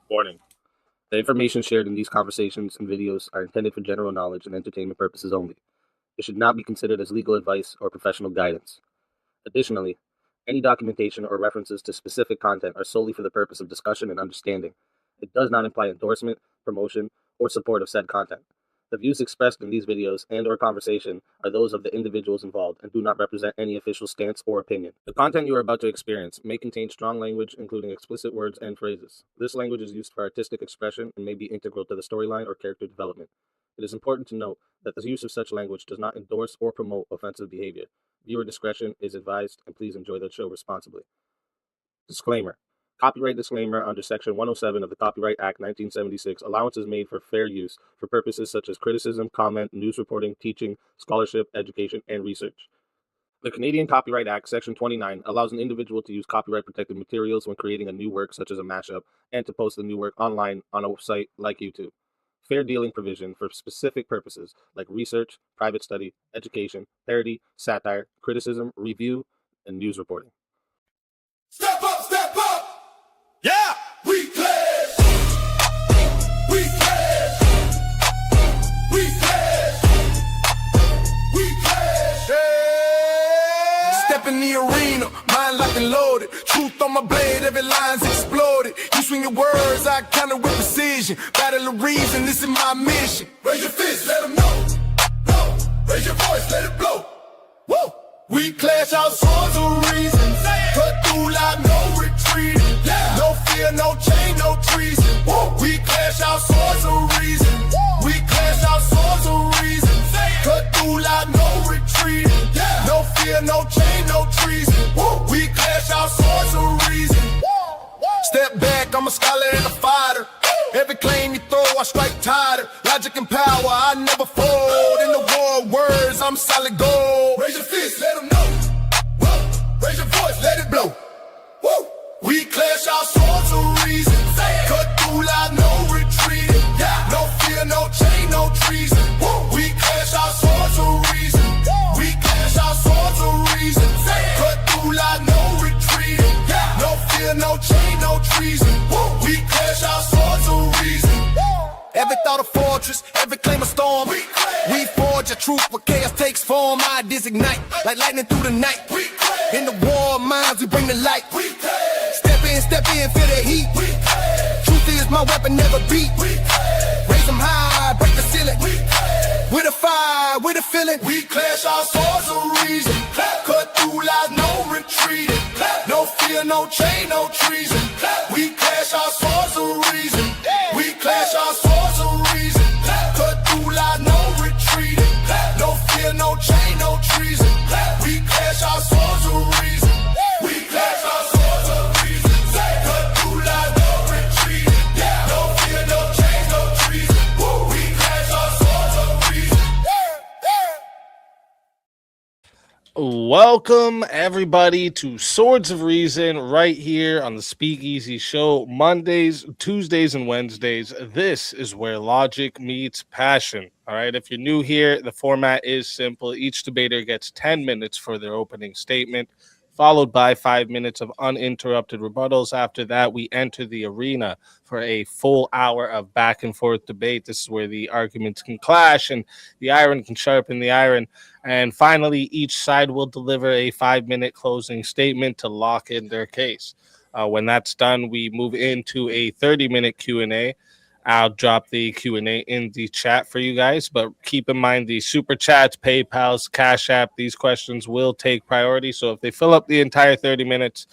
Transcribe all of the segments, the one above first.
Warning: the information shared in these conversations and videos are intended for general knowledge and entertainment purposes only. It should not be considered as legal advice or professional guidance. Additionally, any documentation or references to specific content are solely for the purpose of discussion and understanding. It does not imply endorsement, promotion, or support of said content. The views expressed in these videos and/or conversation are those of the individuals involved and do not represent any official stance or opinion. The content you are about to experience may contain strong language, including explicit words and phrases. This language is used for artistic expression and may be integral to the storyline or character development. It is important to note that the use of such language does not endorse or promote offensive behavior. Viewer discretion is advised, and please enjoy the show responsibly. Disclaimer. Copyright disclaimer under Section 107 of the Copyright Act 1976. Allowance is made for fair use for purposes such as criticism, comment, news reporting, teaching, scholarship, education, and research. The Canadian Copyright Act, Section 29, allows an individual to use copyright-protected materials when creating a new work, such as a mashup, and to post the new work online on a site like YouTube. Fair dealing provision for specific purposes like research, private study, education, parody, satire, criticism, review, and news reporting. Step up, step up! Yeah! We pledge! We pledge! We pledge! We pledge! Yeah! Step in the arena, mind locked and loaded. Truth on my blade, every line's exploded. You swing your words, I counter with precision. Battle of reason, this is my mission. Raise your fist, let them know. No. Raise your voice, let it blow. Woo! We clash our swords of reason. Cut through like no retreating. Yeah. No fear, no chain, no treason. Woo. We clash our swords of reason. Woo. We clash our swords of reason. Cut through like no retreating. Yeah. No fear, no chain, no treason. Woo. We clash our swords of reason. Step back, I'm a scholar and a fighter. Every claim you throw, I strike tighter. Logic and power, I never fold. In the war of words, I'm solid gold. Raise your fist, let them know. Whoa. Raise your voice, let it blow. Woo. We clash our swords of reason. Cut through like no retreating. Yeah. No fear, no chain, no treason. Woo. We clash our swords of reason. We clash our swords of reason. Cut through like no retreating. Yeah. No fear, no chain, no treason. Woo. We clash our swords of reason. Every thought a fortress, every claim a storm. We forge a truth where chaos takes form. Ideas ignite like lightning through the night. In the war of minds, we bring the light. Step in, feel the heat. Truth is my weapon, never beat. Raise them high, break the ceiling. With a fire, with a feeling. We clash our swords of reason. Cut through like no retreating. No fear, no chain, no treason. We clash our swords of reason. We clash our swords of reason. Cut through like no retreating. No fear, no chain, no treason. We clash our swords of reason. We clash our swords of reason. Cut through like no retreating. No fear, no chain, no treason. We clash our swords of reason. Welcome, everybody, to Swords of Reason right here on the Speakeasy Show, Mondays, Tuesdays, and Wednesdays. This is where logic meets passion. All right, if you're new here, the format is simple. Each debater gets 10 minutes for their opening statement, followed by 5 minutes of uninterrupted rebuttals. After that, we enter the arena for a full hour of back and forth debate. This is where the arguments can clash and the iron can sharpen the iron. And finally, each side will deliver a 5-minute closing statement to lock in their case. When that's done, we move into a 30-minute Q&A. I'll drop the Q&A in the chat for you guys, but keep in mind the Super Chats, PayPals, Cash App, these questions will take priority. So if they fill up the entire 30 minutes,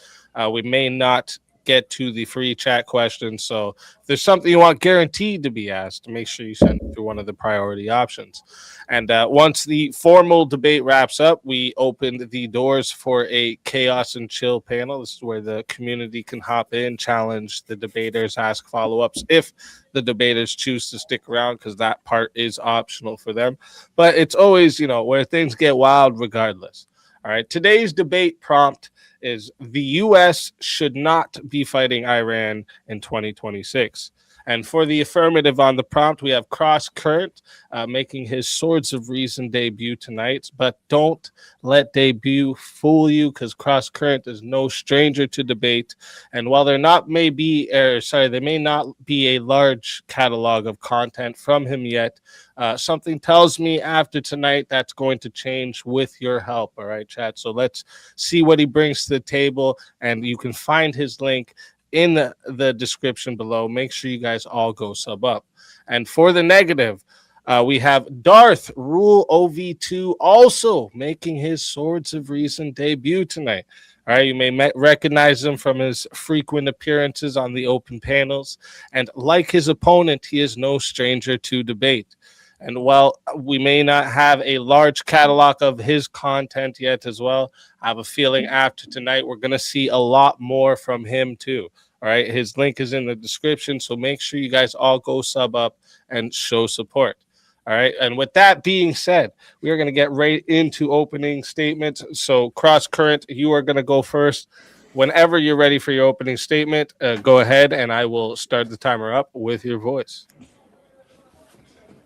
we may not get to the free chat questions. So if there's something you want guaranteed to be asked, make sure you send it to one of the priority options. And once the formal debate wraps up, we open the doors for a chaos and chill panel. This is where the community can hop in, challenge the debaters, ask follow-ups if the debaters choose to stick around, because that part is optional for them. But it's always, where things get wild regardless. All right, today's debate prompt is the U.S. should not be fighting Iran in 2026. And for the affirmative on the prompt, we have Cross Current making his Swords of Reason debut tonight. But don't let debut fool you, because Cross Current is no stranger to debate. And while there may not be a large catalog of content from him yet, something tells me after tonight that's going to change with your help. All right, chat. So let's see what he brings to the table, and you can find his link in the description below. Make sure you guys all go sub up. And for the negative, we have Darth Rule OV2 also making his Swords of Reason debut tonight. All right, you may recognize him from his frequent appearances on the open panels. And like his opponent, he is no stranger to debate. And while we may not have a large catalog of his content yet as well, I have a feeling after tonight we're going to see a lot more from him too. All right, his link is in the description, so make sure you guys all go sub up and show support. All right, and with that being said, we are going to get right into opening statements. So, Cross Current, you are going to go first. Whenever you're ready for your opening statement, go ahead, and I will start the timer up with your voice.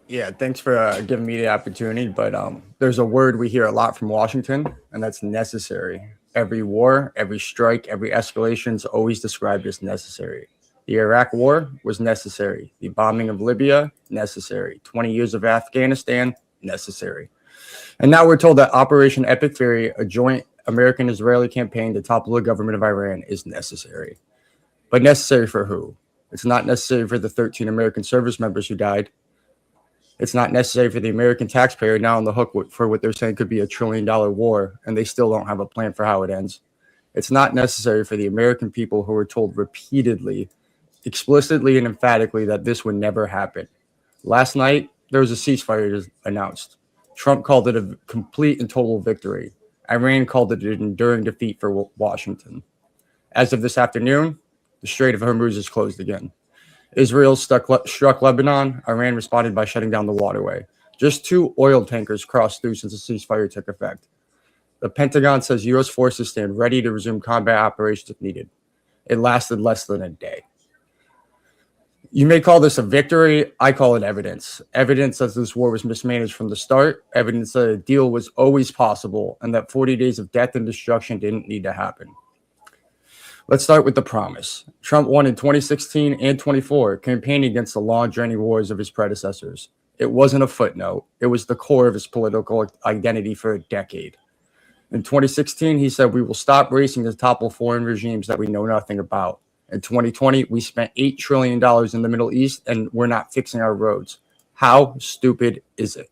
Yeah, thanks for giving me the opportunity. But there's a word we hear a lot from Washington, and that's necessary. Every war, every strike, every escalation is always described as necessary. The Iraq War was necessary. The bombing of Libya, necessary. 20 years of Afghanistan, necessary. And now we're told that Operation Epic Fury, a joint American-Israeli campaign to topple the government of Iran, is necessary. But necessary for who? It's not necessary for the 13 American service members who died. It's not necessary for the American taxpayer now on the hook for what they're saying could be $1 trillion war, and they still don't have a plan for how it ends. It's not necessary for the American people who were told repeatedly, explicitly and emphatically that this would never happen. Last night, there was a ceasefire announced. Trump called it a complete and total victory. Iran called it an enduring defeat for Washington. As of this afternoon, the Strait of Hormuz is closed again. Israel struck Lebanon. Iran responded by shutting down the waterway. Just 2 oil tankers crossed through since the ceasefire took effect. The Pentagon says U.S. forces stand ready to resume combat operations if needed. It lasted less than a day. You may call this a victory. I call it evidence. Evidence that this war was mismanaged from the start. Evidence that a deal was always possible and that 40 days of death and destruction didn't need to happen. Let's start with the promise. Trump won in 2016 and 24, campaigning against the long, draining wars of his predecessors. It wasn't a footnote. It was the core of his political identity for a decade. In 2016, he said, "We will stop racing to topple foreign regimes that we know nothing about." In 2020, we spent $8 trillion in the Middle East, and we're not fixing our roads. How stupid is it?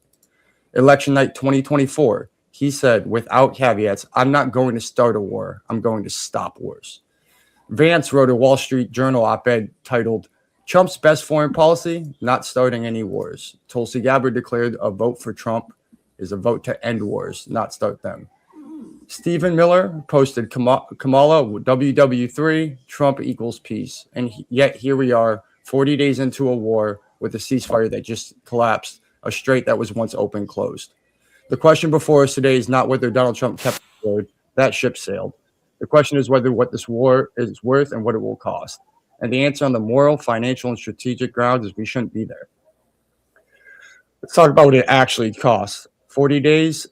Election night 2024, he said, without caveats, "I'm not going to start a war. I'm going to stop wars." Vance wrote a Wall Street Journal op-ed titled, "Trump's best foreign policy, not starting any wars." Tulsi Gabbard declared a vote for Trump is a vote to end wars, not start them. Stephen Miller posted Kamala WW3, Trump equals peace. And yet here we are, 40 days into a war with a ceasefire that just collapsed, a strait that was once open closed. The question before us today is not whether Donald Trump kept his word. That ship sailed. The question is whether what this war is worth and what it will cost. And the answer on the moral, financial, and strategic grounds is we shouldn't be there. Let's talk about what it actually costs. 40 days,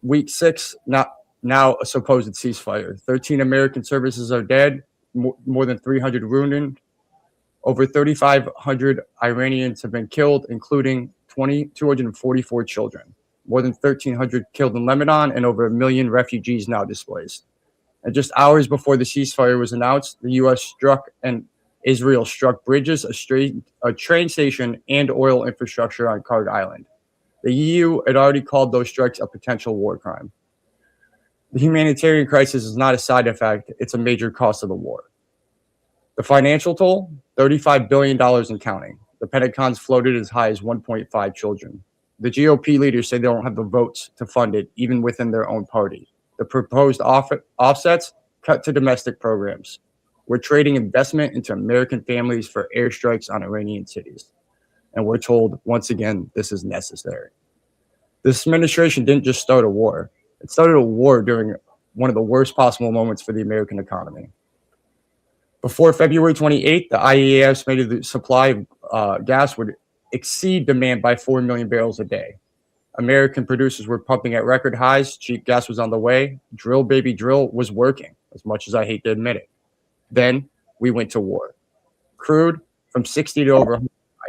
week 6, now a supposed ceasefire. 13 American services are dead, more than 300 wounded. Over 3,500 Iranians have been killed, including 244 children. More than 1,300 killed in Lebanon, and over 1 million refugees now displaced. And just hours before the ceasefire was announced, the U.S. struck and Israel struck bridges, a train station, and oil infrastructure on Kharg Island. The EU had already called those strikes a potential war crime. The humanitarian crisis is not a side effect, it's a major cost of the war. The financial toll, $35 billion and counting. The Pentagon's floated as high as 1.5 trillion. The GOP leaders say they don't have the votes to fund it, even within their own party. The proposed offsets cut to domestic programs. We're trading investment into American families for airstrikes on Iranian cities. And we're told, once again, this is necessary. This administration didn't just start a war. It started a war during one of the worst possible moments for the American economy. Before February 28th, the IEA estimated the supply of gas would exceed demand by 4 million barrels a day. American producers were pumping at record highs. Cheap gas was on the way. Drill, baby, drill was working, as much as I hate to admit it. Then we went to war. Crude from 60 to over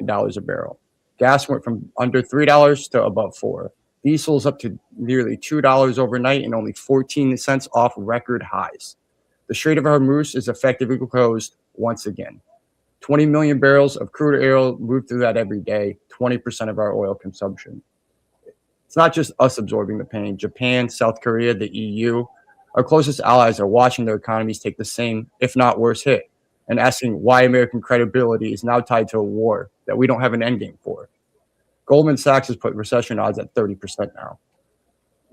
$109 a barrel. Gas went from under $3 to above $4. Diesel's up to nearly $2 overnight and only 14 cents off record highs. The Strait of Hormuz is effectively closed once again. 20 million barrels of crude oil move through that every day, 20% of our oil consumption. It's not just us absorbing the pain. Japan, South Korea, the EU, our closest allies are watching their economies take the same, if not worse, hit, and asking why American credibility is now tied to a war that we don't have an endgame for. Goldman Sachs has put recession odds at 30% now.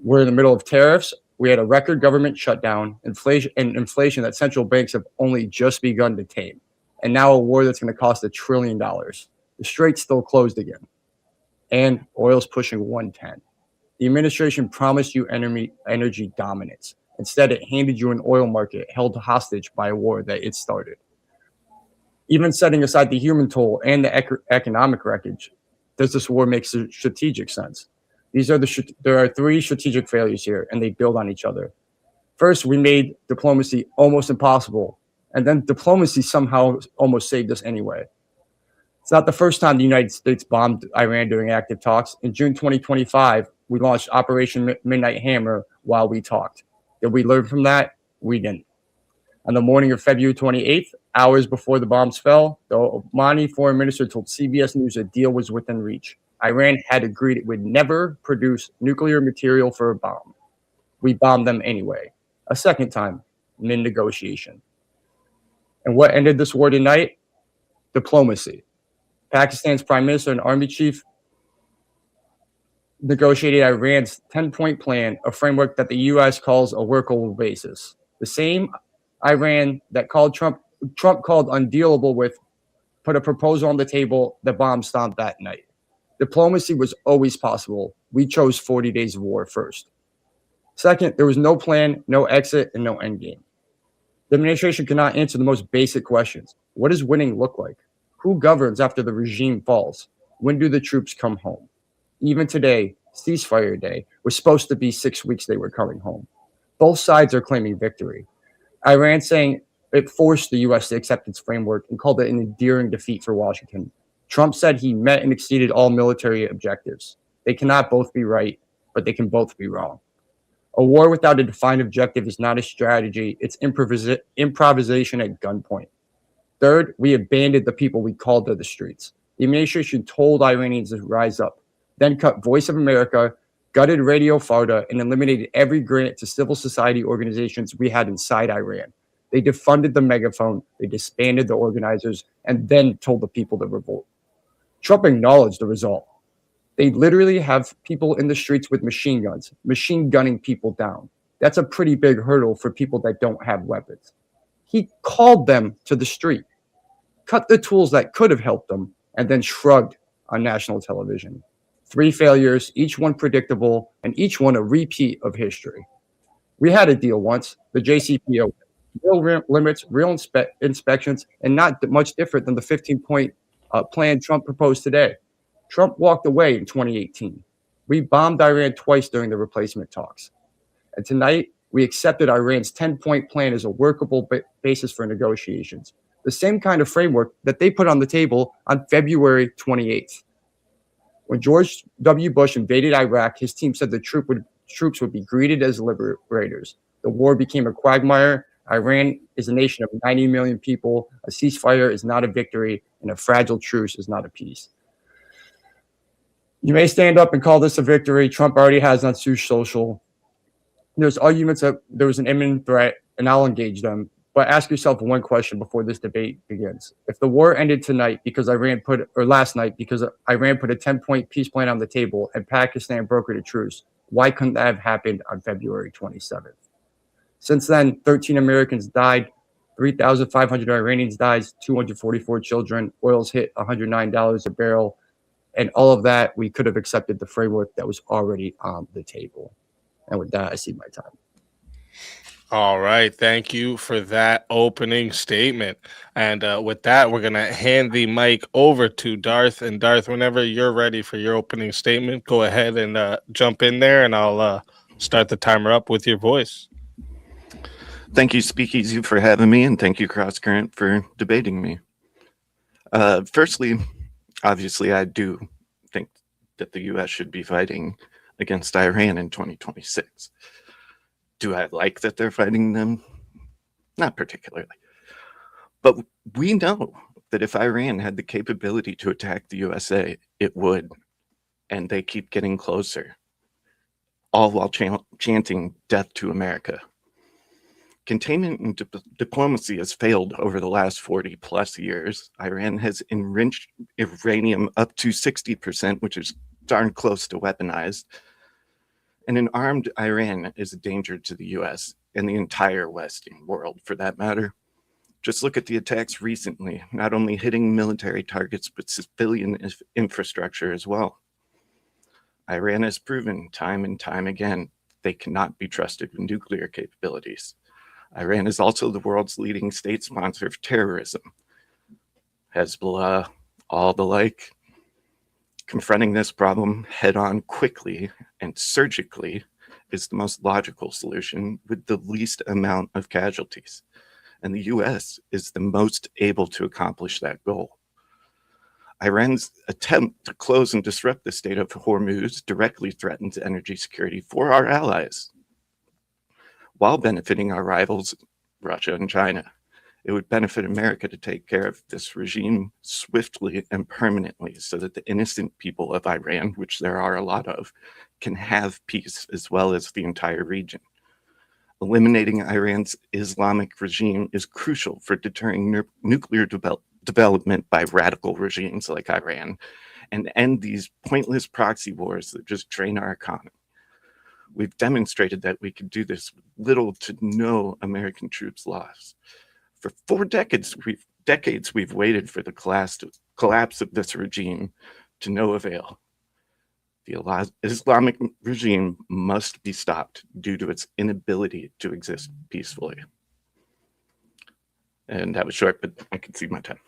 We're in the middle of tariffs. We had a record government shutdown, inflation that central banks have only just begun to tame, and now a war that's going to cost $1 trillion. The strait's still closed again, and oil's pushing 110. The administration promised you energy dominance. Instead, it handed you an oil market held hostage by a war that it started. Even setting aside the human toll and the economic wreckage, does this war make strategic sense? There are three strategic failures here, and they build on each other. First, we made diplomacy almost impossible, and then diplomacy somehow almost saved us anyway. It's not the first time the United States bombed Iran during active talks. In June 2025, we launched Operation Midnight Hammer while we talked. Did we learn from that? We didn't. On the morning of February 28th, hours before the bombs fell, the Omani foreign minister told CBS News a deal was within reach. Iran had agreed it would never produce nuclear material for a bomb. We bombed them anyway. A second time, mid-negotiation. And what ended this war tonight? Diplomacy. Pakistan's prime minister and army chief negotiated Iran's 10-point plan, a framework that the U.S. calls a workable basis. The same Iran that Trump called undealable with put a proposal on the table that bombs stopped that night. Diplomacy was always possible. We chose 40 days of war first. Second, there was no plan, no exit, and no endgame. The administration cannot answer the most basic questions. What does winning look like? Who governs after the regime falls? When do the troops come home? Even today, ceasefire day, was supposed to be 6 weeks they were coming home. Both sides are claiming victory. Iran saying it forced the U.S. to accept its framework and called it an endearing defeat for Washington. Trump said he met and exceeded all military objectives. They cannot both be right, but they can both be wrong. A war without a defined objective is not a strategy. It's improvisation at gunpoint. Third, we abandoned the people we called to the streets. The administration told Iranians to rise up, then cut Voice of America, gutted Radio Farda, and eliminated every grant to civil society organizations we had inside Iran. They defunded the megaphone, they disbanded the organizers, and then told the people to revolt. Trump acknowledged the result. They literally have people in the streets with machine guns, machine gunning people down. That's a pretty big hurdle for people that don't have weapons. He called them to the street, cut the tools that could have helped them, and then shrugged on national television. 3 failures, each one predictable, and each one a repeat of history. We had a deal once, the JCPOA. Real limits, real inspections, and not much different than the 15-point plan Trump proposed today. Trump walked away in 2018. We bombed Iran twice during the replacement talks. And tonight, we accepted Iran's 10-point plan as a workable basis for negotiations, the same kind of framework that they put on the table on February 28th. When George W. Bush invaded Iraq, his team said the troops would be greeted as liberators. The war became a quagmire. Iran is a nation of 90 million people. A ceasefire is not a victory, and a fragile truce is not a peace. You may stand up and call this a victory. Trump already has on Truth Social. There's arguments that there was an imminent threat, and I'll engage them. But ask yourself one question before this debate begins. If the war ended tonight last night because Iran put a 10-point peace plan on the table and Pakistan brokered a truce, why couldn't that have happened on February 27th? Since then, 13 Americans died, 3,500 Iranians died, 244 children, oil's hit $109 a barrel, and all of that, we could have accepted the framework that was already on the table. And with that, I see my time. All right. Thank you for that opening statement. And with that, we're going to hand the mic over to Darth. And Darth, whenever you're ready for your opening statement, go ahead and jump in there, and I'll start the timer up with your voice. Thank you, Speakeasy, for having me, and thank you, Crosscurrent, for debating me. Firstly, obviously, I do think that the U.S. should be fighting against Iran in 2026. Do I like that they're fighting them? Not particularly. But we know that if Iran had the capability to attack the USA, it would. And they keep getting closer, all while chanting death to America. Containment and diplomacy has failed over the last 40 plus years. Iran has enriched uranium up to 60%, which is darn close to weaponized. And an armed Iran is a danger to the US and the entire Western world, for that matter. Just look at the attacks recently, not only hitting military targets, but civilian infrastructure as well. Iran has proven time and time again they cannot be trusted with nuclear capabilities. Iran is also the world's leading state sponsor of terrorism. Hezbollah, all the like. Confronting this problem head on quickly and surgically is the most logical solution with the least amount of casualties. And the US is the most able to accomplish that goal. Iran's attempt to close and disrupt the Strait of Hormuz directly threatens energy security for our allies, while benefiting our rivals, Russia and China. It would benefit America to take care of this regime swiftly and permanently so that the innocent people of Iran, which there are a lot of, can have peace as well as the entire region. Eliminating Iran's Islamic regime is crucial for deterring nuclear development by radical regimes like Iran and end these pointless proxy wars that just drain our economy. We've demonstrated that we can do this with little to no American troops lost. For 4 decades, we've waited for the collapse of this regime to no avail. The Islamic regime must be stopped due to its inability to exist peacefully. And that was short, but I can see my time.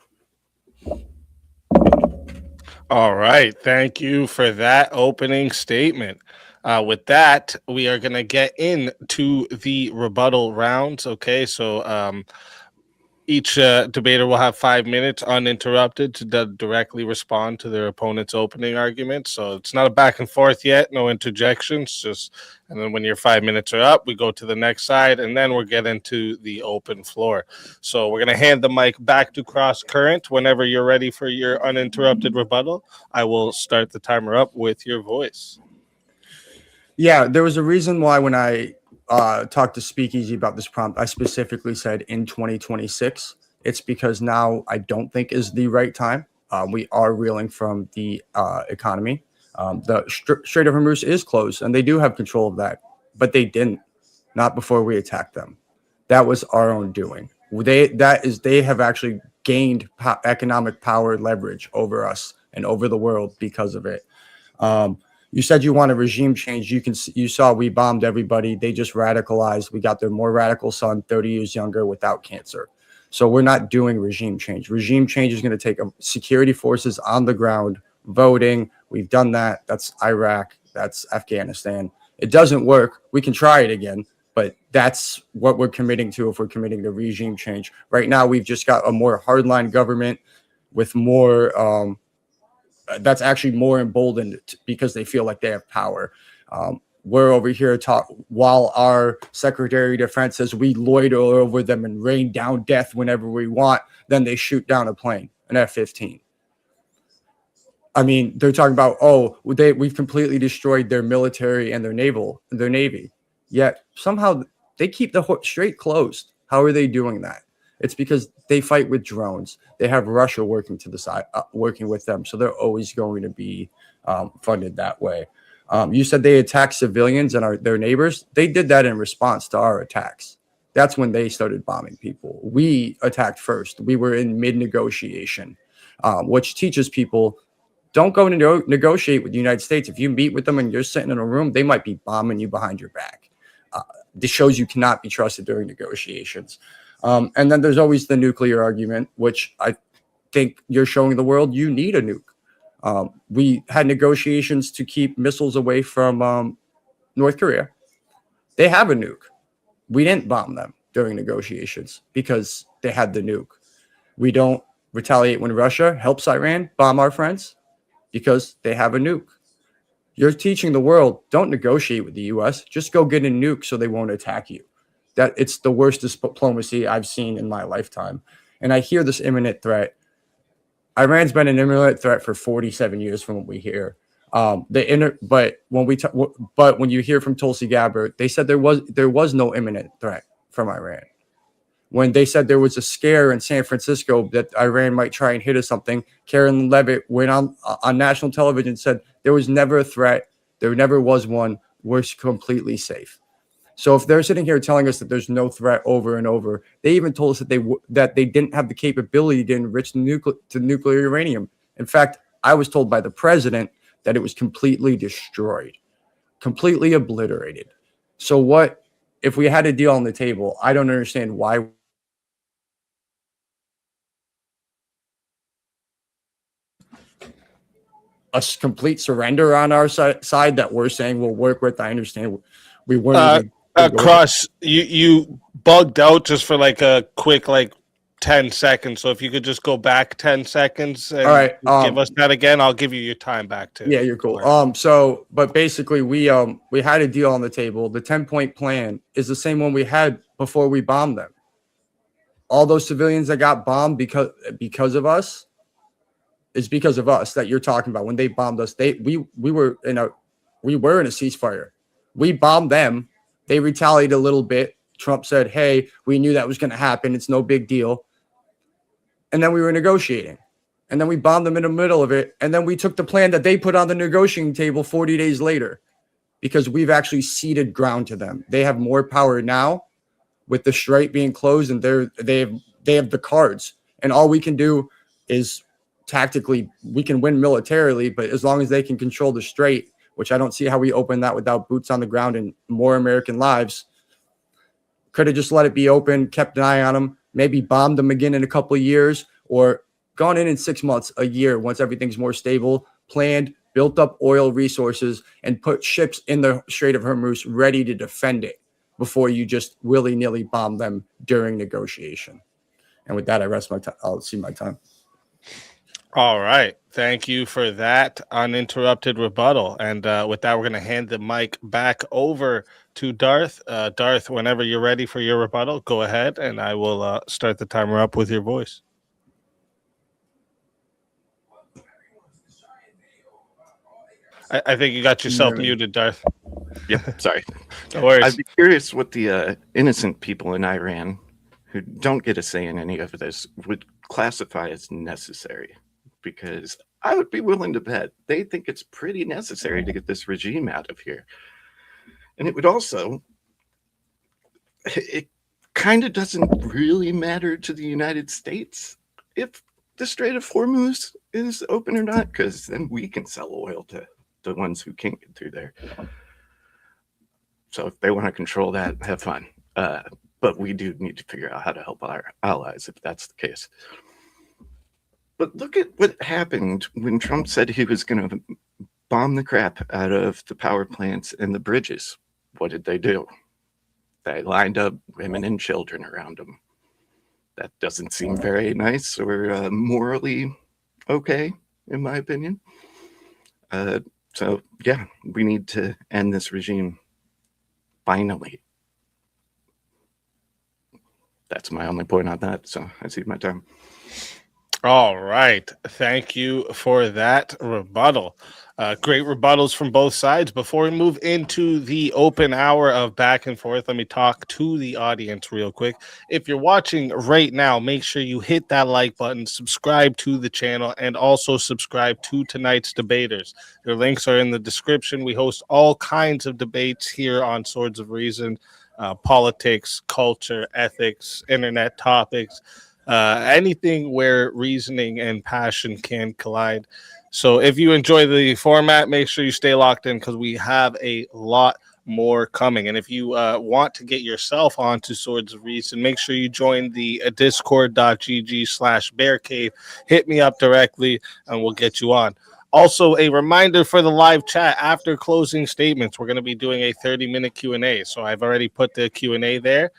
All right. Thank you for that opening statement. With that, we are going to get into the rebuttal rounds. Okay. So each debater will have 5 minutes uninterrupted to directly respond to their opponent's opening argument. So it's not a back and forth yet, no interjections. And then when your 5 minutes are up, we go to the next side, and then we're getting to the open floor. So we're going to hand the mic back to Cross Current. Whenever you're ready for your uninterrupted rebuttal, I will start the timer up with your voice. Yeah, there was a reason why when I talked to Speakeasy about this prompt, I specifically said in 2026. It's because now I don't think is the right time. We are reeling from the economy. The Strait of Hormuz is closed, and they do have control of that, but they didn't, not before we attacked them. That was our own doing. They have actually gained economic power leverage over us and over the world because of it. You said you want a regime change. You saw we bombed everybody. They just radicalized. We got their more radical son, 30 years younger, without cancer. So we're not doing regime change. Regime change is going to take security forces on the ground, voting. We've done that. That's Iraq. That's Afghanistan. It doesn't work. We can try it again, but that's what we're committing to if we're committing to regime change. Right now, we've just got a more hardline government with more that's actually more emboldened because they feel like they have power. We're over here while our Secretary of Defense says we loiter over them and rain down death whenever we want. Then they shoot down a plane, an F-15. I mean, they're talking about, we've completely destroyed their military and their navy. Yet somehow they keep the strait closed. How are they doing that? It's because they fight with drones. They have Russia working to the side, working with them. So they're always going to be funded that way. You said they attack civilians and their neighbors. They did that in response to our attacks. That's when they started bombing people. We attacked first. We were in mid-negotiation, which teaches people, don't go to negotiate with the United States. If you meet with them and you're sitting in a room, they might be bombing you behind your back. this shows you cannot be trusted during negotiations. And then there's always the nuclear argument, which I think you're showing the world you need a nuke. We had negotiations to keep missiles away from North Korea. They have a nuke. We didn't bomb them during negotiations because they had the nuke. We don't retaliate when Russia helps Iran bomb our friends because they have a nuke. You're teaching the world, don't negotiate with the US, just go get a nuke so they won't attack you. That it's the worst diplomacy I've seen in my lifetime. And I hear this imminent threat. Iran's been an imminent threat for 47 years from what we hear. But when you hear from Tulsi Gabbard, they said there was no imminent threat from Iran. When they said there was a scare in San Francisco that Iran might try and hit us something, Karen Levitt went on national television and said there was never a threat. There never was one. We're completely safe. So if they're sitting here telling us that there's no threat over and over, they even told us that they didn't have the capability to enrich nuclear uranium. In fact, I was told by the president that it was completely destroyed, completely obliterated. So what if we had a deal on the table? I don't understand why. A complete surrender on our side that we're saying we'll work with. I understand we weren't even Cross, you bugged out just for like a quick 10 seconds. So if you could just go back 10 seconds and all right, give us that again, I'll give you your time back too. Yeah, you're cool. But basically we had a deal on the table. The 10-point plan is the same one we had before we bombed them. All those civilians that got bombed because of us, it's because of us that you're talking about. When they bombed us, we were in a ceasefire. We bombed them. They retaliated a little bit. Trump said, "Hey, we knew that was going to happen. It's no big deal." And then we were negotiating. And then we bombed them in the middle of it. And then we took the plan that they put on the negotiating table 40 days later because we've actually ceded ground to them. They have more power now with the Strait being closed, and they have the cards. And all we can do is tactically, we can win militarily, but as long as they can control the Strait, which I don't see how we open that without boots on the ground and more American lives. Could have just let it be open, kept an eye on them, maybe bombed them again in a couple of years, or gone in 6 months, a year, once everything's more stable, planned, built up oil resources, and put ships in the Strait of Hormuz ready to defend it before you just willy-nilly bomb them during negotiation. And with that, I rest my time. I'll see my time. All right. Thank you for that uninterrupted rebuttal. And with that, we're going to hand the mic back over to Darth. Darth, whenever you're ready for your rebuttal, go ahead, and I will start the timer up with your voice. I think you got yourself muted, Darth. Yep, sorry. No worries. I'd be curious what the innocent people in Iran who don't get a say in any of this would classify as necessary, because I would be willing to bet they think it's pretty necessary to get this regime out of here. And it would also, it kind of doesn't really matter to the United States if the Strait of Hormuz is open or not, because then we can sell oil to the ones who can't get through there. So if they want to control that, have fun. But we do need to figure out how to help our allies if that's the case. But look at what happened when Trump said he was going to bomb the crap out of the power plants and the bridges. What did they do? They lined up women and children around them. That doesn't seem very nice or morally okay, in my opinion. So, yeah, we need to end this regime finally. That's my only point on that. So I see my time. All right. Thank you for that rebuttal. Great rebuttals from both sides. Before we move into the open hour of back and forth, let me talk to the audience real quick. If you're watching right now, make sure you hit that like button, subscribe to the channel, and also subscribe to tonight's debaters. Their links are in the description. We host all kinds of debates here on Swords of Reason, politics, culture, ethics, internet topics, anything where reasoning and passion can collide. So if you enjoy the format, make sure you stay locked in because we have a lot more coming. And if you want to get yourself onto Swords of Reason, make sure you join the discord.gg/bear cave. Hit me up directly and we'll get you on. Also, a reminder for the live chat after closing statements, we're going to be doing a 30-minute Q&A. So I've already put the Q&A there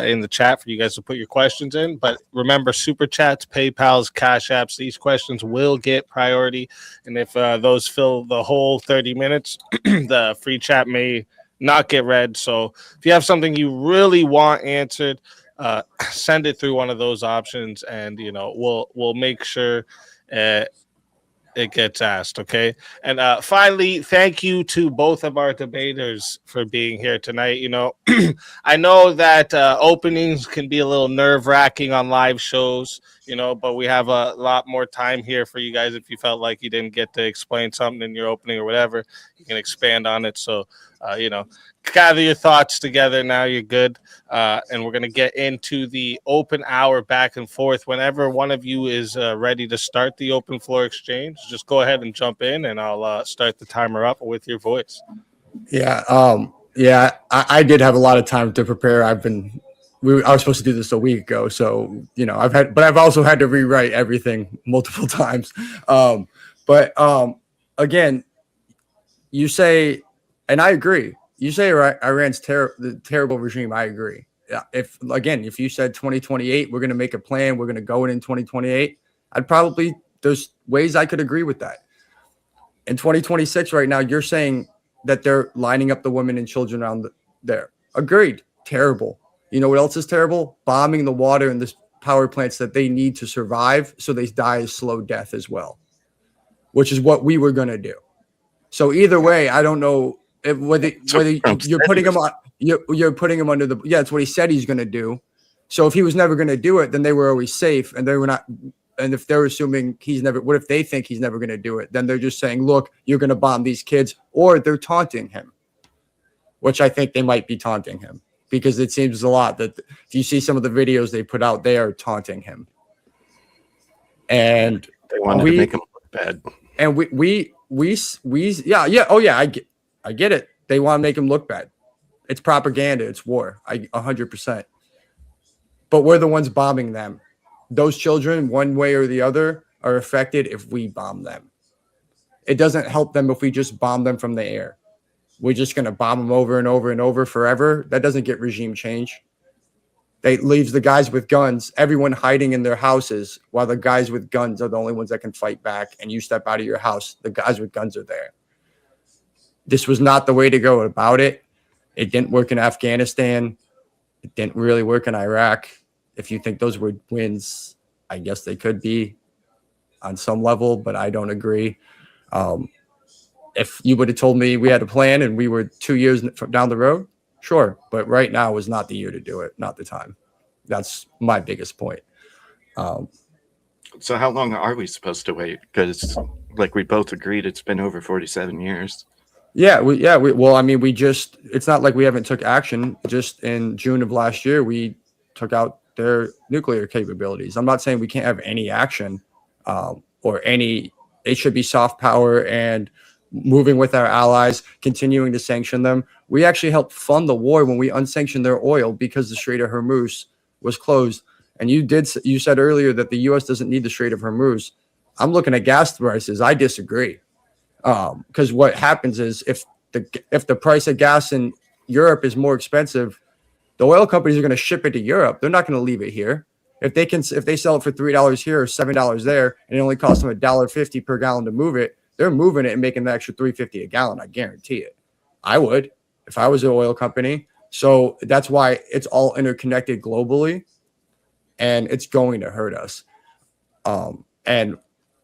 in the chat for you guys to put your questions in. But remember, super chats, PayPals, Cash Apps, these questions will get priority. And if those fill the whole 30 minutes, the free chat may not get read. So if you have something you really want answered, send it through one of those options, and we'll make sure it gets asked. Okay. And finally, thank you to both of our debaters for being here tonight. I know that openings can be a little nerve-wracking on live shows, but we have a lot more time here for you guys. If you felt like you didn't get to explain something in your opening or whatever, you can expand on it. So gather your thoughts together. Now you're good. And we're going to get into the open hour back and forth. Whenever one of you is ready to start the open floor exchange, just go ahead and jump in, and I'll start the timer up with your voice. Yeah. I did have a lot of time to prepare. I was supposed to do this a week ago. So, I've also had to rewrite everything multiple times. Again, you say, and I agree, you say Iran's the terrible regime. I agree. If you said 2028, we're going to make a plan, we're going to go in 2028, there's ways I could agree with that. In 2026 right now, you're saying that they're lining up the women and children around there. Agreed. Terrible. You know what else is terrible? Bombing the water in the power plants that they need to survive, so they die a slow death as well, which is what we were going to do. So either way, I don't know whether you're putting him on. You're putting him under the. Yeah, it's what he said he's going to do. So if he was never going to do it, then they were always safe, and they were not. And if they're assuming he's never, what if they think he's never going to do it? Then they're just saying, look, you're going to bomb these kids, or they're taunting him, which I think they might be taunting him, because it seems a lot that if you see some of the videos they put out, they are taunting him. And they wanted to make him look bad. And I get it. They want to make him look bad. It's propaganda. It's war. 100%. But we're the ones bombing them. Those children, one way or the other, are affected if we bomb them. It doesn't help them if we just bomb them from the air. We're just going to bomb them over and over and over forever. That doesn't get regime change. They leaves the guys with guns, everyone hiding in their houses, while the guys with guns are the only ones that can fight back. And you step out of your house, the guys with guns are there. This was not the way to go about it. It didn't work in Afghanistan. It didn't really work in Iraq. If you think those were wins, I guess they could be on some level, but I don't agree. If you would have told me we had a plan and we were 2 years down the road, sure. But right now was not the year to do it, not the time. That's my biggest point. So how long are we supposed to wait? Because like we both agreed, it's been over 47 years. It's not like we haven't took action. Just in June of last year, we took out their nuclear capabilities. I'm not saying we can't have any action it should be soft power and moving with our allies, continuing to sanction them. We actually helped fund the war when we unsanctioned their oil because the Strait of Hormuz was closed. And you said earlier that the U.S. doesn't need the Strait of Hormuz. I'm looking at gas prices. I disagree. Because what happens is if the price of gas in Europe is more expensive, the oil companies are going to ship it to Europe. They're not going to leave it here. If they sell it for $3 here or $7 there, and it only costs them $1.50 per gallon to move it, they're moving it and making the extra $3.50 a gallon. I guarantee it. I would if I was an oil company. So that's why it's all interconnected globally, and it's going to hurt us. And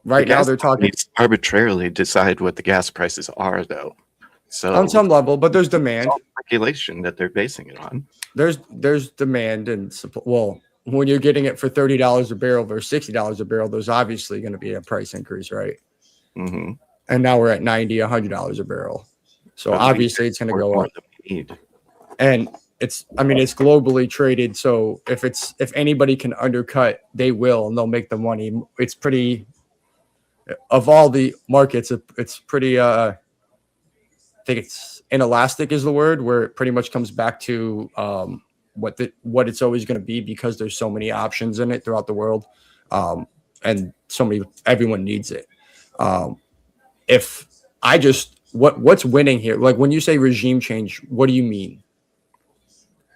right now they're talking arbitrarily decide what the gas prices are, though. So on some level, but there's demand, speculation that they're basing it on. There's demand and supply. Well, when you're getting it for $30 a barrel versus $60 a barrel, there's obviously going to be a price increase, right? Mm-hmm. And now we're at $90, $100 a barrel. So obviously it's going to go up. And it's globally traded. So if anybody can undercut, they will, and they'll make the money. It's pretty, of all the markets, it's pretty think it's inelastic is the word, where it pretty much comes back to what it's always going to be, because there's so many options in it throughout the world, and everyone needs it. If I just what's winning here? Like when you say regime change, what do you mean?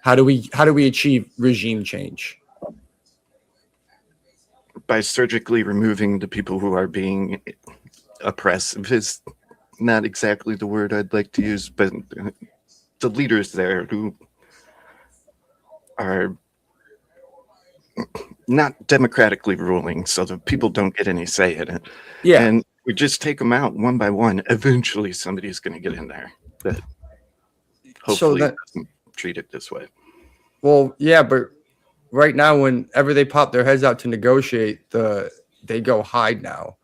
How do we achieve regime change? By surgically removing the people who are being oppressive is not exactly the word I'd like to use, but the leaders there who are not democratically ruling, so the people don't get any say in it. Yeah. And we just take them out one by one. Eventually, somebody's going to get in there, but hopefully doesn't treat it this way. Well, yeah, but right now, whenever they pop their heads out to negotiate, they go hide now.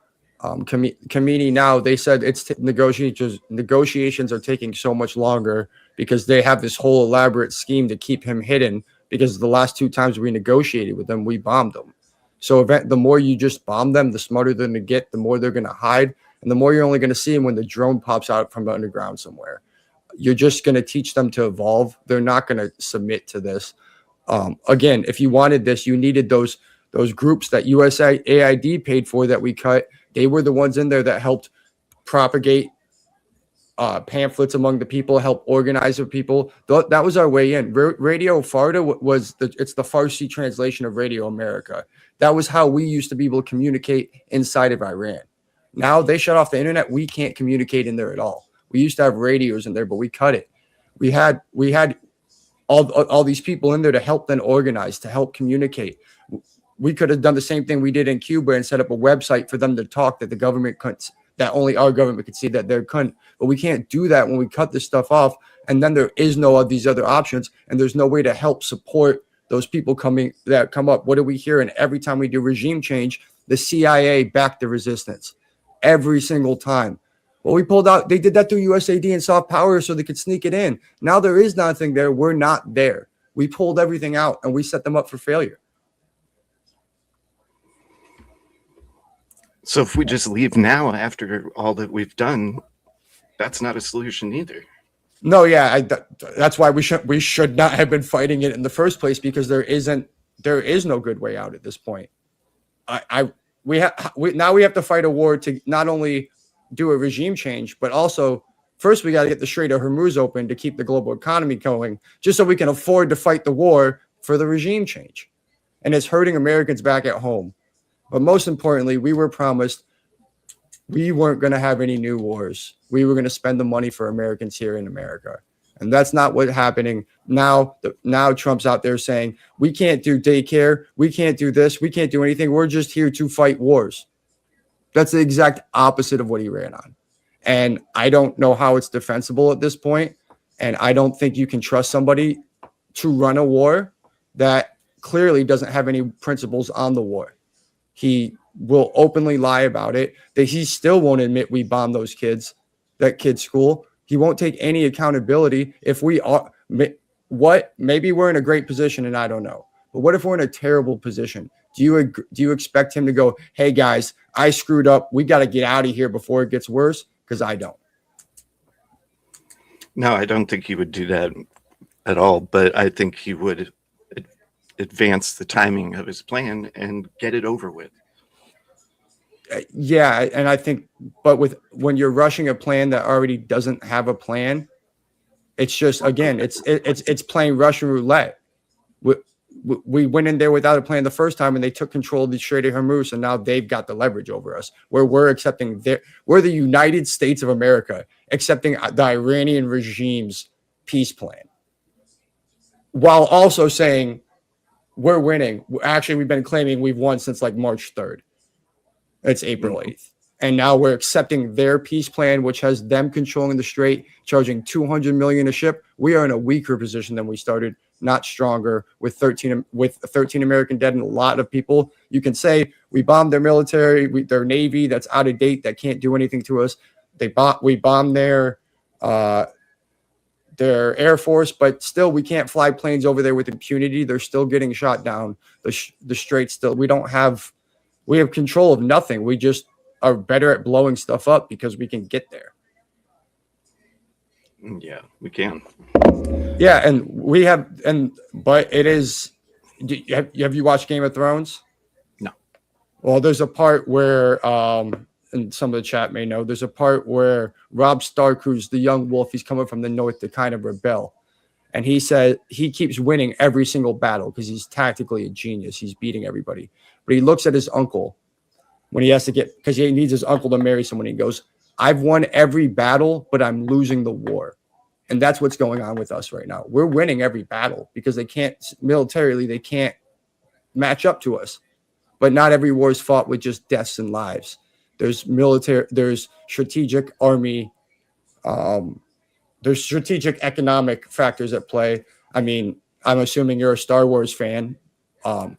Kamini now, they said negotiations are taking so much longer because they have this whole elaborate scheme to keep him hidden, because the last 2 times we negotiated with them, we bombed them. So the more you just bomb them, the smarter they're going to get, the more they're going to hide, and the more you're only going to see them when the drone pops out from underground somewhere. You're just going to teach them to evolve. They're not going to submit to this. Again, if you wanted this, you needed those groups that USAID paid for that we cut. They were the ones in there that helped propagate pamphlets among the people, help organize the people. That was our way in. Radio Farda it's the Farsi translation of Radio America. That was how we used to be able to communicate inside of Iran. Now they shut off the internet. We can't communicate in there at all. We used to have radios in there, but we cut it. We had all these people in there to help them organize, to help communicate. We could have done the same thing we did in Cuba and set up a website for them to talk that the government couldn't, that only our government could see, that they couldn't. But we can't do that when we cut this stuff off, and then there is no of these other options, and there's no way to help support those people that come up. What do we hear? And every time we do regime change, the CIA backed the resistance every single time. Well, we pulled out. They did that through USAID and soft power so they could sneak it in. Now there is nothing there. We're not there. We pulled everything out and we set them up for failure. So if we just leave now after all that we've done, that's not a solution either. No, yeah, that's why we should not have been fighting it in the first place, because there is no good way out at this point. Now we have to fight a war to not only do a regime change, but also first we got to get the Strait of Hormuz open to keep the global economy going, just so we can afford to fight the war for the regime change. And it's hurting Americans back at home. But most importantly, we were promised we weren't going to have any new wars. We were going to spend the money for Americans here in America. And that's not what's happening. Now Trump's out there saying, we can't do daycare. We can't do this. We can't do anything. We're just here to fight wars. That's the exact opposite of what he ran on. And I don't know how it's defensible at this point. And I don't think you can trust somebody to run a war that clearly doesn't have any principles on the war. He will openly lie about it, that he still won't admit we bombed that kid's school. He won't take any accountability. If we are, maybe we're in a great position and I don't know, but what if we're in a terrible position? Do you expect him to go, hey guys, I screwed up. We got to get out of here before it gets worse? Because I don't. No, I don't think he would do that at all, but I think he would advance the timing of his plan and get it over with. Yeah, and I think, but when you're rushing a plan that already doesn't have a plan, it's just, again, it's playing Russian roulette. We went in there without a plan the first time, and they took control of the Strait of Hormuz, and now they've got the leverage over us. Where we're the United States of America accepting the Iranian regime's peace plan, while also saying we're winning. Actually, we've been claiming we've won since like March 3rd. It's April 8th. And now we're accepting their peace plan, which has them controlling the strait, charging $200 million a ship. We are in a weaker position than we started, not stronger, with 13 American dead and a lot of people. You can say we bombed their military, their Navy that's out of date, that can't do anything to us. We bombed their Air Force, but still we can't fly planes over there with impunity. They're still getting shot down. The strait still, we have control of nothing. We just are better at blowing stuff up because we can get there. Yeah, we can. Yeah, and we have, but it is. Have you watched Game of Thrones? No. Well, there's a part where, and some of the chat may know, there's a part where Rob Stark, who's the young wolf, he's coming from the north to kind of rebel. And he said he keeps winning every single battle because he's tactically a genius. He's beating everybody. But he looks at his uncle when he has to get, because he needs his uncle to marry someone. He goes, I've won every battle, but I'm losing the war. And that's what's going on with us right now. We're winning every battle because they can't, militarily, they can't match up to us. But not every war is fought with just deaths and lives. There's military, there's strategic army, there's strategic economic factors at play. I mean, I'm assuming you're a Star Wars fan.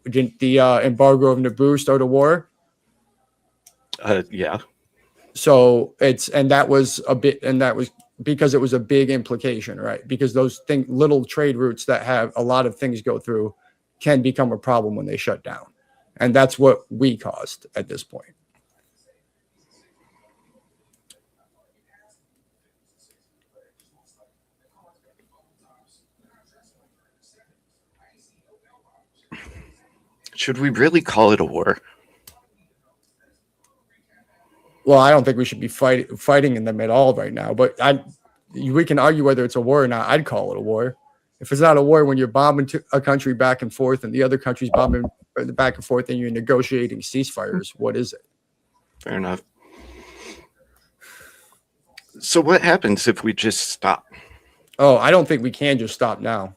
Didn't the embargo of Naboo start a war? Yeah. So that was because it was a big implication, right? Because those little trade routes that have a lot of things go through can become a problem when they shut down. And that's what we caused at this point. Should we really call it a war? Well, I don't think we should be fighting in them at all right now. But we can argue whether it's a war or not. I'd call it a war. If it's not a war when you're bombing a country back and forth and the other country's bombing back and forth and you're negotiating ceasefires, what is it? Fair enough. So what happens if we just stop? Oh, I don't think we can just stop now.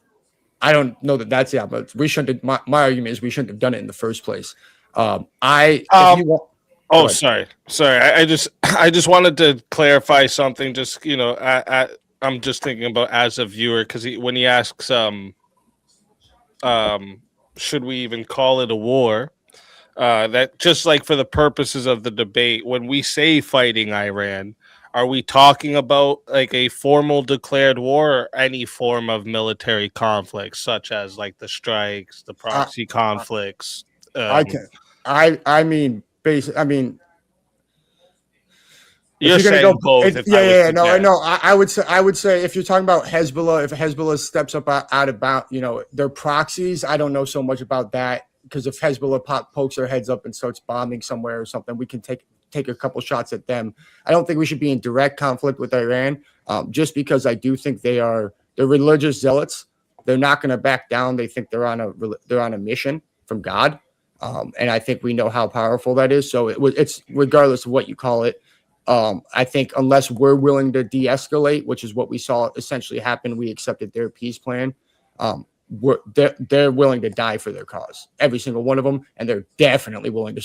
I don't know that that's but we shouldn't. My argument is we shouldn't have done it in the first place. If you want. Oh, sorry. I just wanted to clarify something. Just I'm just thinking about as a viewer because when he asks, should we even call it a war? That just like for the purposes of the debate, when we say fighting Iran, are we talking about like a formal declared war or any form of military conflict, such as like the strikes, the proxy conflicts? I mean, basically, I mean, you're saying both. I would say if you're talking about Hezbollah, if Hezbollah steps up out of bounds, their proxies. I don't know so much about that because if Hezbollah pokes their heads up and starts bombing somewhere or something, we can take a couple shots at them. I don't think we should be in direct conflict with Iran, just because I do think they're religious zealots. They're not going to back down. They think they're on a mission from God, and I think we know how powerful that is. So it's regardless of what you call it. I think unless we're willing to de-escalate, which is what we saw essentially happen, we accepted their peace plan. They're willing to die for their cause, every single one of them, and they're definitely willing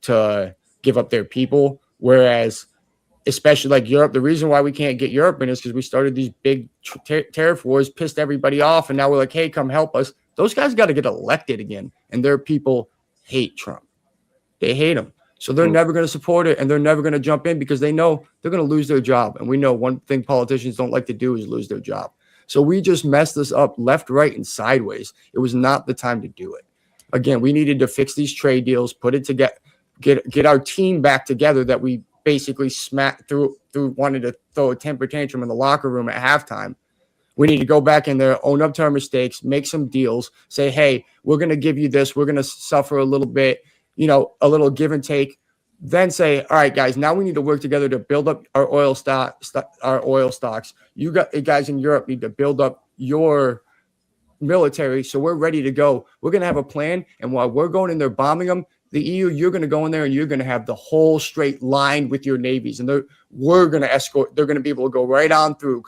to give up their people. Whereas, especially like Europe, the reason why we can't get Europe in is because we started these big tariff wars, pissed everybody off, and now we're like, hey, come help us. Those guys got to get elected again, and their people hate Trump. They hate him. So they're never going to support it, and they're never going to jump in because they know they're going to lose their job. And we know one thing politicians don't like to do is lose their job. So we just messed this up left, right, and sideways. It was not the time to do it. Again, we needed to fix these trade deals, put it together, get our team back together that we basically smacked through wanted to throw a temper tantrum in the locker room at halftime. We need to go back in there, own up to our mistakes, make some deals, say, hey, we're going to give you this. We're going to suffer a little bit, a little give and take. Then say, all right, guys, now we need to work together to build up our oil stocks. You guys in Europe need to build up your military. So we're ready to go. We're going to have a plan. And while we're going in there bombing them, the EU, you're going to go in there and you're going to have the whole straight line with your navies. And we're going to escort. They're going to be able to go right on through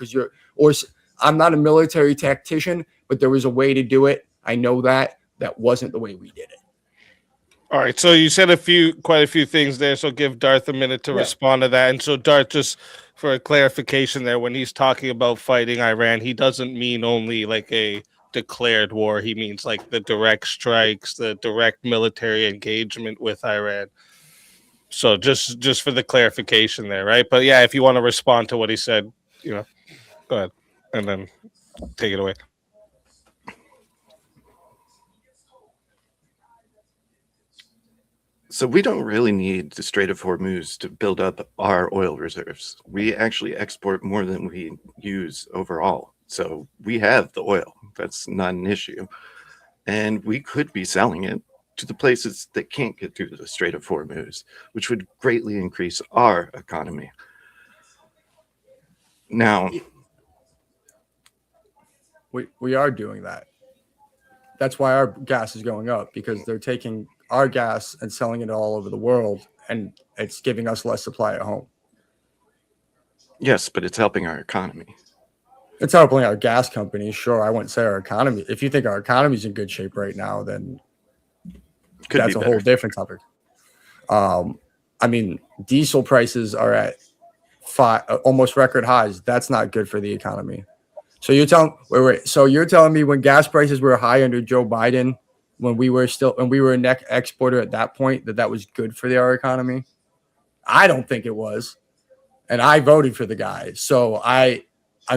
I'm not a military tactician, but there was a way to do it. I know that wasn't the way we did it. All right. So you said quite a few things there. So give Darth a minute to respond to that. And so Darth, just for a clarification there, when he's talking about fighting Iran, he doesn't mean only like a declared war. He means like the direct strikes, the direct military engagement with Iran. So just for the clarification there, right? But yeah, if you want to respond to what he said, go ahead and then take it away. So we don't really need the Strait of Hormuz to build up our oil reserves. We actually export more than we use overall. So we have the oil. That's not an issue. And we could be selling it to the places that can't get through the Strait of Hormuz, which would greatly increase our economy. Now, We are doing that. That's why our gas is going up, because they're taking our gas and selling it all over the world, and it's giving us less supply at home. yes, but it's helping our economy. It's helping our gas companies. Sure, I wouldn't say our economy. If you think our economy's in good shape right now, then Could that's be a better. whole different topic. I mean, diesel prices are at almost record highs. That's not good for the economy. So you're telling wait. So you're telling me when gas prices were high under Joe Biden, when we were a net exporter at that point, that was good for our economy? I don't think it was, and I voted for the guy. So I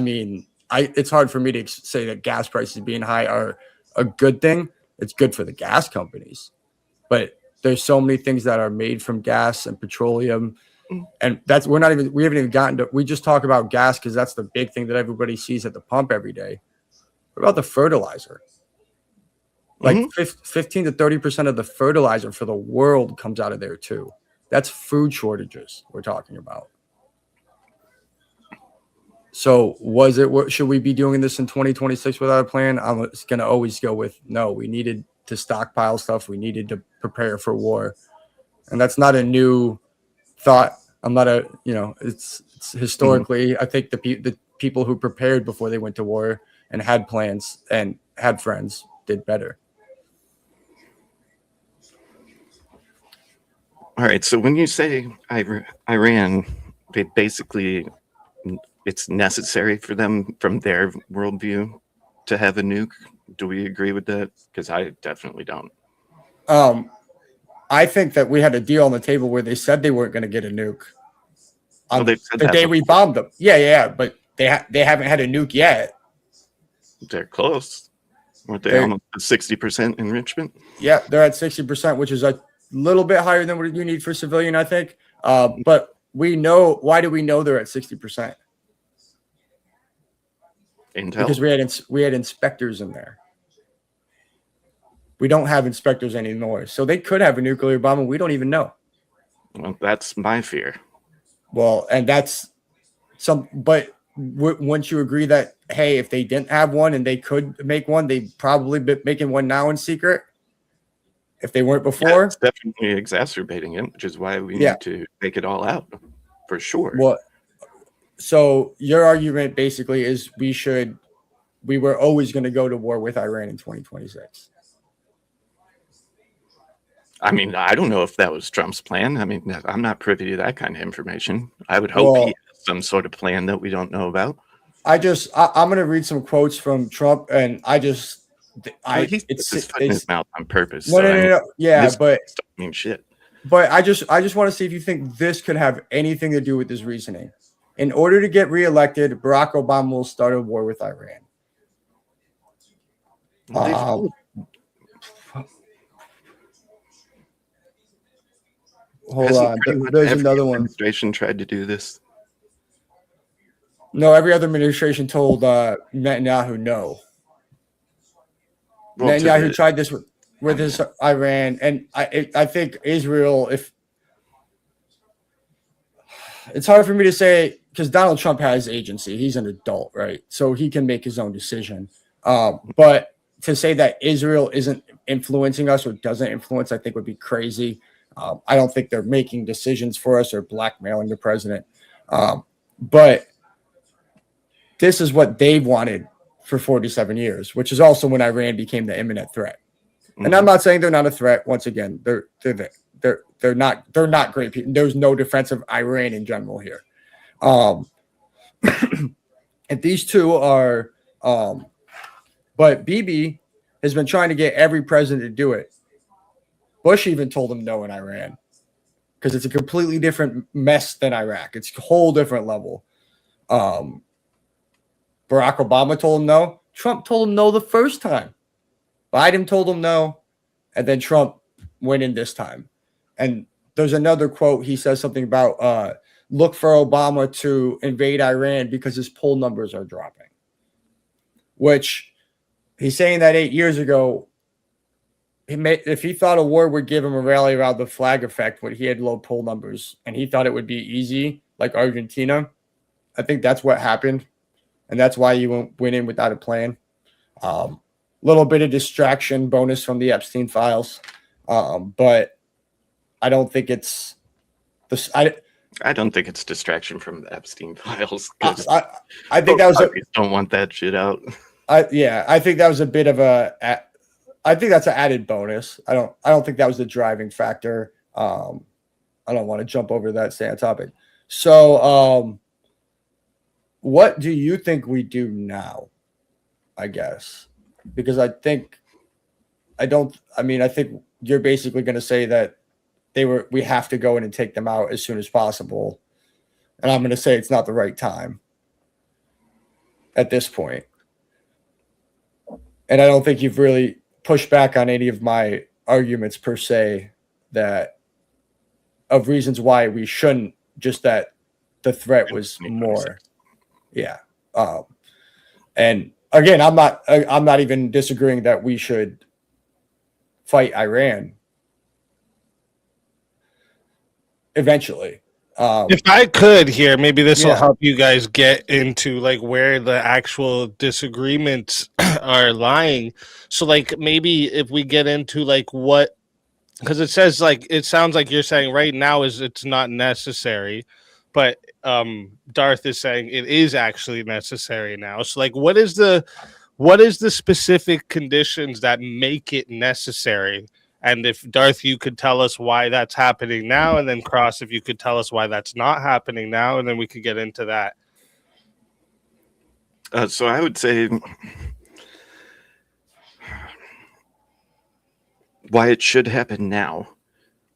mean, it's hard for me to say that gas prices being high are a good thing. It's good for the gas companies, but there's so many things that are made from gas and petroleum, and we haven't even gotten to. We just talk about gas because that's the big thing that everybody sees at the pump every day. What about the fertilizer? Like 15 to 30% of the fertilizer for the world comes out of there too. That's food shortages we're talking about. So should we be doing this in 2026 without a plan? I'm going to always go with no. We needed to stockpile stuff. We needed to prepare for war. And that's not a new thought. I'm not it's historically, I think the people who prepared before they went to war and had plans and had friends did better. All right. So when you say Iran, they basically, it's necessary for them from their worldview to have a nuke. Do we agree with that? Because I definitely don't. I think that we had a deal on the table where they said they weren't going to get a nuke on They've said the that day we before. bombed them. Yeah. But they haven't had a nuke yet. They're close. Weren't they almost 60% enrichment? Yeah, they're at 60%, which is a little bit higher than what you need for civilian, I think. But we know, why do we know they're at 60%? Intel. Because we had inspectors in there. We don't have inspectors anymore, so they could have a nuclear bomb, and we don't even know. Well, that's my fear. Well, and that's but once you agree that, hey, if they didn't have one and they could make one, they'd probably be making one now in secret if they weren't before. Yeah, it's definitely exacerbating it, which is why we need to take it all out for sure. Well, so your argument basically is we were always going to go to war with Iran in 2026. I mean, I don't know if that was Trump's plan. I mean, I'm not privy to that kind of information. I would hope he has some sort of plan that we don't know about. I'm going to read some quotes from Trump, and he's his foot in his mouth on purpose. No. Yeah, but I mean, shit. But I just want to see if you think this could have anything to do with his reasoning. In order to get reelected, Barack Obama will start a war with Iran. Hold on. There's another one. Administration tried to do this. No, every other administration told Netanyahu no. Well, Netanyahu tried this with his Iran, and I think Israel. If it's hard for me to say because Donald Trump has agency, he's an adult, right? So he can make his own decision. But to say that Israel isn't influencing us or doesn't influence, I think would be crazy. I don't think they're making decisions for us or blackmailing the president. But this is what they've wanted for 47 years, which is also when Iran became the imminent threat. Mm-hmm. And I'm not saying they're not a threat. Once again, they're not great people. There's no defense of Iran in general here. And these two are, but Bibi has been trying to get every president to do it. Bush even told him no in Iran because it's a completely different mess than Iraq. It's a whole different level. Barack Obama told him no. Trump told him no the first time. Biden told him no. And then Trump went in this time. And there's another quote. He says something about look for Obama to invade Iran because his poll numbers are dropping. Which he's saying that 8 years ago, if he thought a war would give him a rally around the flag effect when he had low poll numbers and he thought it would be easy like Argentina, I think that's what happened. And that's why you went in without a plan. Little bit of distraction bonus from the Epstein files. But I don't think it's this. I don't think it's distraction from the Epstein files. I think that was don't want that shit out. I think that was a bit of I think that's an added bonus. I don't think that was the driving factor. I don't want to jump over that same topic. So, what do you think we do now? I guess because I think you're basically going to say that we have to go in and take them out as soon as possible, and I'm going to say it's not the right time at this point. And I don't think you've really pushed back on any of my arguments per se that of reasons why we shouldn't, just that the threat was more. Yeah. And again, I'm not even disagreeing that we should fight Iran eventually. If I could here, maybe this will help you guys get into like where the actual disagreements are lying. So like maybe if we get into like what, because it says like it sounds like you're saying right now it's not necessary, but Darth is saying it is actually necessary now. So like what is the specific conditions that make it necessary? And if Darth, you could tell us why that's happening now, and then Cross, if you could tell us why that's not happening now, and then we could get into that. So I would say why it should happen now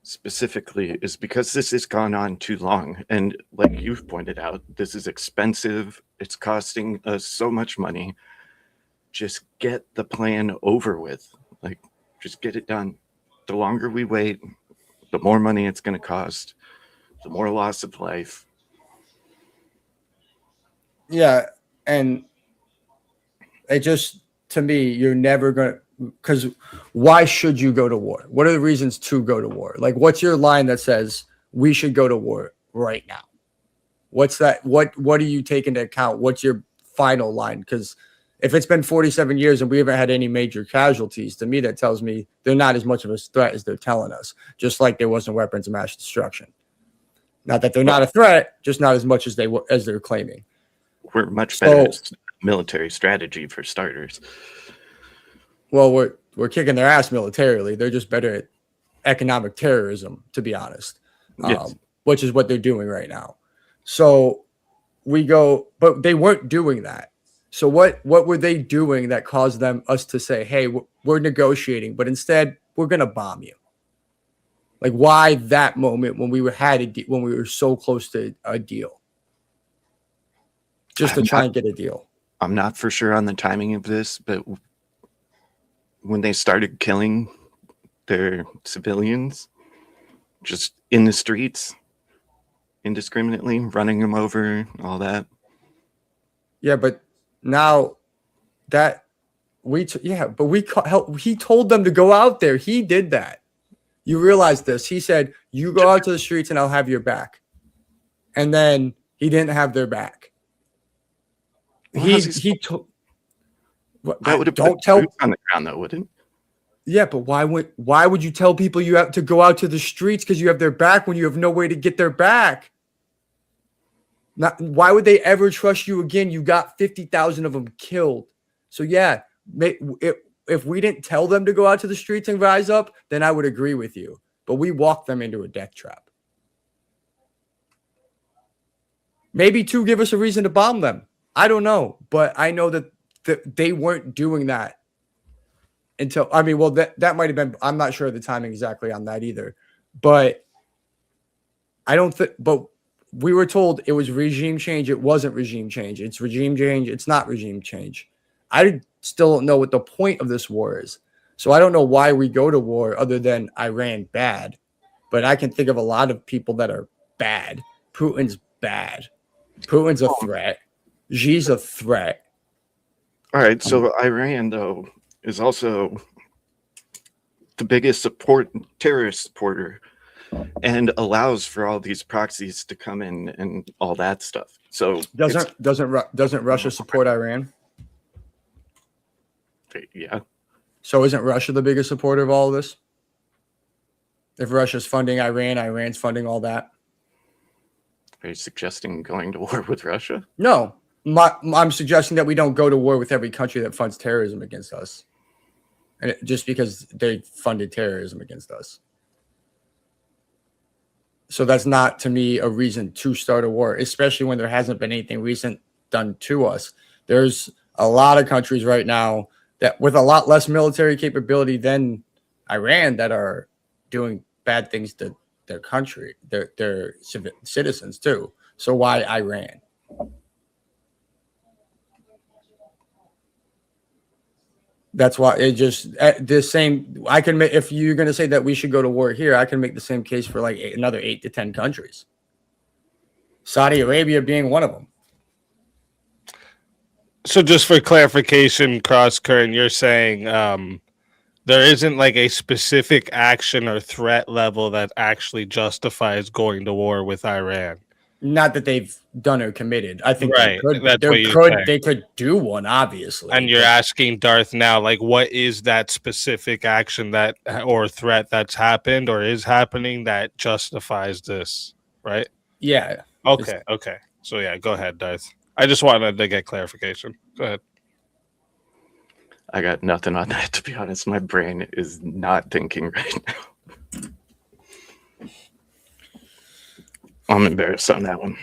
specifically is because this has gone on too long. And like you've pointed out, this is expensive. It's costing us so much money. Just get the plan over with. Like, just get it done. The longer we wait, the more money it's going to cost, the more loss of life. Yeah. And it just, to me, you're never going to, because why should you go to war? What are the reasons to go to war? Like, what's your line that says we should go to war right now? What's that? What do you take into account? What's your final line? Because if it's been 47 years and we haven't had any major casualties, to me, that tells me they're not as much of a threat as they're telling us, just like there wasn't weapons of mass destruction. Not that they're not a threat, just not as much as they're claiming. We're much better at military strategy for starters. Well, we're kicking their ass militarily. They're just better at economic terrorism, to be honest, which is what they're doing right now. So we go, but they weren't doing that. So what were they doing that caused us to say, hey, we're negotiating, but instead we're going to bomb you? Like, why that moment when we were so close to a deal? Just to try and get a deal. I'm not for sure on the timing of this, but when they started killing their civilians just in the streets indiscriminately, running them over, all that. Yeah, but now that he told them to go out there. He did that. You realize this. He said, you go out to the streets and I'll have your back. And then he didn't have their back. Well, he told. That would have don't tell on the ground though, wouldn't? Yeah, but why would you tell people you have to go out to the streets because you have their back when you have no way to get their back? Why would they ever trust you again? You got 50,000 of them killed. So yeah, if we didn't tell them to go out to the streets and rise up, then I would agree with you. But we walked them into a death trap. Maybe to give us a reason to bomb them. I don't know, but I know that they weren't doing that until, that might have been, I'm not sure of the timing exactly on that either, but but we were told it was regime change. It wasn't regime change. It's regime change. It's not regime change. I still don't know what the point of this war is. So I don't know why we go to war other than Iran bad. but I can think of a lot of people that are bad. Putin's bad. Putin's a threat. Xi's a threat. All right, so Iran though is also the biggest terrorist supporter, and allows for all these proxies to come in and all that stuff. So Doesn't Russia support Iran? yeah. So isn't Russia the biggest supporter of all of this? If Russia's funding Iran, Iran's funding all that. Are you suggesting going to war with Russia? No, I'm suggesting that we don't go to war with every country that funds terrorism against us, and just because they funded terrorism against us. So that's not, to me, a reason to start a war, especially when there hasn't been anything recent done to us. There's a lot of countries right now that with a lot less military capability than Iran that are doing bad things to their country, their citizens too. So why Iran? That's why it just the same. I can make, if you're going to say that we should go to war here, I can make the same case for like another 8 to 10 countries. Saudi Arabia being one of them. So just for clarification, Cross Current, you're saying there isn't like a specific action or threat level that actually justifies going to war with Iran. Not that they've done or committed. I think Right. they could do one, obviously. And you're asking Darth now, like, what is that specific action that or threat that's happened or is happening that justifies this, right? Yeah. Okay. So yeah, go ahead, Darth. I just wanted to get clarification. Go ahead. I got nothing on that, to be honest. My brain is not thinking right now. I'm embarrassed on that one.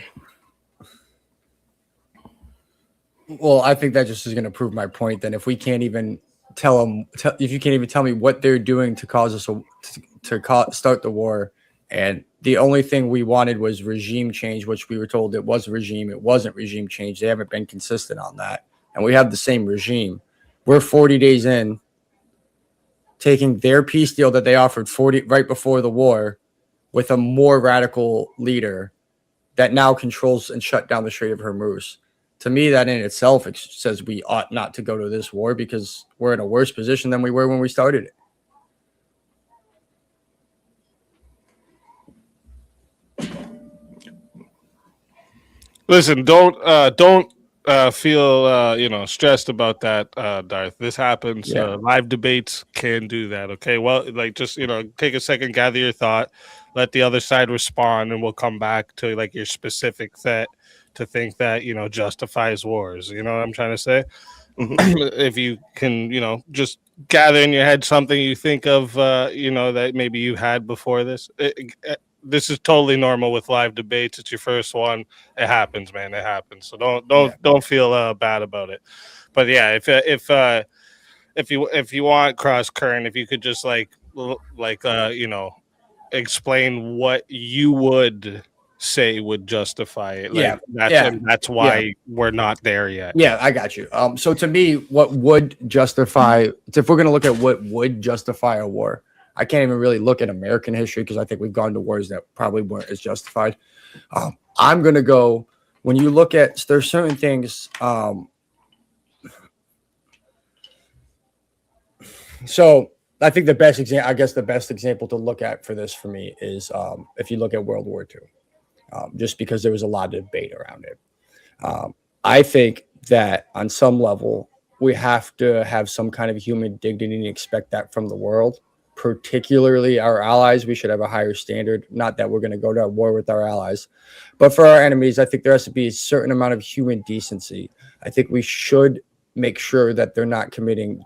Well, I think that just is going to prove my point. Then, if we can't even if you can't even tell me what they're doing to cause us to start the war, and the only thing we wanted was regime change, which we were told it was regime, it wasn't regime change. They haven't been consistent on that, and we have the same regime. We're 40 days in, taking their peace deal that they offered right before the war, with a more radical leader that now controls and shut down the Strait of Hormuz. To me, that in itself says we ought not to go to this war because we're in a worse position than we were when we started it. Listen, don't feel stressed about that, Darth. This happens. Yeah. Live debates can do that. Okay, well, like just take a second, gather your thought, let the other side respond, and we'll come back to like your specific threat to think that justifies wars. You know what I'm trying to say? If you can, just gather in your head something you think of, that maybe you had before this. This is totally normal with live debates. It's your first one. It happens, man. It happens. So don't feel bad about it. But yeah, if you want Cross Current, if you could just explain what you would say would justify it. That's why we're not there yet. Yeah, I got you. So to me, what would justify, if we're going to look at what would justify a war, I can't even really look at American history because I think we've gone to wars that probably weren't as justified. I'm going to go, when you look at, there's certain things. So I think the best example to look at for this for me is if you look at World War II, just because there was a lot of debate around it. I think that on some level, we have to have some kind of human dignity and expect that from the world, particularly our allies. We should have a higher standard. Not that we're going to go to war with our allies, but for our enemies, I think there has to be a certain amount of human decency. I think we should make sure that they're not committing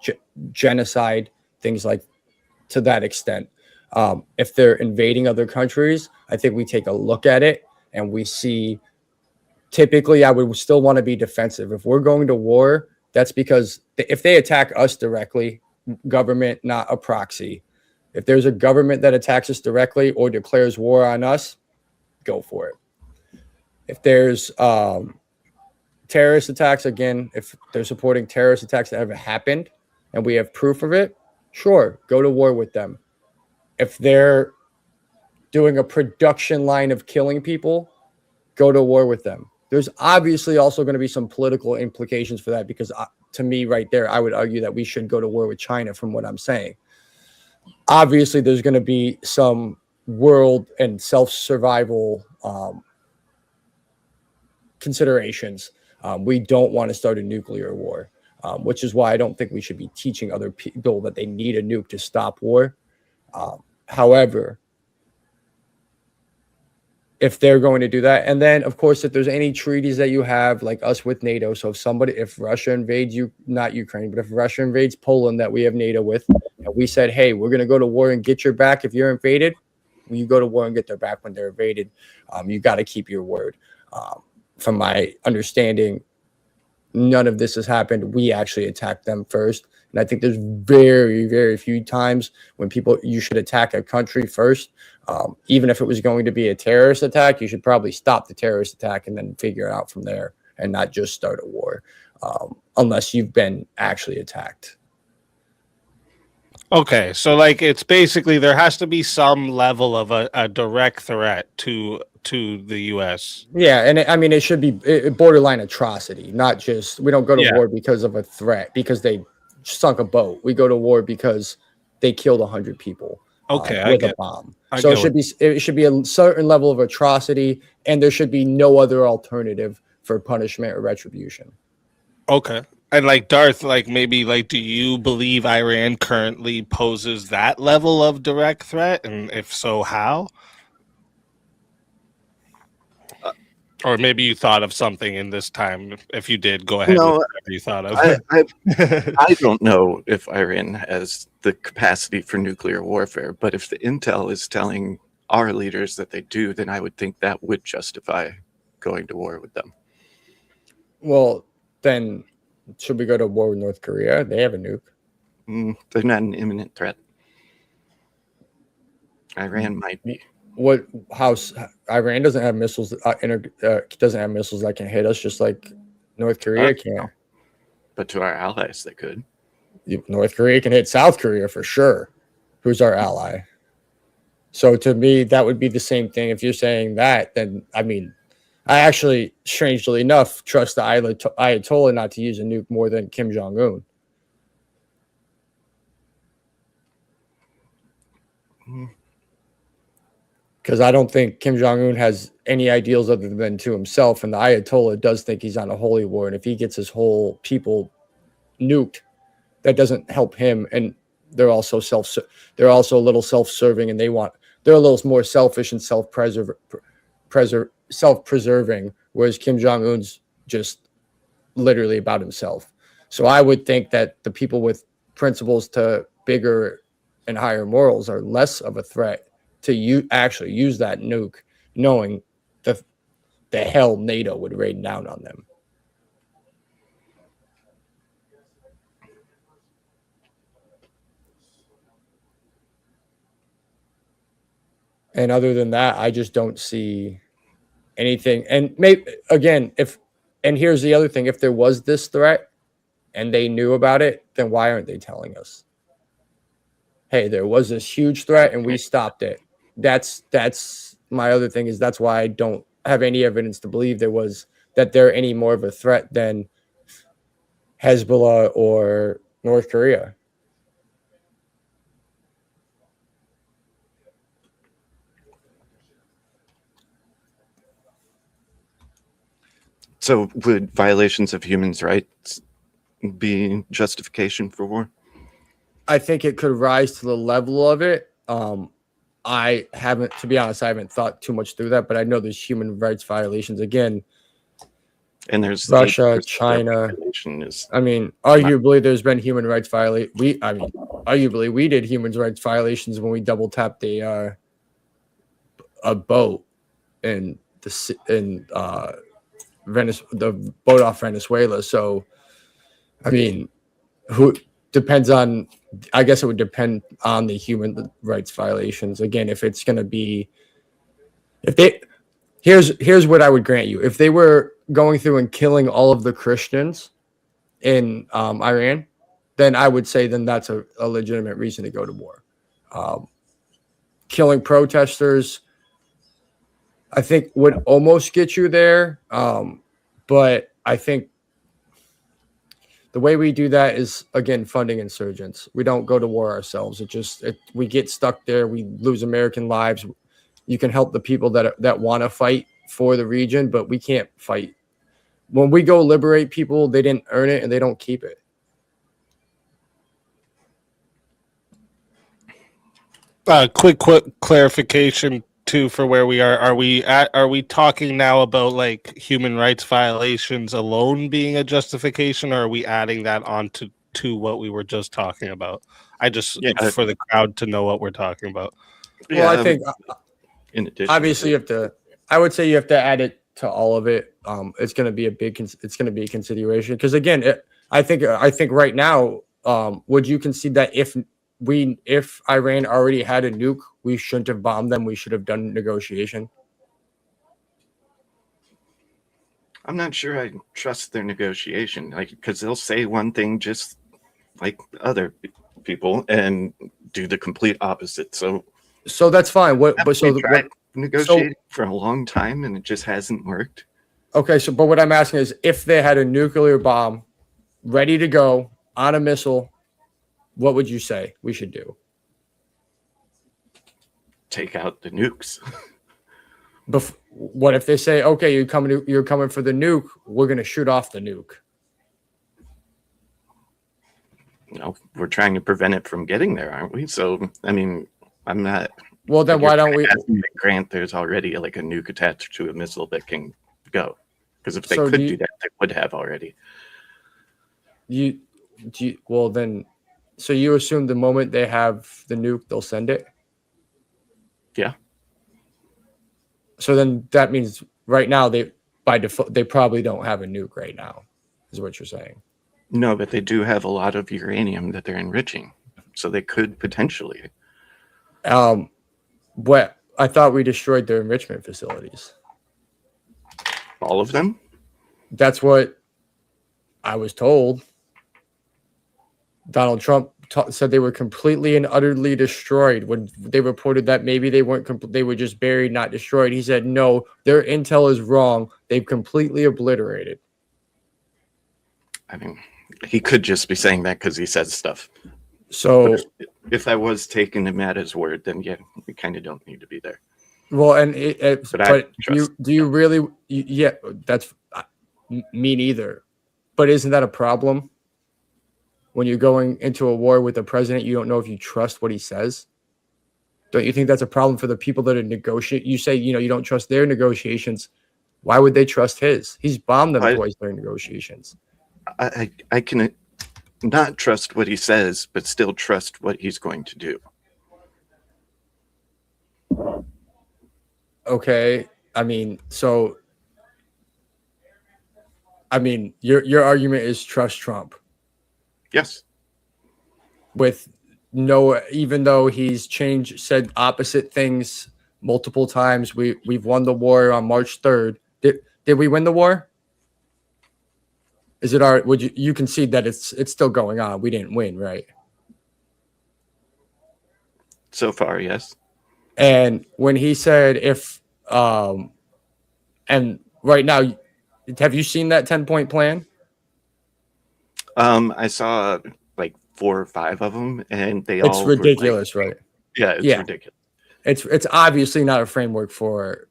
genocide, things like to that extent. If they're invading other countries, I think we take a look at it and we see, typically I would still want to be defensive. If we're going to war, that's because if they attack us directly, government, not a proxy. If there's a government that attacks us directly or declares war on us, go for it. If there's terrorist attacks, again, if they're supporting terrorist attacks that haven't happened and we have proof of it, sure, go to war with them. If they're doing a production line of killing people, go to war with them. There's obviously also going to be some political implications for that because to me right there, I would argue that we should go to war with China from what I'm saying. Obviously, there's going to be some world and self-survival considerations. We don't want to start a nuclear war, which is why I don't think we should be teaching other people that they need a nuke to stop war. However, if they're going to do that, and then of course, if there's any treaties that you have, like us with NATO, so if Russia invades you, not Ukraine, but if Russia invades Poland that we have NATO with, and we said, hey, we're going to go to war and get your back if you're invaded, when you go to war and get their back when they're invaded, you got to keep your word. From my understanding, none of this has happened. We actually attacked them first. And I think there's very, very few times when you should attack a country first. Even if it was going to be a terrorist attack, you should probably stop the terrorist attack and then figure it out from there and not just start a war unless you've been actually attacked. Okay, so like it's basically there has to be some level of a direct threat to the U.S. Yeah, and it should be borderline atrocity, not just we don't go to war because of a threat, because they sunk a boat. We go to war because they killed 100 people with a bomb. So it should be a certain level of atrocity, and there should be no other alternative for punishment or retribution. Okay. And like Darth, like maybe like do you believe Iran currently poses that level of direct threat? And if so, how? Or maybe you thought of something in this time. If you did, go ahead with whatever you thought of. I don't know if Iran has the capacity for nuclear warfare, but if the intel is telling our leaders that they do, then I would think that would justify going to war with them. Well, then should we go to war with North Korea? They have a nuke. They're not an imminent threat. Iran might be. Iran doesn't have missiles doesn't have missiles that can hit us just like North Korea can. But to our allies they could. North Korea can hit South Korea for sure, who's our ally. So to me that would be the same thing. If you're saying that, then I actually, strangely enough, trust the Ayatollah not to use a nuke more than Kim Jong-un. Because I don't think Kim Jong-un has any ideals other than to himself, and the Ayatollah does think he's on a holy war, and if he gets his whole people nuked, that doesn't help him, and they're also a little self-serving, and they're a little more selfish and self-preserving, whereas Kim Jong-un's just literally about himself. So I would think that the people with principles to bigger and higher morals are less of a threat to actually use that nuke, knowing the hell NATO would rain down on them. And other than that, I just don't see anything. And maybe again, here's the other thing: if there was this threat and they knew about it, then why aren't they telling us? Hey, there was this huge threat and we stopped it. That's my other thing, is that's why I don't have any evidence to believe that they're any more of a threat than Hezbollah or North Korea. So would violations of human rights be justification for war? I think it could rise to the level of it. To be honest, I haven't thought too much through that, but I know there's human rights violations. Again, and there's Russia, China. Arguably there's been human rights violations. Arguably we did human rights violations when we double tapped a boat in the boat off Venezuela. So, who depends on? I guess it would depend on the human rights violations. Again, if it's going to be, here's what I would grant you: if they were going through and killing all of the Christians in Iran, then I would say then that's a legitimate reason to go to war. Killing protesters, I think would almost get you there. But I think the way we do that is, again, funding insurgents. We don't go to war ourselves. We get stuck there. We lose American lives. You can help the people that want to fight for the region, but we can't fight. When we go liberate people, they didn't earn it and they don't keep it. Quick clarification too for where we are. Are we talking now about like human rights violations alone being a justification, or are we adding that on to what we were just talking about? I just for the crowd to know what we're talking about. Well, I think in addition, obviously you have to. I would say you have to add it to all of it. It's going to be it's going to be a consideration because again, I think right now, would you concede that if Iran already had a nuke, we shouldn't have bombed them? We should have done negotiation. I'm not sure I trust their negotiation, like because they'll say one thing just like other people and do the complete opposite. So that's fine. Negotiating for a long time and it just hasn't worked. Okay, but what I'm asking is, if they had a nuclear bomb ready to go on a missile, what would you say we should do? Take out the nukes. What if they say, okay, you're coming for the nuke, we're going to shoot off the nuke? We're trying to prevent it from getting there, aren't we? So, I mean, I'm not. Well, then why don't we grant there's already like a nuke attached to a missile that can go? Because if they could do that, they would have already. Well, then, so you assume the moment they have the nuke, they'll send it? Yeah. So then that means right now by default they probably don't have a nuke right now, is what you're saying. No, but they do have a lot of uranium that they're enriching, so they could potentially. But I thought we destroyed their enrichment facilities. All of them? That's what I was told. Donald Trump said they were completely and utterly destroyed. When they reported that maybe they weren't, they were just buried, not destroyed, he said, no, their intel is wrong. They've completely obliterated. I mean, he could just be saying that because he says stuff. So if I was taking him at his word, then yeah, we kind of don't need to be there. Well, and do you really? Yeah, that's me neither. But isn't that a problem? When you're going into a war with the president, you don't know if you trust what he says. Don't you think that's a problem for the people that are negotiating? You say, you don't trust their negotiations. Why would they trust his? He's bombed them twice during negotiations. I can not trust what he says, but still trust what he's going to do. Okay. Your argument is trust Trump. Yes. Even though he's said opposite things multiple times, we've won the war on March 3rd. Did we win the war? Is it you concede that it's still going on? We didn't win, right? So far, yes. And when he said and right now, have you seen that 10-point plan? I saw like 4 or 5 of them, and it's ridiculous, right? Yeah, it's ridiculous. It's obviously not a framework for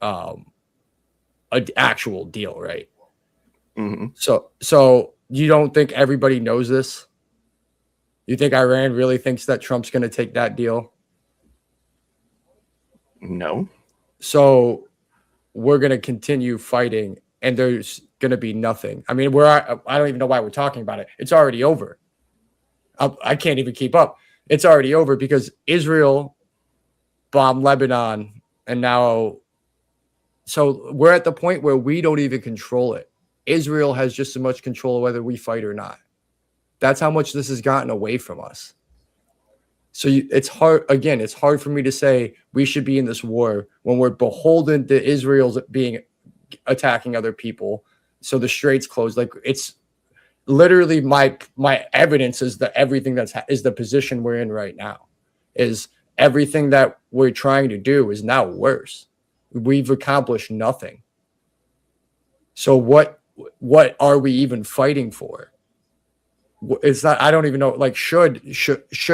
an actual deal, right? Mm-hmm. So you don't think everybody knows this? You think Iran really thinks that Trump's going to take that deal? No. So we're going to continue fighting, and there's going to be nothing. I mean, I don't even know why we're talking about it. It's already over. I can't even keep up. It's already over because Israel bombed Lebanon, and now, so we're at the point where we don't even control it. Israel has just as much control of whether we fight or not. That's how much this has gotten away from us. So it's hard. Again, it's hard for me to say we should be in this war when we're beholden to Israel's attacking other people. So the straits closed. Like, it's literally my evidence is that everything is the position we're in right now. Is everything that we're trying to do is now worse. We've accomplished nothing. So what are we even fighting for? It's not, I don't even know, like, should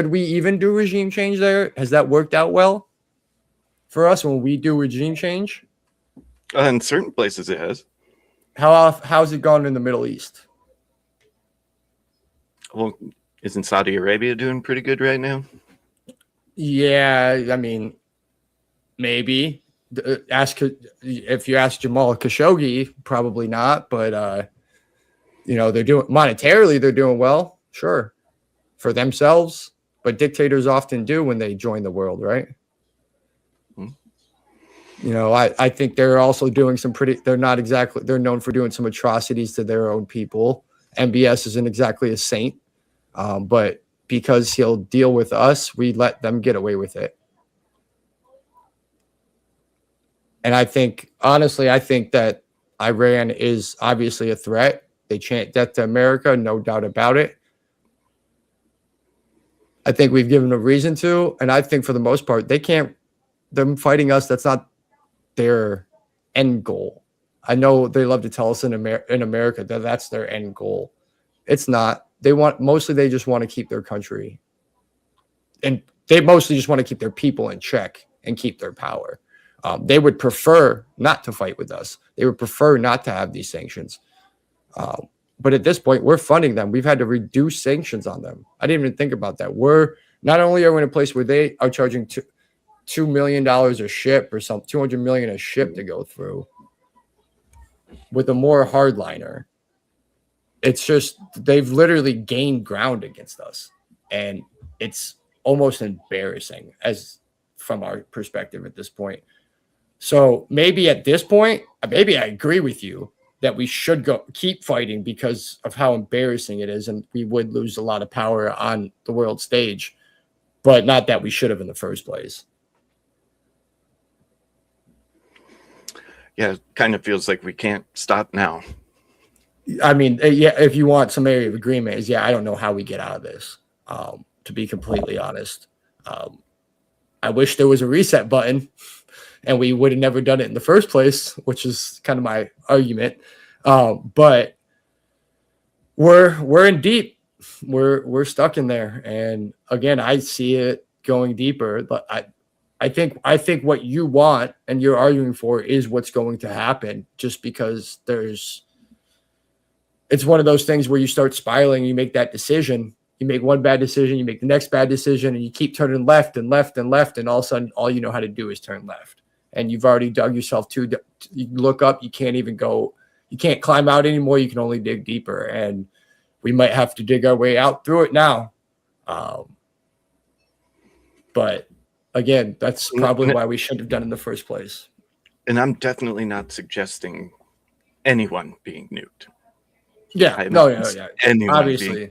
we even do regime change there? Has that worked out well for us when we do regime change? In certain places it has. How's it gone in the Middle East? Well, isn't Saudi Arabia doing pretty good right now? Yeah, I mean, maybe. If you ask Jamal Khashoggi, probably not, but they're doing monetarily, they're doing well, sure, for themselves, but dictators often do when they join the world, right? I think they're also doing they're known for doing some atrocities to their own people. MBS isn't exactly a saint, but because he'll deal with us, we let them get away with it. And honestly, I think that Iran is obviously a threat. They chant death to America, no doubt about it. I think we've given a reason to, and I think for the most part, them fighting us, that's not their end goal. I know they love to tell us in America that that's their end goal. It's not. They just want to keep their country, and they mostly just want to keep their people in check and keep their power. They would prefer not to fight with us. They would prefer not to have these sanctions. But at this point, we're funding them. We've had to reduce sanctions on them. I didn't even think about that. Not only are we in a place where they are charging $2 million a ship or some $200 million a ship to go through with a more hardliner. It's just they've literally gained ground against us, and it's almost embarrassing from our perspective at this point. So maybe at this point, maybe I agree with you that we should keep fighting because of how embarrassing it is, and we would lose a lot of power on the world stage, but not that we should have in the first place. Yeah, it kind of feels like we can't stop now. I mean, yeah, if you want some area of agreement, I don't know how we get out of this, to be completely honest. I wish there was a reset button and we would have never done it in the first place, which is kind of my argument. But we're in deep. We're stuck in there. And again, I see it going deeper, but I think what you want and you're arguing for is what's going to happen, just because it's one of those things where you start spiraling, you make that decision, you make one bad decision, you make the next bad decision, and you keep turning left and left and left. And all of a sudden, all you know how to do is turn left. And you've already dug yourself you look up, you can't climb out anymore. You can only dig deeper. And we might have to dig our way out through it now. But again, that's probably why we shouldn't have done it in the first place. And I'm definitely not suggesting anyone being nuked. Yeah, obviously.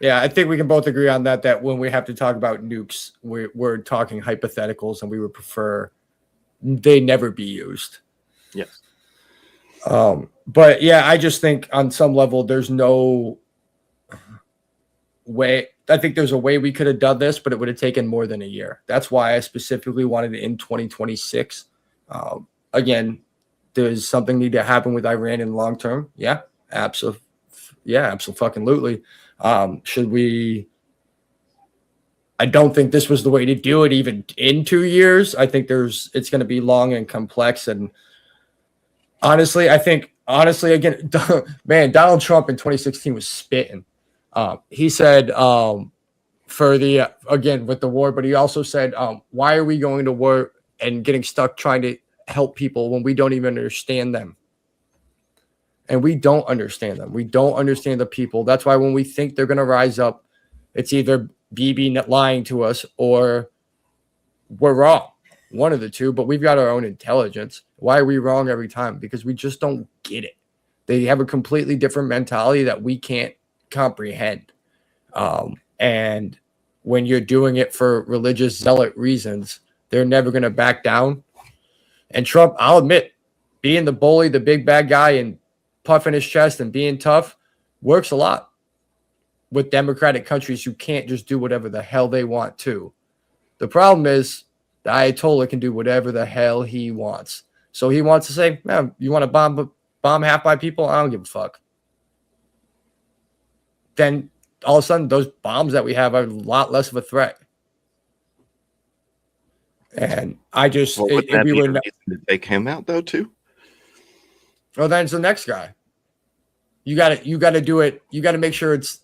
Yeah, I think we can both agree on that when we have to talk about nukes, we're talking hypotheticals, and we would prefer they never be used. Yes. But yeah, I just think on some level there's no way. I think there's a way we could have done this, but it would have taken more than a year. That's why I specifically wanted it in 2026. Again, does something need to happen with Iran in the long term? Yeah, absolutely. Yeah, absolutely. Should we? I don't think this was the way to do it, even in 2 years. I think it's going to be long and complex. And honestly, again, man, Donald Trump in 2016 was spitting. He said again with the war, but he also said, why are we going to war and getting stuck trying to help people when we don't even understand them? And we don't understand them. We don't understand the people. That's why when we think they're going to rise up, it's either Bibi lying to us or we're wrong. One of the two, but we've got our own intelligence. Why are we wrong every time? Because we just don't get it. They have a completely different mentality that we can't comprehend. And when you're doing it for religious zealot reasons, they're never going to back down. And Trump, I'll admit, being the bully, the big bad guy, and puffing his chest and being tough works a lot with democratic countries who can't just do whatever the hell they want to. The problem is The Ayatollah can do whatever the hell he wants. So he wants to say, man, you want to bomb half my people? I don't give a fuck. Then all of a sudden, those bombs that we have are a lot less of a threat. And I just, Well, would if that we be were, the reason to take him out though too? well, then it's the next guy. You got to do it. You got to make sure it's.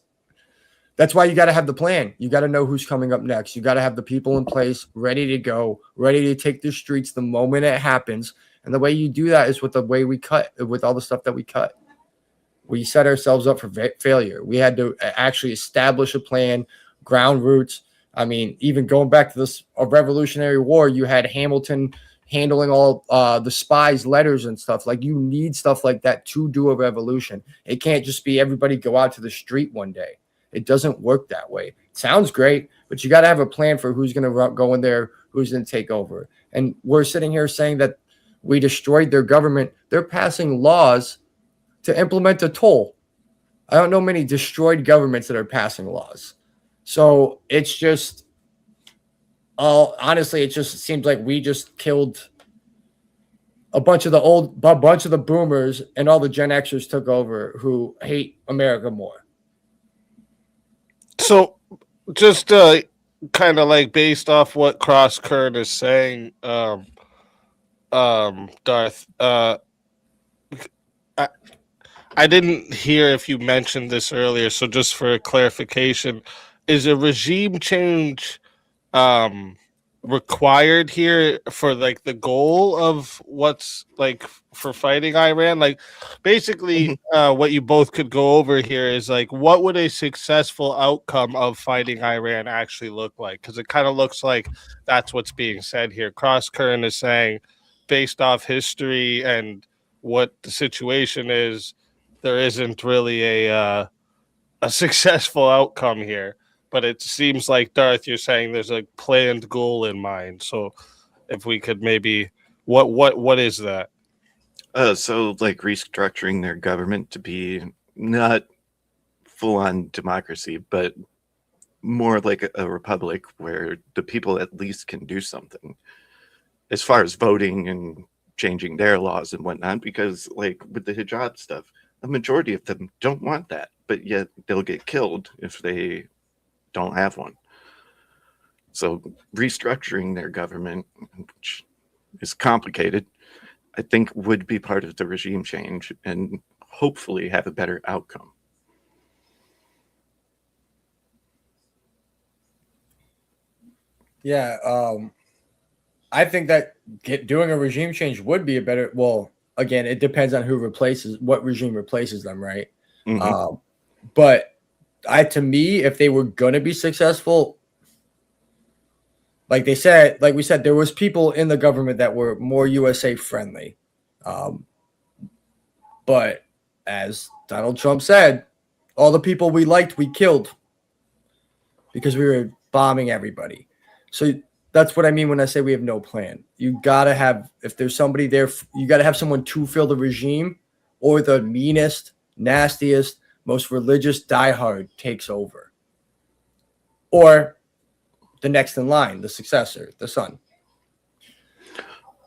That's why you got to have the plan. You got to know who's coming up next. You got to have the people in place, ready to go, ready to take the streets the moment it happens. And the way you do that is with the way we cut, with all the stuff that we cut. We set ourselves up for failure. We had to actually establish a plan, ground roots. I mean, even going back to this Revolutionary War, you had Hamilton handling all the spies' letters and stuff. Like, you need stuff like that to do a revolution. It can't just be everybody go out to the street one day. It doesn't work that way. It sounds great, but you got to have a plan for who's going to go in there, who's going to take over. And we're sitting here saying that we destroyed their government. They're passing laws to implement a toll. I don't know many destroyed governments that are passing laws. So it's just, honestly, it just seems like we just killed a bunch of the boomers, and all the Gen Xers took over who hate America more. So, just kind of like based off what Cross Current is saying, Darth, I didn't hear if you mentioned this earlier. So, just for clarification, is a regime change required here for like the goal of what's like for fighting Iran? Like, basically, what you both could go over here is like, what would a successful outcome of fighting Iran actually look like? Because it kind of looks like that's what's being said here. Cross Current is saying, based off history and what the situation is, there isn't really a successful outcome here. But it seems like, Darth, you're saying there's a planned goal in mind. So if we could maybe, what is that? So like restructuring their government to be not full on democracy, but more like a republic where the people at least can do something as far as voting and changing their laws and whatnot. Because like with the hijab stuff, a majority of them don't want that, but yet they'll get killed if they don't have one. So restructuring their government, which is complicated, I think would be part of the regime change and hopefully have a better outcome. Yeah, I think that doing a regime change would be a better. Well, again, it depends on what regime replaces them, right? Mm-hmm. But to me, if they were gonna be successful, like we said, there was people in the government that were more USA friendly. But as Donald Trump said, all the people we liked, we killed because we were bombing everybody. So that's what I mean when I say we have no plan. You gotta have, if there's somebody there, you gotta have someone to fill the regime, or the meanest, nastiest, most religious diehard takes over, or the next in line, the successor, the son.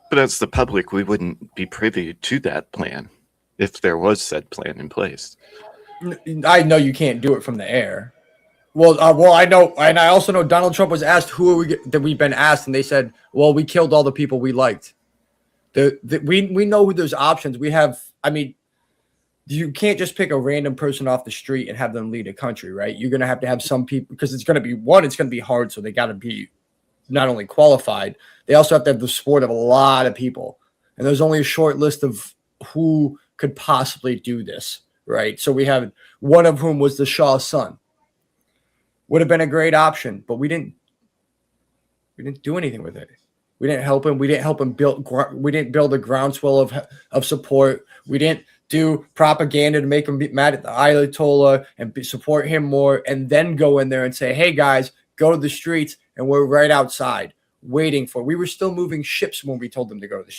But as the public, we wouldn't be privy to that plan if there was said plan in place. I know you can't do it from the air. Well, I know, and I also know Donald Trump was asked who are we that we've been asked, and they said, "Well, we killed all the people we liked." We know who those options we have. I mean, you can't just pick a random person off the street and have them lead a country, right? You're going to have some people, because it's going to be hard. So they got to be not only qualified, they also have to have the support of a lot of people. And there's only a short list of who could possibly do this, right? So we have one of whom was the Shah's son. Would have been a great option, but we didn't do anything with it. We didn't help him. We didn't build a groundswell of support. We didn't do propaganda to make him be mad at the Ayatollah and support him more, and then go in there and say, "Hey guys, go to the streets," and we're right outside waiting for. We were still moving ships when we told them to go to the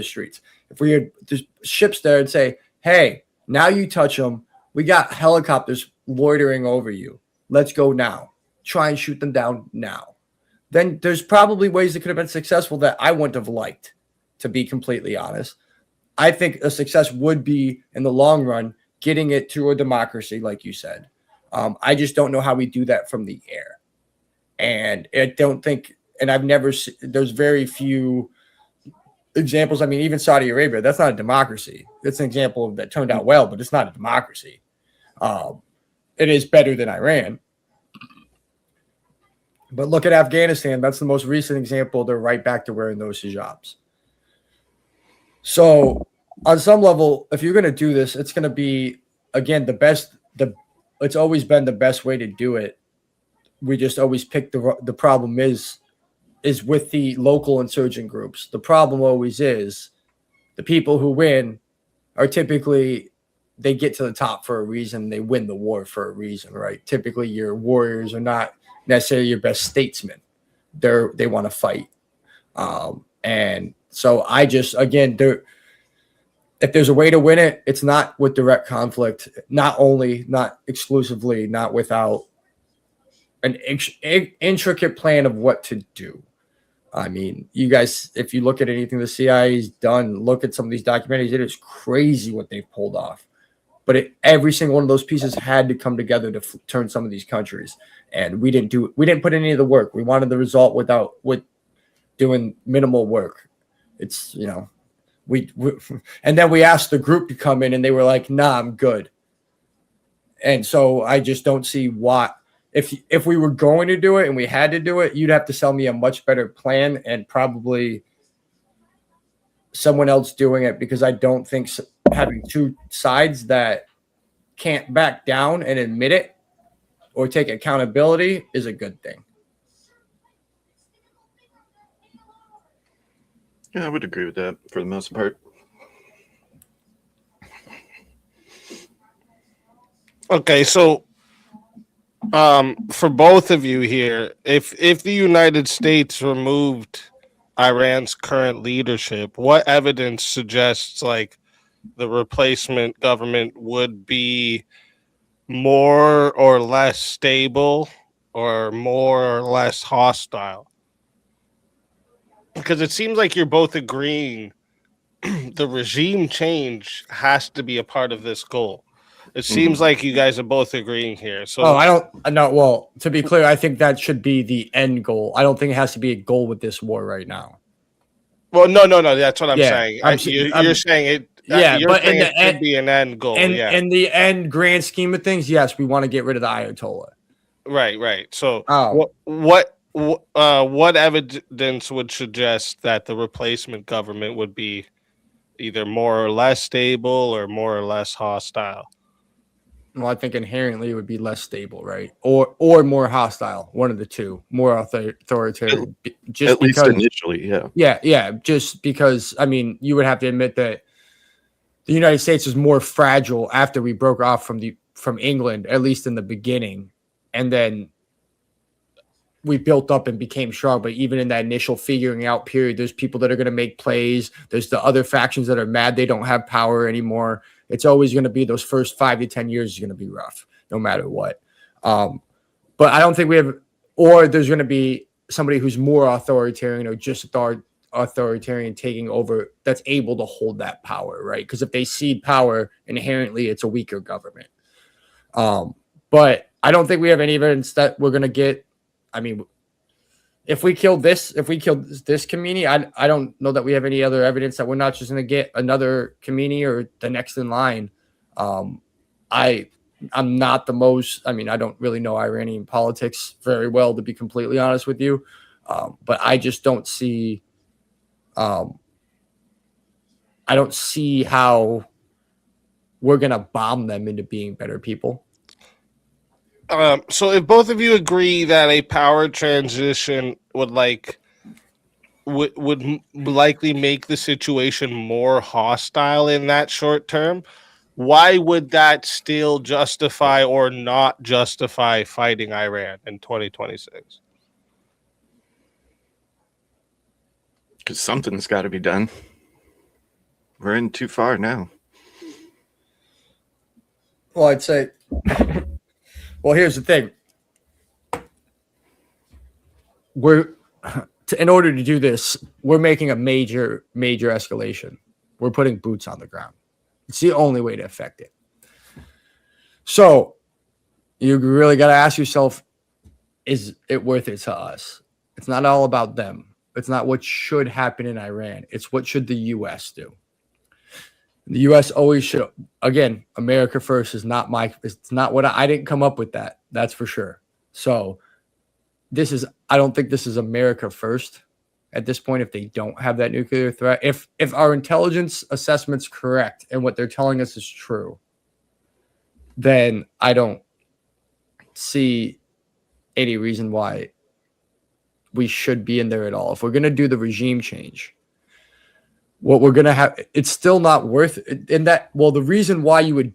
streets. If we had just ships there and say, "Hey, now you touch them, we got helicopters loitering over you. Let's go now. Try and shoot them down now." then there's probably ways that could have been successful that I wouldn't have liked, to be completely honest. I think a success would be, in the long run, getting it to a democracy, like you said. I just don't know how we do that from the air. And I don't think, and I've never, there's very few examples. I mean, even Saudi Arabia, that's not a democracy. It's an example that turned out well, but it's not a democracy. It is better than Iran. But look at Afghanistan. That's the most recent example. They're right back to wearing those hijabs. So on some level, if you're going to do this, it's going to be, again, it's always been the best way to do it. We just always pick the problem is with the local insurgent groups. The problem always is the people who win are typically, they get to the top for a reason. They win the war for a reason, right? Typically your warriors are not necessarily your best statesmen. They want to fight. And so I just, again, if there's a way to win it, it's not with direct conflict, not exclusively, not without an intricate plan of what to do. I mean, you guys, if you look at anything the CIA's done, look at some of these documentaries, it is crazy what they've pulled off. But every single one of those pieces had to come together to turn some of these countries. And we didn't put any of the work. We wanted the result with doing minimal work. It's, we and then we asked the group to come in and they were like, nah, I'm good. And so I just don't see what, if we were going to do it and we had to do it, you'd have to sell me a much better plan and probably someone else doing it, because I don't think having two sides that can't back down and admit it or take accountability is a good thing. Yeah, I would agree with that for the most part. Okay, so for both of you here, if the United States removed Iran's current leadership, what evidence suggests like the replacement government would be more or less stable or more or less hostile? Because it seems like you're both agreeing the regime change has to be a part of this goal. It seems like you guys are both agreeing here. So I don't know. Well, to be clear, I think that should be the end goal. I don't think it has to be a goal with this war right now. Well, no. That's what I'm saying. You're saying it. Yeah, you're but saying in it the end, should be an end goal. In the end, grand scheme of things, yes, we want to get rid of the Ayatollah. Right. So, what evidence would suggest that the replacement government would be either more or less stable or more or less hostile? Well, I think inherently it would be less stable, right? Or more hostile. One of the two. More authoritarian. Just at least initially, yeah. Yeah. Just because, I mean, you would have to admit that the United States was more fragile after we broke off from England, at least in the beginning, and then we built up and became strong. But even in that initial figuring out period, there's people that are going to make plays. There's the other factions that are mad they don't have power anymore. It's always going to be those first 5 to 10 years is going to be rough, no matter what. But I don't think we have, or there's going to be somebody who's more authoritarian or just authoritarian taking over that's able to hold that power, right? Because if they cede power, inherently it's a weaker government. But I don't think we have any evidence that we're going to get. I mean, if we killed this Khomeini, I don't know that we have any other evidence that we're not just going to get another Khomeini or the next in line. I'm not the most, I mean, I don't really know Iranian politics very well, to be completely honest with you. But I just don't see, I don't see how we're going to bomb them into being better people. So if both of you agree that a power transition would likely make the situation more hostile in that short term, why would that still justify or not justify fighting Iran in 2026? Because something's got to be done. We're in too far now. Well, I'd say, well, here's the thing. in order to do this, we're making a major escalation. We're putting boots on the ground. It's the only way to affect it. So you really got to ask yourself, is it worth it to us? It's not all about them. It's not what should happen in Iran. It's what should the U.S. do. The U.S. always should. Again, America first is not it's not what I didn't come up with that. That's for sure. So I don't think this is America first at this point. If they don't have that nuclear threat, if our intelligence assessment's correct and what they're telling us is true, then I don't see any reason why we should be in there at all. If we're going to do the regime change, what we're going to have, it's still not worth it. And the reason why you would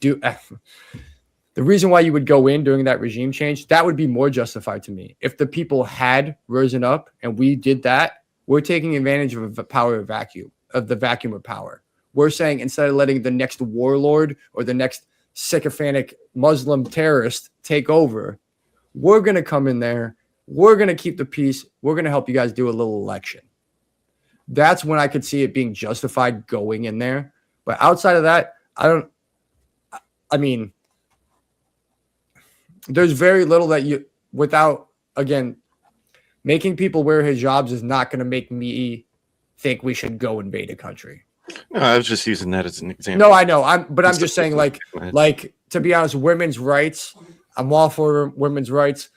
go in during that regime change, that would be more justified to me. If the people had risen up and we did that, we're taking advantage of the vacuum of power. We're saying, instead of letting the next warlord or the next sycophantic Muslim terrorist take over, we're going to come in there. We're going to keep the peace. We're going to help you guys do a little election. That's when I could see it being justified going in there. But outside of that, there's very little that without, again, making people wear hijabs is not going to make me think we should go invade a country. No, I was just using that as an example. No, I know. I'm just saying, like, to be honest, women's rights, I'm all for women's rights.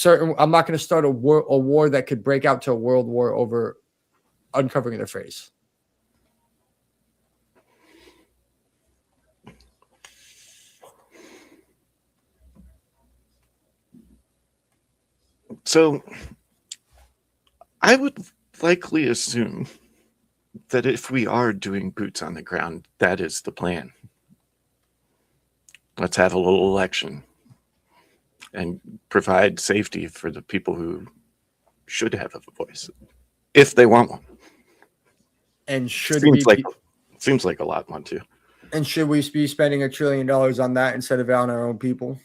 I'm not going to start a war that could break out to a world war over uncovering their face. So I would likely assume that if we are doing boots on the ground, that is the plan. Let's have a little election and provide safety for the people who should have a voice, if they want one. And seems like a lot want to. And should we be spending $1 trillion on that instead of on our own people?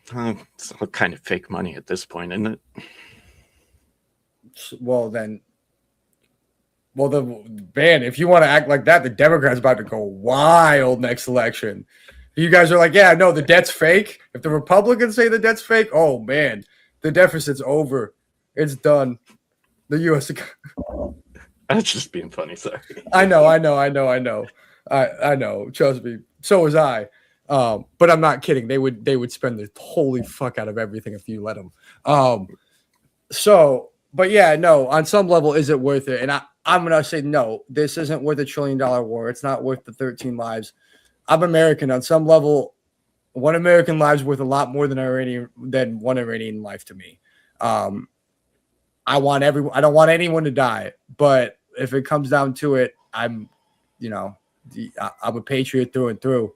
It's all kind of fake money at this point, isn't it? Well, man, if you want to act like that, the Democrats about to go wild next election. You guys are like, yeah, no, the debt's fake. If the Republicans say the debt's fake, oh man, the deficit's over. It's done. The U.S. That's just being funny, sorry. I know. I know. Trust me. So was I. But I'm not kidding. They would spend the holy fuck out of everything if you let them. But yeah, no, on some level, is it worth it? And I'm going to say, no, this isn't worth $1 trillion war. It's not worth the 13 lives. I'm American. On some level, one American life is worth a lot more than one Iranian life to me. I don't want anyone to die, but if it comes down to it, I'm a patriot through and through.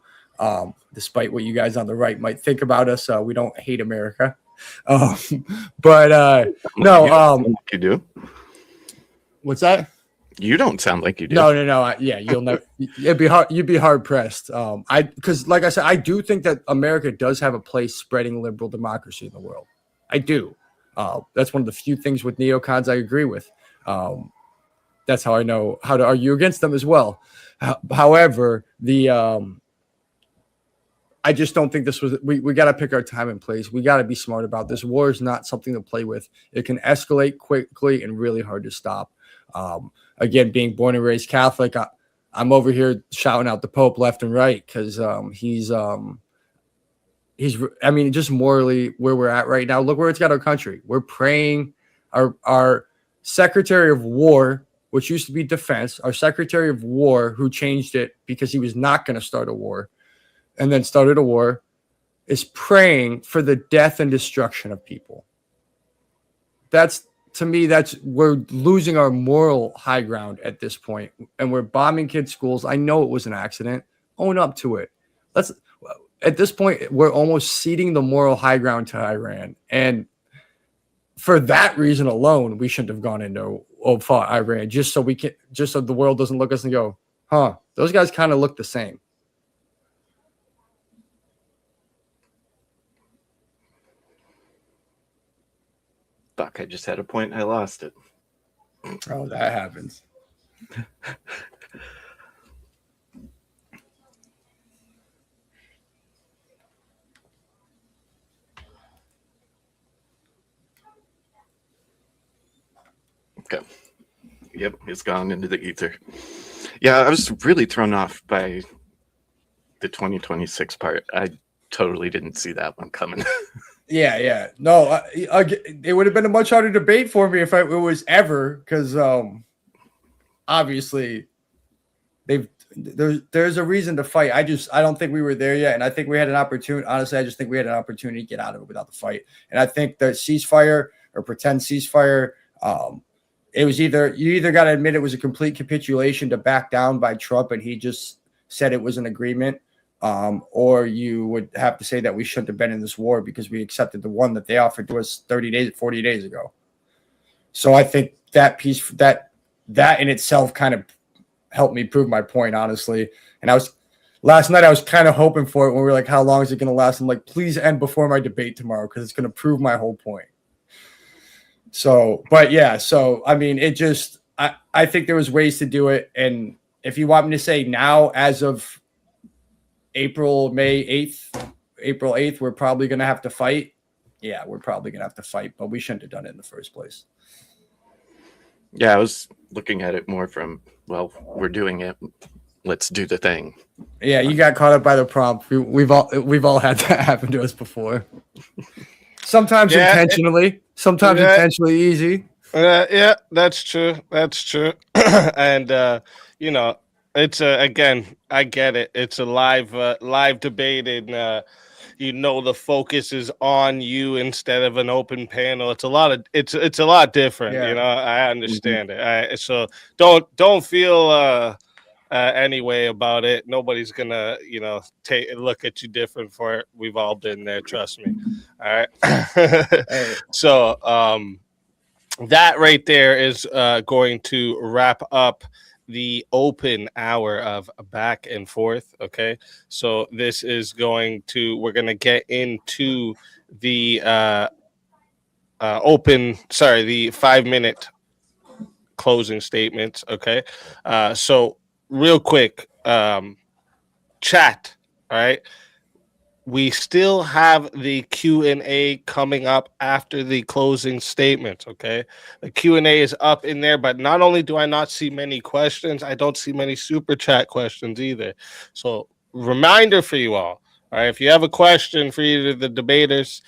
Despite what you guys on the right might think about us, we don't hate America. No. You do? What's that? You don't sound like you do. No. Yeah, you'll never. It'd be hard. You'd be hard pressed. Because like I said, I do think that America does have a place spreading liberal democracy in the world. I do. That's one of the few things with neocons I agree with. That's how I know how to argue against them as well. However, I just don't think this was. We got to pick our time and place. We got to be smart about this. War is not something to play with. It can escalate quickly and really hard to stop. Again, being born and raised Catholic, I'm over here shouting out the Pope left and right because he's. I mean, just morally where we're at right now. Look where it's got our country. We're praying. Our Secretary of War, which used to be Defense, our Secretary of War, who changed it because he was not going to start a war, and then started a war, is praying for the death and destruction of people. To me, we're losing our moral high ground at this point, and we're bombing kids' schools. I know it was an accident. Own up to it. At this point, we're almost ceding the moral high ground to Iran, and for that reason alone, we shouldn't have gone into fought Iran just so the world doesn't look at us and go, "Huh, those guys kind of look the same." Fuck, I just had a point. I lost it. Oh, that happens. Okay. Yep, it's gone into the ether. Yeah, I was really thrown off by the 2026 part. I totally didn't see that one coming. Yeah. No, it would have been a much harder debate for me if it was ever, because obviously there's a reason to fight. I don't think we were there yet, and I think we had an opportunity. Honestly, I just think we had an opportunity to get out of it without the fight. And I think the ceasefire or pretend ceasefire, it was you either got to admit it was a complete capitulation to back down by Trump, and he just said it was an agreement, or you would have to say that we shouldn't have been in this war because we accepted the one that they offered to us 40 days ago. So I think that piece, that in itself kind of helped me prove my point, honestly. And last night I was kind of hoping for it when we were like, how long is it going to last? I'm like, please end before my debate tomorrow, because it's going to prove my whole point. So, but yeah, so I mean, I think there was ways to do it. And if you want me to say now, as of April 8th, we're probably going to have to fight. Yeah, we're probably going to have to fight, but we shouldn't have done it in the first place. Yeah, I was looking at it more from, well, we're doing it. Let's do the thing. Yeah, you got caught up by the prompt. We've all had that happen to us before. Sometimes intentionally, sometimes intentionally easy. Yeah, that's true. That's true. And you know, it's again, I get it. It's a live debate, and the focus is on you instead of an open panel. It's a lot different. Yeah. I understand it. So don't feel any way about it. Nobody's gonna take a look at you different for it. We've all been there, trust me. All right. So that right there is going to wrap up the open hour of back and forth. Okay, so this is we're going to get into the the 5-minute closing statements. Okay, so real quick, chat. All right, we still have the Q&A coming up after the closing statements. Okay, the Q&A is up in there, but not only do I not see many questions, I don't see many super chat questions either. So reminder for you all right, if you have a question for either of the debaters,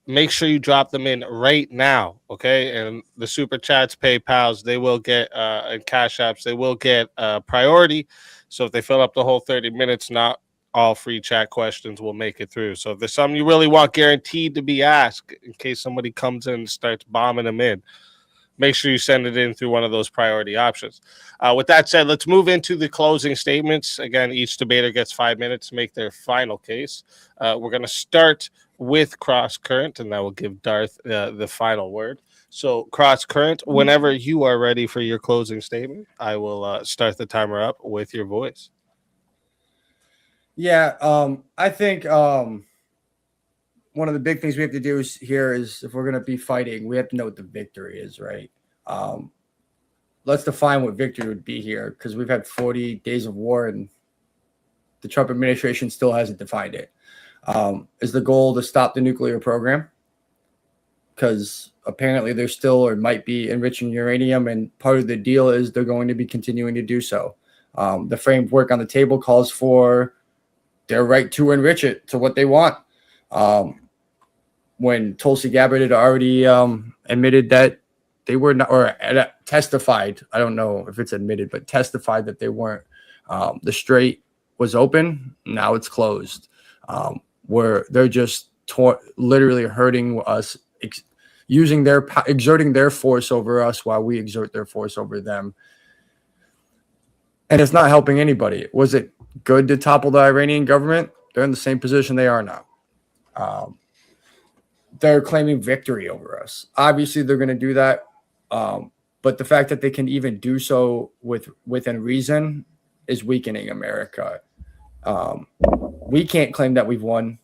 make sure you drop them in right now. Okay, and the super chats, PayPals, they will get and Cash Apps, they will get priority. So if they fill up the whole 30 minutes, not all free chat questions will make it through. So if there's something you really want guaranteed to be asked, in case somebody comes in and starts bombing them in, make sure you send it in through one of those priority options. With that said, let's move into the closing statements. Again, each debater gets 5 minutes to make their final case. We're going to start with Cross Current, and that will give Darth the final word. So, Cross Current, whenever you are ready for your closing statement, I will start the timer up with your voice. Yeah, I think one of the big things we have to do here is, if we're going to be fighting, we have to know what the victory is, right? Let's define what victory would be here, because we've had 40 days of war and the Trump administration still hasn't defined it. Is the goal to stop the nuclear program? Because apparently they're still, or might be, enriching uranium, and part of the deal is they're going to be continuing to do so. The framework on the table calls for their right to enrich it to what they want. When Tulsi Gabbard had already admitted that they were not, or testified, I don't know if it's admitted, but testified that they weren't. The strait was open, now it's closed. Where they're just literally hurting us, exerting their force over us while we exert their force over them. And it's not helping anybody. Was it good to topple the Iranian government? They're in the same position they are now. They're claiming victory over us. Obviously, they're going to do that. But the fact that they can even do so within reason is weakening America. We can't claim that we've won.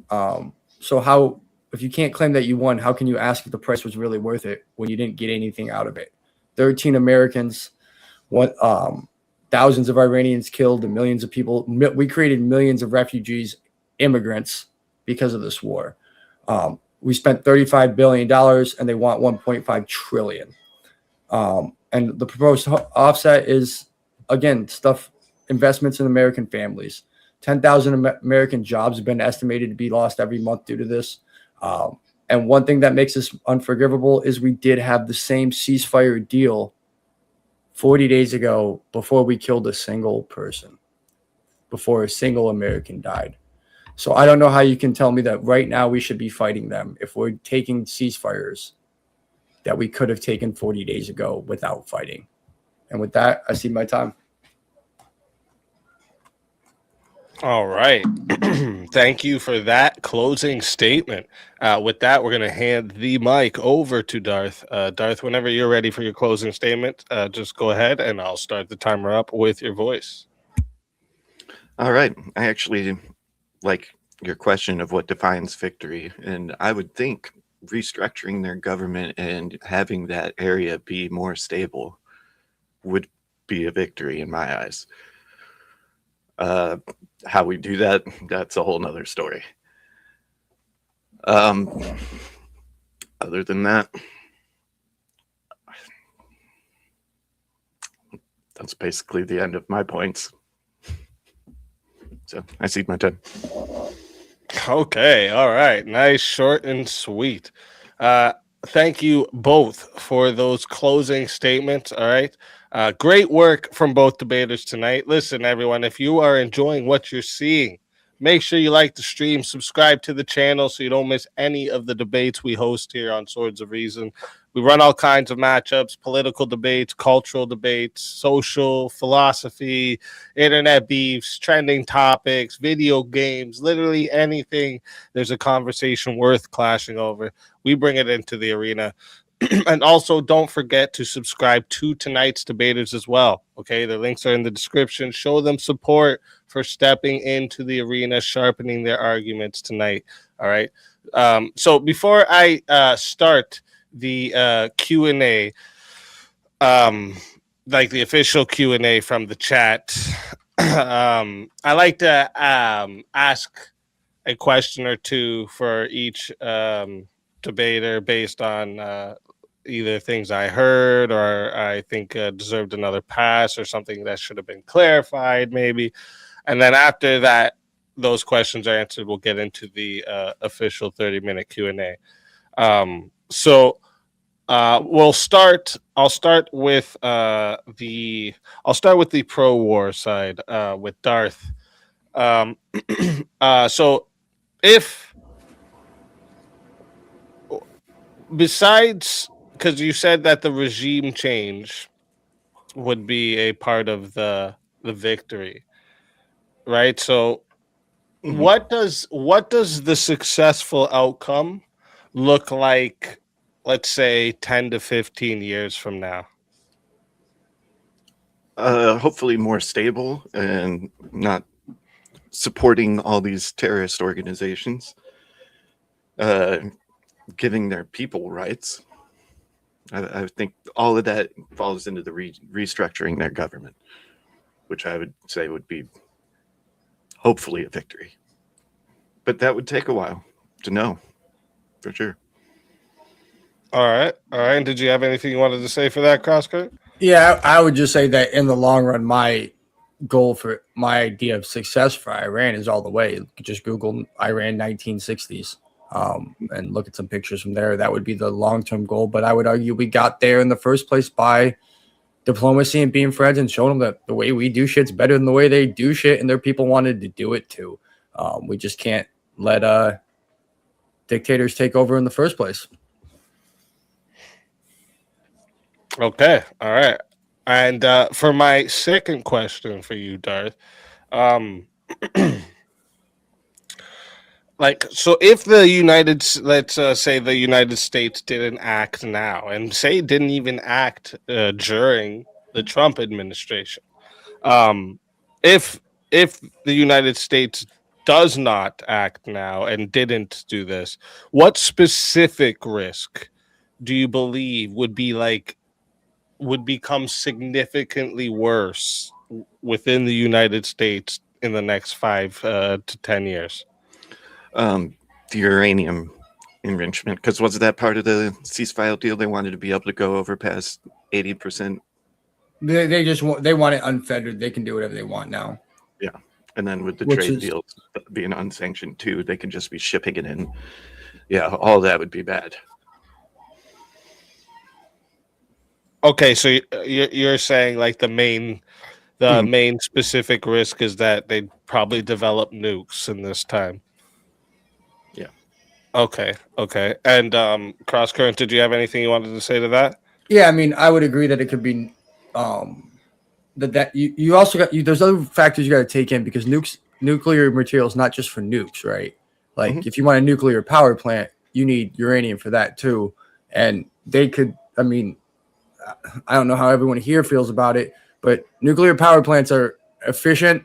So how if you can't claim that you won, how can you ask if the price was really worth it when you didn't get anything out of it? 13 Americans, what thousands of Iranians killed and millions of people. We created millions of refugees, immigrants because of this war. We spent $35 billion and they want 1.5 trillion. And the proposed offset is, again, investments in American families. 10,000 American jobs have been estimated to be lost every month due to this. And one thing that makes this unforgivable is we did have the same ceasefire deal 40 days ago before we killed a single person, before a single American died. So I don't know how you can tell me that right now we should be fighting them if we're taking ceasefires that we could have taken 40 days ago without fighting. And with that, I see my time. All right. Thank you for that closing statement. With that, we're going to hand the mic over to Darth. Darth, whenever you're ready for your closing statement, just go ahead and I'll start the timer up with your voice. All right. I actually like your question of what defines victory. And I would think restructuring their government and having that area be more stable would be a victory in my eyes. How we do that, that's a whole nother story. Other than that, that's basically the end of my points. So I cede my time. Okay. All right. Nice, short, and sweet. Thank you both for those closing statements. All right. Great work from both debaters tonight. Listen, everyone, if you are enjoying what you're seeing, make sure you like the stream, subscribe to the channel so you don't miss any of the debates we host here on Swords of Reason. We run all kinds of matchups, political debates, cultural debates, social, philosophy, internet beefs, trending topics, video games, literally anything there's a conversation worth clashing over. We bring it into the arena. And also, don't forget to subscribe to tonight's debaters as well. Okay, the links are in the description. Show them support for stepping into the arena, sharpening their arguments tonight. All right. So before I start the Q&A, like the official Q&A from the chat, I like to ask a question or two for each debater based on either things I heard or I think deserved another pass or something that should have been clarified maybe. And then after that, those questions are answered, we'll get into the official 30-minute Q&A. So I'll start with the pro-war side with Darth. So if besides, because you said that the regime change would be a part of the victory, right? So what does the successful outcome look like, let's say 10 to 15 years from now? Hopefully more stable and not supporting all these terrorist organizations, giving their people rights. I think all of that falls into the restructuring their government, which I would say would be hopefully a victory. But that would take a while to know, for sure. All right. Did you have anything you wanted to say for that, Crosscut? Yeah, I would just say that in the long run, my goal for my idea of success for Iran is all the way. You could just Google Iran 1960s and look at some pictures from there. That would be the long-term goal. But I would argue we got there in the first place by diplomacy and being friends and showing them that the way we do shit's better than the way they do shit, and their people wanted to do it too. We just can't let dictators take over in the first place. Okay. All right. And for my second question for you, Darth, like, so if let's say the United States didn't act now, and say it didn't even act during the Trump administration, if the United States does not act now and didn't do this, what specific risk do you believe would become significantly worse within the United States in the next 5 to 10 years? The uranium enrichment, because wasn't that part of the ceasefire deal? They wanted to be able to go over past 80%. They just want it unfettered. They can do whatever they want now. Yeah. And then with the Which trade is- deals being unsanctioned too, they can just be shipping it in. Yeah, all that would be bad. Okay, so you're saying like the main specific risk is that they'd probably develop nukes in this time. Yeah. Okay. And Cross Current, did you have anything you wanted to say to that? Yeah, I mean, I would agree that it could be that you also got there's other factors you got to take in, because nuclear material is not just for nukes, right? Like if you want a nuclear power plant, you need uranium for that too. And they could, I mean, I don't know how everyone here feels about it, but nuclear power plants are efficient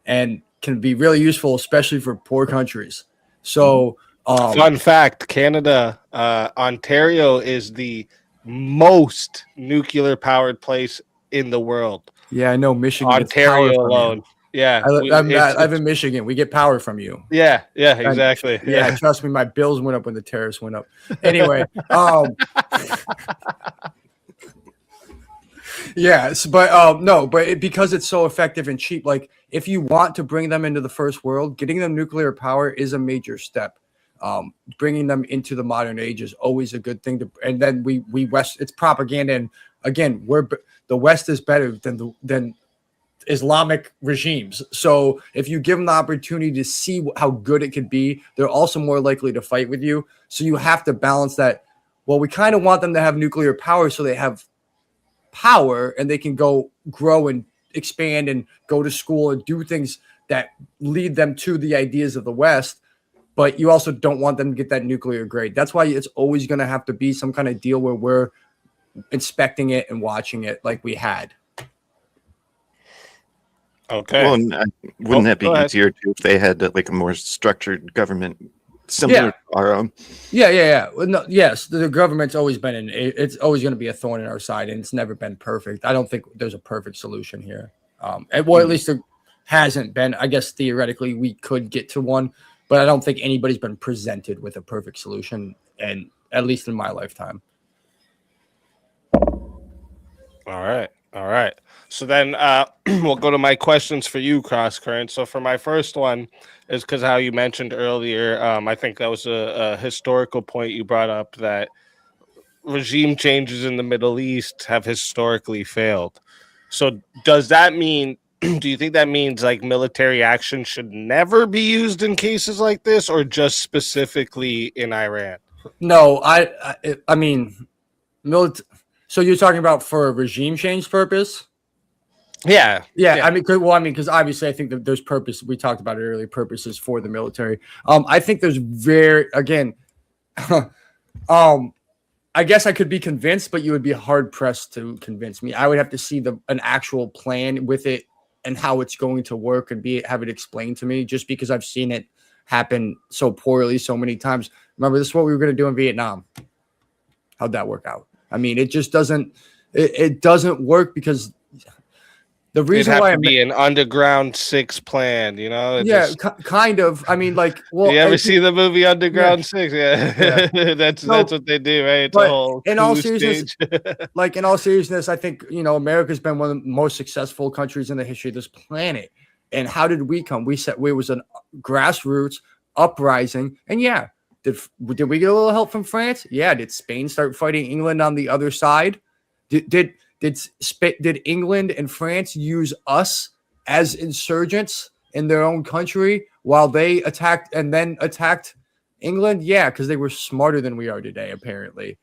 and can be really useful, especially for poor countries. So, fun fact: Canada, Ontario is the most nuclear powered place in the world. yeah, I know Michigan gets power Ontario from alone. you. Yeah, I live in Michigan. We get power from you. Yeah, exactly. Yeah, trust me, my bills went up when the tariffs went up. Anyway, yes, but no, but because it's so effective and cheap, like if you want to bring them into the first world, getting them nuclear power is a major step. Bringing them into the modern age is always a good thing to, and then we West, it's propaganda, and again, the West is better than Islamic regimes. So if you give them the opportunity to see how good it could be, they're also more likely to fight with you. So you have to balance that. Well, we kind of want them to have nuclear power so they have power and they can go grow and expand and go to school and do things that lead them to the ideas of the West. But you also don't want them to get that nuclear grade. That's why it's always going to have to be some kind of deal where we're inspecting it and watching it like we had. Okay. Well, wouldn't that be easier too if they had like a more structured government similar to our own? Yeah. Well, no, yes, the government's always been it's always going to be a thorn in our side, and it's never been perfect. I don't think there's a perfect solution here. At least there hasn't been. I guess theoretically we could get to one, but I don't think anybody's been presented with a perfect solution, and at least in my lifetime. All right. So then we'll go to my questions for you, Cross Current. So for my first one is because how you mentioned earlier, I think that was a historical point you brought up, that regime changes in the Middle East have historically failed. So does that mean, do you think that means like military action should never be used in cases like this, or just specifically in Iran? No, I mean, so you're talking about for a regime change purpose? Yeah. I mean, because obviously I think that there's purpose. We talked about it earlier, purposes for the military. I think there's I guess I could be convinced, but you would be hard pressed to convince me. I would have to see an actual plan with it and how it's going to work and have it explained to me, just because I've seen it happen so poorly so many times. Remember, this is what we were going to do in Vietnam. How'd that work out? I mean, it just doesn't. It doesn't work because the reason why it'd have to be an underground six plan, you know? Kind of. I mean, like, well, you ever see the movie Underground Six? Yeah. that's what they do, right? It's a whole in all seriousness, I think America's been one of the most successful countries in the history of this planet. And how did we come? We said it was a grassroots uprising, and did we get a little help from France? Yeah. Did Spain start fighting England on the other side? Did England and France use us as insurgents in their own country while they attacked England? Yeah, because they were smarter than we are today, apparently.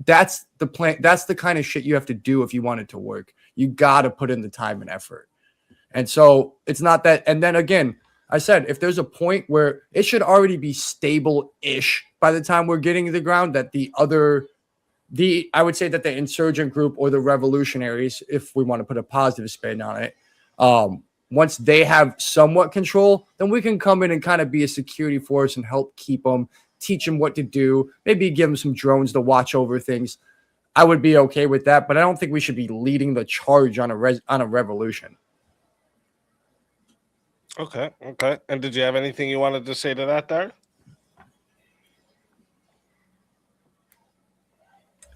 That's the plan. That's the kind of shit you have to do if you want it to work. You got to put in the time and effort. And so it's not that. And then again, I said, if there's a point where it should already be stable-ish by the time we're getting to the ground, that I would say that the insurgent group or the revolutionaries, if we want to put a positive spin on it, once they have somewhat control, then we can come in and kind of be a security force and help keep them, teach them what to do, maybe give them some drones to watch over things. I would be okay with that, but I don't think we should be leading the charge on a revolution. Okay. And did you have anything you wanted to say to that, Dar?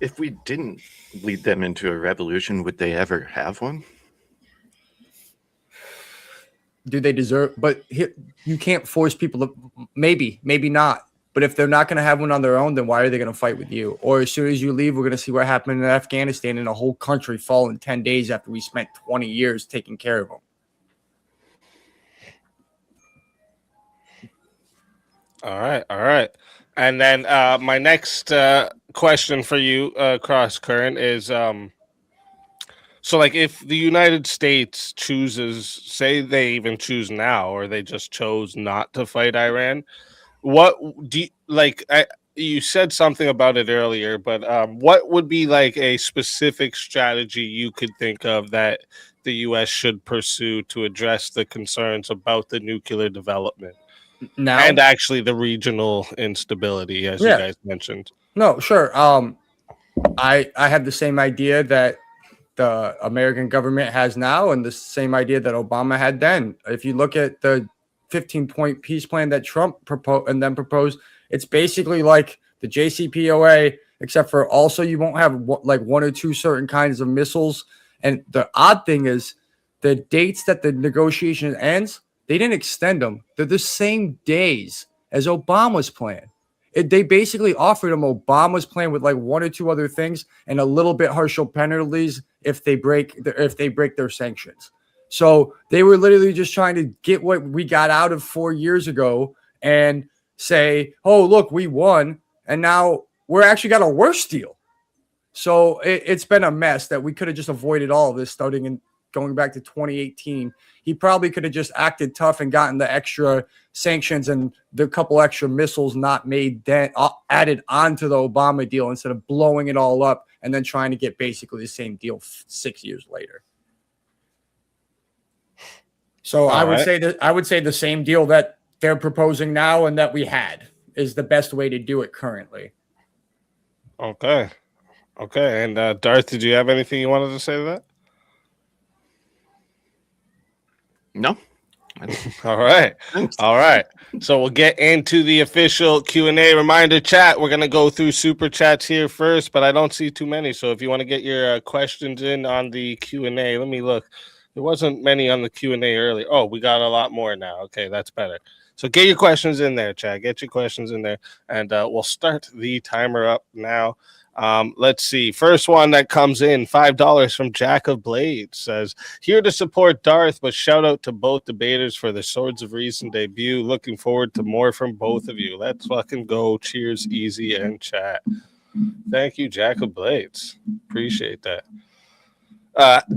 If we didn't lead them into a revolution, would they ever have one? Do they deserve? But you can't force people to. Maybe not. But if they're not going to have one on their own, then why are they going to fight with you? Or as soon as you leave, we're going to see what happened in Afghanistan and a whole country fall in 10 days after we spent 20 years taking care of them. All right. And then my next question for you, Cross Current, is so like if the United States chooses, say they even choose now, or they just chose not to fight Iran, what do you, like? You said something about it earlier, but what would be like a specific strategy you could think of that the U.S. should pursue to address the concerns about the nuclear development Now, and actually the regional instability, as you guys mentioned? No, sure. I have the same idea that the American government has now, and the same idea that Obama had then. If you look at the 15-point peace plan that Trump proposed, it's basically like the JCPOA, except for also you won't have like one or two certain kinds of missiles. And the odd thing is the dates that the negotiation ends, they didn't extend them. They're the same days as Obama's plan. They basically offered him Obama's plan with like one or two other things and a little bit harsher penalties if they break their sanctions. So they were literally just trying to get what we got out of 4 years ago and say, "Oh, look, we won, and now we're actually got a worse deal." So it's been a mess that we could have just avoided all of this starting in going back to 2018. He probably could have just acted tough and gotten the extra sanctions and the couple extra missiles not made then added onto the Obama deal instead of blowing it all up and then trying to get basically the same deal 6 years later. So I would say the same deal that they're proposing now and that we had is the best way to do it currently. Okay. And Darth, did you have anything you wanted to say to that? No. All right. So we'll get into the official Q&A. Reminder, chat, we're going to go through super chats here first, but I don't see too many. So if you want to get your questions in on the Q&A, let me look. There wasn't many on the Q&A earlier. Oh, we got a lot more now. Okay, that's better. So get your questions in there, chat. Get your questions in there, and we'll start the timer up now. Let's see. First one that comes in, $5 from Jack of Blades, says, here to support Darth, but shout out to both debaters for the Swords of Reason debut. Looking forward to more from both of you. Let's fucking go. Cheers, easy, and chat. Thank you, Jack of Blades. Appreciate that.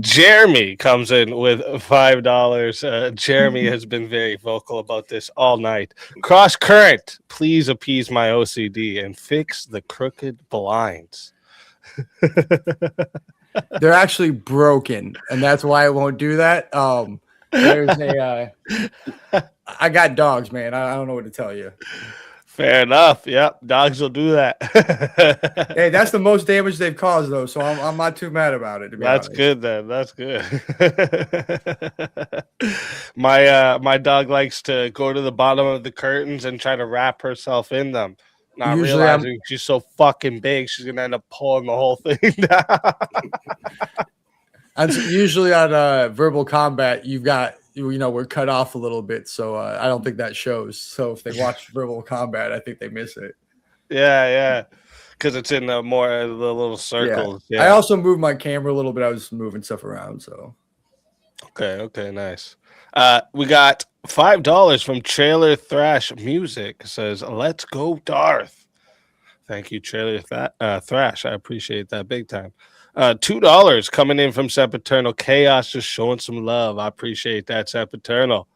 Jeremy comes in with $5. Jeremy has been very vocal about this all night. Cross Current, please appease my OCD and fix the crooked blinds. They're actually broken, and that's why I won't do that. I got dogs, man. I don't know what to tell you. Fair enough. Yep, dogs will do that. Hey, that's the most damage they've caused, though, so I'm not too mad about it. That's good, then. That's good. My dog likes to go to the bottom of the curtains and try to wrap herself in them, not realizing she's so fucking big, she's gonna end up pulling the whole thing down. And usually on verbal combat, you've got, we're cut off a little bit, so I don't think that shows. So if they watch verbal combat, I think they miss it. Yeah, because it's in the little circles. Yeah. I also moved my camera a little bit. I was moving stuff around. So okay, nice. We got $5 from Trailer Thrash Music. It says, "Let's go, Darth." Thank you, Trailer Thrash. I appreciate that big time. $2 coming in from Sempiternal Chaos, just showing some love. I appreciate that, Sempiternal.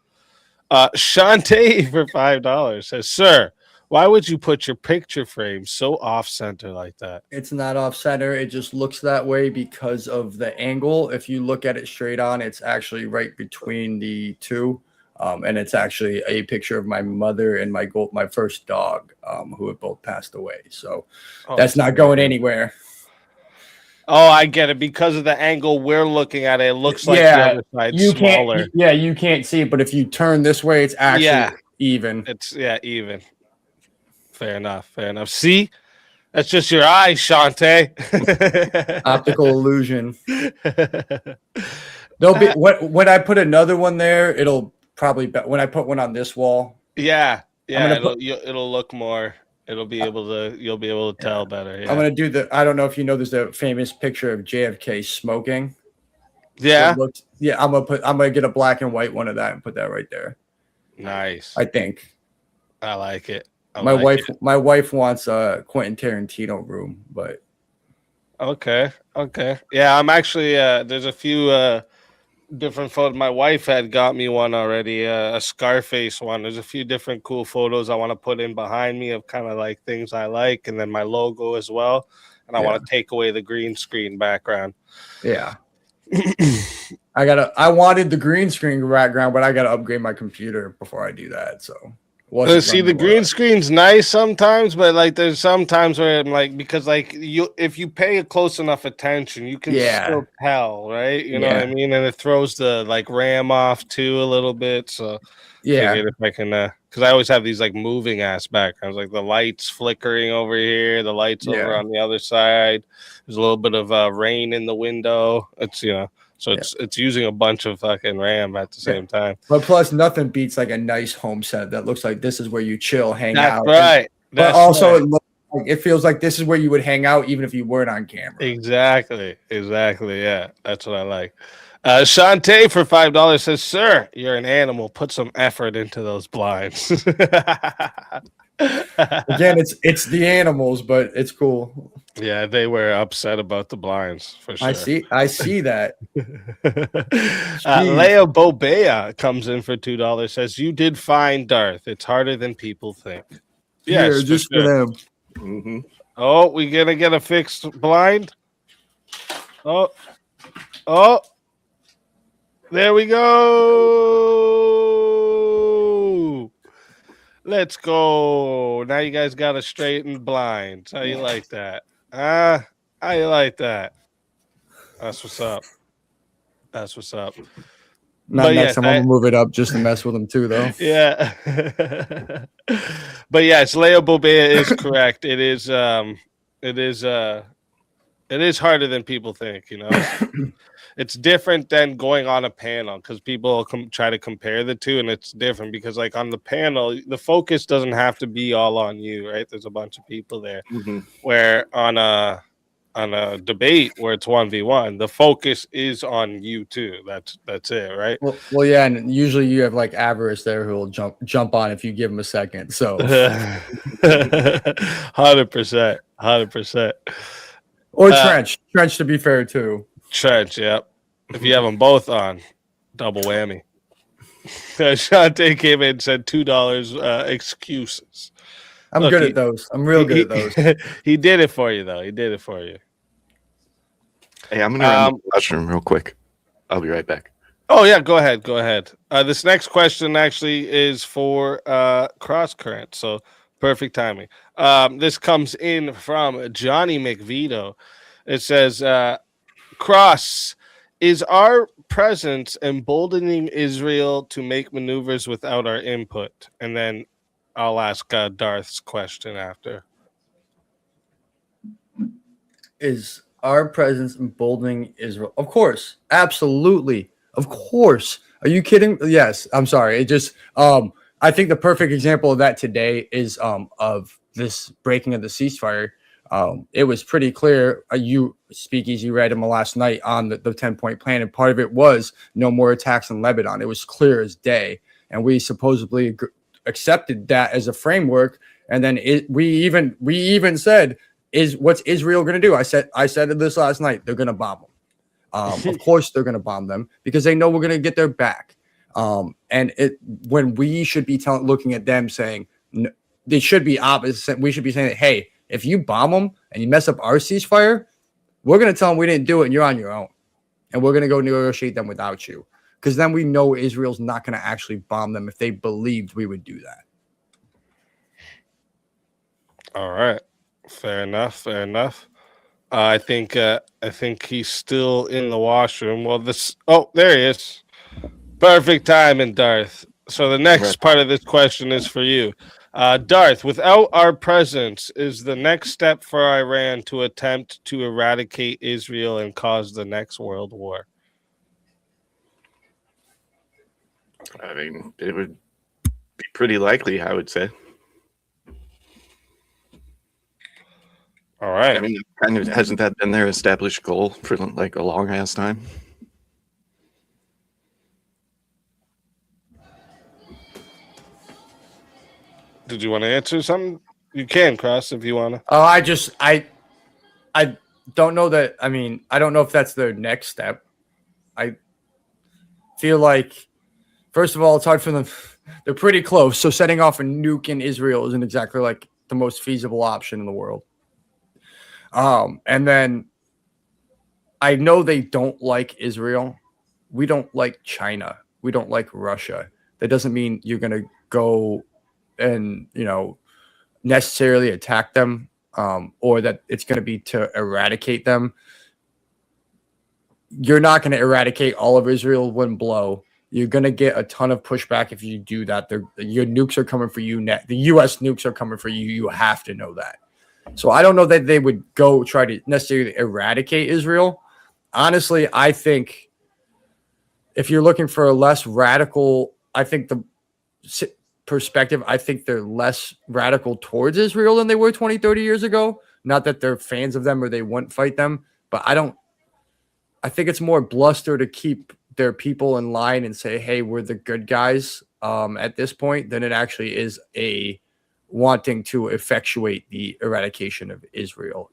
Shantae for $5 says, "Sir, Why would you put your picture frame so off center like that? It's not off center. It just looks that way because of the angle. If you look at it straight on, it's actually right between the two. And it's actually a picture of my mother and my first dog, who have both passed away. So that's not going anywhere. Oh, I get it. Because of the angle we're looking at, it looks like the other side's smaller. You can't see it, but if you turn this way, it's actually even. It's even. Fair enough. See, that's just your eyes, Shantae. Optical illusion. There'll be when I put another one there, it'll probably when I put one on this wall. Yeah. It'll look more. You'll be able to tell better. Yeah. I'm gonna do I don't know if you know, there's a famous picture of JFK smoking. Yeah. I'm gonna get a black and white one of that and put that right there. Nice. I think. I like it. My wife wants a Quentin Tarantino room, but okay. Yeah, I'm actually there's a few different photos. My wife had got me one already, a Scarface one. There's a few different cool photos I want to put in behind me of kind of like things I like, and then my logo as well. And I want to take away the green screen background. Yeah. I wanted the green screen background, but I gotta upgrade my computer before I do that. So see, the green screen's nice sometimes, but like there's some times where I'm like, because like if you pay close enough attention, you can still tell, right? You know what I mean? And it throws the like RAM off too a little bit. So if I can, because I always have these like moving ass backgrounds, like the lights flickering over here, the lights over on the other side. There's a little bit of rain in the window. It's so it's using a bunch of fucking RAM at the same time. But plus, nothing beats like a nice home set that looks like this is where you chill, hang out. Right. But also, it feels like this is where you would hang out even if you weren't on camera. Exactly. Yeah, that's what I like. Shantae for $5 says, "Sir, you're an animal. Put some effort into those blinds." Again, it's the animals, but it's cool. Yeah, they were upset about the blinds for sure. I see that. Leo Bobea comes in for $2. Says, "You did fine, Darth. It's harder than people think." Yes, just for them. Mm-hmm. Oh, we gonna get a fixed blind? Oh, there we go. Let's go. Now you guys got a straightened blinds. How you like that? How you like that? That's what's up. Not next time. I'm gonna move it up just to mess with them too, though. Yeah. But yes, Leo Bobea is correct. It is harder than people think. It's different than going on a panel because people try to compare the two, and it's different because like on the panel, the focus doesn't have to be all on you, right? There's a bunch of people there. Mm-hmm. Where on a debate where it's 1v1, the focus is on you too. That's it, right? Well, yeah, and usually you have like Avarice there who will jump on if you give him a second. So 100%. Or Trench to be fair too. Trench, yep. If you have them both on, double whammy. Shantae came in and said $2 excuses. I'm good at those. I'm real good at those. He did it for you, though. He did it for you. Hey, I'm going to run the washroom real quick. I'll be right back. Oh, yeah. Go ahead. This next question actually is for Cross Current, so perfect timing. This comes in from Johnny McVito. It says, Cross, is our presence emboldening Israel to make maneuvers without our input? And then I'll ask Darth's question after. Is our presence emboldening Israel? Of course. Absolutely. Of course. Are you kidding? Yes. I'm sorry. It just I think the perfect example of that today is of this breaking of the ceasefire. It was pretty clear. You Speakeasy read him last night on the 10-point plan, and part of it was no more attacks in Lebanon. It was clear as day, and we supposedly accepted that as a framework. And then we even said, what's Israel going to do? I said this last night. They're going to bomb them. Of course, they're going to bomb them because they know we're going to get their back. And when we should be looking at them saying, they should be opposite. We should be saying that, hey, if you bomb them and you mess up our ceasefire, we're going to tell them we didn't do it and you're on your own. And we're going to go negotiate them without you. Because then we know Israel's not going to actually bomb them if they believed we would do that. All right. Fair enough. Fair enough. I think he's still in the washroom. Well, there he is. Perfect timing, Darth. So the next part of this question is for you. Darth, without our presence, is the next step for Iran to attempt to eradicate Israel and cause the next world war? I mean, it would be pretty likely, I would say. All right. I mean, kind of hasn't that been their established goal for like a long ass time? Did you want to answer something? You can, Cross, if you want to. Oh, I don't know that. I mean, I don't know if that's their next step. I feel like, first of all, it's hard for them. They're pretty close. So setting off a nuke in Israel isn't exactly like the most feasible option in the world. And then I know they don't like Israel. We don't like China. We don't like Russia. That doesn't mean you're going to go and, necessarily attack them, or that it's going to be to eradicate them. You're not going to eradicate all of Israel one blow. You're going to get a ton of pushback if you do that. Your nukes are coming for you. The U.S. nukes are coming for you. You have to know that. So I don't know that they would go try to necessarily eradicate Israel. Honestly, I think if you're looking for a less radical, I think the perspective, I think they're less radical towards Israel than they were 20, 30 years ago. Not that they're fans of them or they wouldn't fight them, but I think it's more bluster to keep their people in line and say, hey, we're the good guys at this point than it actually is a wanting to effectuate the eradication of Israel.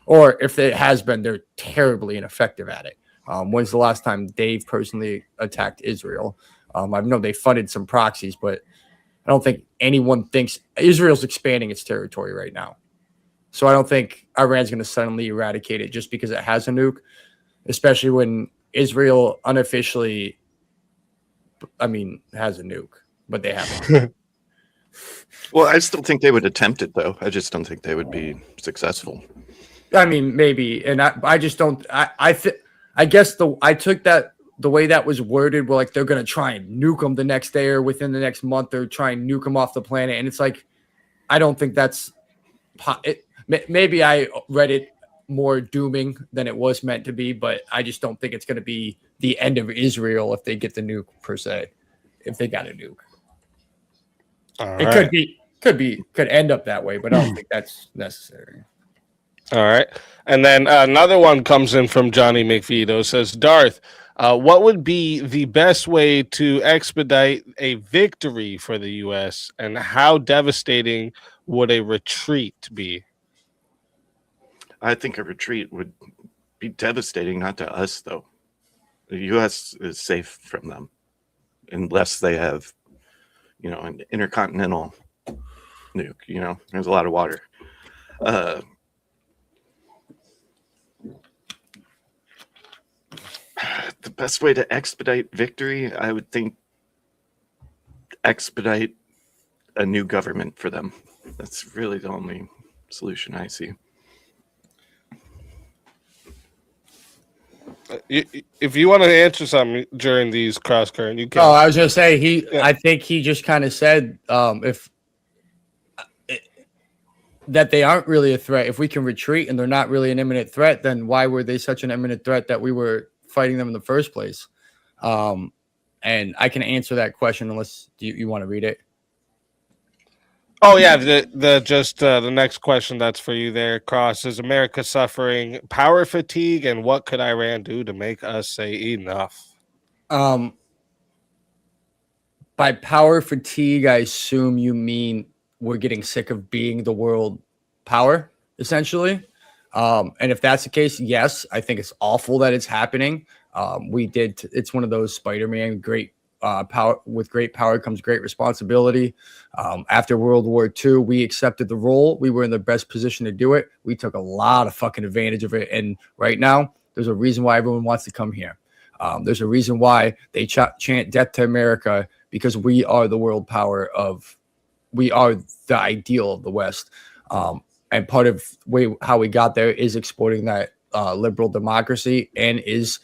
Or if it has been, they're terribly ineffective at it. When's the last time they've personally attacked Israel? I know they funded some proxies, but I don't think anyone thinks Israel's expanding its territory right now. So I don't think Iran's going to suddenly eradicate it just because it has a nuke, especially when Israel unofficially, has a nuke, but they haven't. Well, I still think they would attempt it, though. I just don't think they would be successful. I mean, maybe. And I just don't, I guess I took that, the way that was worded, where like they're going to try and nuke them the next day or within the next month, or try and nuke them off the planet. And it's like, I don't think that's maybe I read it more dooming than it was meant to be, but I just don't think it's going to be the end of Israel if they get the nuke per se, if they got a nuke. Could end up that way, but I don't think that's necessary. All right. And then another one comes in from Johnny McVito. Says, Darth, what would be the best way to expedite a victory for the U.S., and how devastating would a retreat be? I think a retreat would be devastating, not to us, though. The U.S. is safe from them unless they have, an intercontinental nuke. There's a lot of water. The best way to expedite victory, I would think, expedite a new government for them. That's really the only solution I see. If you want to answer something during these cross current, you can. Oh, I was gonna say I think he just kind of said that they aren't really a threat. If we can retreat and they're not really an imminent threat, then why were they such an imminent threat that we were fighting them in the first place? And I can answer that question unless you want to read it. Oh yeah, the next question that's for you there, Cross. Is America suffering power fatigue, and what could Iran do to make us say enough? By power fatigue, I assume you mean we're getting sick of being the world power, essentially. And if that's the case, yes, I think it's awful that it's happening. It's one of those Spider-Man great power. With great power comes great responsibility. After World War II, we accepted the role. We were in the best position to do it. We took a lot of fucking advantage of it. And right now, there's a reason why everyone wants to come here. There's a reason why they chant "Death to America," because we are the world power we are the ideal of the West. And part of how we got there is exporting that liberal democracy and is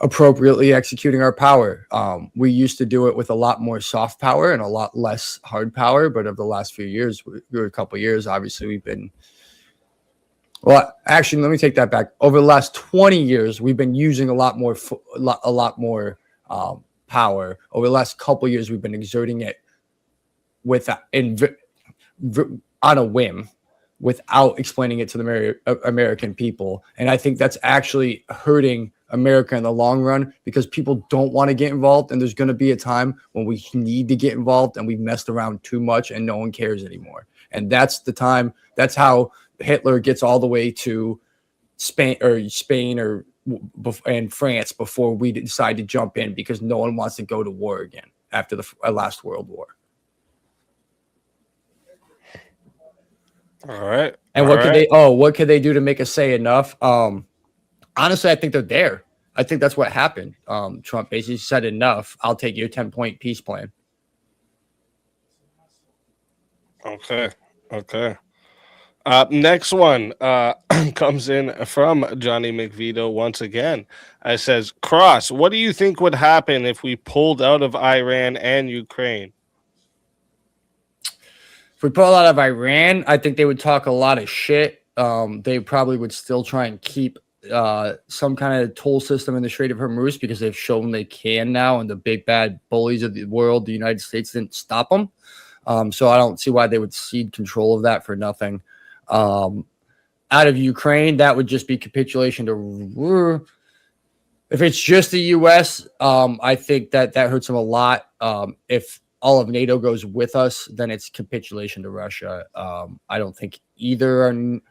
appropriately executing our power. We used to do it with a lot more soft power and a lot less hard power, but over the last few years, a couple of years, obviously we've been. Well, actually, let me take that back. Over the last 20 years, we've been using a lot more power. Over the last couple of years, we've been exerting it on a whim, without explaining it to the American people. And I think that's actually hurting America in the long run, because people don't want to get involved. And there's going to be a time when we need to get involved, and we've messed around too much and no one cares anymore. And that's the time. That's how Hitler gets all the way to Spain and France before we decide to jump in, because no one wants to go to war again after the last World War. All right. And what could they do to make us say enough? Honestly, I think they're there. I think that's what happened. Trump basically said enough. I'll take your 10-point peace plan. Okay. Next one comes in from Johnny McVito once again. It says, Cross, what do you think would happen if we pulled out of Iran and Ukraine? If we pull out of Iran, I think they would talk a lot of shit. They probably would still try and keep some kind of toll system in the Strait of Hormuz, because they've shown they can now, and the big bad bullies of the world, the United States, didn't stop them. So I don't see why they would cede control of that for nothing. Out of Ukraine, that would just be capitulation to. If it's just the U.S., I think that hurts them a lot. If all of NATO goes with us, then it's capitulation to Russia. I don't think either are.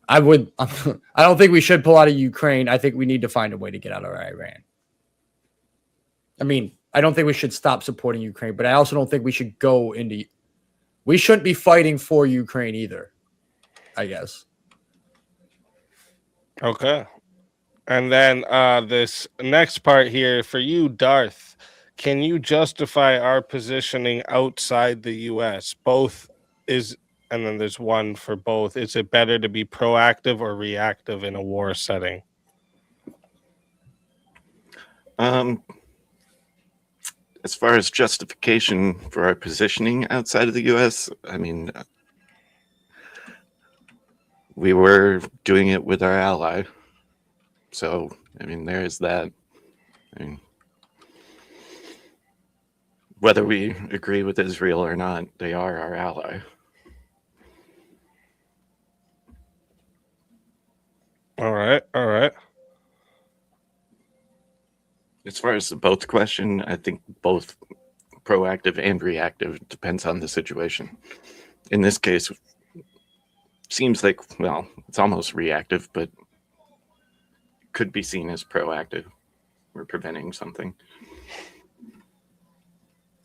I don't think we should pull out of Ukraine. I think we need to find a way to get out of Iran. I mean, I don't think we should stop supporting Ukraine, but I also don't think we should go into. We shouldn't be fighting for Ukraine either, I guess. Okay. And then this next part here for you, Darth. Can you justify our positioning outside the U.S.? And then there's one for both. Is it better to be proactive or reactive in a war setting? As far as justification for our positioning outside of the U.S., I mean, we were doing it with our ally. So, I mean, there is that. I mean, whether we agree with Israel or not, they are our ally. All right. As far as the both question, I think both proactive and reactive depends on the situation. In this case, seems like, well, it's almost reactive, but could be seen as proactive. We're preventing something.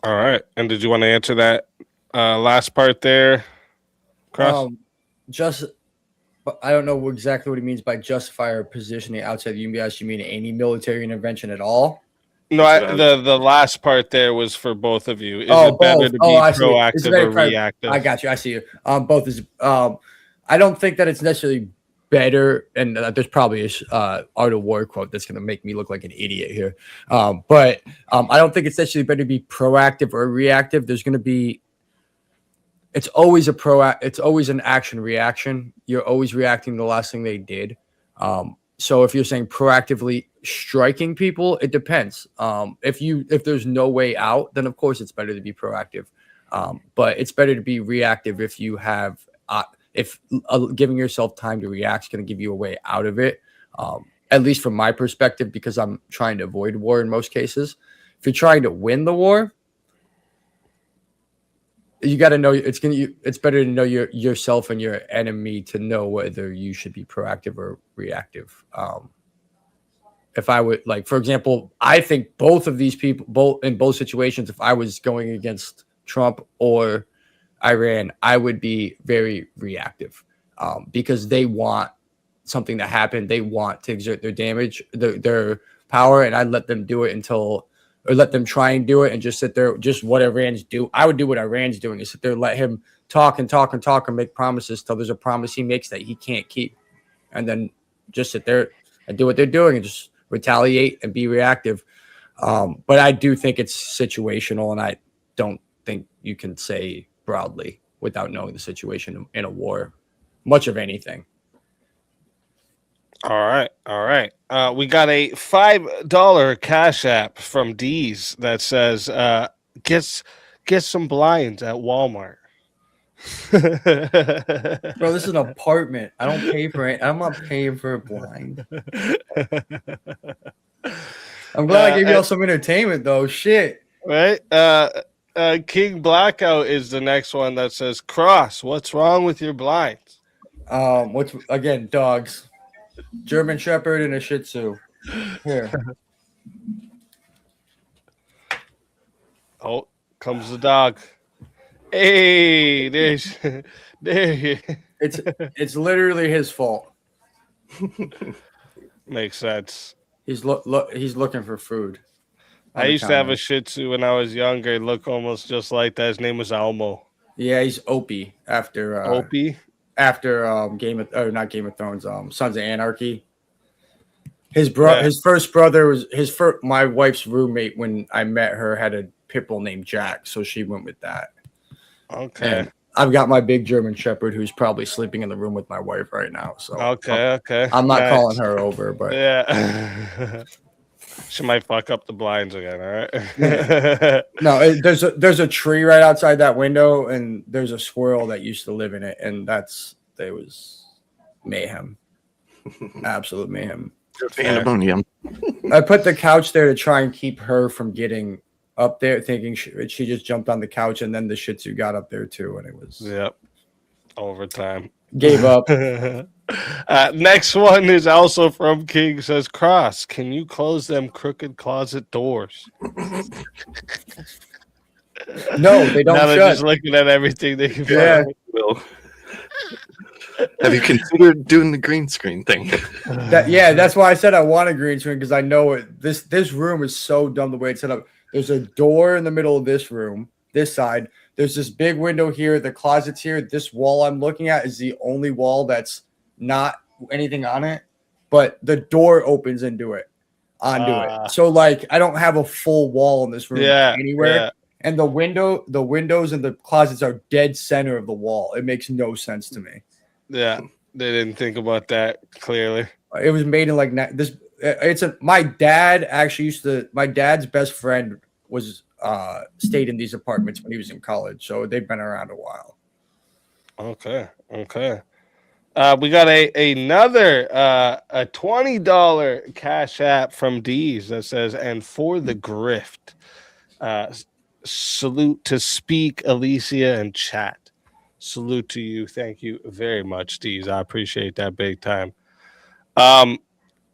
All right. And did you want to answer that last part there, Cross? I don't know exactly what he means by justify our positioning outside the U.S. You mean any military intervention at all? No, the last part there was for both of you. Is it better to be proactive or reactive? I got you. I see you. Both is. I don't think that it's necessarily better, and there's probably a Art of War quote that's going to make me look like an idiot here. But I don't think it's necessarily better to be proactive or reactive. There's going to be. It's always it's always an action reaction. You're always reacting to the last thing they did. So if you're saying proactively striking people, it depends. If there's no way out, then of course it's better to be proactive. But it's better to be reactive if you have giving yourself time to react is going to give you a way out of it. At least from my perspective, because I'm trying to avoid war in most cases. If you're trying to win the war, you got to know it's better to know yourself and your enemy to know whether you should be proactive or reactive. if I would, like, for example, I think both of these people, both in both situations, if I was going against Trump or Iran, I would be very reactive, because they want something to happen. They want to exert their power, and I'd let them do it or let them try and do it and just sit there, just what Iran's do. I would do what Iran's doing, is sit there, let him talk and talk and talk and make promises till there's a promise he makes that he can't keep. And then just sit there and do what they're doing and just retaliate and be reactive. But I do think it's situational, and I don't think you can say broadly without knowing the situation in a war, much of anything. All right. We got a $5 Cash App from D's that says, "Get some blinds at Walmart." Bro, this is an apartment. I don't pay for it. I'm not paying for a blind. I'm glad I gave y'all some entertainment, though. Shit. Right? King Blackout is the next one that says, "Cross, what's wrong with your blinds?" What's again? Dogs, German Shepherd and a Shih Tzu. Here. Oh, comes the dog. Hey, there. It's literally his fault. Makes sense. He's looking for food. I used to have a Shih Tzu when I was younger. It looked almost just like that. His name was Elmo. Yeah, he's Opie after Opie? After not Game of Thrones, Sons of Anarchy. His first brother was my wife's roommate when I met her had a pit bull named Jack, so she went with that. Okay. And I've got my big German Shepherd who's probably sleeping in the room with my wife right now. So okay. I'm not calling her over, but yeah. She might fuck up the blinds again, all right? Yeah. No, there's a tree right outside that window, and there's a squirrel that used to live in it, and there was mayhem. Absolute mayhem. Pandemonium. I put the couch there to try and keep her from getting up there, thinking she just jumped on the couch, and then the Shih Tzu got up there too, and it was overtime. Gave up. Next one is also from King. Says, "Cross, can you close them crooked closet doors?" No, they don't. Now they're shut. just looking at everything they can. Yeah. Have you considered doing the green screen thing? That's why I said I want a green screen, because I know it. This room is so dumb the way it's set up. There's a door in the middle of this room, this side. There's this big window here. The closet's here. This wall I'm looking at is the only wall that's not anything on it, but the door opens onto it. So like I don't have a full wall in this room anywhere. Yeah. And the windows and the closets are dead center of the wall. It makes no sense to me. Yeah, they didn't think about that clearly. It was made in like this. My dad actually my dad's best friend was stayed in these apartments when he was in college, so they've been around a while. Okay. We got another a $20 Cash App from D's that says, "And for the grift, salute to Speak, Alicia, and Chat." Salute to you. Thank you very much, D's. I appreciate that big time.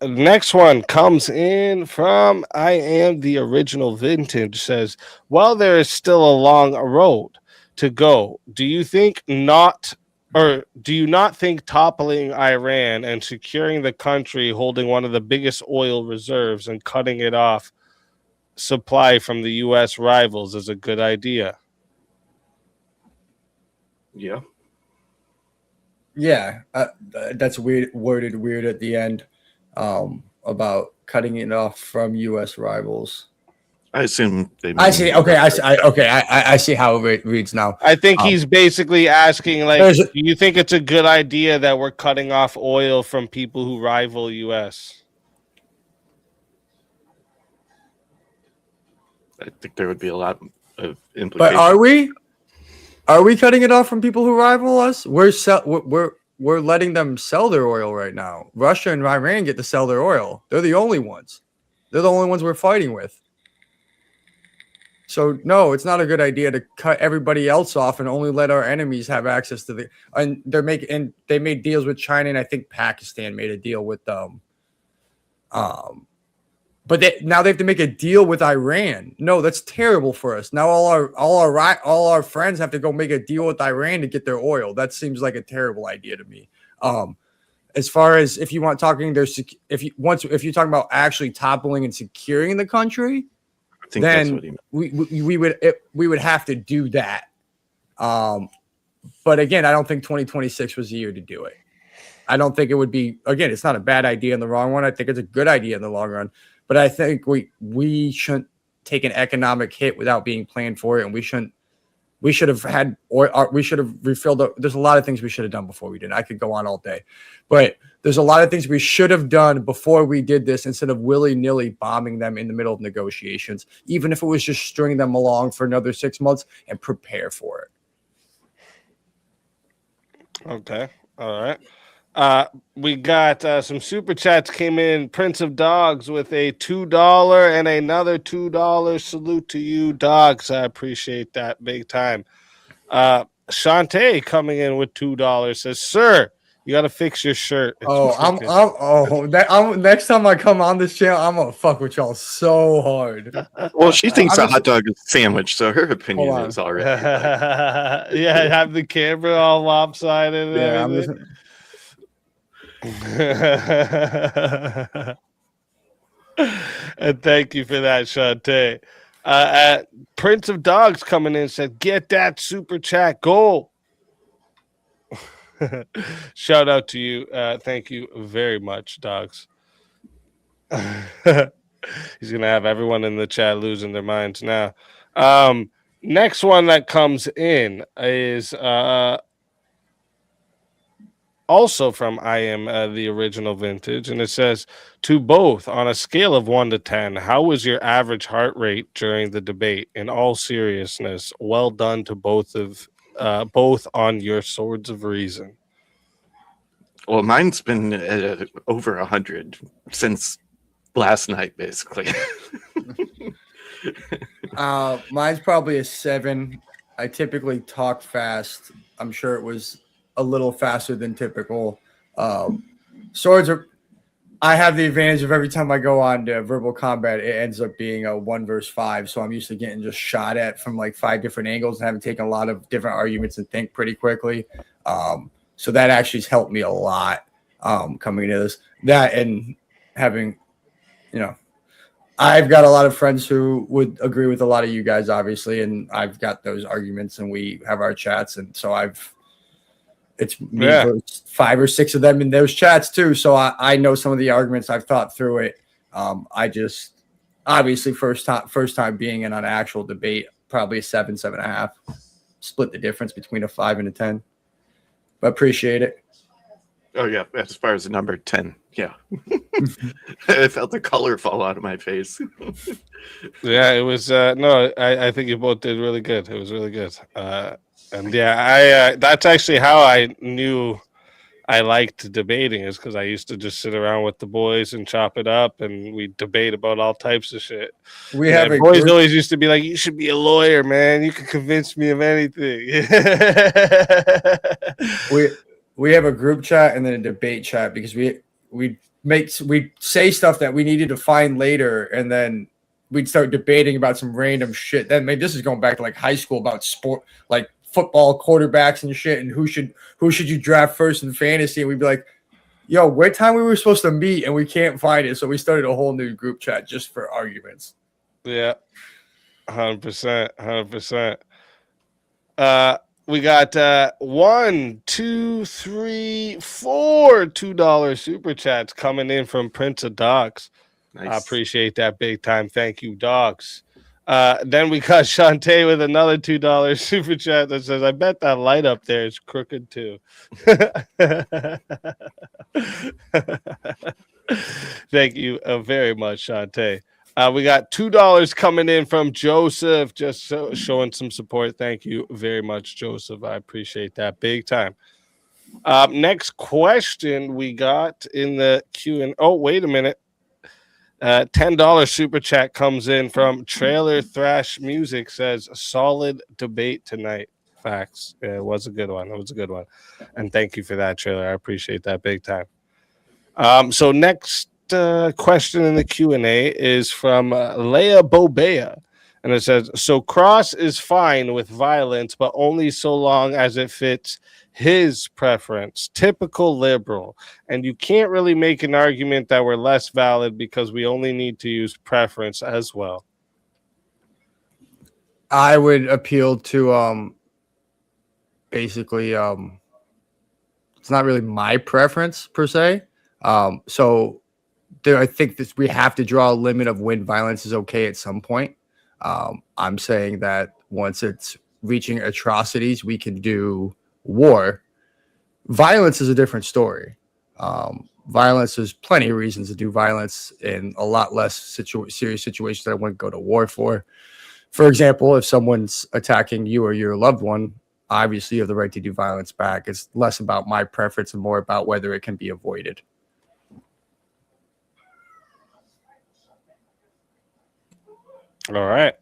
Next one comes in from I Am the Original Vintage. Says, "While there is still a long road to go, do you not think toppling Iran and securing the country holding one of the biggest oil reserves and cutting it off supply from the U.S. rivals is a good idea?" Yeah. Yeah, that's worded weird at the end about cutting it off from U.S. rivals. I assume they. I see. Okay, I see how it reads now. I think he's basically asking, like, do you think it's a good idea that we're cutting off oil from people who rival U.S.? I think there would be a lot of implications. But are we? Are we cutting it off from people who rival us? We're letting them sell their oil right now. Russia and Iran get to sell their oil. They're the only ones. They're the only ones we're fighting with. So no, it's not a good idea to cut everybody else off and only let our enemies have access to the. And they made deals with China, and I think Pakistan made a deal with But now they have to make a deal with Iran. No, that's terrible for us. Now all our friends have to go make a deal with Iran to get their oil. That seems like a terrible idea to me. As far as if you want talking, if you're talking about actually toppling and securing the country, I think that's what then he meant. we would have to do that. But again, I don't think 2026 was the year to do it. I don't think it would be. Again, it's not a bad idea in the long run. I think it's a good idea in the long run. But I think we shouldn't take an economic hit without being planned for it, and we should have had, or we should have refilled. There's a lot of things we should have done before we did. I could go on all day, but there's a lot of things we should have done before we did this instead of willy-nilly bombing them in the middle of negotiations, even if it was just string them along for another 6 months and prepare for it. Okay. All right. We got some super chats came in. Prince of Dogs with a $2 and another $2. Salute to you, Dogs. I appreciate that big time. Shantae coming in with $2 says, "Sir, you got to fix your shirt." Next time I come on this channel, I'm gonna fuck with y'all so hard. Well, she thinks a hot dog is a sandwich, so her opinion is already. Yeah, have the camera all lopsided and everything. And thank you for that, Shantae. Prince of Dogs coming in said, "Get that super chat goal." Shout out to you. Thank you very much, Dogs. He's gonna have everyone in the chat losing their minds now. Next one that comes in is also from I Am the Original Vintage, and it says, "To both, on a scale of 1 to 10, how was your average heart rate during the debate? In all seriousness, well done to both on your swords of reason." Well, mine's been over 100 since last night, basically. Mine's probably a 7. I typically talk fast. I'm sure it was a little faster than typical. Swords are. I have the advantage of every time I go on to verbal combat, it ends up being a 1 versus 5. So I'm used to getting just shot at from like 5 different angles and having taken a lot of different arguments and think pretty quickly. So that actually has helped me a lot coming into this. That and having, I've got a lot of friends who would agree with a lot of you guys, obviously, and I've got those arguments and we have our chats, and so it's me versus 5 or 6 of them in those chats too. So I know some of the arguments. I've thought through it. I just obviously first time being in an actual debate, probably a 7, 7.5. Split the difference between a 5 and a 10. But appreciate it. Oh yeah, as far as the number 10, yeah. I felt the color fall out of my face. Yeah, it was no, I think you both did really good. It was really good. And yeah, that's actually how I knew I liked debating, is because I used to just sit around with the boys and chop it up, and we debate about all types of shit. Boys always used to be like, "You should be a lawyer, man. You can convince me of anything." We have a group chat and then a debate chat because we say stuff that we needed to find later, and then we'd start debating about some random shit. Then maybe this is going back to like high school about sport, like football quarterbacks and shit, and who should you draft first in fantasy. And we'd be like, "Yo, what time we were supposed to meet?" And we can't find it, so we started a whole new group chat just for arguments. Yeah, 100%, 100%. We got 1, 2, 3, 4 $2 super chats coming in from Prince of Dogs. Nice. I appreciate that big time. Thank you, Dogs. Then we got Shantae with another $2 super chat that says, "I bet that light up there is crooked too." Thank you very much, Shantae. We got $2 coming in from Joseph, just showing some support. Thank you very much, Joseph. I appreciate that big time. Next question we got in the Q&A. Oh, wait a minute. $10 super chat comes in from Trailer Thrash Music, says, "Solid debate tonight." Facts. It was a good one. It was a good one. And thank you for that, Trailer. I appreciate that big time. So next question in the Q&A is from Leia Bobea. And it says, so Cross is fine with violence, but only so long as it fits his preference. Typical liberal. And you can't really make an argument that we're less valid because we only need to use preference as well. I would appeal to basically it's not really my preference per se. So there, I think that we have to draw a limit of when violence is okay at some point. I'm saying that once it's reaching atrocities, we can do war. Violence is a different story. Violence, there's plenty of reasons to do violence in a lot less serious situations that I wouldn't go to war for. For example, if someone's attacking you or your loved one, obviously you have the right to do violence back. It's less about my preference and more about whether it can be avoided. All right.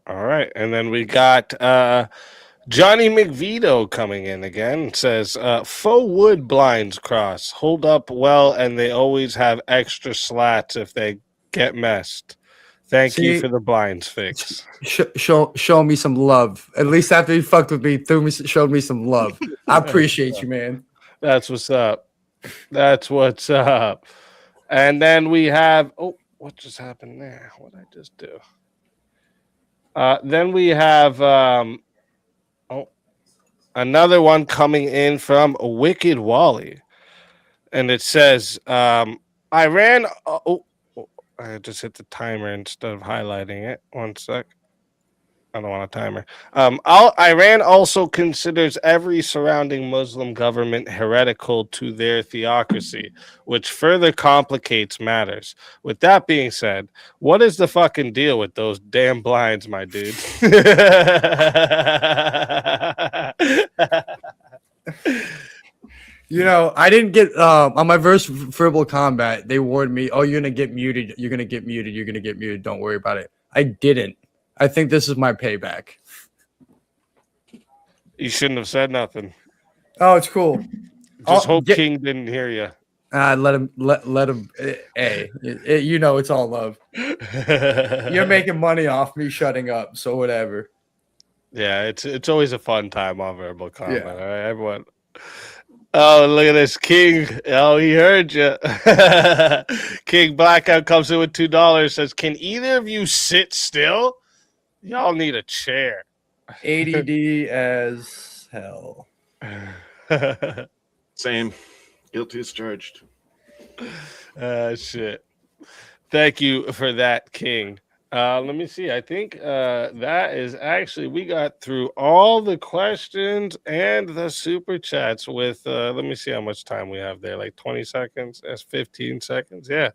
And then we got Johnny McVito coming in again. Says, faux wood blinds Cross hold up well, and they always have extra slats if they get messed. Thank you for the blinds fix. Show me some love. At least after you fucked with me, showed me some love. I appreciate you, man. That's what's up. That's what's up. And then we have, oh, what just happened there? What did I just do? Then we have another one coming in from Wicked Wally. And it says, I just hit the timer instead of highlighting it. One sec. I don't want a timer. Iran also considers every surrounding Muslim government heretical to their theocracy, which further complicates matters. With that being said, what is the fucking deal with those damn blinds, my dude? You know, I didn't get on my first verbal combat. They warned me, "Oh, you're gonna get muted. You're gonna get muted. You're gonna get muted. Don't worry about it." I didn't. I think this is my payback. You shouldn't have said nothing. Oh, it's cool. Just hope King didn't hear you. Let him. Hey, you know it's all love. You're making money off me shutting up, so whatever. Yeah, it's always a fun time on verbal combat. Yeah. All right, everyone. Oh, look at this, King. Oh, he heard you. King Blackout comes in with $2. Says, "Can either of you sit still? Y'all need a chair." ADD as hell. Same. Guilty as charged. Shit. Thank you for that, King. Let me see. I think that is actually, we got through all the questions and the super chats with, let me see how much time we have there. Like 20 seconds. That's 15 seconds. Yeah.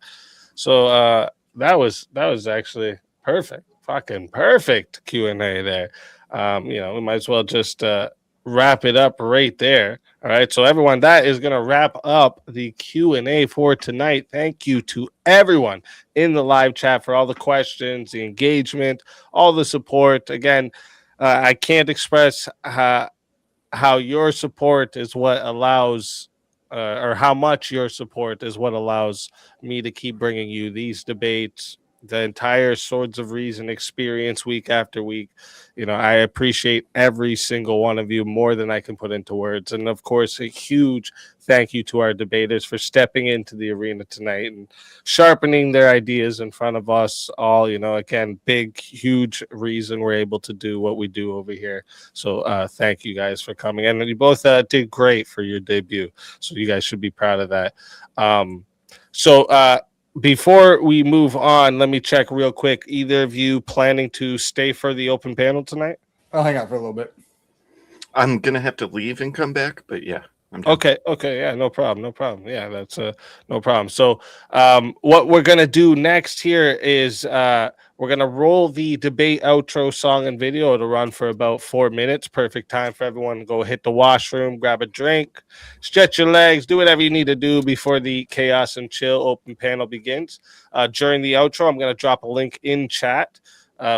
So that was actually perfect. Fucking perfect Q&A there. We might as well just wrap it up right there. All right, so everyone, that is going to wrap up the Q&A for tonight. Thank you to everyone in the live chat for all the questions, the engagement, all the support. Again, I can't express how your support is what allows or how much your support is what allows me to keep bringing you these debates, the entire Swords of Reason experience week after week. I appreciate every single one of you more than I can put into words. And of course, a huge thank you to our debaters for stepping into the arena tonight and sharpening their ideas in front of us all. Again, big, huge reason we're able to do what we do over here. So thank you guys for coming. And you both did great for your debut. So you guys should be proud of that. Before we move on, let me check real quick. Either of you planning to stay for the open panel tonight? I'll hang out for a little bit. I'm going to have to leave and come back, but yeah. Okay. Yeah, no problem. Yeah, that's no problem. So what we're going to do next here is we're going to roll the debate outro song and video. It'll run for about 4 minutes. Perfect time for everyone to go hit the washroom, grab a drink, stretch your legs, do whatever you need to do before the Chaos and Chill open panel begins. During the outro, I'm going to drop a link in chat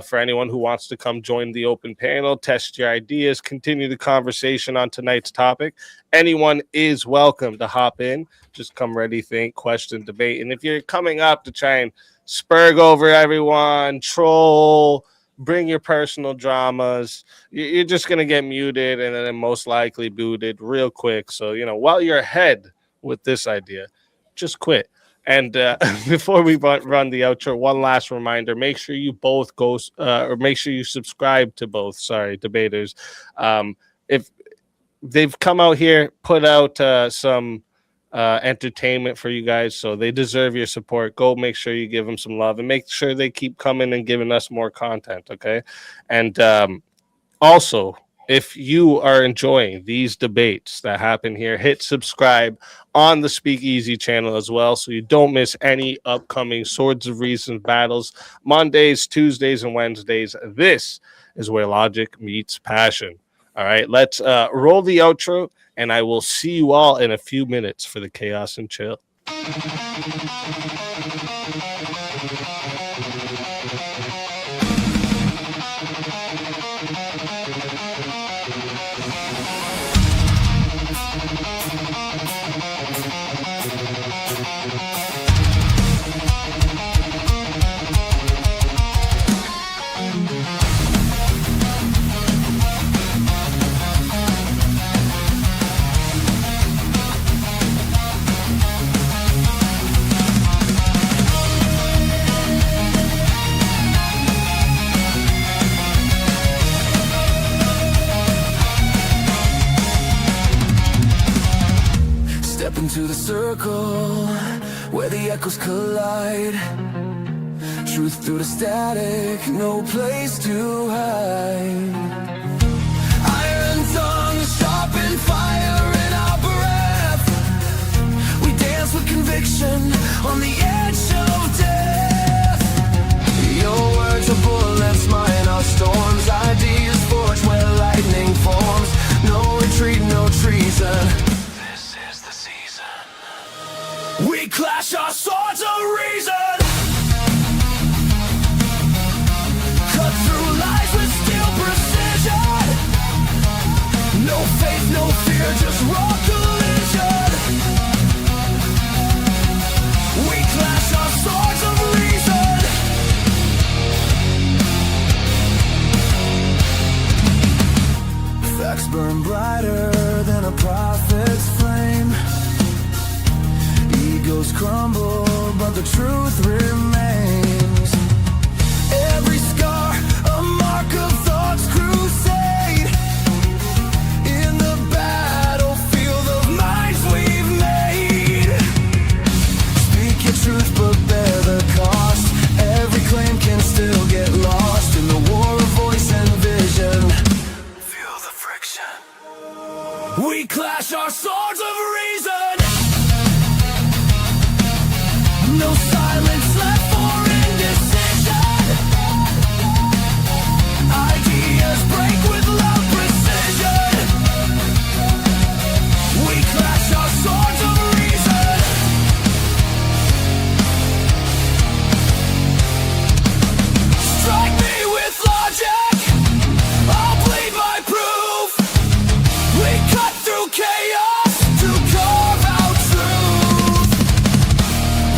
for anyone who wants to come join the open panel, test your ideas, continue the conversation on tonight's topic. Anyone is welcome to hop in. Just come ready, think, question, debate. And if you're coming up to try and spurg over everyone, troll, bring your personal dramas, you're just going to get muted and then most likely booted real quick. So, while you're ahead with this idea, just quit. And before we run the outro, one last reminder: make sure you both go, or make sure you subscribe to both. Sorry, debaters. If they've come out here, put out some entertainment for you guys, so they deserve your support. Go make sure you give them some love, and make sure they keep coming and giving us more content. Okay, and also, if you are enjoying these debates that happen here, hit subscribe on the Speakeasy channel as well, so you don't miss any upcoming Swords of Reason battles, Mondays, Tuesdays, and Wednesdays. This is where logic meets passion. All right, let's roll the outro, and I will see you all in a few minutes for the Chaos and Chill. Step into the circle where the echoes collide. Truth through the static, no place to hide. Iron tongues, sharpen fire in our breath. We dance with conviction on the edge of death. Your words are bullets, mine are storms. Ideas forged where lightning forms. No retreat, no treason. We clash our swords of reason. Cut through lies with steel precision. No faith, no fear, just raw collision. We clash our swords of reason. Facts burn brighter than a prophet's flame. Egos crumble, but the truth remains. Every scar, a mark of thought's crusade. In the battlefield of minds we've made. Speak your truth, but bear the cost. Every claim can still get lost in the war of voice and vision. Feel the friction. We clash our swords of reason. No silence left for indecision. Ideas break with loud precision. We clash our swords of reason. Strike me with logic, I'll plead my proof. We cut through chaos to carve out truth.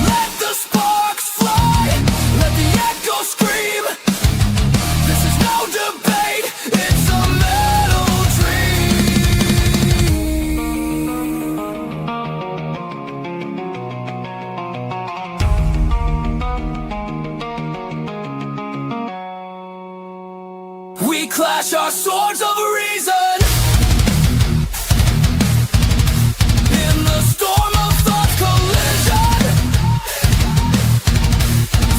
Let the sparks fly, let the echo scream. This is no debate, it's a metal dream. We clash our swords of reason. In the storm of thought collision.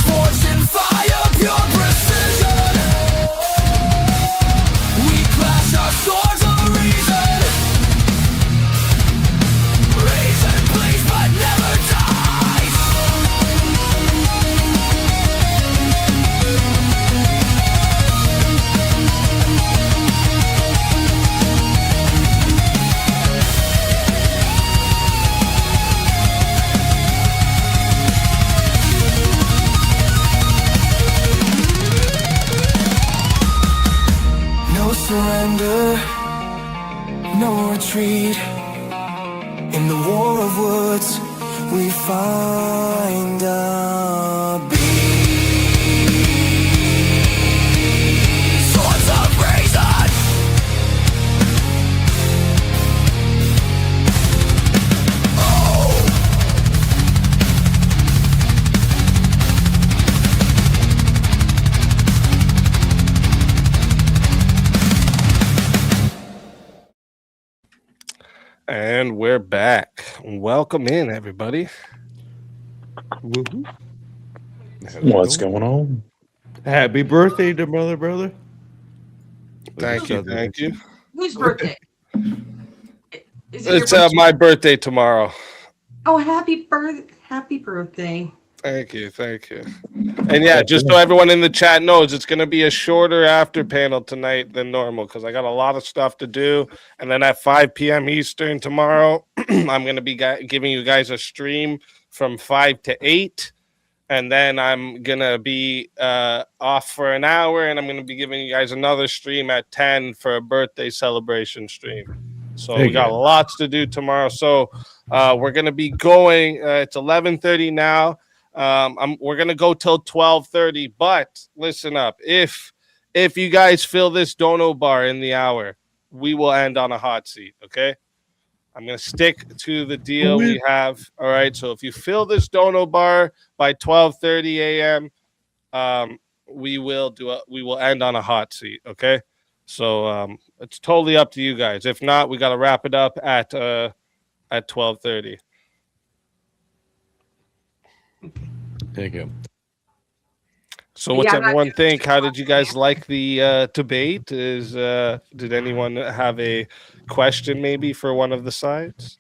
Forged in fire, pure precision. We clash our swords of reason. Reason bleeds but never dies. surrender, no retreat. In the war of words, we find our beat. Swords of reason. And we're back. Welcome in, everybody. Woo-hoo. How's it What's going? going on? Happy birthday to brother. Thank you, thank you. Whose birthday? Is it It's your birthday? my birthday tomorrow. Oh, happy birthday. Thank you, thank you. And yeah, just so everyone in the chat knows, it's going to be a shorter after panel tonight than normal because I got a lot of stuff to do. And then at 5 p.m. Eastern tomorrow, I'm going to be giving you guys a stream from 5 to 8. And then I'm going to be off for an hour, and I'm going to be giving you guys another stream at 10 for a birthday celebration stream. So we got lots to do tomorrow. So we're going to be going. It's 11:30 now. We're going to go till 12:30. But listen up. If you guys fill this dono bar in the hour, we will end on a hot seat, okay? I'm going to stick to the deal we have. All right. So if you fill this dono bar by 12:30 a.m., we will end on a hot seat. Okay. So it's totally up to you guys. If not, we got to wrap it up at 12:30. Thank you. So what's Yeah, I'm not everyone doing think? too How much, did you guys man. like the debate? Did anyone have a question maybe for one of the sides?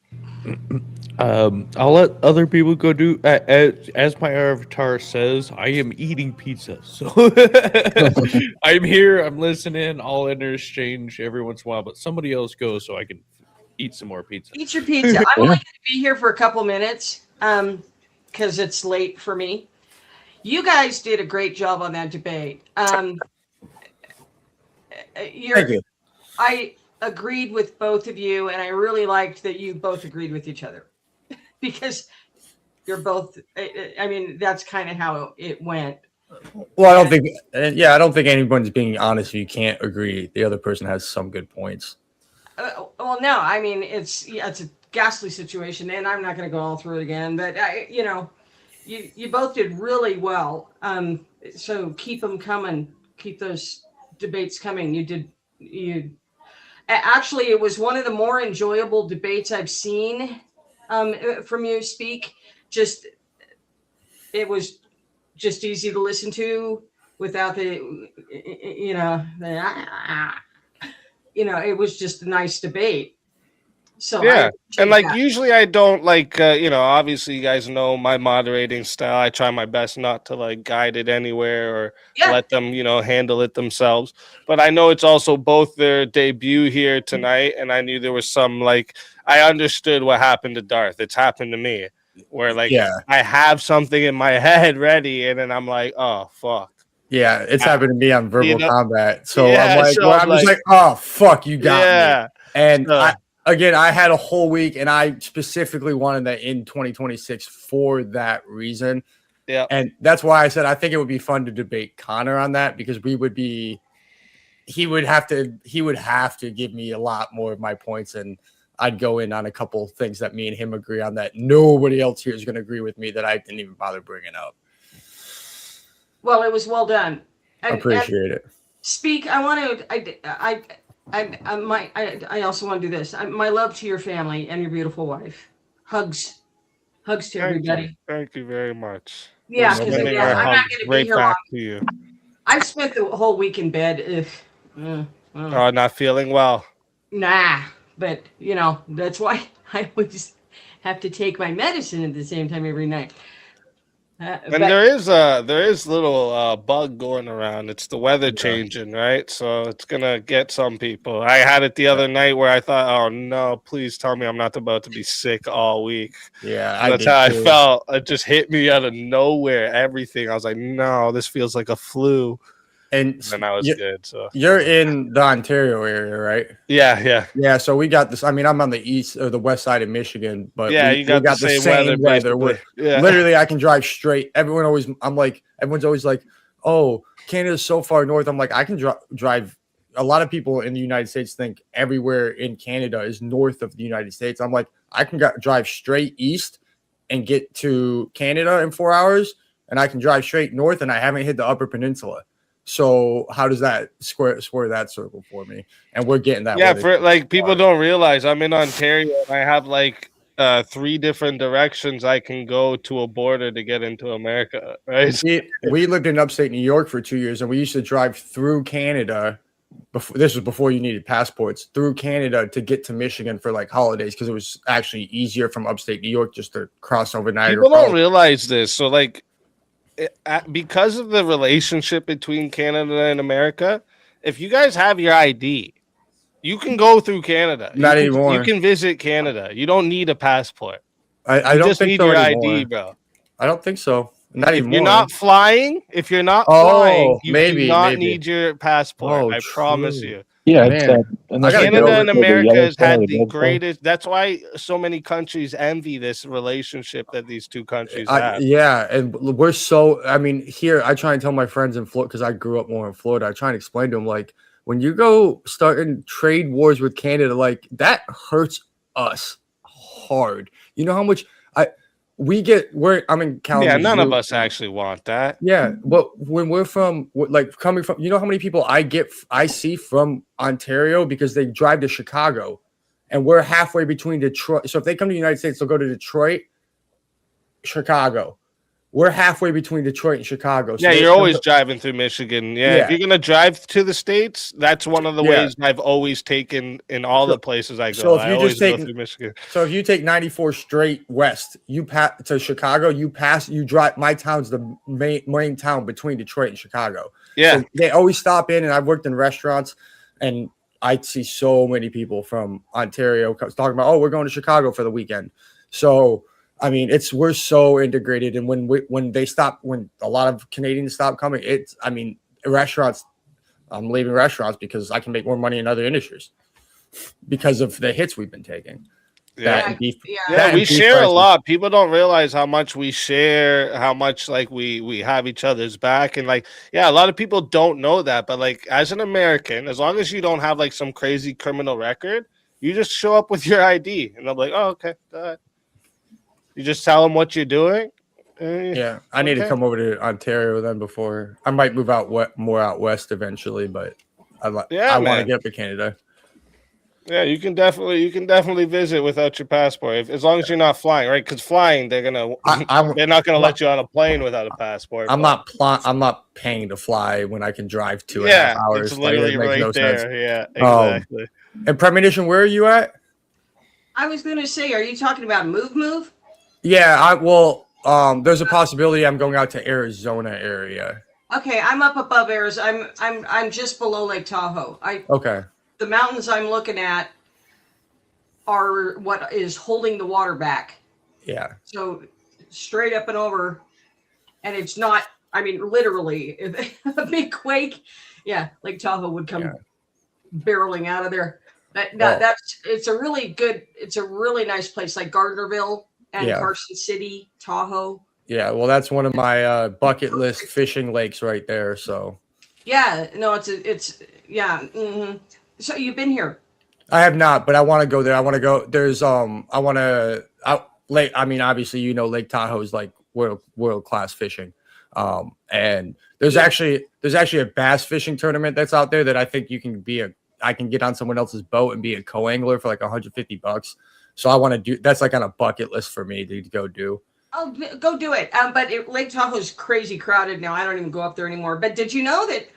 I'll let other people go do as my avatar says. I am eating pizza, so I'm here. I'm listening. I'll interchange every once in a while, but somebody else goes so I can eat some more pizza. Eat your pizza. I'm only going to be here for a couple minutes because it's late for me. You guys did a great job on that debate. Thank you. I agreed with both of you, and I really liked that you both agreed with each other because you're both. I mean, that's kind of how it went. Well, I don't think anyone's being honest if you can't agree. The other person has some good points. Well, no, I mean it's a ghastly situation, and I'm not going to go all through it again. But you both did really well. So keep them coming. Keep those debates coming. Actually, it was one of the more enjoyable debates I've seen from you speak. It was just easy to listen to without it was just a nice debate. So Yeah, and like that. usually I don't like obviously you guys know my moderating style. I try my best not to like guide it anywhere or let them handle it themselves. But I know it's also both their debut here tonight, and I knew there was some I understood what happened to Darth. It's happened to me where I have something in my head ready, and then I'm like, oh fuck. Yeah, it's happened to me on Verbal Combat. So Yeah, I'm like, so I'm just like, oh fuck, you got me. And I had a whole week, and I specifically wanted that in 2026 for that reason. Yeah, and that's why I said I think it would be fun to debate Connor on that because he would have to give me a lot more of my points, and I'd go in on a couple things that me and him agree on that nobody else here is going to agree with me that I didn't even bother bringing up. Well, it was well done. Appreciate it. Speak. I want to. I also want to do this. My love to your family and your beautiful wife. Hugs to everybody. Thank you very much. Yeah, because I'm not going to be here long. To you. I've spent the whole week in bed. Not feeling well. Nah, but that's why I always have to take my medicine at the same time every night. And there is little bug going around. It's the weather changing, right? So it's gonna get some people. I had it the other night where I thought, oh no, please tell me I'm not about to be sick all week. Yeah, that's how I felt. It just hit me out of nowhere. Everything. I was like, no, this feels like a flu. And and I was good. So you're in the Ontario area, right? yeah. Yeah, so we got this. I mean, I'm on the east or the west side of Michigan, but Yeah, we, you we got the got the same same weather, weather. We're basically. Yeah. literally, I can drive straight. Everyone's always like, oh, Canada's so far north. I'm like, I can drive. A lot of people in the United States think everywhere in Canada is north of the United States. I'm like, I can drive straight east and get to Canada in 4 hours, and I can drive straight north, and I haven't hit the Upper Peninsula. So how does that square that circle for me? And we're getting that. Yeah, weather for like people far. don't realize I'm in Ontario and I have like 3 different directions I can go to a border to get into America, right? We lived in upstate New York for 2 years, and we used to drive through Canada. This was before you needed passports, through Canada to get to Michigan for like holidays, because it was actually easier from upstate New York just to cross over Niagara People don't Falls. realize this. So like because of the relationship between Canada and America, if you guys have your ID, you can go through Canada. Not You anymore. can visit Canada. You don't need a passport. I You don't just think need so your anymore. ID, bro. I don't think so. Not If anymore. you're not flying, you do not need your passport. Oh, I promise true. you. Yeah, Man, unless I gotta you get Canada over and to the America has Yellowstone or had the the Redstone. greatest. That's why so many countries envy this relationship that these two countries have. Yeah, and we're so. I mean, here I try and tell my friends in Florida, because I grew up more in Florida. I try and explain to them, like, when you go starting trade wars with Canada, like, that hurts us hard. You know how much I'm in Yeah, Kalamazoo. none of us actually want that. Yeah, but when we're from, like, coming from, you know how many people I see from Ontario because they drive to Chicago, and we're halfway between Detroit. So if they come to the United States, they'll go to Detroit, Chicago. We're halfway between Detroit and Chicago. So Yeah, you're always driving through Michigan. Yeah, if Yeah. you're gonna drive to the States, that's one of the ways I've always taken in all the places I go. So if I you always just go take, through Michigan. so if you take 94 straight west, you pass to Chicago, you drive. My town's the main town between Detroit and Chicago. Yeah. So they always stop in, and I've worked in restaurants, and I see so many people from Ontario talking about, oh, we're going to Chicago for the weekend. So I mean, we're so integrated, and when a lot of Canadians stop coming, restaurants. I'm leaving restaurants because I can make more money in other industries because of the hits we've been taking. Yeah, Yeah. we share a lot. People don't realize how much we share, how much like we have each other's back, and like, yeah, a lot of people don't know that. But like, as an American, as long as you don't have like some crazy criminal record, you just show up with your ID, and they're like, oh, okay, go ahead. You just tell them what you're doing. Yeah, I need to come over to Ontario then before I might move more out west eventually, but I want to get up to Canada. Yeah, you can definitely visit without your passport, as long as you're not flying, right? Because flying, they're not gonna let you on a plane without a passport. I'm not paying to fly when I can drive 2.5 hours. It's literally right no there. Sense. Yeah, exactly. And Premonition, where are you at? I was going to say, are you talking about move? Yeah, there's a possibility I'm going out to Arizona area. Okay, I'm up above Arizona. I'm just below Lake Tahoe. Okay. The mountains I'm looking at are what is holding the water back. Yeah. So straight up and over, and it's not. I mean, literally, if a big quake, yeah, Lake Tahoe would come barreling out of there. It's a really nice place, like Gardnerville and Carson City, Tahoe. Yeah, well, that's one of my bucket list fishing lakes right there. So. Yeah, no, it's. Mm-hmm. So you've been here? I have not, but I want to go there. I want to go. There's Lake. I mean, obviously, Lake Tahoe is like world class fishing. And there's actually a bass fishing tournament that's out there that I think I can get on someone else's boat and be a co-angler for like $150. So I want to do. That's like on a bucket list for me to go do. Oh, go do it. But Lake Tahoe is crazy crowded now. I don't even go up there anymore. But did you know that?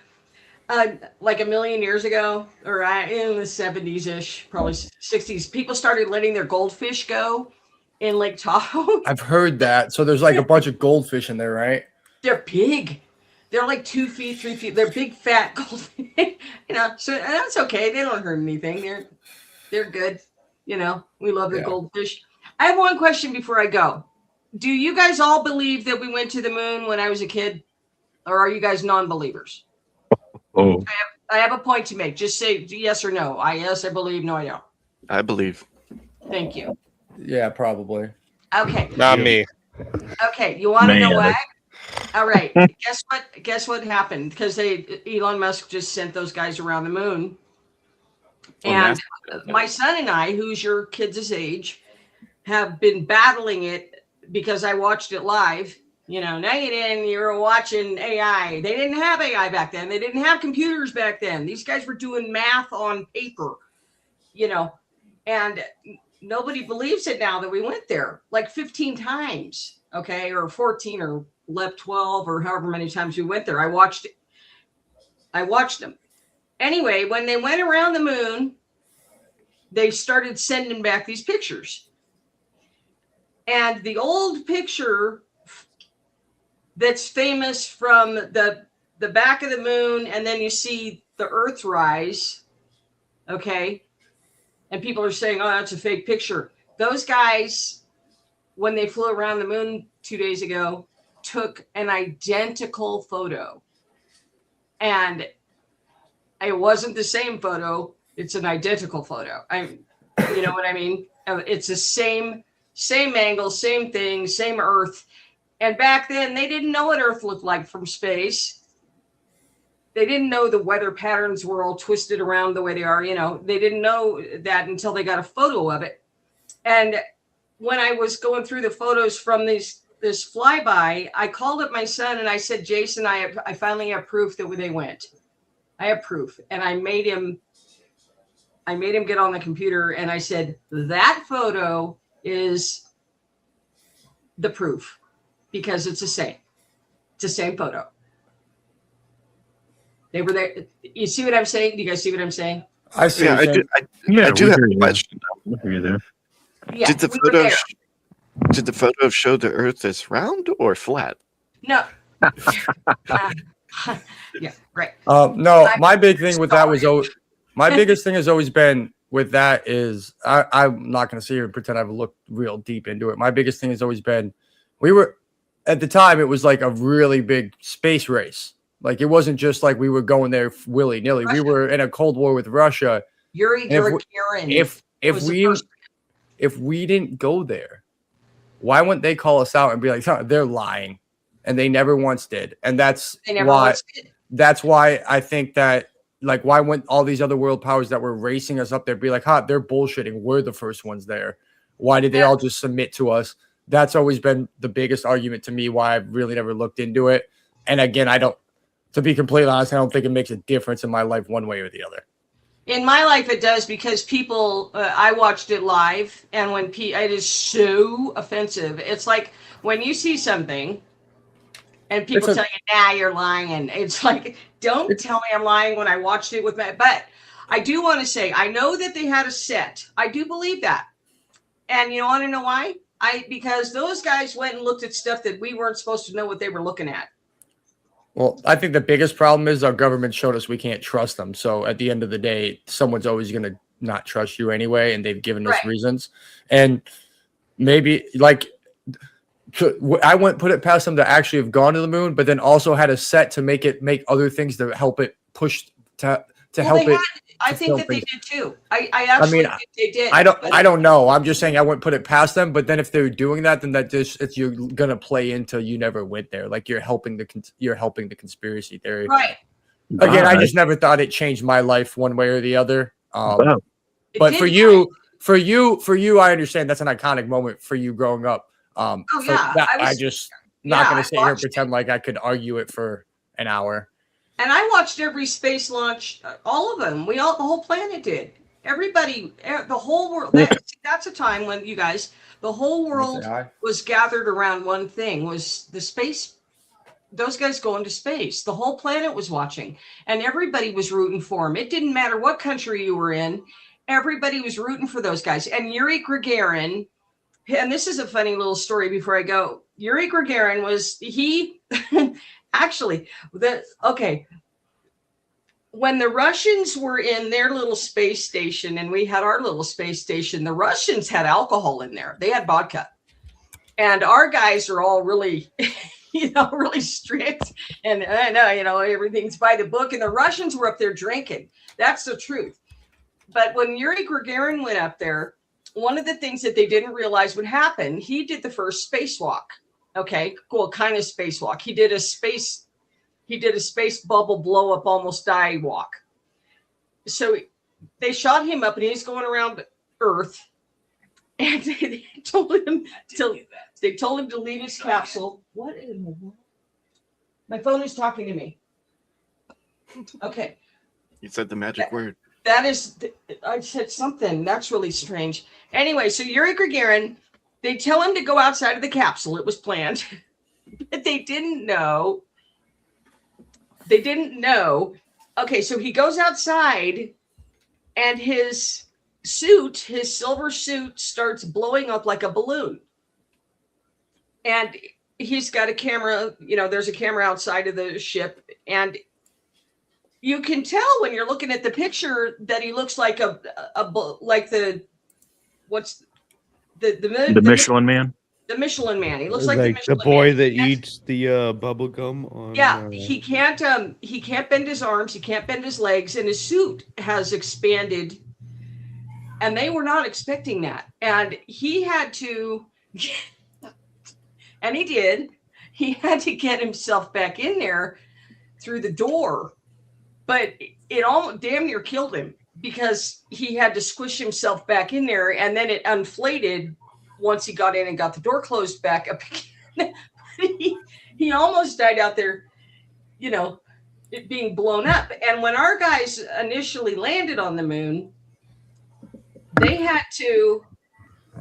Like a million years ago, or in the 70s-ish, probably 60s, people started letting their goldfish go in Lake Tahoe. I've heard that. So there's like a bunch of goldfish in there, right? They're big. They're like 2 feet, 3 feet. They're big, fat goldfish. So and that's okay. They don't hurt anything. They're good. We love the goldfish. I have one question before I go. Do you guys all believe that we went to the moon when I was a kid, or are you guys non-believers? Oh, I have a point to make. Just say yes or no. Yes, I believe. No, I don't. I believe. Thank you. Yeah, probably. Okay. Not Yeah. me. Okay. You want to know man. what? All right. Guess what? Guess what happened? Because Elon Musk just sent those guys around the moon. Well, And NASA- my son and I, who's your kids' age, have been battling it because I watched it live. You know, now you're watching AI. They didn't have AI back then. They didn't have computers back then. These guys were doing math on paper, you know, and nobody believes it now that we went there like 15 times, okay, or 14 or 12 or however many times we went there. I watched them. Anyway, when they went around the moon, they started sending back these pictures. And the old picture that's famous from the back of the moon, and then you see the Earth rise, okay? And people are saying, oh, that's a fake picture. Those guys, when they flew around the moon 2 days ago, took an identical photo. And it wasn't the same photo. It's an identical photo. You know what I mean? It's the same angle, same thing, same Earth. And back then, they didn't know what Earth looked like from space. They didn't know the weather patterns were all twisted around the way they are. You know, they didn't know that until they got a photo of it. And when I was going through the photos from this flyby, I called up my son and I said, Jason, I finally have proof that they went. I have proof. And I made him get on the computer and I said, that photo is the proof because it's the same. It's the same photo. They were there. You see what I'm saying? Do you guys see what I'm saying? I see. Yeah, what you're I do we have hear a you. question. We hear you there. Yeah. Did the we were there. photo show the Earth as round or flat? No. Yeah, right. No, my big thing with that was my biggest thing has always been with that is I'm not going to sit here and pretend I've looked real deep into it. My biggest thing has always been we were at the time it was like a really big space race. Like it wasn't just like we were going there willy nilly. We were in a Cold War with Russia. Yuri Gagarin. If we didn't go there, why wouldn't they call us out and be like, huh, they're lying? And they never once did. And that's why I think that, like, why wouldn't all these other world powers that were racing us up there be like, huh, they're bullshitting. We're the first ones there. Why did they all just submit to us? That's always been the biggest argument to me why I've really never looked into it. And again, to be completely honest, I don't think it makes a difference in my life one way or the other. In my life, it does because people, I watched it live, and when it is so offensive. It's like when you see something and people tell you, nah, you're lying. It's like, don't tell me I'm lying when I watched it with but I do want to say, I know that they had a set. I do believe that. And you want to know why? Because those guys went and looked at stuff that we weren't supposed to know what they were looking at. Well, I think the biggest problem is our government showed us we can't trust them. So at the end of the day, someone's always going to not trust you anyway. And they've given us reasons. And maybe like I wouldn't put it past them to actually have gone to the moon, but then also had a set to make other things to help it push to help it. I think that they did too. I actually think they did. I don't know. I'm just saying I wouldn't put it past them. But then if they're doing that, then you're gonna play into you never went there. Like you're helping the conspiracy theory. Right. Again, I just never thought it changed my life one way or the other. Wow. But for you, I understand that's an iconic moment for you growing up. I just not gonna sit here and pretend like I could argue it for an hour. And I watched every space launch, all of them. The whole planet did. Everybody, the whole world. That's a time when the whole world was gathered around one thing, was the space. Those guys going to space. The whole planet was watching, and everybody was rooting for them. It didn't matter what country you were in. Everybody was rooting for those guys. And Yuri Gagarin, and this is a funny little story before I go. Yuri Gagarin actually, when the Russians were in their little space station and we had our little space station, the Russians had alcohol in there. They had vodka. And our guys are all really, really strict. And I know, everything's by the book. And the Russians were up there drinking. That's the truth. But when Yuri Gagarin went up there, one of the things that they didn't realize would happen, he did the first spacewalk. Okay, cool, kind of spacewalk. He did a space bubble blow up, almost die walk. So they shot him up, and he's going around Earth, and they told him to leave his capsule. What in the world? My phone is talking to me. Okay. You said the magic word. That is, I said something. That's really strange. Anyway, so Yuri Gagarin, they tell him to go outside of the capsule. It was planned, but they didn't know. Okay, so he goes outside, and his silver suit, starts blowing up like a balloon. And he's got a camera. There's a camera outside of the ship, and you can tell when you're looking at the picture that he looks like like the Michelin Man. The Michelin Man. He looks like the boy that eats the bubble gum. He can't bend his arms. He can't bend his legs, and his suit has expanded. And they were not expecting that, and he had to, and he did. He had to get himself back in there through the door. But it almost damn near killed him, because he had to squish himself back in there, and then it unflated once he got in and got the door closed back up again. he almost died out there, it being blown up. And when our guys initially landed on the moon, they had to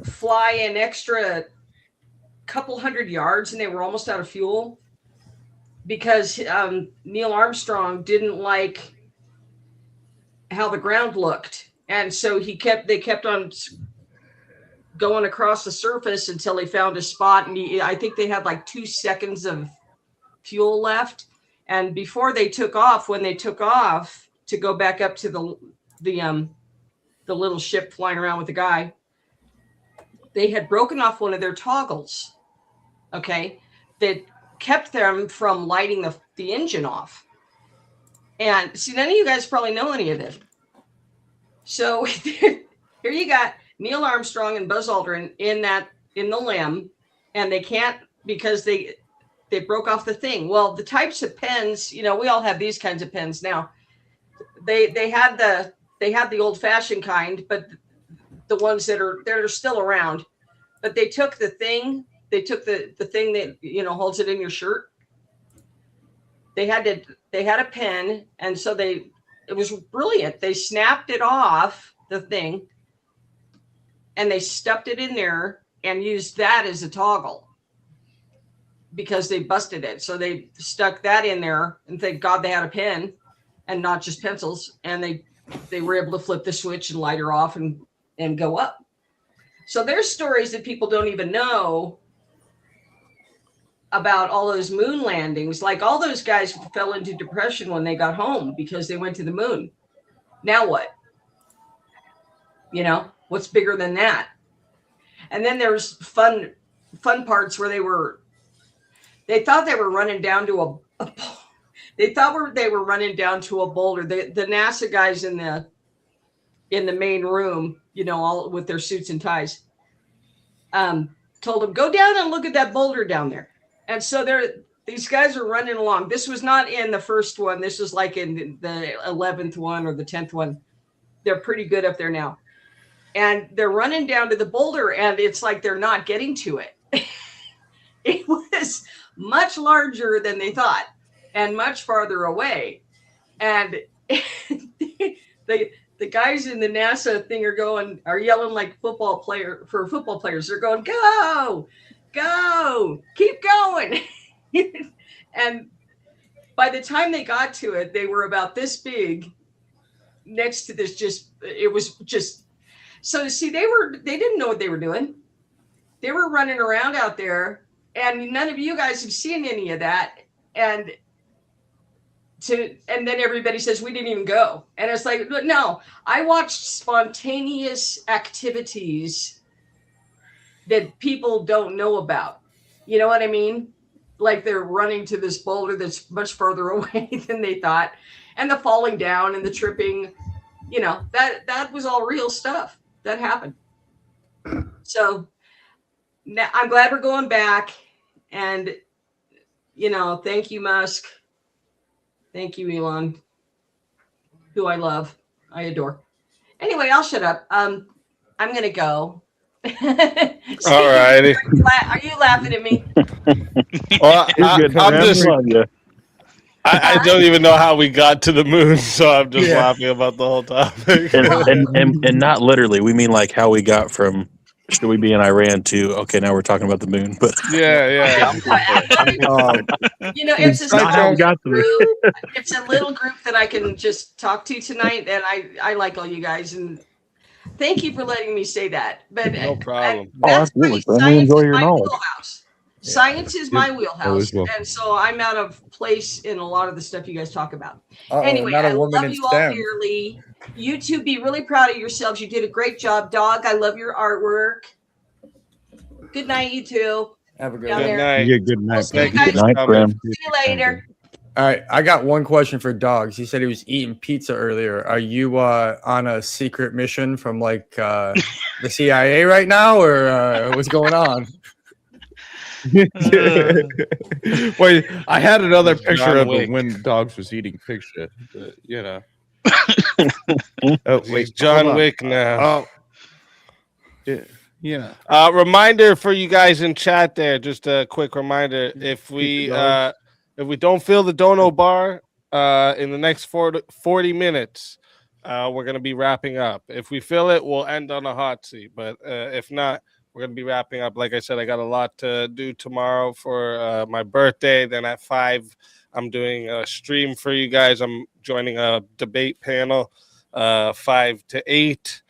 fly an extra couple hundred yards, and they were almost out of fuel, because Neil Armstrong didn't like how the ground looked. And so they kept on going across the surface until they found a spot. And I think they had like 2 seconds of fuel left. And before they took off, when they took off to go back up to the little ship flying around with the guy, they had broken off one of their toggles. Okay. That kept them from lighting the engine off. And see, none of you guys probably know any of this. So here you got Neil Armstrong and Buzz Aldrin in the LEM, and they can't, because they broke off the thing. Well, the types of pens, we all have these kinds of pens now. They had the old-fashioned kind, but the ones that are still around. But they took the thing. They took the thing that holds it in your shirt. They had a pen, and so it was brilliant. They snapped it off the thing, and they stuffed it in there and used that as a toggle, because they busted it. So they stuck that in there, and thank God they had a pen and not just pencils, and they were able to flip the switch and light her off and go up. So there's stories that people don't even know about all those moon landings. Like, all those guys fell into depression when they got home because they went to the moon. Now what? What's bigger than that? And then there's fun parts where they thought they were running down to they were running down to a boulder. The NASA guys in the main room, all with their suits and ties, told them, go down and look at that boulder down there. And so these guys are running along. This was not in the first one. This was like in the 11th one or the 10th one. They're pretty good up there now. And they're running down to the boulder, and it's like they're not getting to it. It was much larger than they thought and much farther away. And the guys in the NASA thing are yelling like football players. They're going, go, keep going. And by the time they got to it, they were about this big next to this, so see, they didn't know what they were doing. They were running around out there, and none of you guys have seen any of that. And then everybody says we didn't even go. And it's like, no, I watched spontaneous activities that people don't know about. You know what I mean? like they're running to this boulder that's much further away than they thought, and the falling down and the tripping, that was all real stuff that happened. So now I'm glad we're going back, and thank you, Musk. Thank you, Elon, who I love, I adore. Anyway, I'll shut up. I'm gonna go. All righty. Are you laughing at me? Well, You're good. I'm just. Love you. I don't even know how we got to the moon, so I'm just Yeah. laughing about the whole topic. And not literally. We mean like how we got from should we be in Iran to okay, now we're talking about the moon. But yeah. It's a not how small we got to group. It's a little group that I can just talk to tonight, and I like all you guys, and thank you for letting me say that. But No problem. that's absolutely. pretty- We enjoy science your is my knowledge. wheelhouse. Science is my wheelhouse, always welcome. and so I'm out of place in a lot of the stuff you guys talk about. Uh-oh, Anyway, not a I woman love in you all STEM. dearly. You two be really proud of yourselves. You did a great job, dog. I love your artwork. Good night, you two. Have a good Down one. Good there. night. Yeah, good We'll night. see you Thank you. guys. Good night, Grim. See you later. All right, I got one question for Dogs. He said he was eating pizza earlier. Are you on a secret mission from like the CIA right now, or what's going on? Wait, I had another John picture of Wick. him when Dogs was eating picture. Oh He's John hold on. Wick now. Oh, yeah. Reminder for you guys in chat there. Just a quick reminder: if we don't fill the dono bar in the next 40 minutes, we're gonna be wrapping up. If we fill it, we'll end on a hot seat. But if not, we're gonna be wrapping up. Like I said, I got a lot to do tomorrow for my birthday. Then at 5, I'm doing a stream for you guys. I'm joining a debate panel, 5 to 8.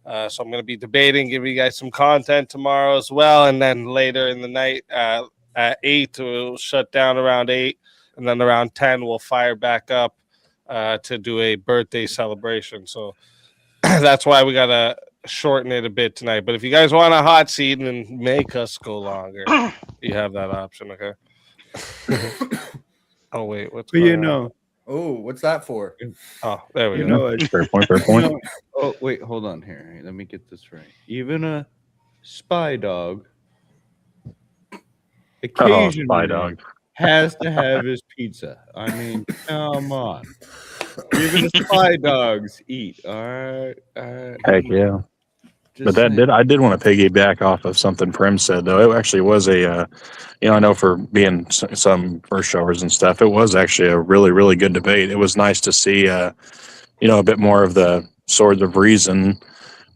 So I'm going to be debating, giving you guys some content tomorrow as well. And then later in the night at 8, we'll shut down around 8. And then around 10, we'll fire back up to do a birthday celebration. So that's why we got to shorten it a bit tonight. But if you guys want a hot seat and make us go longer, you have that option, okay? Oh, wait. What's But going on? Oh, what's that for? Oh, there we You go. know, it's, Fair point. Fair point. Oh wait, hold on here. Let me get this right. Even a spy dog occasionally Spy dog. has to have his pizza. I mean, come on. Even the spy dogs eat. All right. Heck yeah. Just But that saying. I did want to piggyback off of something Prim said though. It actually was a, I know for being some first showers and stuff, it was actually a really, really good debate. It was nice to see, a bit more of the swords of reason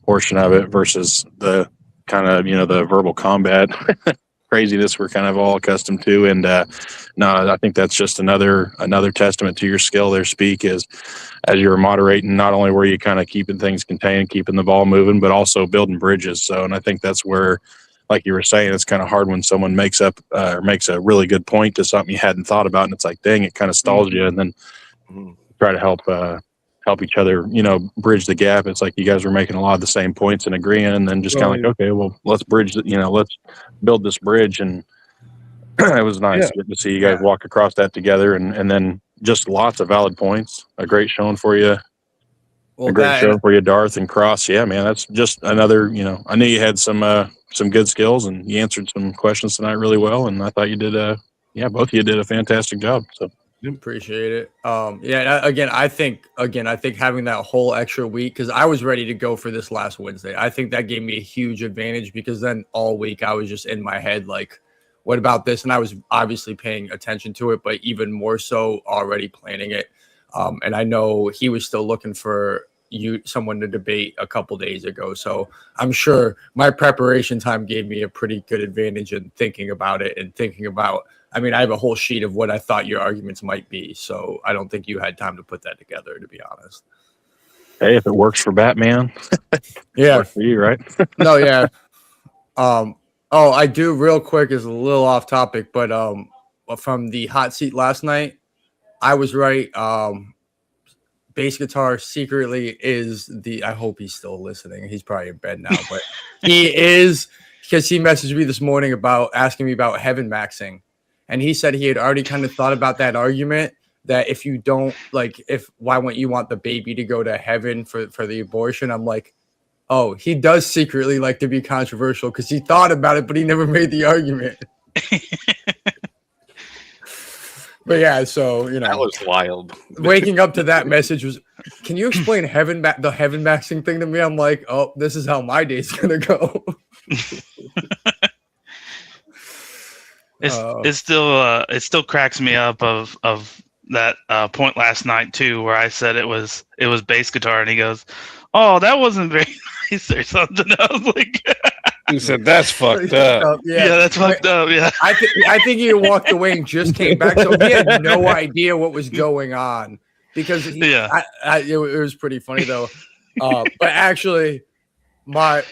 portion of it versus the kind of, the verbal combat craziness we're kind of all accustomed to. And no, I think that's just another testament to your skill there, Speak, is as you were moderating, not only were you kind of keeping things contained, keeping the ball moving, but also building bridges. So, and I think that's where, like you were saying, it's kind of hard when someone makes up or makes a really good point to something you hadn't thought about, and it's like, dang, it kind of stalls you, and then try to help each other, bridge the gap. It's like you guys were making a lot of the same points and agreeing, and then just kind of like, okay, well, let's bridge, let's build this bridge. And it was nice getting to see you guys walk across that together, and then just lots of valid points. A great showing for you. Well, A great show for you, Darth and Cross. Yeah, man, that's just another, I knew you had some good skills, and you answered some questions tonight really well, and I thought you did both of you did a fantastic job. So appreciate it. Again, I think having that whole extra week, because I was ready to go for this last Wednesday. I think that gave me a huge advantage, because then all week I was just in my head like, what about this? And I was obviously paying attention to it, but even more so already planning it. And I know he was still looking for someone to debate a couple days ago. So I'm sure my preparation time gave me a pretty good advantage in thinking about it and thinking about, I have a whole sheet of what I thought your arguments might be. So I don't think you had time to put that together, to be honest. hey, if it works for Batman, Yeah. works for you, right? No, yeah. I do real quick, is a little off topic, but from the hot seat last night, I was right. Bass guitar secretly is I hope he's still listening. He's probably in bed now, but he is, because he messaged me this morning about asking me about heaven maxing. and he said he had already kind of thought about that argument. That if you don't why wouldn't you want the baby to go to heaven for the abortion? I'm like, oh, he does secretly like to be controversial because he thought about it, but he never made the argument. But yeah, so That was wild. Waking up to that message was, can you explain the heaven maxing thing to me? I'm like, oh, this is how my day's gonna go. It still cracks me up of that point last night too, where I said it was bass guitar, and he goes, "Oh, that wasn't very nice," or something. I was like, "You said that's fucked up." Yeah, that's fucked up. Yeah, I think he walked away and just came back, so he had no idea what was going on because it was pretty funny though. But actually, to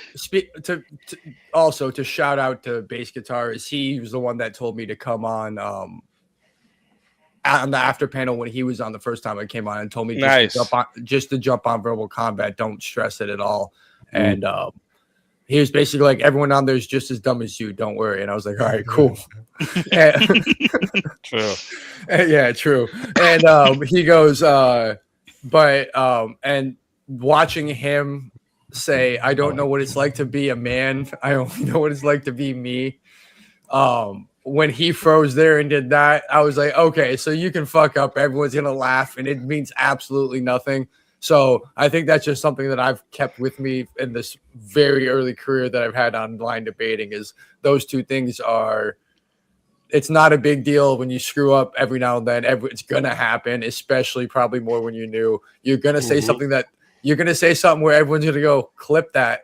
shout out to bass guitar, is he was the one that told me to come on the after panel when he was on the first time I came on, and told me just to jump on Verbal Combat, don't stress it at all. And he was basically like, everyone on there is just as dumb as you, don't worry. And I was like, all right, cool. True. Yeah, true. And he goes, and watching him say, I don't know what it's like to be a man, I only know what it's like to be me. When he froze there and did that, I was like, okay, so you can fuck up, everyone's gonna laugh, and it means absolutely nothing. So I think that's just something that I've kept with me in this very early career that I've had online debating, is those two things are, it's not a big deal when you screw up every now and then. It's gonna happen, especially probably more when you're new. You're gonna say something where everyone's gonna go, clip that.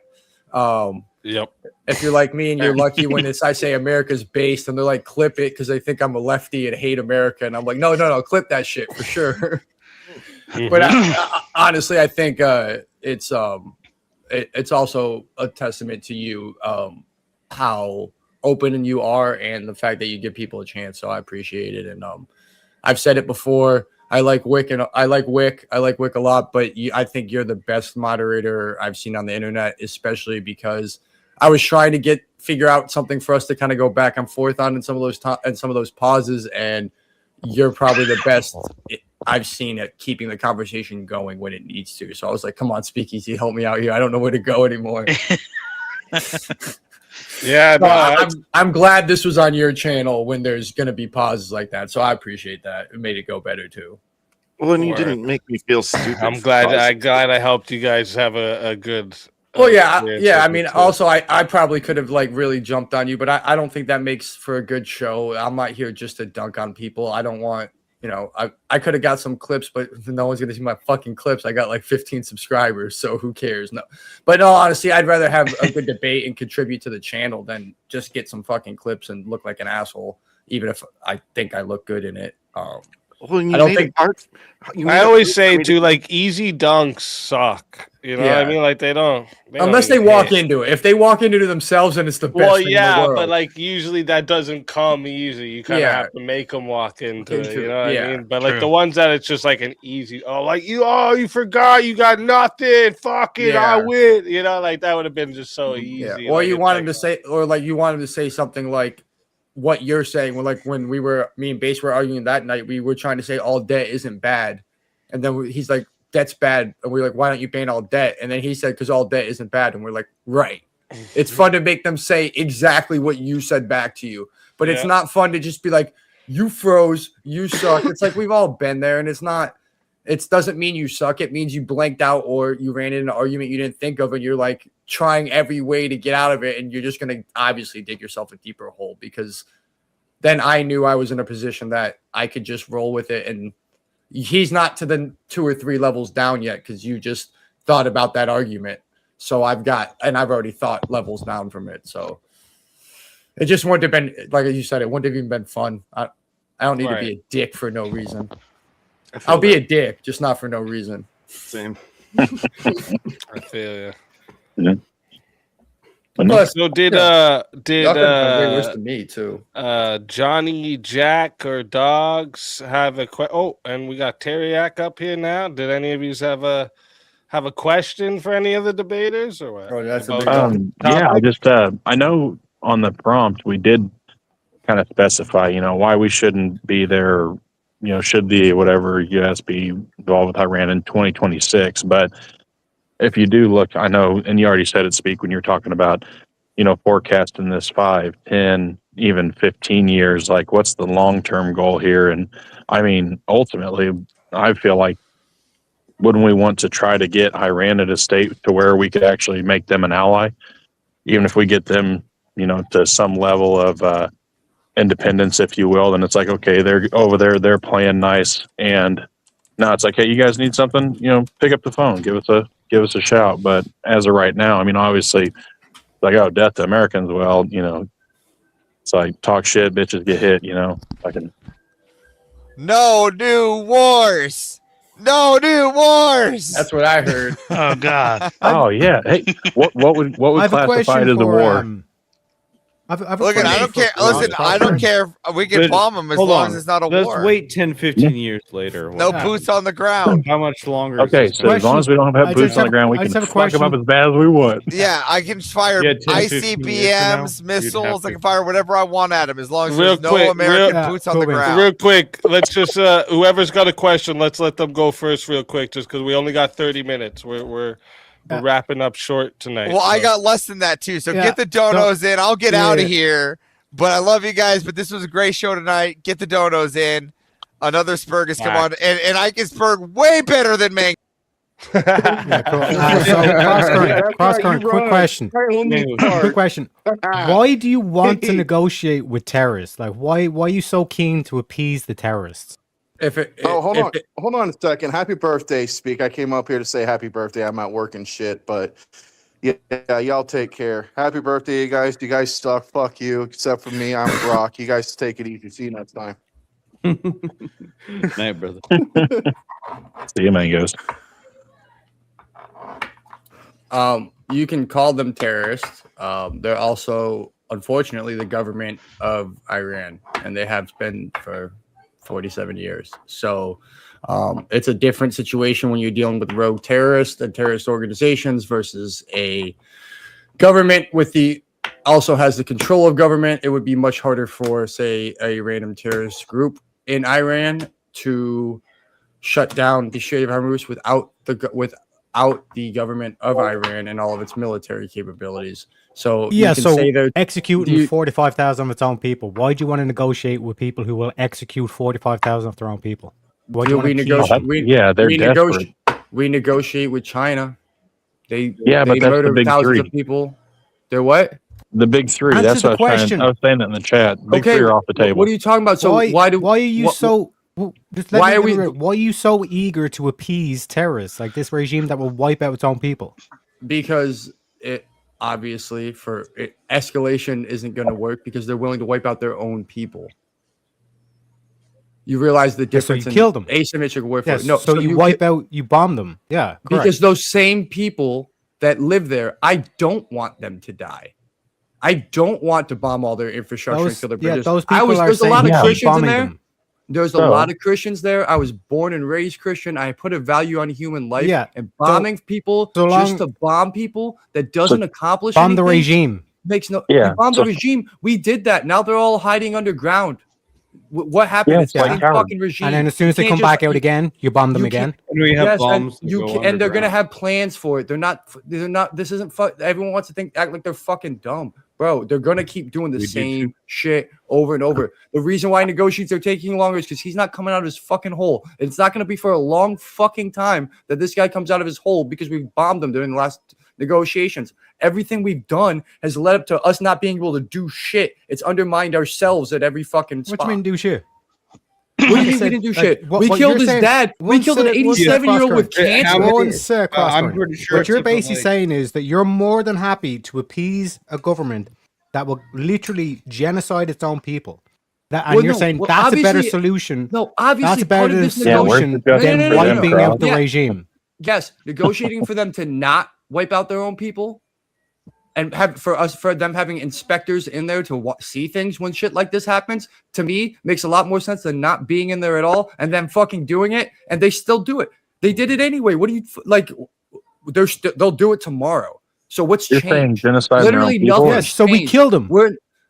Yep. If you're like me and you're lucky when I say America's based and they're like, clip it because they think I'm a lefty and hate America. And I'm like, no, clip that shit for sure. But honestly, I think it's also a testament to you, how open you are and the fact that you give people a chance. So I appreciate it. And I've said it before. I like Wick a lot, but I think you're the best moderator I've seen on the internet, especially because I was trying to figure out something for us to kind of go back and forth on in some of those pauses, and you're probably the best I've seen at keeping the conversation going when it needs to. So I was like, come on, Speakeasy, help me out here. I don't know where to go anymore. Yeah, no, I'm glad this was on your channel when there's going to be pauses like that. So I appreciate that. It made it go better too. Well, and you didn't make me feel stupid. I'm glad I helped you guys have a good. Well, yeah. I mean, also, I probably could have really jumped on you, but I don't think that makes for a good show. I'm not here just to dunk on people. I don't want, I could have got some clips, but no one's gonna see my fucking clips. I got 15 subscribers, so who cares? No, but no, honestly, I'd rather have a good debate and contribute to the channel than just get some fucking clips and look like an asshole, even if I think I look good in it. Well, I don't think. I always say too, easy dunks suck. You know what I mean? They don't. Unless they walk into it. If they walk into it themselves, and it's the best thing in the world. But usually that doesn't come easy. You kind of have to make them walk into it. You know what I mean? But the ones that it's just an easy. You forgot you got nothing. Fuck it, I win. That would have been just so easy. Yeah. Or you want him to say, you want him to say something like what you're saying. When me and Bass were arguing that night, we were trying to say all debt isn't bad, and then he's like, debt's bad, and we're like, why don't you ban all debt? And then he said, because all debt isn't bad, and we're like, right. It's fun to make them say exactly what you said back to you, but it's not fun to just be like, you froze, you suck. It's we've all been there, and it doesn't mean you suck. It means you blanked out or you ran into an argument you didn't think of, and you're trying every way to get out of it, and you're just going to obviously dig yourself a deeper hole, because then I knew I was in a position that I could just roll with it, and he's not to the 2 or 3 levels down yet because you just thought about that argument. So I've already thought levels down from it. So it just wouldn't have been, like you said, it wouldn't have even been fun. I don't need to be a dick for no reason. I'll be a dick, just not for no reason. Same. I feel you. Yeah. Plus, So did way worse than me too. Johnny Jack or Dogs have a and we got Teriak up here now. Did any of you have a question for any of the debaters or what? Oh, that's a big I just I know on the prompt we did kind of specify, why we shouldn't be there, should the whatever U.S. be involved with Iran in 2026. But if you do look, I know, and you already said it, Speak, when you're talking about, forecasting this 5, 10, even 15 years, like what's the long-term goal here? And I mean, ultimately, I feel like, wouldn't we want to try to get Iran at a state to where we could actually make them an ally, even if we get them, to some level of independence, if you will? Then it's like, okay, they're over there, they're playing nice, and now it's like, hey, you guys need something, pick up the phone, give us a shout. But as of right now, I mean, obviously, like, oh, death to Americans. Well, it's like, talk shit, bitches get hit. Fucking No new wars. No new wars. That's what I heard. Oh God. oh yeah. Hey, what would I have a classify question as a for. war? I've a Look, I question don't for care. Listen, I don't care. We can But bomb them as hold long on. as it's not a Let's war. wait 10, 15 years later. No What happens? boots on the ground. How much longer? is Okay, this so gonna as long as we don't I have just boots on the have- ground, we I can just have a fuck them up question. as bad as we want. Yeah, I can fire Yeah, 10, 15 years from now, ICBMs, you'd missiles. have I to- can fire whatever I want at them as long as Real there's no quick, American real- boots on the Cool, man. ground. Real quick, let's just whoever's got a question, let's let them go first, real quick, just because we only got 30 minutes. We're wrapping up short tonight. Well, I so. got less than that too. So Yeah, get the donos in. I'll get yeah, out yeah. of here. But I love you guys. But this was a great show tonight. Get the donos in. Another Spurgus, come on. And I can Spurg way better than man. Yeah, cool. So cross-current. Quick question. Quick question. Why do you want to negotiate with terrorists? Like, why are you so keen to appease the terrorists? Hold on a second. Happy birthday, Speak. I came up here to say happy birthday. I'm at work and shit, but yeah, y'all take care. Happy birthday, you guys. You guys suck. Fuck you. Except for me, I'm Brock. You guys take it easy. See you next time. Night, brother. See you, mangoes. You can call them terrorists. They're also, unfortunately, the government of Iran, and they have been for 47 years. So it's a different situation when you're dealing with rogue terrorists and terrorist organizations versus a government with the also has the control of government. It would be much harder for, say, a random terrorist group in Iran to shut down the Strait of Hormuz without the government of Iran and all of its military capabilities. So Yeah, you can so say that executing 45,000 of its own people. Why do you want to negotiate with people who will execute 45,000 of their own people? Why do you want to we negotiate with China. They but that's the murder big thousands three. of people. They're what? The big three. Answer That's the what I was question. I was saying that in the chat. Big three are off the table. What are you talking about? So why are you so eager to appease terrorists like this regime that will wipe out its own people? Because it obviously escalation isn't going to work because they're willing to wipe out their own people. You realize the difference so you kill them. Asymmetric warfare. Yes, No, so you wipe out, you bomb them. Yeah, correct. because those same people that live there, I don't want them to die. I don't want to bomb all their infrastructure and kill their bridges. those people there's a lot of Christians in there. them. There's a lot of Christians there. I was born and raised Christian. I put a value on human life. Yeah. And bombing people just to bomb people that doesn't accomplish bomb anything. the regime. Makes no. Yeah. We bombed the regime. We did that. Now they're all hiding underground. What happened? Yeah, it's the it's same like fucking regime. And then as soon as they come back out again, you bomb them again. And we have Yes, bombs. and they're gonna have plans for it. They're not. This isn't. Everyone wants to act like they're fucking dumb, bro. They're gonna keep doing the same shit over and over. The reason why negotiations are taking longer is because he's not coming out of his fucking hole. It's not gonna be for a long fucking time that this guy comes out of his hole because we bombed him during the last negotiations. Everything we've done has led up to us not being able to do shit. It's undermined ourselves at every fucking spot. What do you mean do shit? What do you mean we didn't do shit? We killed his dad. We killed an 87-year-old with cancer. I'm pretty sure what you're basically saying is that you're more than happy to appease a government that will literally genocide its own people. You're saying that's a better solution. No, obviously that's a better solution Yeah, than wiping out the regime. Yes, negotiating for them to not wipe out their own people, and for them having inspectors in there to see things when shit like this happens, to me makes a lot more sense than not being in there at all and them fucking doing it, and they still do it. They did it anyway. What do you like? They'll do it tomorrow. So what's You're changed? saying genocide? Literally their own people? nothing. Yes, so we killed them.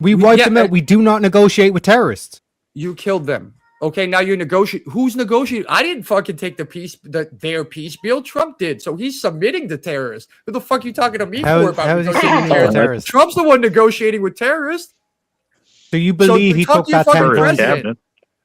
We wiped them out. We do not negotiate with terrorists. You killed them. Okay, now you're negotiating. Who's negotiating? I didn't fucking take their peace bill. Trump did. So he's submitting to terrorists. Who the fuck are you talking to me for about how is he negotiating submitting with to terrorists? Trump's the one negotiating with terrorists. So you believe he took that 10 point?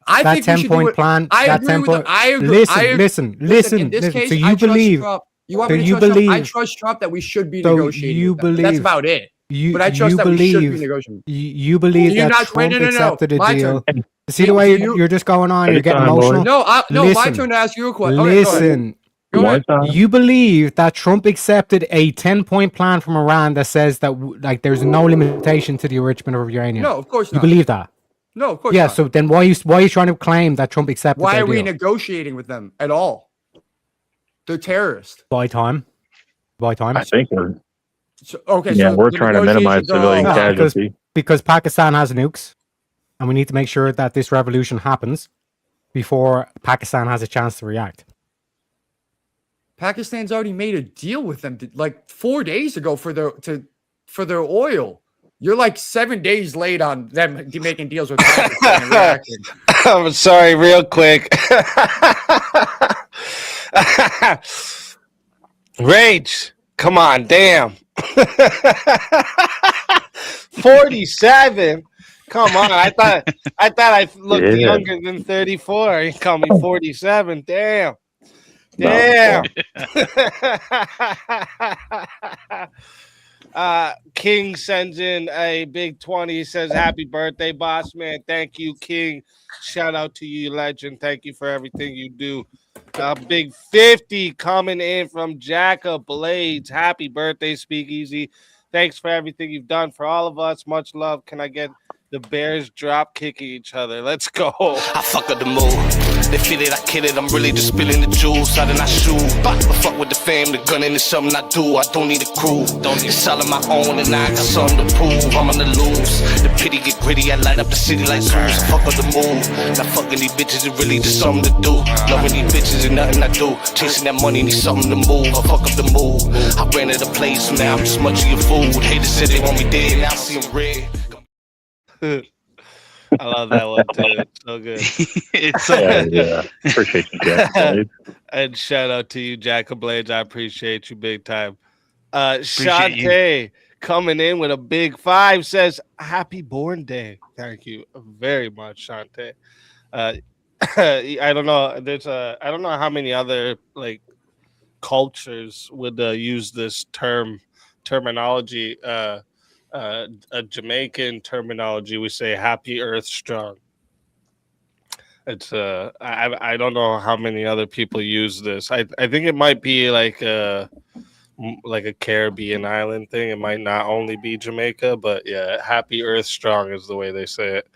I that think 10 we should point do it. plan. I that agree 10 with point. I agree. Listen. In this case, So you I trust believe? Trump. You want so me to you trust believe? Trump? I trust Trump that we should be So negotiating. you with them. believe? That's about it. You, but I trust you that believe, we should be negotiating. You believe that Trump accepted a My deal. turn. See the way you're just going on. You're getting emotional. No, listen, my turn to ask you a question. Listen. Go ahead. You believe that Trump accepted a 10-point plan from Iran that says that like there's no limitation to the enrichment of uranium? No, of course You not. believe that? No, of course yeah, not. so then why are you trying to claim that Trump accepted Why their are we deal? negotiating with them at all? They're terrorists. Buy time. I think we're. So, okay, Yeah, so we're the trying to minimize negotiations are all- civilian casualties. Because Pakistan has nukes, and we need to make sure that this revolution happens before Pakistan has a chance to react. Pakistan's already made a deal with them like 4 days ago for their oil. You're like 7 days late on them making deals with Pakistan and reacting. I'm sorry, real quick. Rage, come on, damn. 47. Come on, I thought I looked younger than 34. You call me 47. Damn. King sends in a big 20. He says, "Happy birthday, boss man." Thank you, King. Shout out to you, legend. Thank you for everything you do. Big 50 coming in from Jacka Blades. Happy birthday, Speakeasy. Thanks for everything you've done for all of us. Much love. Can I get the Bears drop kicking each other? Let's go. I fuck up the mood. They feel it, I kill it. I'm really just spilling the juice out of my shoe. But fuck with the fam, the gun ain't something I do. I don't need a crew. It's all on my own and I got something to prove. I'm on the loose. The pity get gritty. I light up the city like Zeus. Fuck up the mood. Now fucking these bitches is really just something to do. Loving these bitches and nothing I do. Chasing that money, need something to move. I fuck up the mood. I ran out of place, so now I'm just munching your food. Haters said they want me dead, now I see them red. I love that one too. It's so good. It's yeah. Appreciate you, Jack. And shout out to you, Jack of Blades. I appreciate you big time. Appreciate Shantae coming in with a big 5 says, "Happy born day." Thank you very much, Shantae. I don't know. I don't know how many other like cultures would use this terminology. A Jamaican terminology, we say "Happy Earth Strong." It's I don't know how many other people use this. I think it might be like a Caribbean island thing. It might not only be Jamaica, but yeah, "Happy Earth Strong" is the way they say it.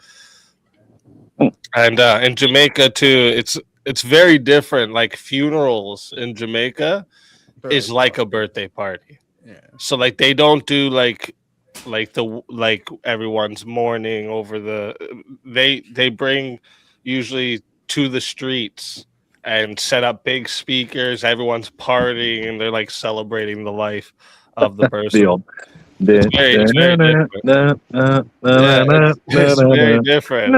And in Jamaica too, it's very different. Like funerals in Jamaica is like a birthday party. Yeah. So like they don't do like everyone's mourning over they bring usually to the streets and set up big speakers. Everyone's partying and they're like celebrating the life of the person. It's very different. It's very different.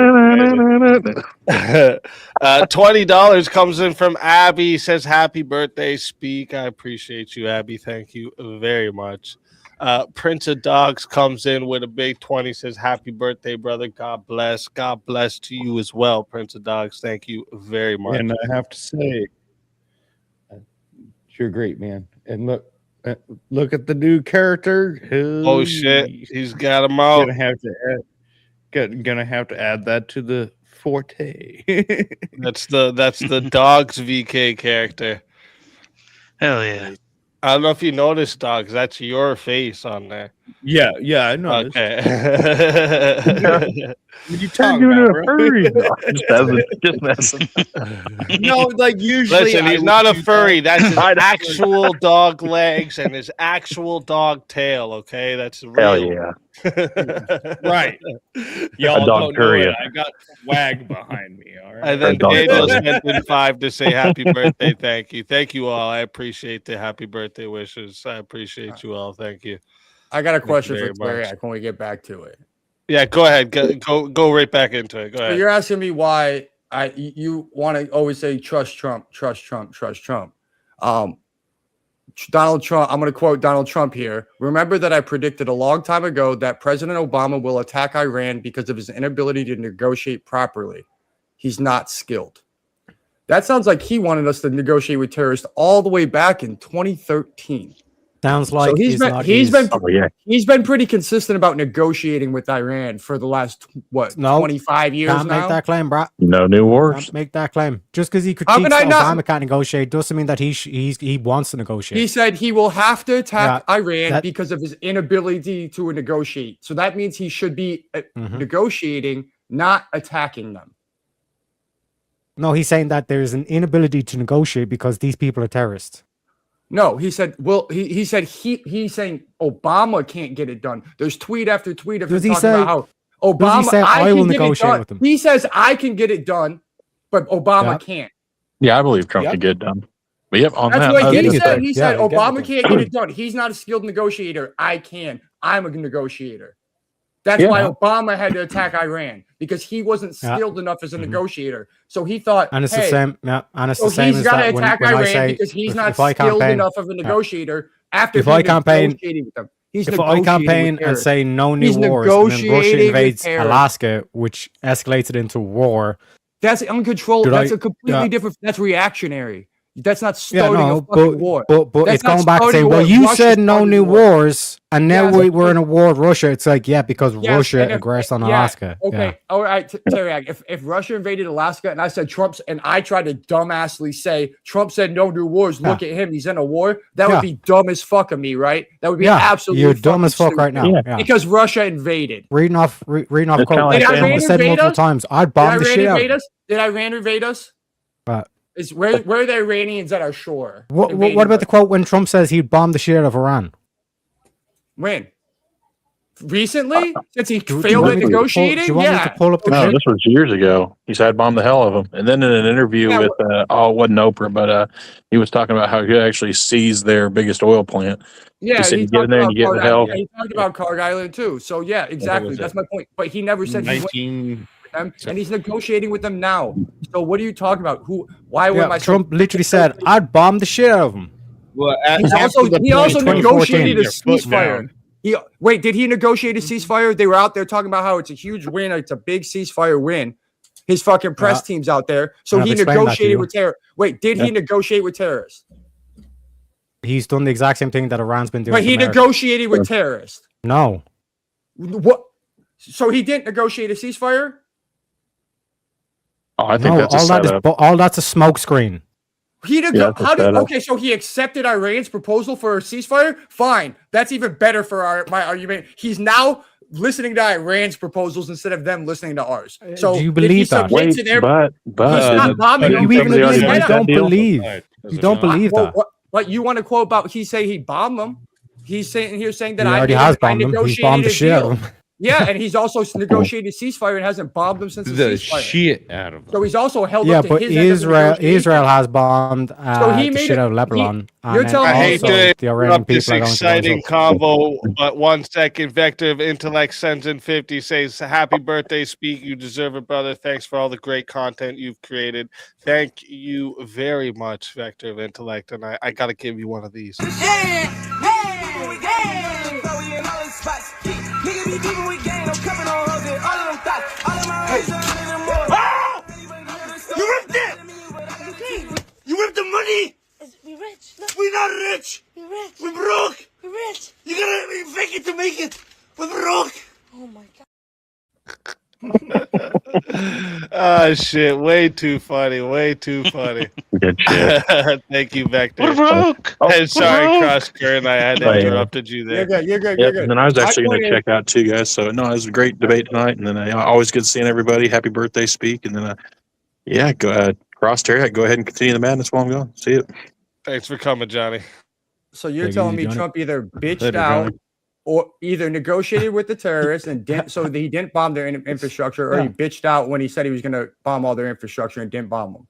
$20 comes in from Abby. Says, "Happy birthday, Speak." I appreciate you, Abby. Thank you very much. Prince of Dogs comes in with a big 20. Says, "Happy birthday, brother. God bless. God bless to you as well, Prince of Dogs. Thank you very much." And I have to say, you're great, man. And look at the new character. Oh shit, he's got him out. Gonna have to add that to the forte. That's the Dogs VK character. Hell yeah. I don't know if you noticed, Dogs. That's your face on there. Yeah, I noticed. Okay. What you talking about, bro? Just messing. No, like usually. Listen, he's not a furry. That's his actual dog legs and his actual dog tail. Okay, that's real. Hell yeah. Right. Y'all dog don't know it. courier. I got swag behind me. All right. And then Dog Daniel courier. sent in 5 to say happy birthday. Thank you all. I appreciate the happy birthday wishes. I appreciate you all. Thank you. I got a question very for Terry. much. When we get back to it, Yeah, go ahead. Go right back into it. Go So ahead. you're asking me why you want to always say trust Trump, trust Trump, trust Trump. Donald Trump, I'm going to quote Donald Trump here. Remember that I predicted a long time ago that President Obama will attack Iran because of his inability to negotiate properly. He's not skilled. That sounds like he wanted us to negotiate with terrorists all the way back in 2013. Sounds like so he's been pretty consistent about negotiating with Iran for the last 25 years Can't now. make that claim, bro. No new wars. Can't make that claim. Just because he critiques that Obama can't negotiate doesn't mean that he wants to negotiate. He said he will have to attack Iran because of his inability to negotiate. So that means he should be negotiating, not attacking them. No, he's saying that there's an inability to negotiate because these people are terrorists. No, he said. Well, he's saying Obama can't get it done. There's tweet after tweet of him talking about how Obama. Does he say I will negotiate with him? He says I can get it done, but Obama can't. Yeah, I believe Trump could get it done. But on That's that, what he said. He said Obama can't get it done. He's not a skilled negotiator. I can. I'm a negotiator. That's why Obama had to attack Iran, because he wasn't skilled enough as a negotiator. So he thought, and it's the same. Yeah, and it's the so same. He's got to attack Iran say, because he's not if skilled enough of a negotiator. After if I campaign, with them, if I campaign and say no new wars, and then Russia invades Alaska, which escalates it into war, that's uncontrolled. That's a completely different. That's reactionary. That's not starting a fucking war. But it's going back and saying, well, you said no new wars, and now we're in a war with Russia. It's like, because Russia aggressed on Alaska. Okay, all right, Terry. If Russia invaded Alaska and I said Trump's, and I tried to dumbassly say Trump said no new wars, look at him, he's in a war, that would be dumb as fuck of me, right? That would be absolutely you're dumb as fuck right now. Because Russia invaded. Reading off quote. Did Iran said multiple times, I'd bomb the shit out. Did Iran invade us? Where are the Iranians at our shore? What about the quote when Trump says he'd bomb the shit out of Iran? When? Recently? Since he failed at negotiating? Do you want me to pull up the No, this was years ago. He said bomb the hell of them. And then in an interview with, it wasn't Oprah, but he was talking about how he actually seized their biggest oil plant. Yeah, he said, you get in there and you get the hell. Yeah, he talked about Carg Island too. So yeah, exactly. That's my point. But he never said he went with them, and he's negotiating with them now. So what are you talking about? Why would Trump literally said, I'd bomb the shit out of them. Well, he also negotiated a ceasefire. Did he negotiate a ceasefire? They were out there talking about how it's a huge win. It's a big ceasefire win. His fucking press team's out there. So he negotiated with terrorists. Did he negotiate with terrorists? He's done the exact same thing that Iran's been doing. But he negotiated with terrorists. No. What? So he didn't negotiate a ceasefire? Oh, I think that's a setup. All that's a smoke screen. So he accepted Iran's proposal for a ceasefire? Fine. That's even better for my argument. He's now listening to Iran's proposals instead of them listening to ours. So do you believe that? But he's not bombing them. You don't believe that. But you want to quote about he bomb them. He's saying that he already has bombed them. He's bombed the shit out of them. Yeah, and he's also negotiated ceasefire and hasn't bombed them since the ceasefire. Shit out of them. So he's also held up to his Israel has bombed the shit out of Lebanon. I hate to interrupt this exciting convo, but 1 second. Vector of Intellect sends in 50, says, happy birthday, Speak. You deserve it, brother. Thanks for all the great content you've created. Thank you very much, Vector of Intellect. And I got to give you one of these. You ripped it! You ripped the money! We rich. Look. We're not rich! We're rich. We're broke! We're rich. You gotta fake it to make it! We're broke! Oh my god. Oh shit, way too funny. Good shit. Thank you, Vector. We're broke. Sorry, Cross Current, I had interrupted you there. You're good. And then I was actually going to check out too, guys. So no, it was a great debate tonight. And then always good seeing everybody. Happy birthday, Speak. And then go ahead, Cross Terry. Go ahead and continue the madness while I'm going. See you. Thanks for coming, Johnny. So you're telling me Trump either bitched out or either negotiated with the terrorists and he didn't bomb their infrastructure, or he bitched out when he said he was going to bomb all their infrastructure and didn't bomb them.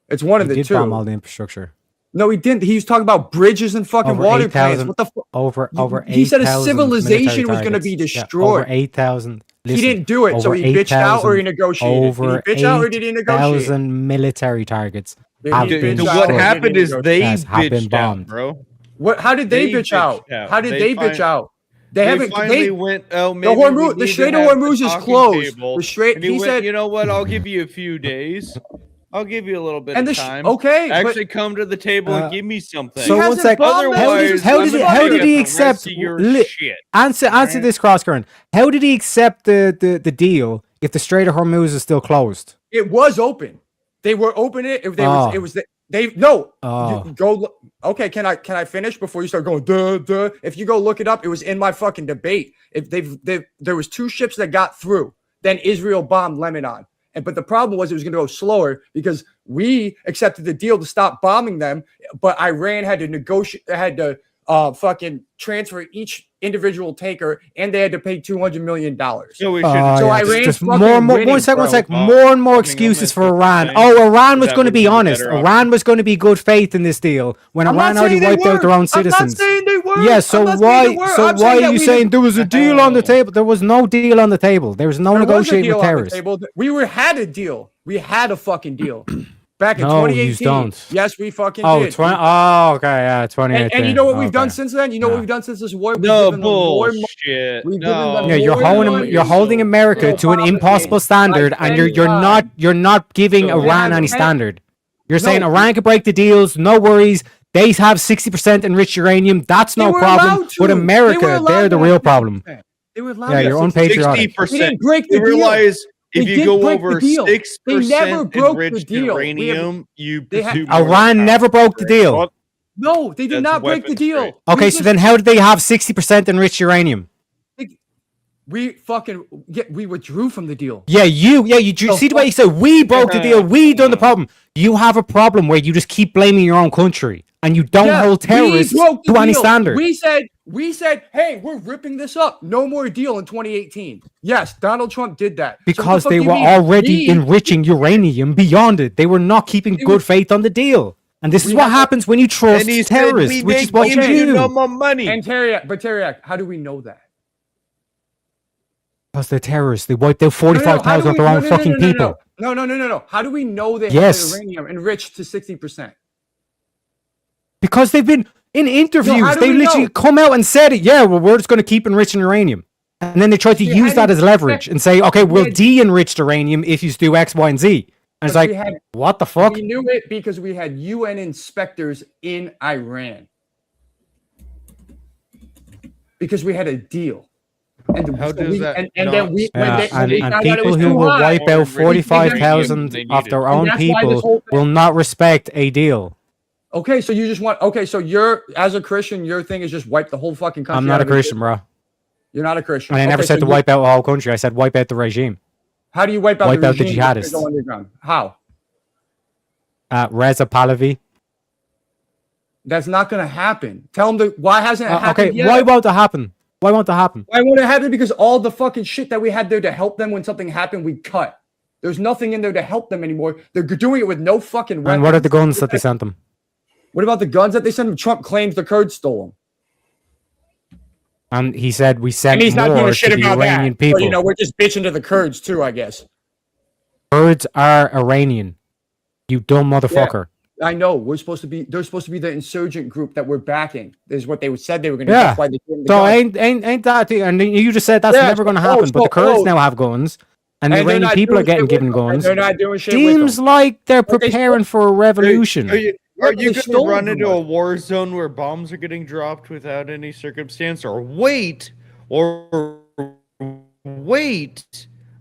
It's one of the two. He did bomb all the infrastructure. No, he didn't. He was talking about bridges and fucking water plants. What the fuck? Over 8,000. He said a civilization was going to be destroyed. Over 8,000 Listen, he didn't do it, so over he bitched out or he 8,000 negotiated. Over Did he bitch out or did he negotiate? 8,000 military targets Did have he been bitch out What or did he happened is negotiate? they Yes, have been bitched out, bombed. bro. What? How did they They bitch out? bitched out. How did They they bitch fin- out? They haven't. finally They went. Oh, the maybe we Hormuz, the need to Strait of have the Hormuz is talking closed. table. The Strait. And he He went, said, you know what? I'll give you a few days. I'll give you a little bit and of the time. okay, but Actually, come to the table and give me something. So one sec. Otherwise, How I'm did gonna he get the accept? rest of your li- shit. Answer Alright? this, cross current. How did he accept the deal if the Strait of Hormuz is still closed? it was open. They were open it. If they Oh. was, it was. They no. Oh. You go. Okay, can I finish before you start going? Duh. If you go look it up, it was in my fucking debate. If there was 2 ships that got through, then Israel bombed Lebanon. But the problem was it was going to go slower because we accepted the deal to stop bombing them, but Iran had to negotiate, had to fucking transfer each individual tanker, and they had to pay $200 million. So we Oh, should. yeah, Iran's just fucking more, winning, one sec, bro. more and more Fucking excuses almost for the Iran. same. Oh, Iran was That going to would be be the honest. better Iran was going to be good faith in this deal when I'm Iran not already saying they wiped out their were. own citizens. I'm not saying they were. Yeah, so I'm not saying why? they were. So I'm why saying are that you we saying there was a deal on the Oh. table? There was no deal on the table. There was no There was a negotiating deal with on the terrorists. table. Had a deal. We had a fucking deal back in No, 2018. yous don't. Yes, we fucking Oh, did. 20. Oh, okay, yeah, 2018. And you know what we've done Okay. since then? You know Yeah. what we've done since this war? We've No given them more bullshit. We've given them Yeah, you're more holding money. you're holding America Israel to an bombing impossible it standard, by and 10 you're not giving So Iran have any 10 standard. You're No. saying Iran could break the deals, no worries. They have 60% enriched uranium. That's They no were problem. allowed to. But They were America, allowed they're to the have real 60%. problem. They were allowed Yeah, to you're have unpatriotic. 60%. They didn't break the You deal. realize They if you didn't go break the over deal. 6% They never broke the enriched deal. uranium, you They had- pursue more than Iran power. never broke the deal. What? No, they did That's not break the weapons deal. trade. Okay, We so just- then how did they have 60% enriched uranium? we withdrew from the deal. Yeah, you see the way you said we broke the deal, we done the problem. You have a problem where you just keep blaming your own country and you don't Yeah, hold terrorists we broke the to any deal. standard. We said, hey, we're ripping this up. No more deal in 2018. Yes, Donald Trump did that. So Because what the fuck they do you were mean? already enriching uranium beyond it. They were not keeping They good were- faith on the deal. And this is We what had- happens when you trust And he said, terrorists, we which make is what you give you do. no more money. And Teriak, how do we know that? Because they're terrorists. They wiped out 45,000 of their own fucking people. No. How do we know they Yes. have the uranium enriched to 60%? Because they've been in interviews. do They we literally know? come out and said it. Yeah, well, we're just going to keep enriching uranium. And then they try to We use had that it- as leverage and say, okay, we we'll had- de-enrich uranium if you do X, Y, and Z. And it's But like, we had- what the fuck? We knew it because we had UN inspectors in Iran. Because we had a deal. And How does that and then we when Yeah, they, when and they found out it people was who too will high, wipe out Or enriched uranium 45,000 they of needed. their And own that's why this people whole thing- will not respect a deal. Okay, so you just want so you're as a Christian, your thing is just wipe the whole fucking country. I'm out not a of Christian, existence. bro. You're not a Christian. And I never Okay, said so to you- wipe out the whole country. I said wipe out the regime. How do you wipe out wipe the out the regime if they jihadists. go underground? How? Reza Pahlavi. That's not going to happen. Tell them why hasn't it happened Okay, yet? why won't it happen? Why won't it happen? Why won't it happen? Because all the fucking shit that we had there to help them when something happened, we cut. There's nothing in there to help them anymore. They're doing it with no fucking weapons. And what are the guns that they sent them? What about the guns that they sent them? Trump claims the Kurds stole them. And he said we sent And he's not giving more a shit to the about Iranian that. people. But, we're just bitching to the Kurds too, I guess. Kurds are Iranian. You dumb motherfucker. I know. They're supposed to be the insurgent group that we're backing. Is what they said they were going to do. Yeah. That's why they gave them the So guns. ain't that the, and you just said that's Yeah, never going to so- happen. But the Kurds so- now have guns, and the And they're Iranian not people are doing getting shit given with them, and guns. they're not doing shit Seems with them. like they're But they preparing for a revolution. Are you They going to stole run them into all. a war zone where bombs are getting dropped without any circumstance, or wait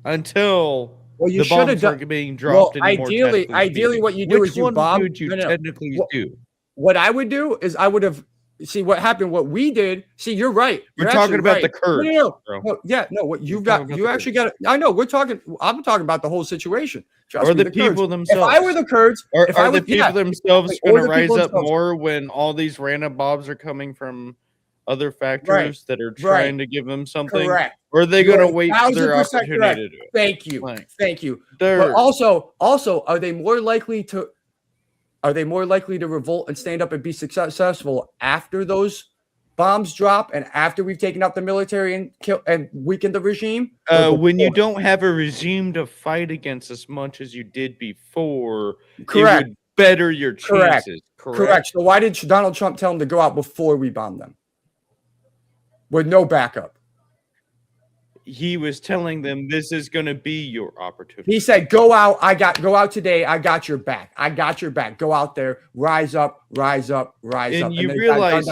until Well, you the should have bombs done. aren't being dropped Well, anymore? ideally, what you do Which is you one bomb. would you no, no. technically What- do? What I would do is I would have see what happened. What we did. See, you're right. We're You're talking actually about right. the Kurds, No. bro. Yeah, no. What you've We're got, talking about you the actually got. I know. I'm talking about the whole situation. Trust Or me, the Kurds. people If themselves? I were the Kurds, Or if I are the was, people yeah, themselves like, or going to the rise people up themselves. more when all these random bombs are coming from other factors that are trying to give them something? Correct. Or are they You're going to wait for their 1000% opportunity correct. to do it? Thank you. Like, Thank you. they're- But also, are they more likely to revolt and stand up and be successful after those bombs drop and after we've taken out the military and weakened the regime? When you don't have a regime to fight against as much as you did before, Correct. it would better your chances. Correct. So why did Donald Trump tell them to go out before we bombed them? With no backup. He was telling them this is going to be your opportunity. He said, go out. Go out today. I got your back. I got your back. Go out there. Rise up, rise up, rise up. And you realize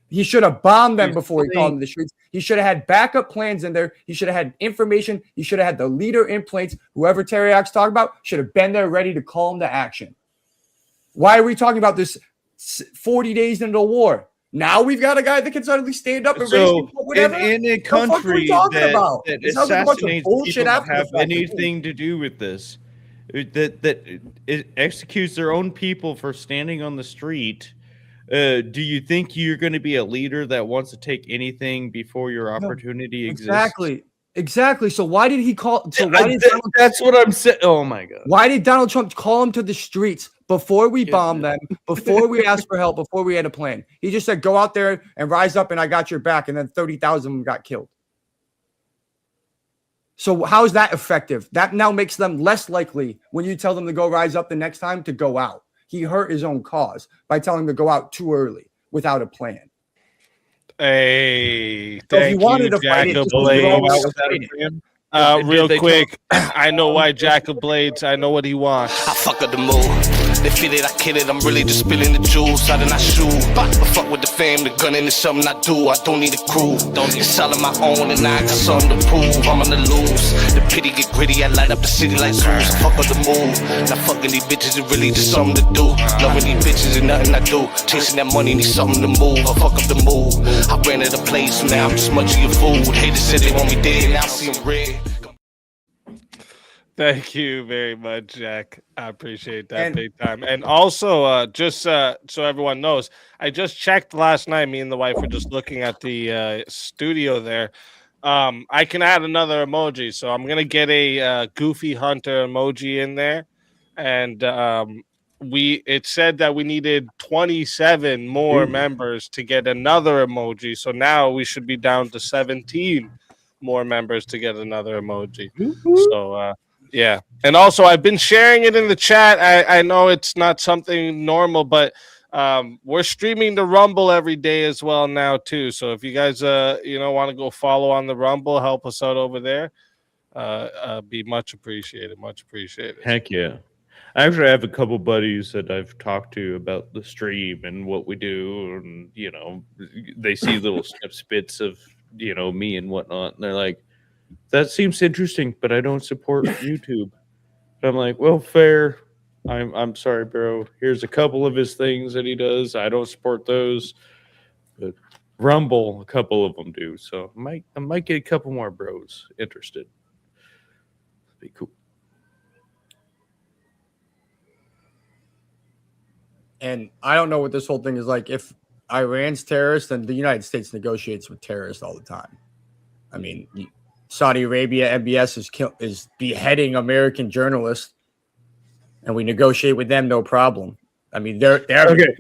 he should have bombed them before he called them the streets. He should have had backup plans in there. He should have had information. He should have had the leader in place. Whoever Teriak's talking about should have been there ready to call him to action. Why are we talking about this 40 days into the war? Now we've got a guy that can suddenly stand up and raise people, whatever. In a country that assassinates people that have anything to do with this, that it executes their own people for standing on the street, do you think you're going to be a leader that wants to take anything before your opportunity exists? Exactly. So why did he call? So why did that's what I'm saying. Oh my God. Why did Donald Trump call him to the streets before we bombed them, before we asked for help, before we had a plan? He just said, go out there and rise up and I got your back. And then 30,000 of them got killed. So how is that effective? That now makes them less likely when you tell them to go rise up the next time to go out. He hurt his own cause by telling them to go out too early without a plan. Hey, So if you wanted to Jack fight it, of just go out Blades. without a plan. Real quick, I know why Jack of Blades. I know what he wants. I fuck up the mood. They feel it, I kill it. I'm really just spilling the juice. How did I shoot? But fuck with the fame, the gunning is something I do. I don't need a crew. It's all on my own, and I got something to prove. I'm on the loose. The pity get gritty. I light up the city like Zeus. I fuck up the mood. Now fucking these bitches is really just something to do. Loving these bitches is nothing I do. Chasing that money, need something to move. I fuck up the mood. I ran out of place, so now I'm just munching your food. Haters said they want me dead, now I see them red. Thank you very much, Jack. I appreciate that big time. And also, just so everyone knows, I just checked last night. Me and the wife were just looking at the studio there. I can add another emoji, so I'm gonna get a Goofy Hunter emoji in there. And it said that we needed 27 more members to get another emoji. So now we should be down to 17 more members to get another emoji. So yeah. And also I've been sharing it in the chat. I know it's not something normal, but we're streaming the Rumble every day as well now too. So if you guys want to go follow on the Rumble, help us out over there. Be much appreciated. Much appreciated. Heck yeah. Actually, I have a couple buddies that I've talked to about the stream and what we do, and they see little snippets of me and whatnot, and they're like, "That seems interesting, but I don't support YouTube." And I'm like, "Well, fair. I'm sorry, bro. Here's a couple of his things that he does. I don't support those, but Rumble, a couple of them do. So I might get a couple more bros interested. That'd be cool." And I don't know what this whole thing is like. If Iran's terrorist, then the United States negotiates with terrorists all the time. I mean, Saudi Arabia, MBS is beheading American journalists, and we negotiate with them, no problem. I mean, they're okay.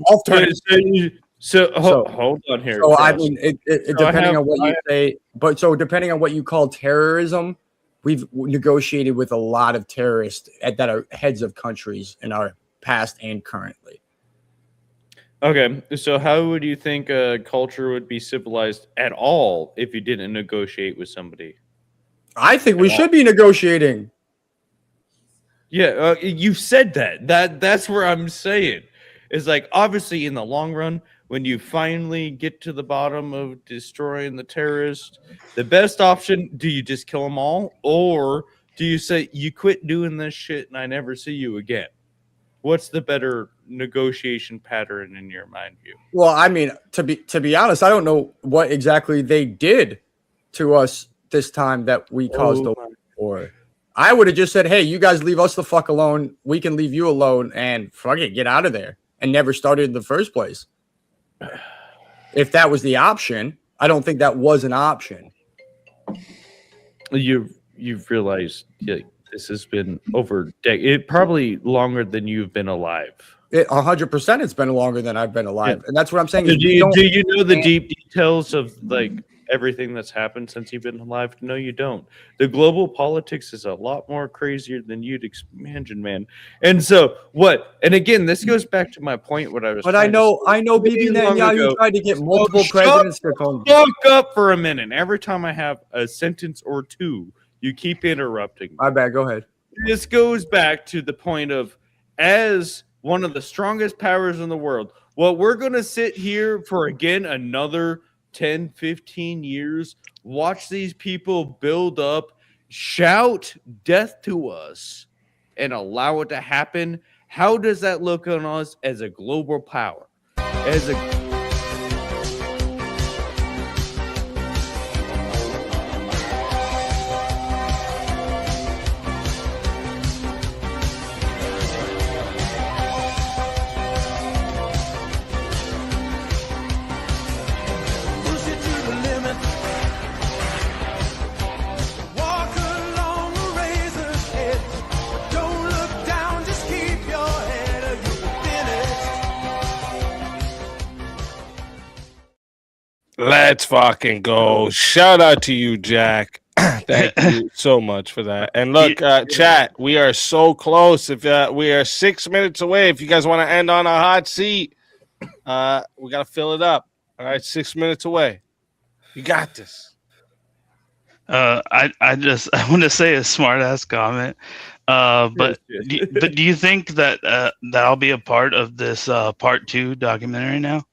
So hold on here. So I mean, depending on what you say, but so depending on what you call terrorism, we've negotiated with a lot of terrorists that are heads of countries in our past and currently. Okay, so how would you think a culture would be civilized at all if you didn't negotiate with somebody? I think we should be negotiating. Yeah, you said that. That's where I'm saying. It's like, obviously, in the long run, when you finally get to the bottom of destroying the terrorists, the best option, do you just kill them all? Or do you say, you quit doing this shit and I never see you again? What's the better negotiation pattern in your mind view? Well, I mean, to be honest, I don't know what exactly they did to us this time that we caused the war. I would have just said, hey, you guys leave us the fuck alone. We can leave you alone and fuck it, get out of there, and never started in the first place. If that was the option, I don't think that was an option. You've realized this has been over probably longer than you've been alive. 100%, it's been longer than I've been alive, and that's what I'm saying. Do Is we you, don't do you know the understand- deep details of like everything that's happened since you've been alive? No, you don't. The global politics is a lot more crazier than you'd imagine, man. And so what? And again, this goes back to my point. What I was. But I know Bibi Netanyahu tried to get multiple presidents to come. Fuck up for a minute. Every time I have a sentence or two, you keep interrupting me. My bad. Go ahead. This goes back to the point of, as one of the strongest powers in the world, well, we're going to sit here for, again, another 10, 15 years, watch these people build up, shout death to us, and allow it to happen. How does that look on us as a global power? As a Push it to the limit. Walk along the razor's edge. But don't look down, just keep your head or you'll finish. Let's fucking go. Shout out to you, Jack. Thank you so much for that. And look, chat, we are so close. If we are 6 minutes away, if you guys want to end on a hot seat, we got to fill it up. All right, 6 minutes away. You got this. I want to say a smart ass comment. But do you think that that'll be a part of this part 2 documentary now?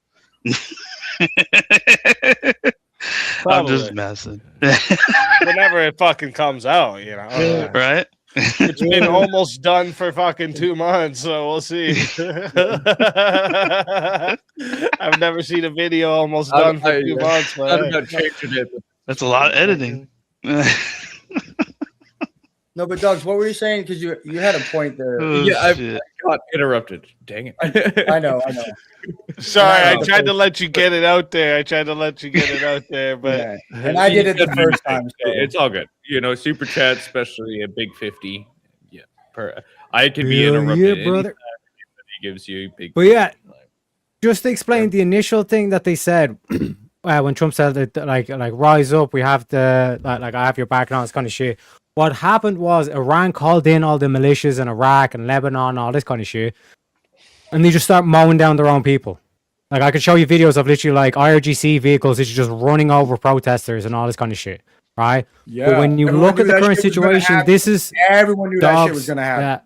I'm just messing. Whenever it fucking comes out, you know. Right? It's been almost done for fucking 2 months, so we'll see. I've never seen a video almost done for 2 months. Man. That's a lot of editing. No, but Doug, what were you saying? Because you had a point there. Oh, yeah, I shit. got interrupted. Dang it. I know. Sorry, I tried to let you get it out there. But Yeah. And I did it the first time. So. It's all good. You know, super chat, especially a big 50. Yeah. I can be Hell interrupted. yeah, anytime brother. He gives you a big. But yeah, just to explain the initial thing that they said when Trump said that, like rise up, we have the like I have your back and all this kind of shit. What happened was Iran called in all the militias in Iraq and Lebanon, all this kind of shit, and they just start mowing down their own people. Like I could show you videos of literally like IRGC vehicles literally just running over protesters and all this kind of shit, right? Yeah. But when you Everyone look knew at the that current shit was gonna situation, happen. this is Everyone knew that shit was going to happen. Yeah,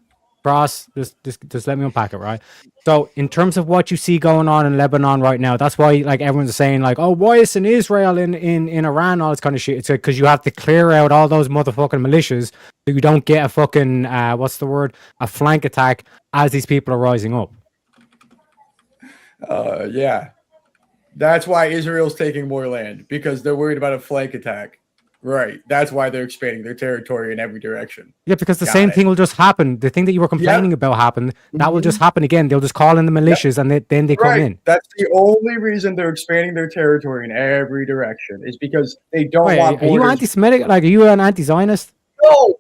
Ross, just let me unpack it, right? So in terms of what you see going on in Lebanon right now, that's why like everyone's saying like, oh, why isn't Israel in Iran, all this kind of shit? It's because you have to clear out all those motherfucking militias so you don't get a fucking a flank attack as these people are rising up. Yeah. That's why Israel's taking more land, because they're worried about a flank attack. Right. That's why they're expanding their territory in every direction. Yeah, because the same thing will just happen. The thing that you were complaining about happened. That will just happen again. They'll just call in the militias and then they come in. That's the only reason they're expanding their territory in every direction, is because they don't Wait, want are you borders. anti-Semitic? Like, are you an anti-Zionist? No,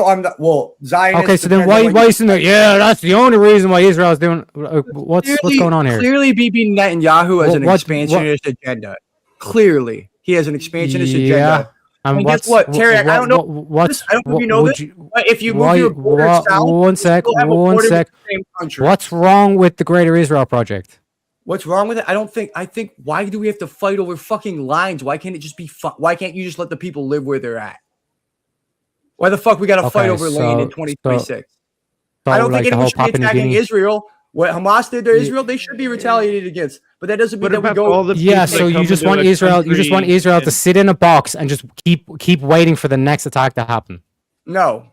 I'm not. Well, Zionist. Okay, so then depends on why what isn't there? Yeah, that's the only reason why Israel's doing. What's going on here? Clearly, Bibi Netanyahu has an What- expansionist agenda. Clearly, he has an expansionist Yeah. agenda. And guess what, Terry? I don't know. What's I don't know if you know this, but if you move why- your border what- south, one you sec, still have a one border with sec. the same country. What's wrong with the Greater Israel Project? What's wrong with it? I think why do we have to fight over fucking lines? Why can't it just be why can't you just let the people live where they're at? Why the fuck we got to fight over land in 2026? I don't think anyone should be attacking Israel. What Hamas did to Israel, they should be retaliated against. But that doesn't mean that we go. Yeah, so you just want Israel. You just want Israel to sit in a box and just keep waiting for the next attack to happen. No,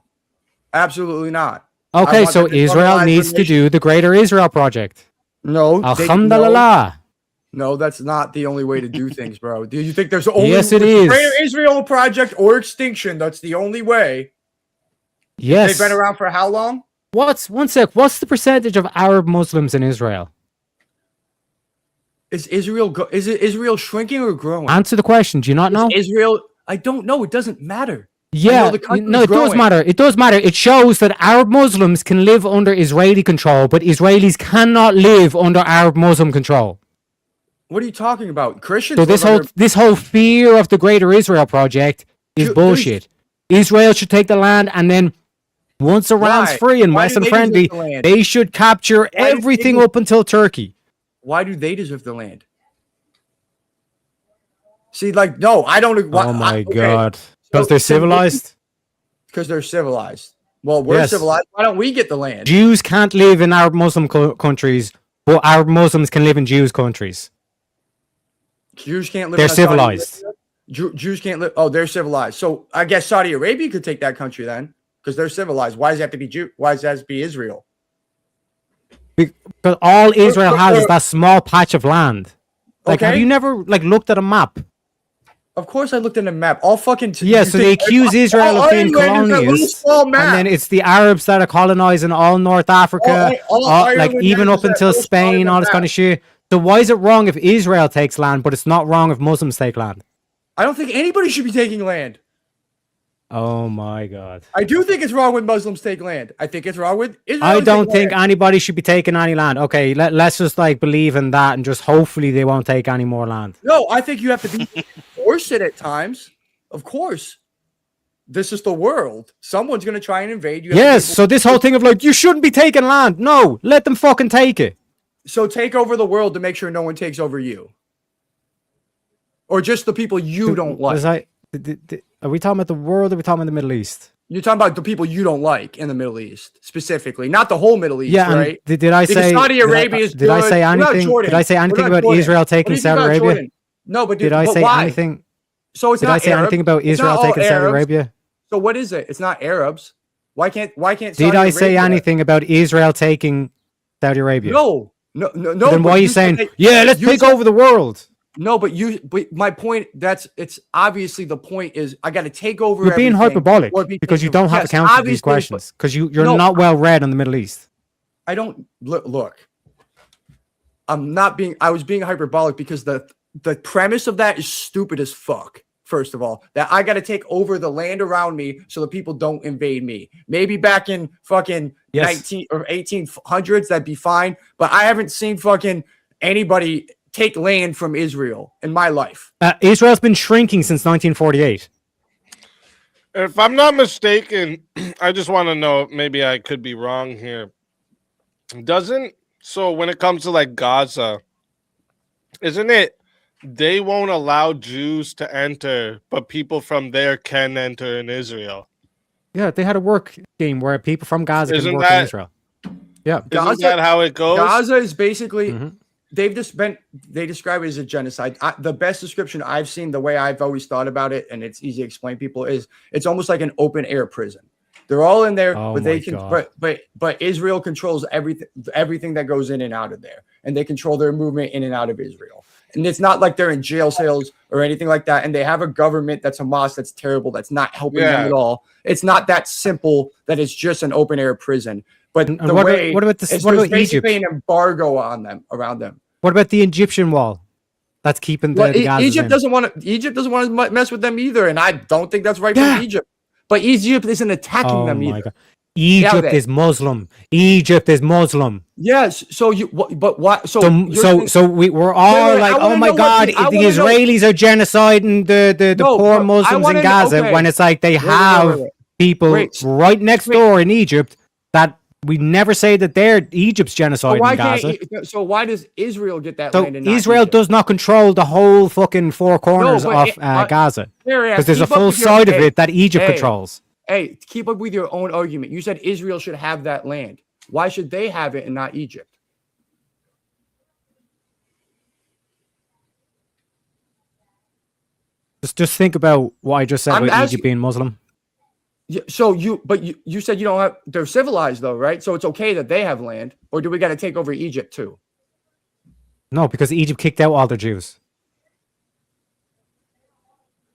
absolutely not. I Okay, want so them to Israel colonize needs the to nation. do the Greater Israel Project. No, Alhamdulillah. No, that's not the only way to do things, bro. Do you think there's only Yes, it the is. Greater Israel Project or extinction? That's the only way. Yes. They've been around for how long? What's the percentage of Arab Muslims in Israel? Is Israel shrinking or growing? Answer the question. Do you not know? Israel, I don't know. It doesn't matter. Yeah, the country's no, it does growing. matter. It does matter. It shows that Arab Muslims can live under Israeli control, but Israelis cannot live under Arab Muslim control. What are you talking about? Christians So live this whole fear of the Greater Israel Project is bullshit. Israel should take the land, and then once Iran's Why? free and Why do Western they friendly, deserve the land? they should capture Why do they everything deserve- up until Turkey. Why do they deserve the land? See, like, no, I don't. Oh my God! Because they're civilized. Because they're civilized. Well, we're Yes. civilized. Why don't we get the land? Jews can't live in Arab Muslim countries, but Arab Muslims can live in Jews countries. Jews can't live. They're in Saudi civilized. Arabia? Jews can't live. Oh, they're civilized. So I guess Saudi Arabia could take that country then, because they're civilized. Why does it have to be Jew? Why does it have to be Israel? Because all Israel has is that small patch of land. Like, have Okay. you never looked at a map? Of course, I looked at a map. All fucking Yeah, so they accuse Israel of being colonialists, and map. then it's the Arabs that are colonizing all North Africa, like Ireland even has up that until little spot on Spain, the all this kind map. of shit. So why is it wrong if Israel takes land, but it's not wrong if Muslims take land? I don't think anybody should be taking land. Oh my God! I do think it's wrong when Muslims take land. I think it's wrong with Israel. I don't think anybody should be taking any land. Okay, let's just believe in that and just hopefully they won't take any more land. No, I think you have to be force it at times. Of course. This is the world. Someone's going to try and invade you. Yes, so this whole thing of you shouldn't be taking land. No, let them fucking take it. So take over the world to make sure no one takes over you. Or just the people you don't like. Are we talking about the world or are we talking about the Middle East? You're talking about the people you don't like in the Middle East, specifically. Not the whole Middle East, Yeah, and right? did I Because say Saudi Arabia is did I say good. We're not anything? Jordan. Did I say We're anything not about Jordan. Israel What taking do you think Saudi about Arabia? Jordan? No, but Did I but say why? anything? So it's Did not I say Arab. anything about It's not Israel all taking Saudi Arabs. Arabia? So what is it? It's not Arabs. Why can't Did Saudi I say Arabia- anything about Israel taking Saudi Arabia? No. Then but why are you said saying, that- yeah, let's you take said- over the world? No, but my point, it's obviously the point is I got to take over. You're being everything hyperbolic or be because you taken- don't have Yes, accounts for these obviously, questions because you're No, not well read on the Middle East. I don't look. I was being hyperbolic because the premise of that is stupid as fuck. First of all, that I got to take over the land around me so the people don't invade me. Maybe back in fucking 19 or 1800s, that'd be fine. But I haven't seen fucking anybody take land from Israel in my life. Israel's been shrinking since 1948. If I'm not mistaken, I just want to know, maybe I could be wrong here. So when it comes to Gaza, isn't it they won't allow Jews to enter, but people from there can enter in Israel? Yeah, they had a work scheme where people from Gaza can work in Israel. Yeah, Isn't that how it goes? Gaza is basically they describe it as a genocide. The best description I've seen, the way I've always thought about it, and it's easy to explain people, is it's almost like an open air prison. They're all in there, Oh but they my can God. but Israel controls everything that goes in and out of there, and they control their movement in and out of Israel. And it's not like they're in jail cells or anything like that. And they have a government that's Hamas that's terrible, that's not helping them at all. It's not that simple that it's just an open air prison. But And the what about- way what about this- it's what there's about Egypt? basically an embargo on them around them. What about the Egyptian wall? That's keeping the, Well, the Gazans Egypt in. doesn't want to mess with them either, and I don't think that's right Yeah. from Egypt. But Egypt isn't attacking Oh them my either. God. Egypt they- is Muslim. Egypt is Muslim. Yes. So but why? So We're all wait, I like, wanna oh my know what God, the- I the wanna know- Israelis are genociding the No, poor but I Muslims wanna in know- Gaza okay. when it's like they Wait, have wait. people Wait. right next door in Egypt that we never say that they're Egypt's So genociding why Gaza. so why does Israel get that So land and not Israel Egypt? does not control the whole fucking four corners but of Gaza There, because there's a keep up full with your- side of hey, it that Egypt hey, controls. Hey, keep up with your own argument. You said Israel should have that land. Why should they have it and not Egypt? Just think about what I just said I'm about asking- Egypt being Muslim. Yeah, so you said you don't have. They're civilized though, right? So it's okay that they have land, or do we got to take over Egypt too? No, because Egypt kicked out all their Jews.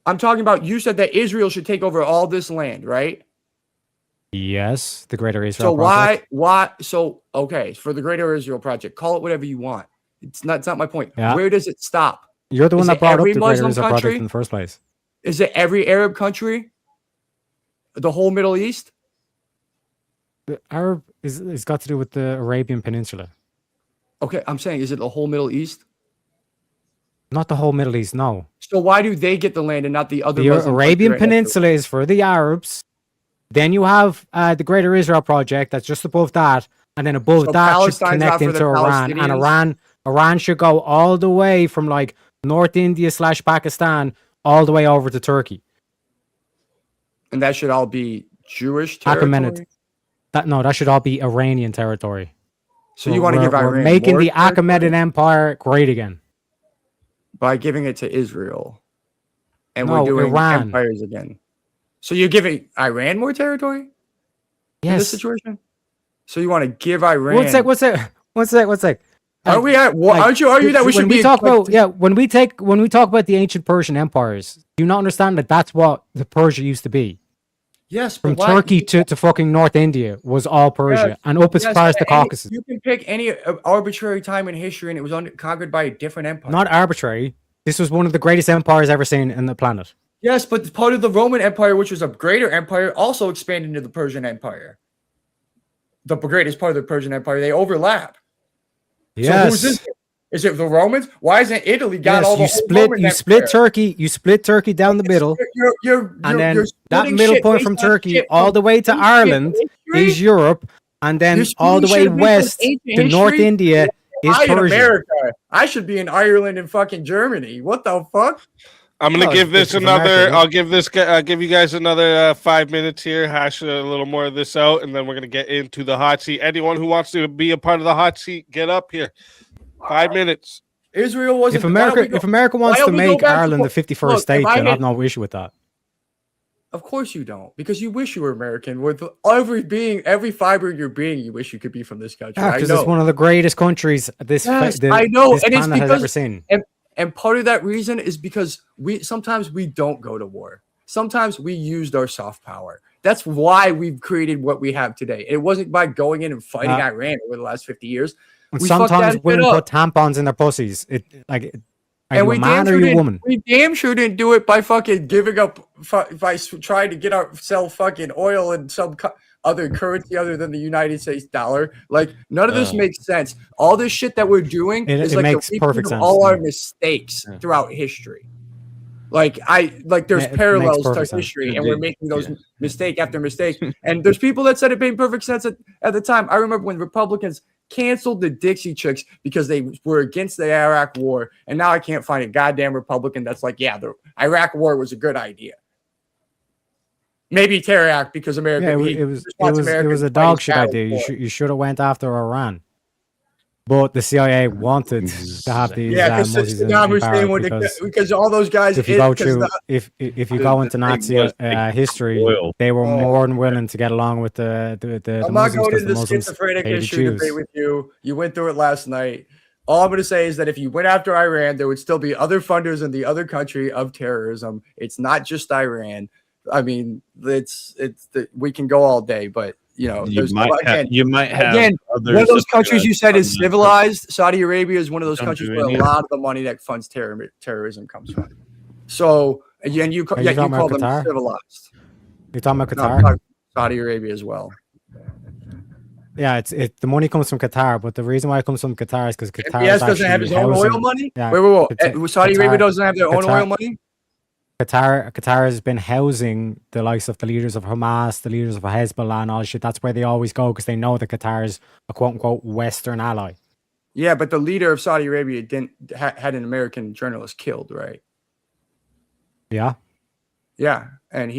I'm talking about. You said that Israel should take over all this land, right? Yes, the Greater Israel So Project. why? So okay, for the Greater Israel Project, call it whatever you want. It's not my point. Yeah. Where does it stop? You're the one Is that it brought up every the Greater Muslim Israel country? Project in the first place. Is it every Arab country? the whole Middle East? The Arab is got to do with the Arabian Peninsula. Okay, I'm saying, is it the whole Middle East? Not the whole Middle East, no. So why do they get the land and not the other The Muslim Arabian country? Peninsula is for the Arabs. Then you have the Greater Israel Project that's just above that, and then above So that should Palestine's connect not for into the Iran. And Palestinians? Iran should go all the way from like North India / Pakistan all the way over to Turkey. And that should all be Jewish territory? Achaemenid. That should all be Iranian territory. So you want to give we're Iran making more the Achaemenid territory Empire great again. by giving it to Israel, and No, we're doing Iran. empires again. So you're giving Iran more territory in this Yes. situation? So you want to give Iran? One sec. Aren't we at war? Aren't you arguing that we should when be we talk about when we talk about the ancient Persian empires, do you not understand that that's what the Persia used to be? Yes, From but why? Turkey to fucking North India was all Persia, Yes, and up as yes, far as the any- Caucasus. You can pick any arbitrary time in history, and it was conquered by a different empire. Not arbitrary. This was one of the greatest empires ever seen in the planet. Yes, but part of the Roman Empire, which was a greater empire, also expanded into the Persian Empire. The greatest part of the Persian Empire, they overlap. Yes. So who's this? Is it the Romans? Why isn't Italy got Yes, all the you whole split Roman you Empire? split Turkey. You split Turkey down the middle, and then you're that splitting middle shit point based from on Turkey shit all from the way to ancient Ireland history? is Europe, and then You're all the way splitting shit based on west ancient to North history? India is I in Persia. America. I should be in Ireland and fucking Germany. What the fuck? I'm gonna No, give this it's America, another. yeah. I'll give you guys another 5 minutes here. Hash a little more of this out, and then we're gonna get into the hot seat. Anyone who wants to be a part of the hot seat, get up here. 5 minutes. Israel wasn't. If America wants to make Ireland the 51st Look, state, if I then I have had- no issue with that. Of course you don't, because you wish you were American. With every fiber of your being, you wish you could be from this country. I Because know. it's one of the greatest countries this Yes, the, I know, this and it's planet has because ever seen. and part of that reason is because sometimes we don't go to war. Sometimes we used our soft power. That's why we've created what we have today. It wasn't by going in and fighting Iran over the last 50 years. And We fucked sometimes that shit women up. put tampons in their pussies. Are you a damn man or sure are you a didn't- woman? We damn sure didn't do it by fucking giving up, by trying to sell fucking oil in some other currency other than the United States dollar. Like, none of this makes sense. All this shit that we're doing It is like makes the perfect repeat of sense. all our Yeah. mistakes throughout history. There's It makes parallels to perfect sense. history, and we're making those mistake after mistake. And there's people that said it made perfect sense at the time. I remember when Republicans canceled the Dixie Chicks because they were against the Iraq War, and now I can't find a goddamn Republican that's like, yeah, the Iraq War was a good idea. Maybe Terror Act because America. Yeah, it was a dog shit idea. You should have went after Iran, but the CIA wanted to have these. Yeah, because Muzzies in Saddam Hussein power wanted because all those guys. if you go through, if you go into Nazi history, they were more than willing to get along with the I'm not Muslims going because into the the Muslims schizophrenic hated history Jews. debate with you. You went through it last night. All I'm going to say is that if you went after Iran, there would still be other funders in the other country of terrorism. It's not just Iran. I mean, we can go all day, but you might have again, others one of those that countries you said is don't civilized. Saudi Arabia is one of those Don't countries do where a any of lot of the money that funds terrorism comes from. So, again, you Are you call talking about them Qatar? civilized. You're talking about No, Qatar? I'm talking Saudi Arabia as well. Yeah, the money comes from Qatar, but the reason why it comes from Qatar is because Qatar MBS is doesn't have his actually own oil housing- money. Yeah, Wait. Saudi Arabia doesn't have their own Qatar- oil money. Qatar has been housing the likes of the leaders of Hamas, the leaders of Hezbollah, and all this shit. That's where they always go because they know that Qatar is a quote unquote Western ally. Yeah, but the leader of Saudi Arabia had an American journalist killed, right? Yeah. Yeah, and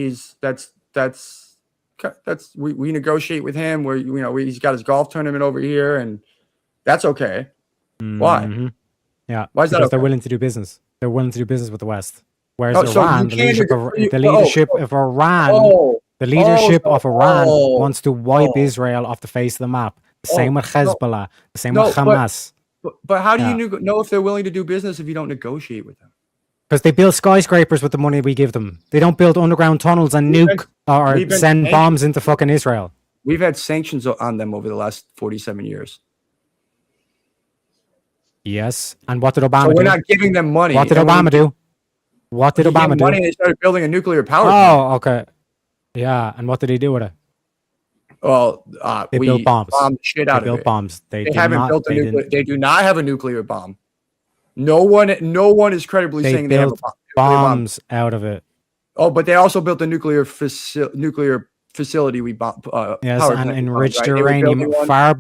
we negotiate with him where he's got his golf tournament over here, and that's okay. Why? Mhm. Yeah. Why is that Because they're okay? willing to do business. They're willing to do business with the West. Whereas Oh, so you Iran, the can't leadership, agree- of, the leadership of Iran, the leadership of Iran wants to wipe Israel off the face of the map. The same with Hezbollah. The same with Hamas. But how do Yeah. you know if they're willing to do business if you don't negotiate with them? Because they build skyscrapers with the money we give them. They don't build underground tunnels and nuke or we've been send sanctioned. bombs into fucking Israel. We've had sanctions on them over the last 47 years. Yes. And what did Obama So do? we're not giving them money. What did And when Obama do? What did he gave Obama them do? money and they started building a nuclear power plant. Oh, okay. Yeah, and what did they do with it? Well, They we built bombs. bombed the shit out They of built it. bombs. They did haven't not, built a they nuclear. didn't- They do not have a nuclear bomb. No one is credibly They saying they have a built nuclear bomb. bombs out of it. Oh, but they also built a nuclear facility. We Yes, power and plant we bombed, enriched right? They were uranium building one. far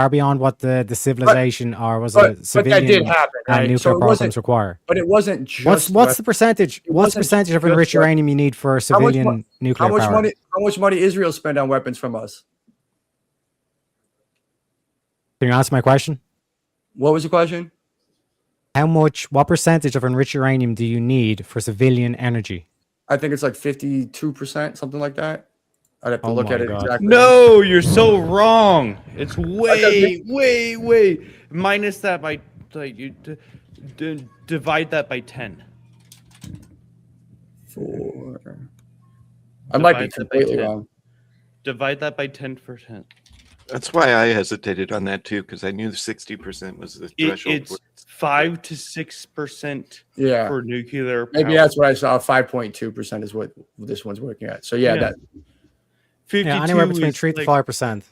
beyond what the civilization or was But it that civilian did happen, right? nuclear So it programs wasn't require. But it wasn't just. What's the percentage? What's the wasn't percentage of just enriched weapons. uranium you need for civilian nuclear How much power? money? How much money Israel spent on weapons from us? Can you answer my question? What was the question? What percentage of enriched uranium do you need for civilian energy? I think it's like 52%, something like that. I'd have to Oh look my at it God. exactly. No, you're so wrong. It's way minus that by like you divide that by 10. 4. I might be Divide that by completely 10. wrong. Divide that by 10%. That's why I hesitated on that too, because I knew the 60% was the threshold. It's 5 to 6% Yeah. for nuclear power. Maybe that's what I saw. 5.2% is what this one's working at. So yeah, that. 52 anywhere between is 3 to like- 5%.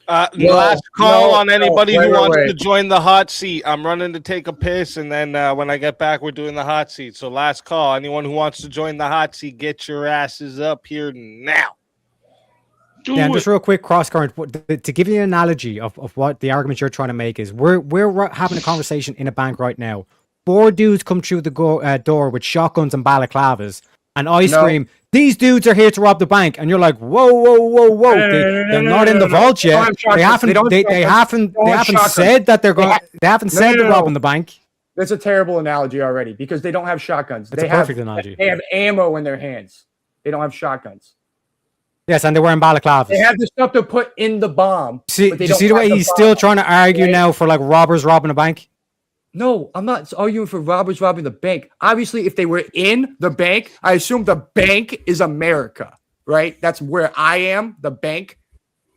Last call on anybody who wants to wait. join the hot seat. I'm running to take a piss, and then when I get back, we're doing the hot seat. So last call. Anyone who wants to join the hot seat, get your asses up here now. Yeah, and just real quick, cross current to give you an analogy of what the argument you're trying to make is. We're having a conversation in a bank right now. 4 dudes come through the door with shotguns and balaclavas, and I scream, "These dudes are here to rob the bank!" And you're like, "Whoa! They're not in the vault yet. They haven't said that they're going. They haven't said they're robbing the bank." That's a terrible analogy already because they don't have shotguns. It's a perfect analogy. They have ammo in their hands. They don't have shotguns. Yes, and they're wearing balaclavas. They have the stuff to put in the bomb. See, but they you see don't the way have he's bomb. still trying to argue now for like robbers robbing a bank? No, I'm not arguing for robbers robbing the bank. Obviously, if they were in the bank, I assume the bank is America, right? That's where I am, the bank.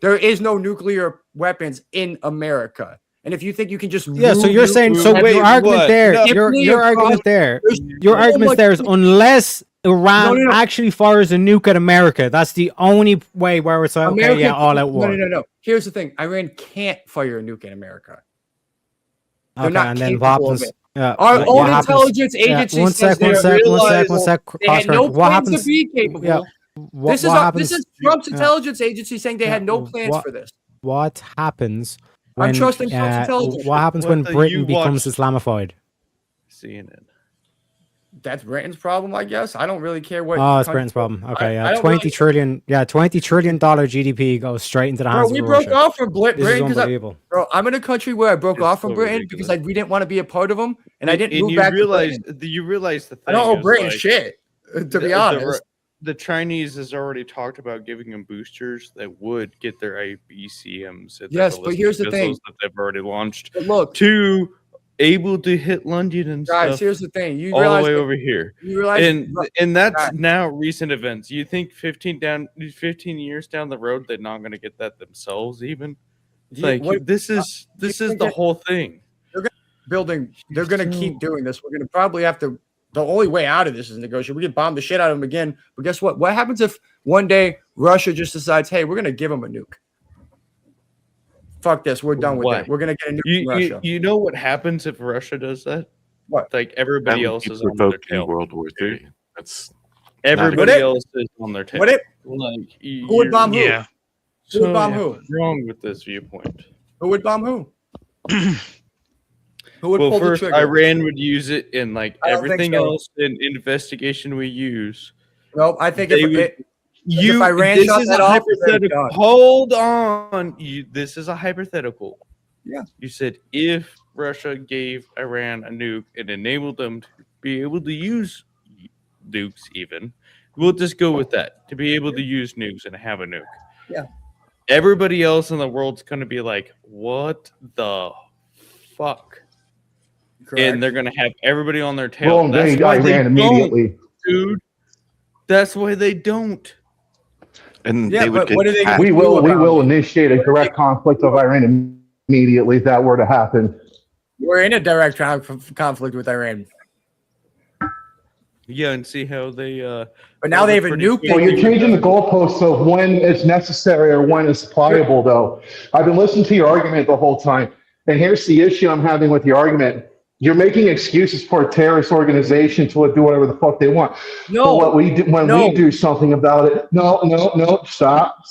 There is no nuclear weapons in America. And if you think you can just So you're saying your argument there, your argument there is unless Iran actually fires a nuke at America, that's the only way where it's like, okay, yeah, all out war. No. Here's the thing: Iran can't fire a nuke in America. They're Okay, not and then capable what of happens? it. Yeah, Our what own happens- intelligence agency one says sec, one sec. they had no What plans happens? to be capable. Yeah, This is Trump's intelligence agency saying they had no Yeah, plans for this. What happens I'm when trusting Trump's intelligence. what happens What when the Britain you becomes watched- Islamified? CNN. That's Britain's problem, I guess. I don't really care what. Oh, it's country- Britain's problem. Okay, I don't $20 trillion. Yeah, $20 trillion GDP goes straight into the hands Bro, we of broke Russia. off from This is Britain because unbelievable. I'm in a country where I broke It's off from so Britain ridiculous. because we didn't want to be a part of them, and I didn't And move you back. realize to Britain. you realize the thing I don't owe is, Britain like, shit, to be honest. The Chinese has already talked about giving them boosters that would get their IBCMs. And their Yes, but here's the ballistic thing. missiles that they've already launched But look, to able to hit London and guys, stuff. here's the thing. You all realize the way that- over here. You realize, And that's guys, now recent events. You think 15 years down the road they're not going to get that themselves even? It's You- like what- this is think the that- whole thing. they're going to keep doing this. We're going to probably have to. The only way out of this is negotiate. We can bomb the shit out of them again. But guess what? What happens if one day Russia just decides, hey, we're going to give them a nuke? Fuck this. We're done with What? that. We're going to get a nuke from Russia. You know what happens if Russia does that? What? Like That everybody would else be is on their provoking tail. World War III. That's Everybody Would it? else is on their tail. Would it? Like, Who would bomb who? Yeah. Who would bomb who? What's wrong with this viewpoint? Who would bomb who? Who would Well, pull first, the trigger? Iran would use it in like I don't think everything so. else in investigation we use. No, I think They if, would- if Iran this shot is that a off, they're hypothetical. done. Hold on. This is a hypothetical. Yeah. You said if Russia gave Iran a nuke and enabled them to be able to use nukes, even we'll just go with that to be able to use nukes and have a nuke. Yeah. Everybody else in the world's going to be like, "What the fuck?" Correct. And they're going to have everybody on their tail. Well, That's they why they Iran don't, immediately. dude. That's why they don't. and Yeah, they would but get what are they gonna hacked. We do will about it? initiate a direct conflict of Iran immediately if that were to happen. We're in a direct conflict with Iran. Yeah, and see how they. But now they have a nuke. Well, you're changing the goalposts of when it's necessary or when it's pliable, though. I've been listening to your argument the whole time, and here's the issue I'm having with your argument. You're making excuses for a terrorist organization to do whatever the fuck they want. No. But what we do when we do something about it, no, stop.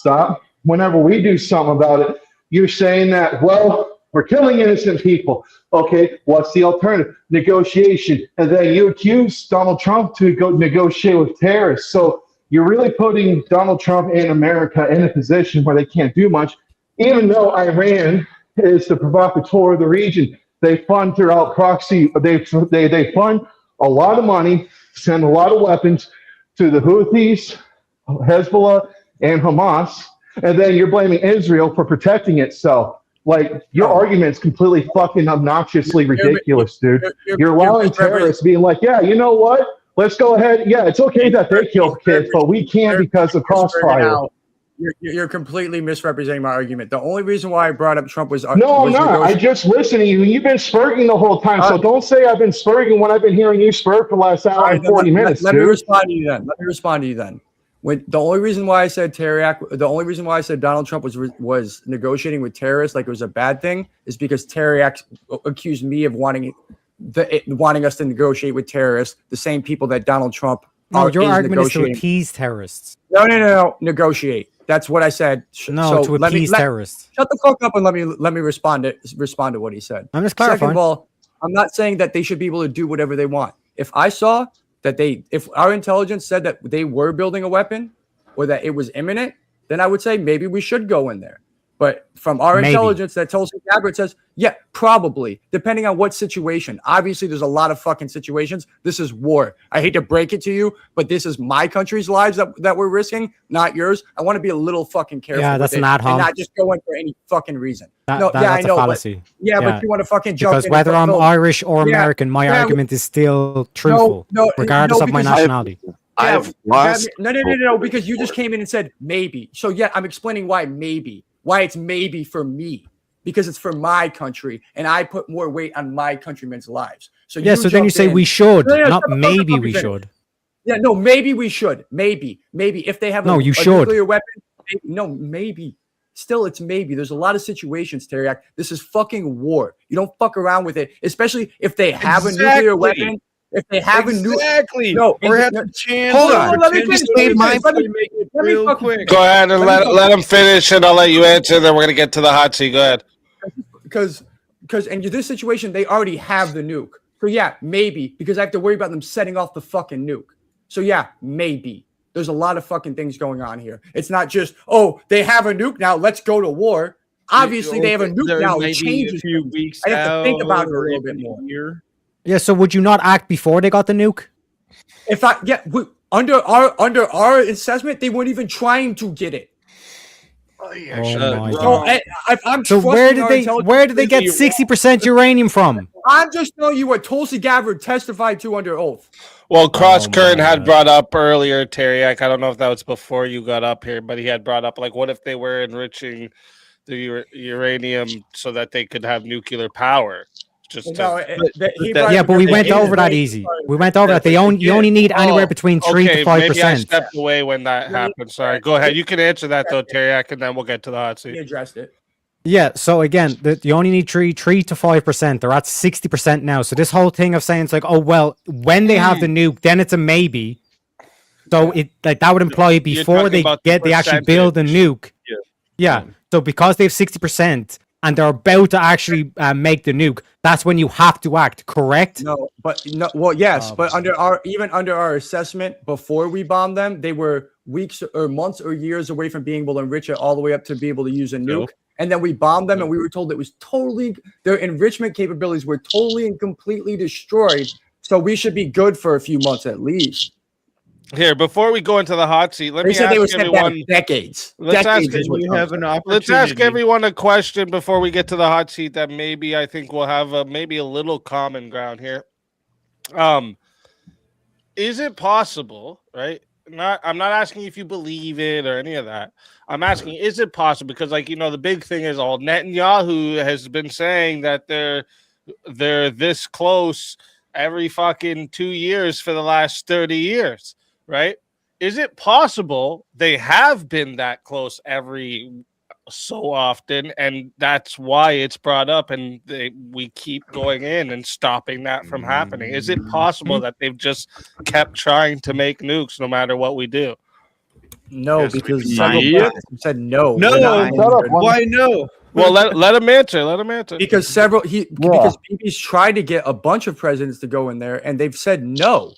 Whenever we do something about it, you're saying that, well, we're killing innocent people. Okay, what's the alternative? Negotiation. And then you accuse Donald Trump to go negotiate with terrorists. So you're really putting Donald Trump and America in a position where they can't do much, even though Iran is the provocateur of the region. They fund throughout proxy. They fund a lot of money, send a lot of weapons to the Houthis, Hezbollah, and Hamas. And then you're blaming Israel for protecting itself. Like, your argument's completely fucking obnoxiously ridiculous, dude. You're allowing terrorists being like, yeah, you know what? Let's go ahead. Yeah, it's okay that they kill kids, but we can't because of crossfire. You're completely misrepresenting my argument. The only reason why I brought up Trump was no, I'm not. I just listen to you. You've been spurging the whole time, so don't say I've been spurging when I've been hearing you spur for the last hour and 40 minutes. Let me respond to you then. When the only reason why I said the only reason why I said Donald Trump was negotiating with terrorists like it was a bad thing is because Terry accused me of wanting us to negotiate with terrorists, the same people that Donald Trump. No, your argument is to appease terrorists. No. Negotiate. That's what I said. No, to appease terrorists. Shut the fuck up and let me respond to what he said. I'm just clarifying. Second of all, I'm not saying that they should be able to do whatever they want. If I saw that if our intelligence said that they were building a weapon or that it was imminent, then I would say maybe we should go in there. But from our intelligence that Tulsi Gabbard says, yeah, probably, depending on what situation. Obviously, there's a lot of fucking situations. This is war. I hate to break it to you, but this is my country's lives that we're risking, not yours. I want to be a little fucking careful. Yeah, that's with not and not just go in for any fucking reason. That's I know. a fallacy. But you want to fucking jump because in whether I'm Irish or American, my argument is still truthful, regardless of my nationality. No, because you just came in and said maybe. So yeah, I'm explaining why it's maybe for me, because it's for my country and I put more weight on my countrymen's lives. So so then you say we should, not maybe we should. Yeah, no, maybe we should. Maybe if they have a nuclear weapon. Maybe. Still, it's maybe. There's a lot of situations, Terry. This is fucking war. You don't fuck around with it, especially if they have a nuclear weapon. If they have a nuclear, or have the chance. Hold on, let me finish. Let me quick. Go ahead and let him finish, and I'll let you answer. Then we're gonna get to the hot seat. Go ahead. Because in this situation, they already have the nuke. So yeah, maybe, because I have to worry about them setting off the fucking nuke. So yeah, maybe. There's a lot of fucking things going on here. It's not just, they have a nuke now, let's go to war. Obviously, they have a nuke now. It changes. A few weeks I have to think about it a little bit more. Yeah, so would you not act before they got the nuke? Under our assessment, they weren't even trying to get it. So where did they get 60% uranium from? I'm just telling you what Tulsi Gabbard testified to under oath. Well, Cross Current had brought up earlier, Terry. I don't know if that was before you got up here, but he had brought up, like, what if they were enriching the uranium so that they could have nuclear power? But we went over that easy. We went over that. You only need anywhere between 3 to 5%. Maybe I stepped away when that happened. Sorry. Go ahead. You can answer that though, Terry, and then we'll get to the hot seat. He addressed it. Yeah. So again, you only need 3 to 5%. They're at 60% now. So this whole thing of saying it's like, when they have the nuke, then it's a maybe. So that would imply before they actually build a nuke. Yeah. So because they have 60%. And they're about to actually make the nuke. That's when you have to act, correct? Yes, but under our assessment before we bombed them, they were weeks or months or years away from being able to enrich it all the way up to be able to use a nuke. And then we bombed them, and we were told it was their enrichment capabilities were totally and completely destroyed. So we should be good for a few months at least. Here, before we go into the hot seat, let me ask everyone. Decades. Let's ask everyone a question before we get to the hot seat that maybe I think we'll have maybe a little common ground here. Is it possible, right? I'm not asking if you believe it or any of that. I'm asking, is it possible? Because, the big thing is Netanyahu has been saying that they're this close every fucking 2 years for the last 30 years, right? Is it possible they have been that close every so often, and that's why it's brought up, and we keep going in and stopping that from happening? Is it possible that they've just kept trying to make nukes no matter what we do? No, Yes, because several presidents have said no. No, we're not shut up, doing it. why no? Well, let him answer. Let him answer. Because because BB's tried to get a bunch of presidents to go in there, and they've said no.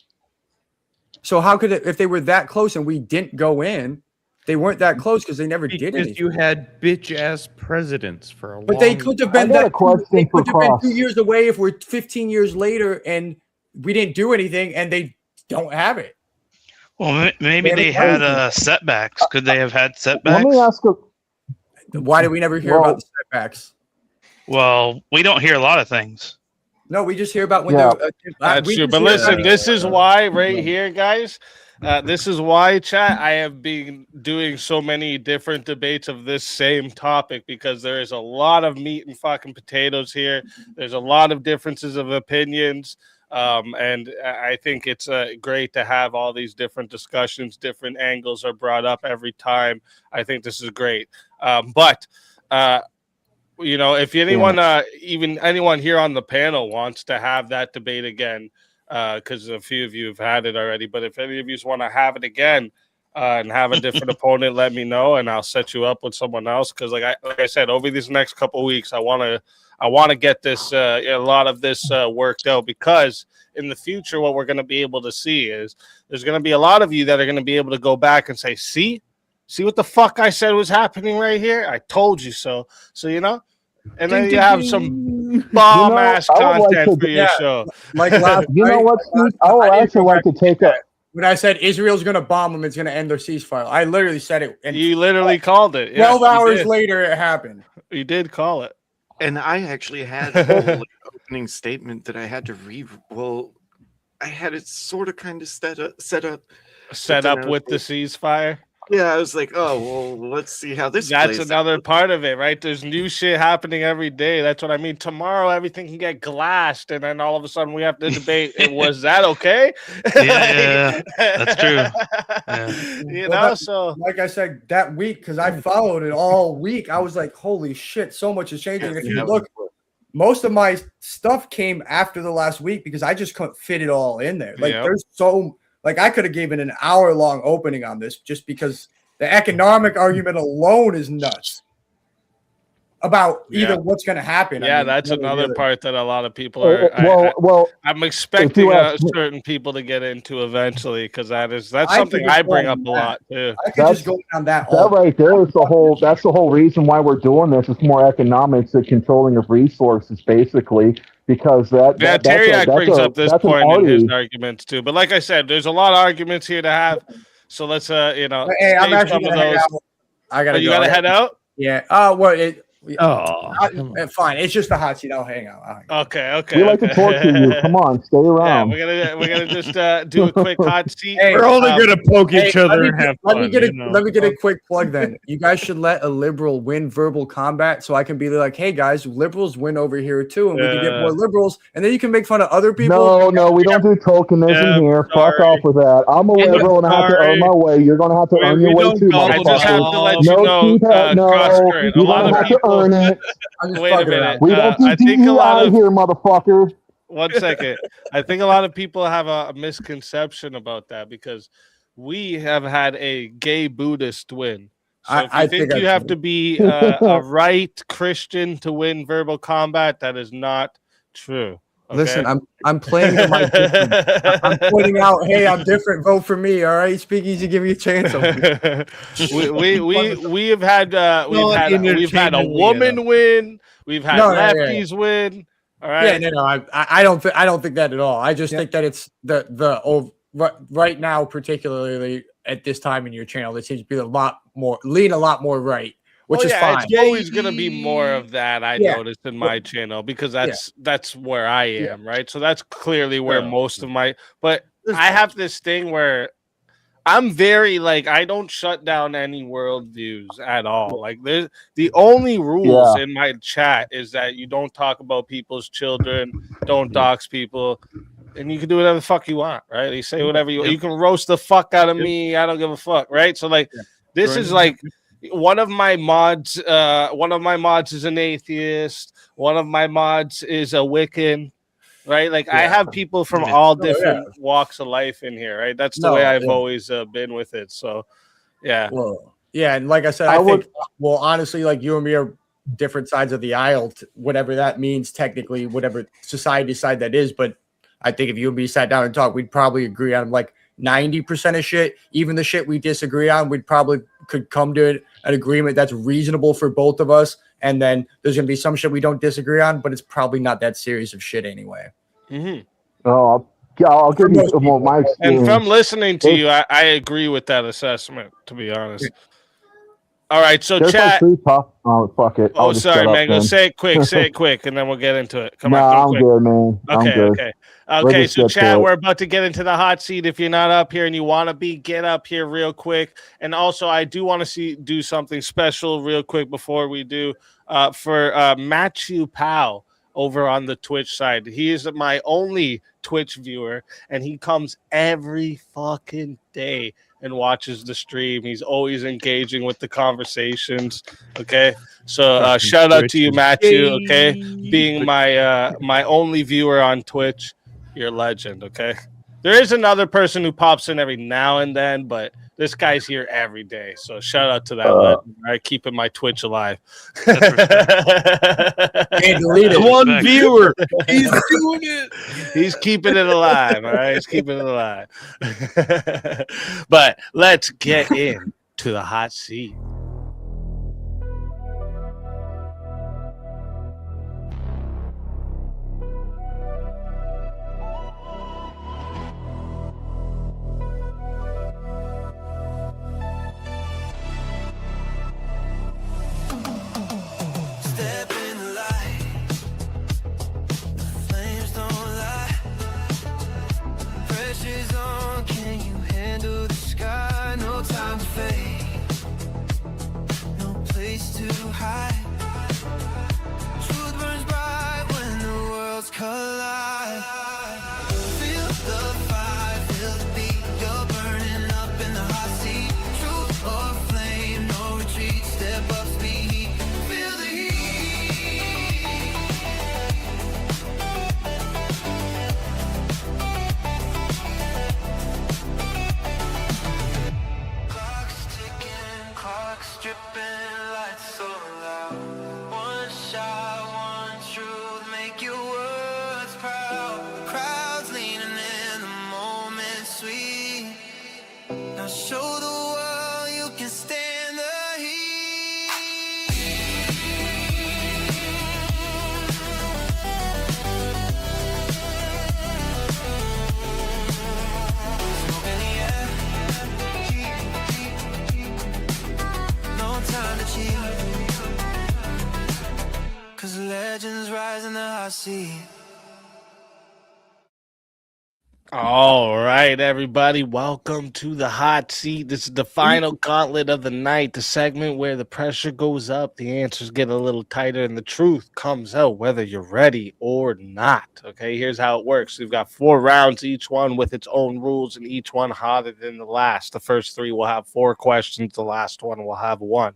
So how could it, if they were that close and we didn't go in, they weren't that close because they never did Because anything. you had bitch ass presidents for a But long they could have been I got a that. question They for could have been Cross. 2 years away if we're 15 years later and we didn't do anything, and they don't have it. Well, maybe they had setbacks. Could they have had Let setbacks? me ask a. Why do we never hear about the setbacks? Well, we don't hear a lot of things. No, we just hear about when Yeah. they're. That's we true. just But hear listen, about- this is why right here, guys. This is why, chat, I have been doing so many different debates of this same topic, because there is a lot of meat and fucking potatoes here. There's a lot of differences of opinions. And I think it's great to have all these different discussions. Different angles are brought up every time. I think this is great. But if anyone, even anyone here on the panel wants to have that debate again, because a few of you have had it already, but if any of you want to have it again and have a different opponent, let me know, and I'll set you up with someone else. Because like I said, over these next couple of weeks, I want to get this a lot of this worked out, because in the future, what we're going to be able to see is there's going to be a lot of you that are going to be able to go back and say, see what the fuck I said was happening right here? I told you so. So, and then you have some bomb ass I would like content to- for your show. Like last You know night- what, Steve? I would actually like to take a. When I said Israel's going to bomb them, it's going to end their ceasefire. I literally said it. And You literally called it. 12 Yeah, you hours did. later, it happened. You did call it. And I actually had a whole opening statement that I had to read. Well, I had it sort of kind of set up. Set but then up I was with the like- ceasefire. Yeah, I was like, oh well, let's see how this. That's plays another out. part of it, right? There's new shit happening every day. That's what I mean. Tomorrow, everything can get glassed, and then all of a sudden, we have to debate. Was that okay? Yeah, that's true. Yeah. So like I said, that week, because I followed it all week, I was like, holy shit, so much is changing. If you look, most of my stuff came after the last week because I just couldn't fit it all in there. Like, there's so, like, I could have given an hour-long opening on this just because the economic argument alone is nuts about either what's going to happen. Yeah, I mean, that's one or the another other. part that a lot of people are. I'm expecting certain people to get into eventually, because that's something I bring up a lot too. I could just go on that. That right there is the whole. That's the whole reason why we're doing this. It's more economics and controlling of resources, basically, because that. Yeah, that's Teriak brings up this that's an point in his artery. arguments too. But like I said, there's a lot of arguments here to have. So let's Hey, I'm save actually some of gonna head those. out. I gotta. Oh, you go. gotta head out. Yeah. Well, Oh, fine. It's just a hot seat. I'll hang out. Okay. We like to torture you. Come on, stay Yeah, around. we're gonna just do a quick hot seat. Hey, we're only gonna poke each other and have let fun. me get a you know? let me get a quick plug then. You guys should let a liberal win verbal combat, so I can be like, hey guys, liberals win over here too, and we can get more liberals, and then you can make fun of other people. No, we don't do tokenism here. Fuck off with that. I'm a liberal and I have to earn my way. You're gonna have to earn your way too, I just have to let you know, cross current. A you're lot gonna of have to people. earn it. Wait a minute. We don't do I think a lot DEI of here, motherfucker. 1 second. I think a lot of people have a misconception about that, because we have had a gay Buddhist win. So if you think you have to be a right Christian to win verbal combat, that is not true. Okay? Listen, I'm playing to my different. I'm pointing out, hey, I'm different. Vote for me. All right, Speakeasy, give me a chance. we have had we've had a woman win. We've had lefties win. All right. Yeah, no, I don't think that at all. I just think that it's the right now, particularly at this time in your channel, there seems to be a lot more right, which is fine. It's always going to be more of that. I noticed in my channel, because that's where I am, right? So that's clearly where most of my. But I have this thing where I'm very I don't shut down any worldviews at all. Like there's the only rules in my chat is that you don't talk about people's children, don't dox people. and you can do whatever the fuck you want, right? You say whatever you want. You can roast the fuck out of me. I don't give a fuck, right? So like, this is like one of my mods. One of my mods is an atheist. One of my mods is a Wiccan. Right, like I have people from all different walks of life in here. Right, that's the way I've always been with it. So, yeah. Well, yeah, and like I said, I think honestly, like you and me are different sides of the aisle, whatever that means technically, whatever society side that is. But I think if you and me sat down and talked, we'd probably agree on like 90% of shit. Even the shit we disagree on, we'd probably could come to an agreement that's reasonable for both of us. And then there's gonna be some shit we don't disagree on, but it's probably not that serious of shit anyway. Oh, I'll give you my experience. And from listening to you, I agree with that assessment. To be honest. All right, so There's chat. like 3 tough. Oh, fuck it. Oh, sorry, man. Go say it quick. Say it quick, and then we'll get into it. Come on, go I'm quick. good, man. I'm good. Okay. So, chat, we're about to get into the hot seat. If you're not up here and you want to be, get up here real quick. And also, I do want to do something special real quick before we do for Matthew Powell over on the Twitch side. He is my only Twitch viewer, and he comes every fucking day and watches the stream. He's always engaging with the conversations. Okay, so shout out to you, Matthew. Okay, being my only viewer on Twitch, you're a legend. Okay, there is another person who pops in every now and then, but this guy's here every day. So shout out to that legend. All right, keeping my Twitch alive. Can't delete it. One viewer. He's doing it. He's keeping it alive. All right, he's keeping it alive. But let's get into the hot seat. Step in the light. The flames don't lie. Pressure's on. Can you handle the sky? No time to fade. No place to hide. Truth burns bright when the worlds collide. Feel the fire, feel the beat. You're burning up in the hot seat. Truth or flame, no retreat. Step up, speed. Feel the clock's ticking, clock's dripping, lights so loud. One shot, one truth, make your words proud. Crowds leaning in, the moment sweet. Now show the world you can stand the heat. Smoke in the air. No time to cheat. 'Cause legends rise in the hot seat. All right, everybody, welcome to the hot seat. This is the final gauntlet of the night, the segment where the pressure goes up, the answers get a little tighter, and the truth comes out whether you're ready or not. Okay, here's how it works. We've got 4 rounds, each one with its own rules, and each one hotter than the last. The first 3 will have 4 questions. The last one will have 1.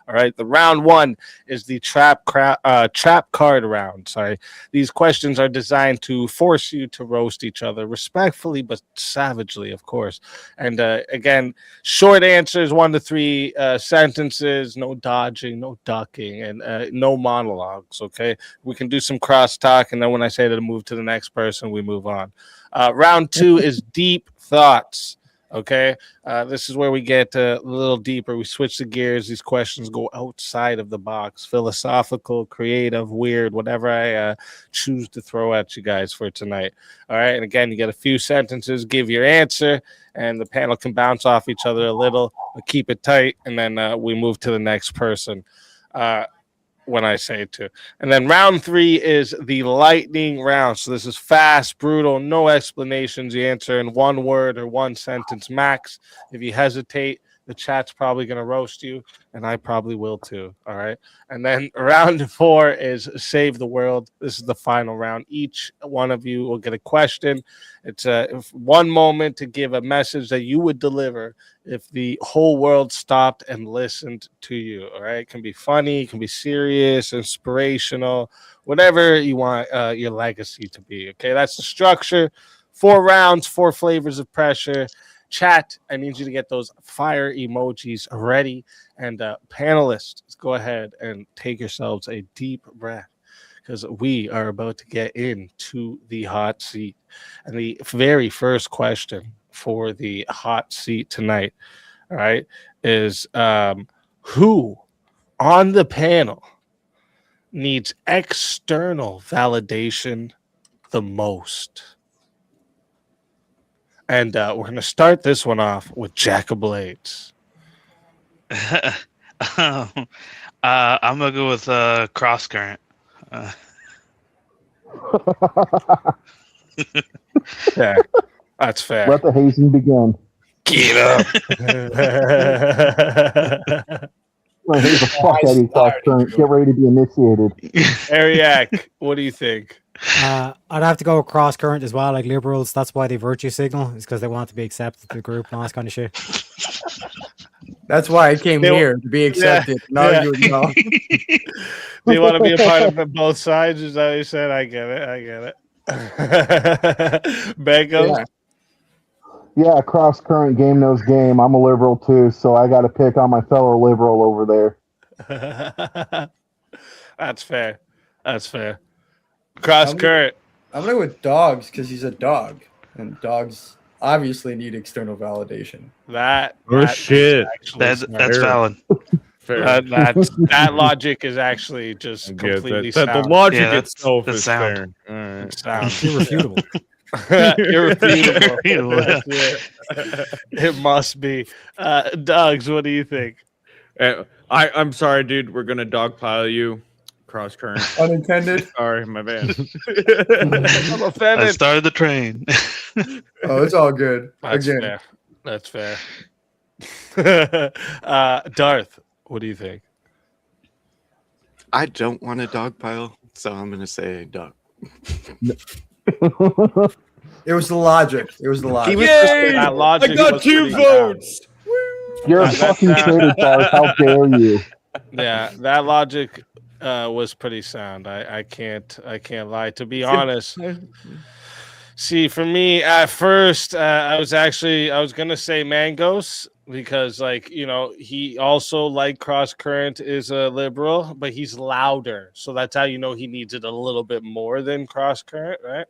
All right, the round 1 is the trap card round. Sorry, these questions are designed to force you to roast each other respectfully but savagely, of course. And again, short answers, 1 to 3 sentences, no dodging, no ducking, and no monologues. Okay, we can do some crosstalk, and then when I say to move to the next person, we move on. Round 2 is deep thoughts. Okay, this is where we get a little deeper. We switch the gears. These questions go outside of the box, philosophical, creative, weird, whatever I choose to throw at you guys for tonight. All right, and again, you get a few sentences, give your answer, and the panel can bounce off each other a little, but keep it tight, and then we move to the next person. When I say to. And then round 3 is the lightning round. So this is fast, brutal, no explanations. You answer in 1 word or 1 sentence max. If you hesitate, The chat's probably going to roast you, and I probably will too. All right. And then round 4 is Save the World. This is the final round. Each one of you will get a question. It's one moment to give a message that you would deliver if the whole world stopped and listened to you. All right. It can be funny, it can be serious, inspirational, whatever you want your legacy to be. Okay. That's the structure. 4 rounds, 4 flavors of pressure. Chat, I need you to get those fire emojis ready. And panelists, go ahead and take yourselves a deep breath because we are about to get into the hot seat. And the very first question for the hot seat tonight, all right, is who on the panel needs external validation the most? And we're going to start this one off with Jack of Blades. I'm gonna go with Cross Current. Yeah, that's fair. Let the hazing begin. Get up. Here's the fuck out of you, Cross Current. Get ready to be initiated. Ariak, what do you think? I'd have to go with cross current as well, like liberals. That's why they virtue signal, is because they want to be accepted to the group and all this kind of shit. That's why I came here to be accepted. Yeah. You know. Do you want to be a part of both sides? Is that what you said? I get it. Bengals? Yeah, cross current, game knows game. I'm a liberal too, so I got to pick on my fellow liberal over there. That's fair. Cross current. I'm gonna go with dogs because he's a dog, and dogs obviously need external validation. That's valid. That logic is actually just completely sound. The logic itself is sound. fair. It sounds irrefutable. Irrefutable. It must be. Dogs, what do you think? I'm sorry, dude. We're gonna dogpile you. Cross current. Unintended. Sorry, my bad. I'm offended. I started the train. Oh, it's all good. That's fair. Darth, what do you think? I don't want a dog pile, so I'm going to say dog. It was the logic. Yay! That logic I got 2 votes. You're a fucking traitor, Darth. How dare you? Yeah, that logic was pretty sound. I can't lie. To be honest, see, for me at first, I was gonna say Mangos because, like, you know, he also, like Cross Current, is a liberal, but he's louder, so that's how you know he needs it a little bit more than Cross Current, right?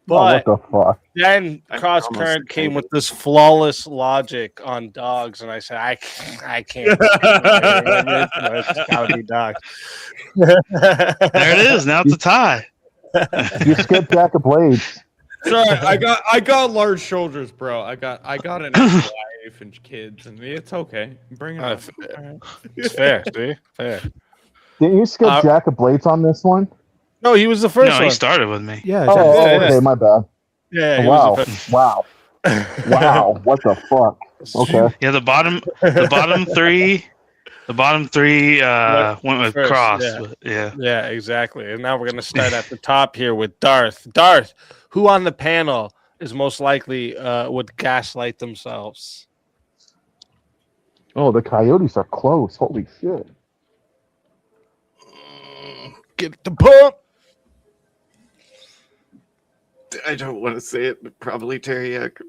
But what the fuck? Then Cross Current came with this flawless logic on dogs, and I said, I can't. It's gotta be dogs. There it is. Now it's a tie. You skipped Jack of Blades. Sorry, I got large shoulders, bro. I got an ex-wife and kids, and it's okay. Bring it up. It's fair. See, fair. Didn't you skip Jack of Blades on this one? No, he was the first one. No, he started with me. Yeah. Okay, my bad. Yeah. Wow. Wow. What the fuck? Okay. Yeah, the bottom three went with first, Cross. Yeah. Yeah, exactly. And now we're gonna start at the top here with Darth. Darth, who on the panel is most likely would gaslight themselves? Oh, the Coyotes are close. Holy shit. Get the pump. I don't want to say it, but probably Teriyaki.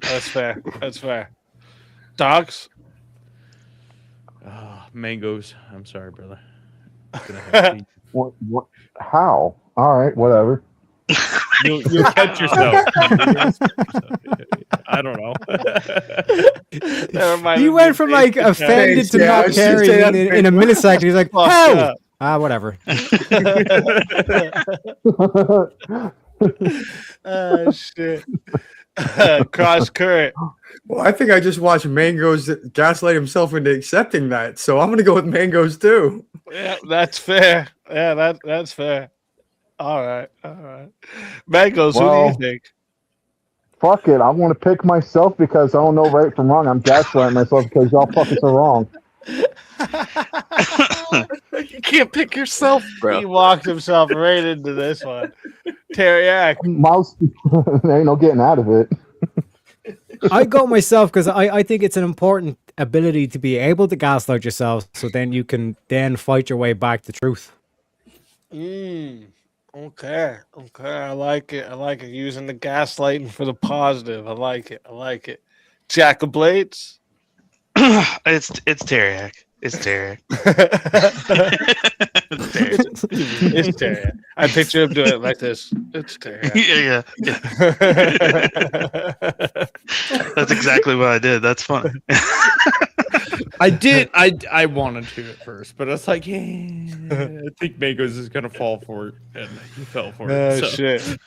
That's fair. Dogs? Mangoes. I'm sorry, brother. What? How? All right, whatever. You'll catch yourself. I don't know. He went from like offended to not caring in a millisecond. He's like, "How?" Whatever. Shit. Cross Current. Well, I think I just watched Mangoes gaslight himself into accepting that, so I'm gonna go with Mangoes too. Yeah, that's fair. Yeah, that's fair. All right. Mangoes, who do you think? fuck it. I want to pick myself because I don't know right from wrong. I'm gaslighting myself because y'all fuckers are wrong. You can't pick yourself, bro. He walked himself right into this one. Teriak. Mouse, there ain't no getting out of it. I go myself because I think it's an important ability to be able to gaslight yourself, so then you can then fight your way back to truth. Okay. I like it. Using the gaslighting for the positive. I like it. Jack of Blades. It's Teriak. It's Teriak. It's Teriak. I picture him doing it like this. It's Teriak. Yeah. That's exactly what I did. That's funny. I wanted to at first, but I was like, I think Mango's is gonna fall for it, and he fell for it. Oh so. shit!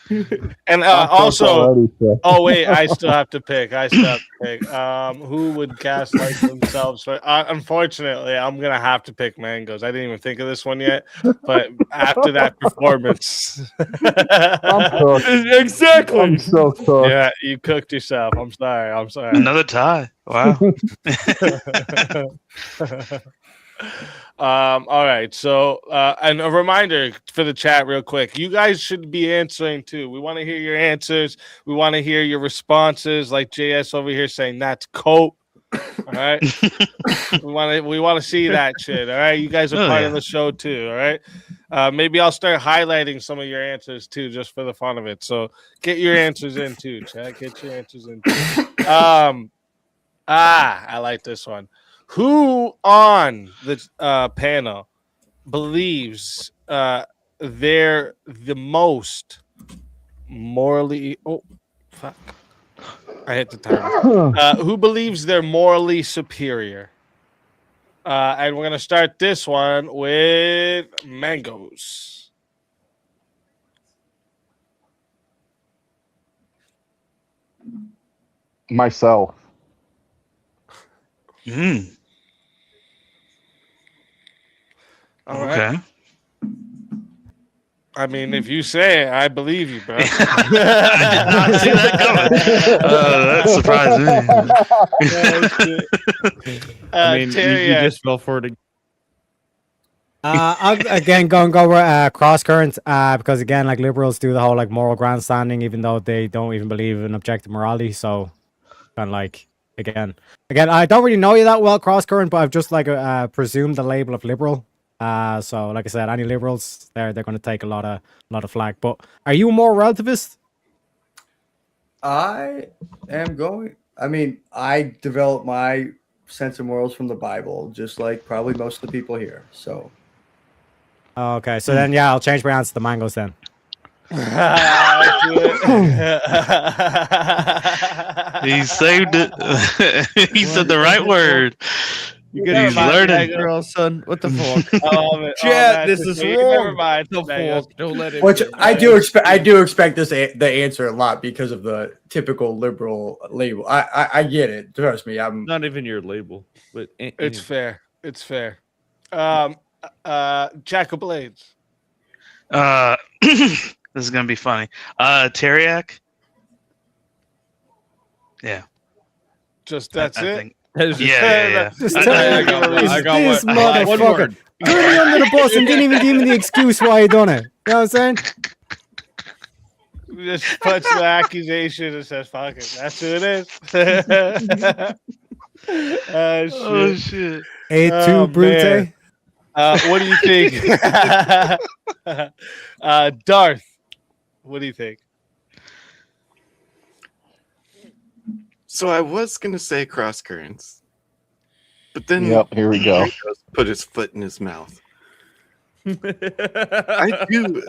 And also, oh wait, I still have to pick. Who would gaslight themselves? Unfortunately, I'm gonna have to pick Mangoes. I didn't even think of this one yet, but after that performance, I'm cooked. Exactly. I'm so cooked. Yeah, you cooked yourself. I'm sorry. Another tie. Wow. All right. So, and a reminder for the chat, real quick. You guys should be answering too. We want to hear your answers. We want to hear your responses. Like JS over here saying that's cope. All right. we want to see that shit. All right. You guys are part of the show too. All right. Maybe I'll start highlighting some of your answers too, just for the fun of it. So get your answers in too, chat. Get your answers in too. I like this one. Who on the panel believes they're the most morally? Oh, fuck! I hit the timer. Who believes they're morally superior? And we're gonna start this one with Mangoes. Myself. All okay. right. I mean, if you say it, I believe you, bro. I did not see that coming. That surprised me. I mean, you just fell for it. I'm again going to go with cross current because again, like liberals do the whole like moral grandstanding, even though they don't even believe in objective morality. So, kind of like again, I don't really know you that well, cross current, but I've just like presumed the label of liberal. So like I said, any liberals, they're going to take a lot of flack. But are you more relativist? I am going. I mean, I developed my sense of morals from the Bible, just like probably most of the people here. So. Okay, so then I'll change my answer to Mangoes then. He saved it. He said the right word. He's learning. Girl, son. What the fuck? Chat, this is wrong. The fuck. Don't let it. Which I do expect this the answer a lot because of the typical liberal label. I get it. Trust me. I'm not even your label, but it's fair. It's fair. Jack of Blades. This is gonna be funny. Teriak. Yeah. Just that's it. Think, yeah. I got this motherfucker. Threw me under the bus and didn't even give me the excuse why he done it. You know what I'm saying? Just puts the accusation and says, "Fuck it." That's who it is. Oh shit. A2 Brute. What do you think? Darth, what do you think? So I was going to say cross currents, but then here we go. Put his foot in his mouth. I do.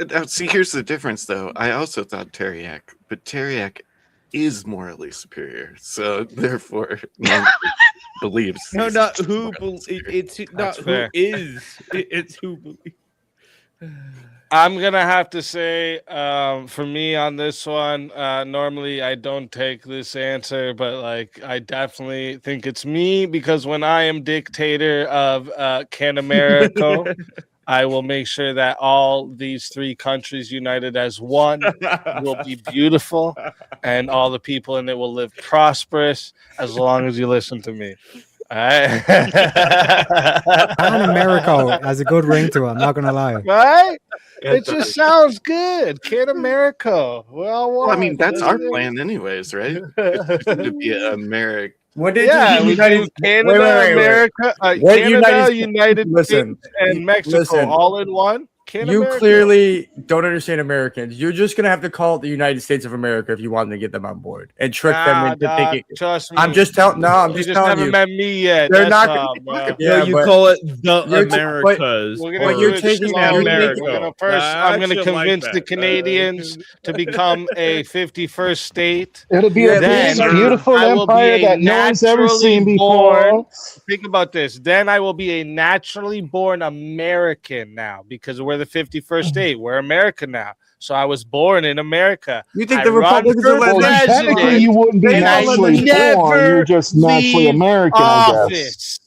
Now, see, here's the difference, though. I also thought Teriak, but Teriak is morally superior, so therefore believes. No, not who believes. It's not who is. It's who believes. I'm gonna have to say, for me on this one, normally I don't take this answer, but like I definitely think it's me because when I am dictator of Can America, I will make sure that all these 3 countries united as one will be beautiful, and all the people in it will live prosperous as long as you listen to me. All right. Pan America has a good ring to it. I'm not gonna lie. Right? It just sounds good. Can America? Well, I mean, that's our it. plan, anyways, right? It's going to be America. What did Yeah, we do United? Canada, wait. America, What Canada, United Listen, States, and Mexico listen. all in one. Can You America? clearly don't understand Americans. You're just gonna have to call it the United States of America if you want to get them on board and trick them into Nah, thinking. trust me. I'm just telling. No, I'm You just just telling haven't you. met me yet. They're That's not all, gonna. bro. Yeah, No, you but call it the you're t- Americas. We're gonna but do you're it taking. slowly. You're America. We're gonna first. I I'm gonna actually like convince that. the Canadians to become a 51st state. It'll be a Then big, beautiful I will be empire a that no one's ever seen naturally before. born. Think about this. Then I will be a naturally born American now because we're the 51st state. We're America now. So I was born in America. You think I the run Republicans for will let Well, them? technically, you wouldn't be and I naturally born. never You're just naturally leave American, I guess. office.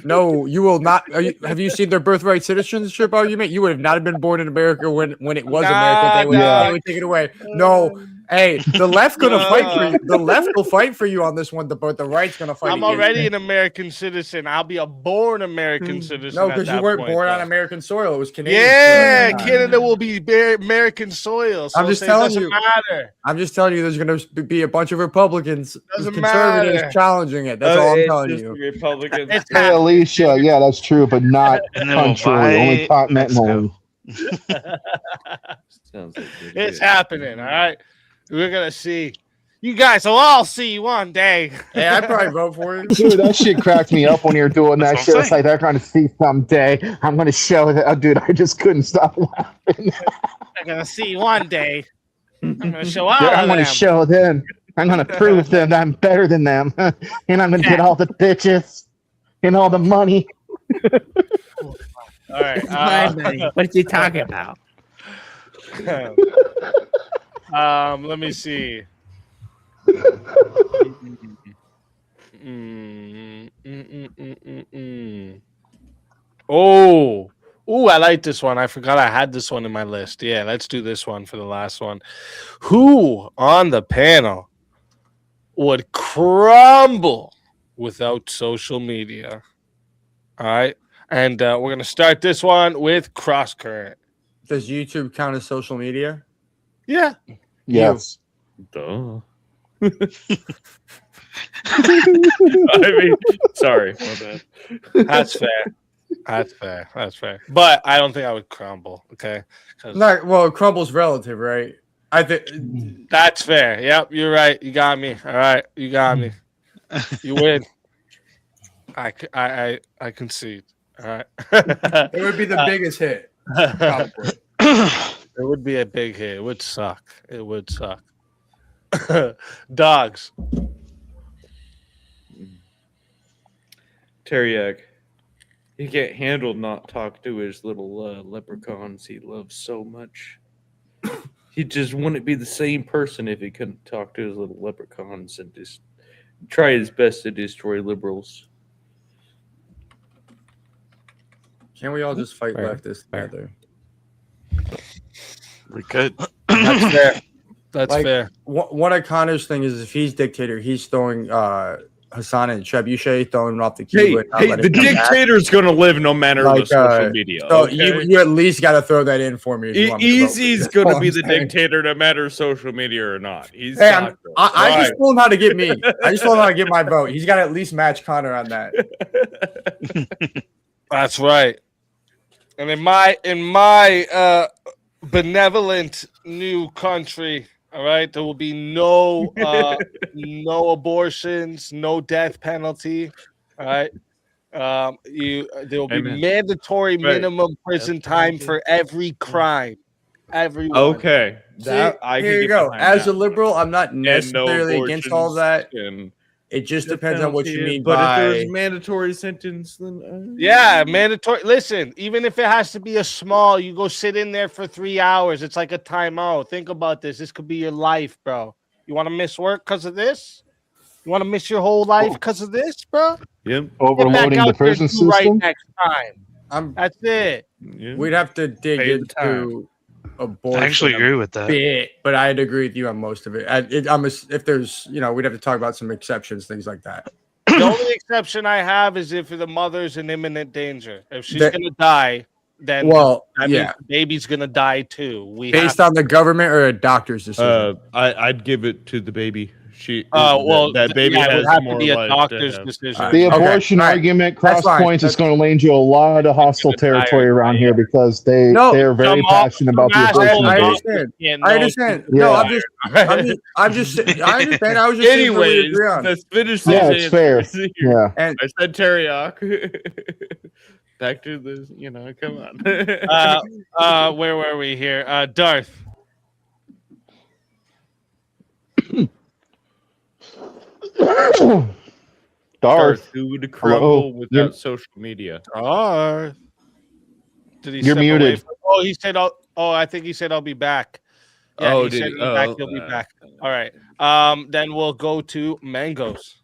No, you will not. Have you seen their birthright citizenship argument? You would have not been born in America when it was America. They would, Nah. they would take it away. No, hey, the left gonna fight for you. The left will fight for you on this one, but the right's gonna fight. I'm against already you. an American citizen. I'll be a born American citizen. No, at because you that weren't point, born on though. American soil. It was Canadian. Yeah, soil. Canada will be American soil. So I'm just it telling doesn't you. matter. I'm just telling you, there's going to be a bunch of Republicans, Doesn't conservatives matter. challenging it. That's all I'm telling just you. the Republicans. It's Hey, Alicia, yeah, that's true, but not And then we'll country, only buy continentally. Sounds like good It's shit. happening. All right, we're gonna see. You guys will all see one day. Hey, I'd probably vote for you. Dude, that shit cracked me up when you were doing that That's shit. what I'm It's like they're going to see someday. I'm going to show that. Oh, dude, I just couldn't stop laughing. They're gonna see one day. I'm gonna show all I'm of going to them. show them. I'm going to prove them that I'm better than them. And I'm going to get all the bitches and all the money. All right. What are you talking about? Let me see. Oh, I like this one. I forgot I had this one in my list. Yeah, let's do this one for the last one. Who on the panel would crumble without social media? All right. And we're going to start this one with Cross Current. Does YouTube count as social media? Yeah. Yes. Duh. I mean, sorry. My bad. That's fair. That's fair. That's fair. But I don't think I would crumble. Okay. 'Cause Not well. Crumble's relative, right? I think that's fair. Yep. You're right. You got me. All right. You got me. You win. I concede. All right. it would be the biggest hit. Probably. It would be a big hit. It would suck. It would suck. Dogs. Teriak. He can't handle not talk to his little leprechauns he loves so much. He just wouldn't be the same person if he couldn't talk to his little leprechauns and just try his best to destroy liberals. Can't we all just fight Fair. leftists together? We could. That's fair. That's Like, fair. One of Connor's thing is if he's dictator, he's throwing Hassan and Trebuchet, throwing him off the Hey, keyboard. not hey, letting the him back. dictator's going to live no matter the social media. So Okay? you at least got to throw that in for me. If you want me to vote for you. Easy's That's going all to be I'm the saying. dictator no matter social media or not. He's Hey, got this. I just Right. told him how to get me. I just told him how to get my vote. He's got to at least match Connor on that. That's right. And in my benevolent new country, all right, there will be no no abortions, no death penalty. All right. There will be Amen. mandatory Right. minimum prison time for every crime. Everyone. Okay. See, That, I can here you get go. behind As that. a liberal, I'm not And no necessarily against all of that. and It just death depends on what you penalty, mean but by. if there's mandatory sentence, then Yeah, mandatory. Listen, even if it has to be a small, you go sit in there for 3 hours. It's like a timeout. Think about this. This could be your life, bro. You want to miss work because of this? You want to miss your whole life because of this, bro? Yep. Get back Overloading out the there and prison do right system. next time. That's it. We'd have to dig Pay the into abortion. I actually agree with that. Bit, but I'd agree with you on most of it. If there's, we'd have to talk about some exceptions, things like that. The only exception I have is if the mother's in imminent danger. If she's That- gonna die, then Well, that means yeah. the baby's gonna die too. Based on the government or a doctor's decision? I'd give it to the baby. that baby it would has have to more be a life doctor's have. decision. The abortion argument cross points is going to land you a lot of hostile territory around here because they're very passionate about the abortion debate. I understand. Yeah. No, I'm just I understand. I was just saying what we Anyways, agree on. let's finish Yeah, these it's fair. answers here. Yeah. And I said teriyaki. Back to this, come on. Where were we here? Darth. Darth, who would crumble without social media? Darth. Did he You're step away muted. from- he said, I think he said, I'll be back. Yeah, Oh, he did said he? he'll be back. Oh, He'll be back. All right. Then we'll go to Mangoes.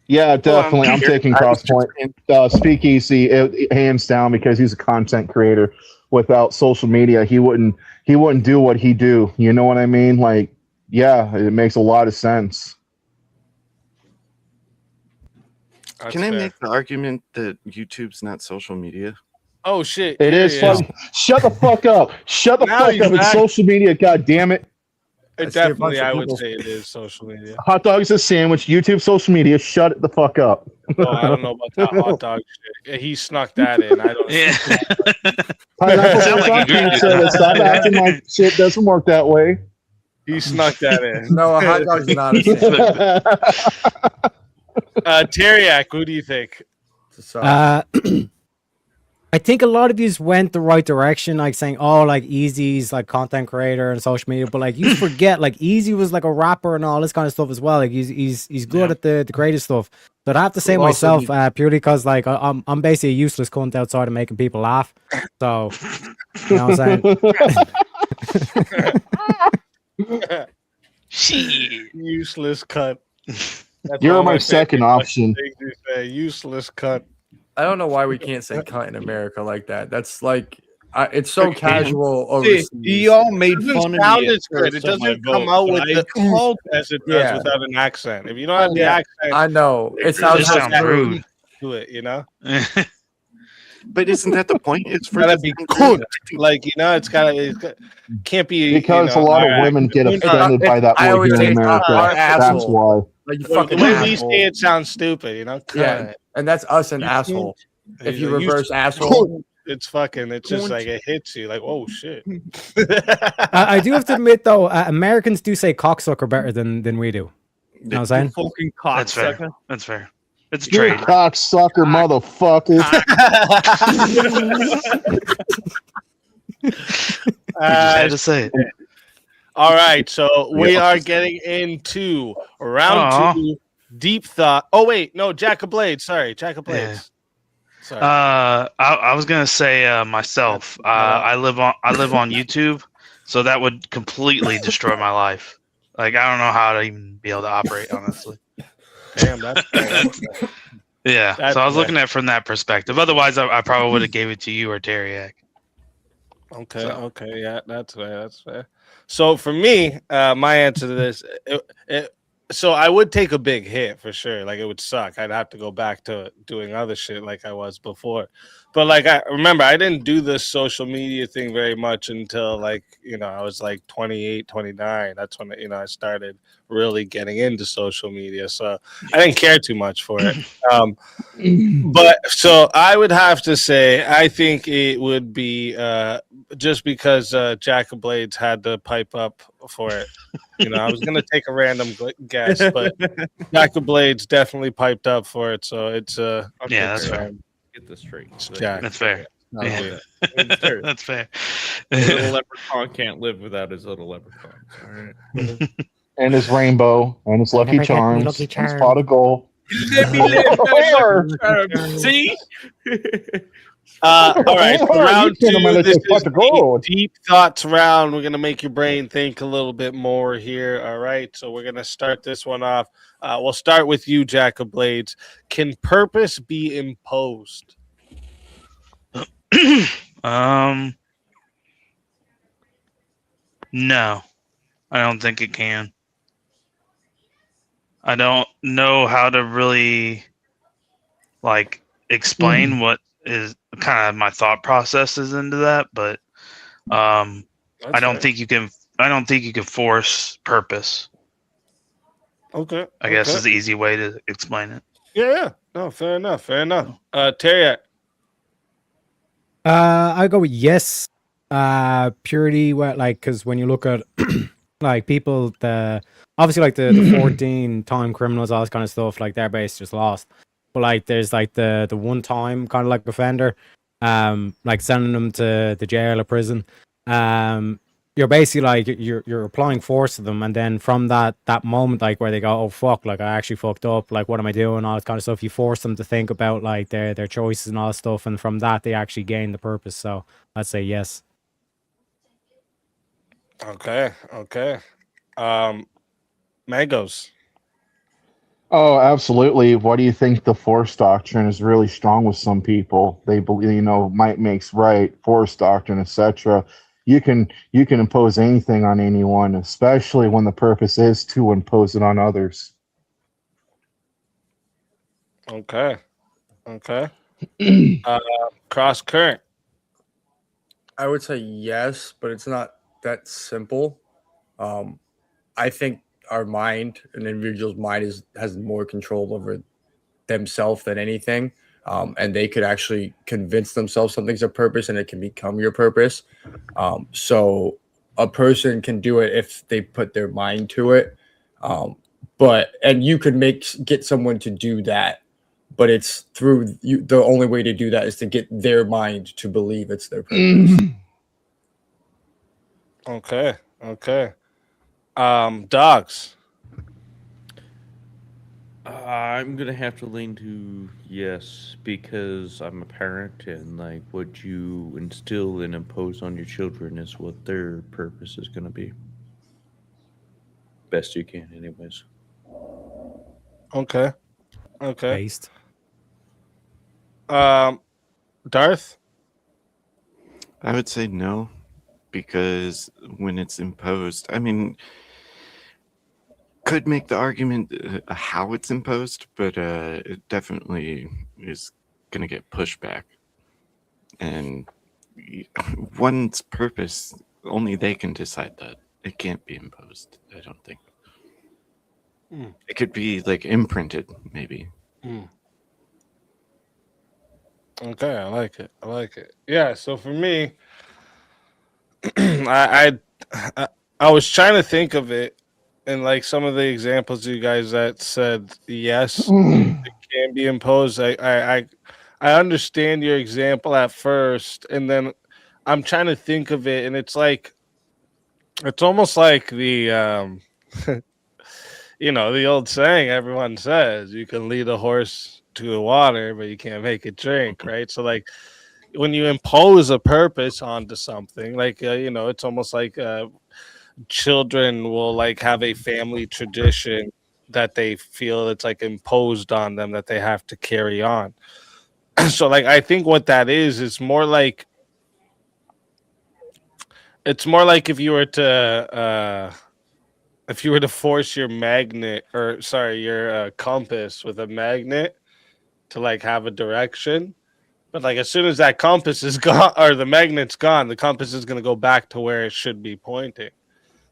Yeah, definitely. I'm taking Crosspoint. Speakeasy, hands down, because he's a content creator. Without social media, he wouldn't do what he do. You know what I mean? Like, yeah, it makes a lot of sense. Can I make the argument that YouTube's not social media? Oh shit! It is fun. Shut the fuck up. Shut the Now fuck he's up. It's back. social media. God damn it. Definitely, I would say it is social media. Hot dog is a sandwich. YouTube, social media. Shut the fuck up. Oh, I don't know about that hot dog shit. He snuck that in. I don't. Yeah. Pineapple Sound like on he agreed pizza. with that. Stop acting like shit doesn't work that way. He snuck that in. No, a hot dog's not a sandwich. Teriak, who do you think? I think a lot of you went the right direction, like saying, "Oh, like Easy's like content creator and social media," but like you forget, like Easy was like a rapper and all this kind of stuff as well. Like he's good at the creative stuff. But I have to say Also, myself, purely because like I'm basically a useless cunt outside of making people laugh. So you know what I'm saying? Shit. Useless cunt. That's You're all my favorite second option. things to say. Useless cunt. I don't know why we can't say cunt in America like that. That's like it's so Okay. casual See, overseas. y'all made It doesn't fun of sound me. as good. It doesn't come out with the as it does Yeah. without an accent. If you don't have the Yeah. accent, I know. It just sounds rude. to it, you know. But isn't that the point? It's for Gotta the be same cunt. reason. Like can't be Because a lot of women get offended by that I word always here in say America. our That's asshole. why. Like you The fucking way we asshole. say it sounds stupid, you know. Yeah, Cunt. and that's us an asshole. If you reverse asshole, it's fucking. It's just like it hits you. Like, oh shit. I do have to admit though, Americans do say cocksucker better than we do. You know what I'm saying? Fucking That's fair. cocksucker. That's fair. It's a You trade. cocksucker, motherfucker. You just had to say it. All right, so we are getting into round Aw. 2, deep thought. Oh wait, no, Jack of Blades. Sorry, Jack of Blades. Sorry. I was gonna say myself. I live on YouTube, so that would completely destroy my life. Like I don't know how to even be able to operate, honestly. Damn, that's Yeah. That's So I was fair. looking at it from that perspective. Otherwise, I probably would have gave it to you or Teriak. Okay, So. okay, yeah, that's fair. That's fair. So for me, my answer to this, so I would take a big hit for sure. Like it would suck. I'd have to go back to doing other shit like I was before. But like I remember, I didn't do this social media thing very much until like I was like 28, 29. That's when I started really getting into social media. So I didn't care too much for it. But so I would have to say I think it would be just because Jack of Blades had to pipe up for it. I was gonna take a random guess, but Jack of Blades definitely piped up for it. So it's Yeah, that's fair. Get this straight. It's Jack. That's fair. Yeah. That's fair. Little leprechaun can't live without his little leprechauns. All right. And his rainbow, and his Lucky Never get me Charms, Lucky and Charms. his pot of gold. See? All right, so round You can't 2. manage This to fuck is the gold. deep thoughts round. We're gonna make your brain think a little bit more here. All right, so we're gonna start this one off. We'll start with you, Jack of Blades. Can purpose be imposed? No, I don't think it can. I don't know how to really like explain what is kind of my thought processes into that, but I don't think you can. I don't think you can force purpose. Okay. I guess is the easy way to explain it. Yeah. No, fair enough. Fair enough. Terry. I go with yes. Purity, like, because when you look at like people, obviously like the 14-time criminals, all this kind of stuff, like their base just lost. But like there's like the one time kind of like offender, like sending them to the jail or prison. You're basically like you're applying force to them, and then from that moment, like where they go, oh fuck, like I actually fucked up, like what am I doing, all that kind of stuff. You force them to think about like their choices and all that stuff, and from that they actually gain the purpose. So I'd say yes. Okay. Mangoes. Oh, absolutely. Why do you think the force doctrine is really strong with some people? They believe, might makes right, force doctrine, etc. You can impose anything on anyone, especially when the purpose is to impose it on others. Okay. Cross current. I would say yes, but it's not that simple. I think our mind, an individual's mind, has more control over themselves than anything, and they could actually convince themselves something's a purpose, and it can become your purpose. So a person can do it if they put their mind to it, and you could get someone to do that, but it's through you. The only way to do that is to get their mind to believe it's their purpose. Okay. Dogs. I'm gonna have to lean to yes because I'm a parent, and like what you instill and impose on your children is what their purpose is gonna be. Best you can, anyways. Okay. Based. Darth. I would say no, because when it's imposed, I mean, could make the argument how it's imposed, but it definitely is going to get pushback. And one's purpose, only they can decide that. It can't be imposed, I don't think. It could be like imprinted, maybe. Okay, I like it. Yeah, so for me, I was trying to think of it, and like some of the examples you guys that said yes, it can be imposed. I understand your example at first, and then I'm trying to think of it, and it's almost like the the old saying everyone says, you can lead a horse to the water, but you can't make it drink, right? So like when you impose a purpose onto something, like it's almost like children will like have a family tradition that they feel it's like imposed on them that they have to carry on. So like I think what that is more like if you were to force your your compass with a magnet to like have a direction, but like as soon as that compass is gone or the magnet's gone, the compass is going to go back to where it should be pointing.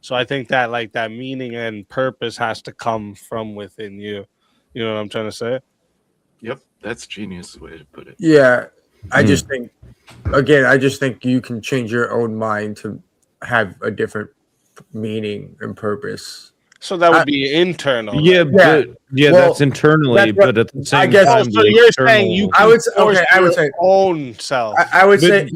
So I think that like that meaning and purpose has to come from within you. You know what I'm trying to say? Yep, that's genius way to put it. Yeah, I just think you can change your own mind to have a different meaning and purpose. So that would be internal. Yeah, then. that's internally, but at the same time, so you're saying you I would say own self. I would say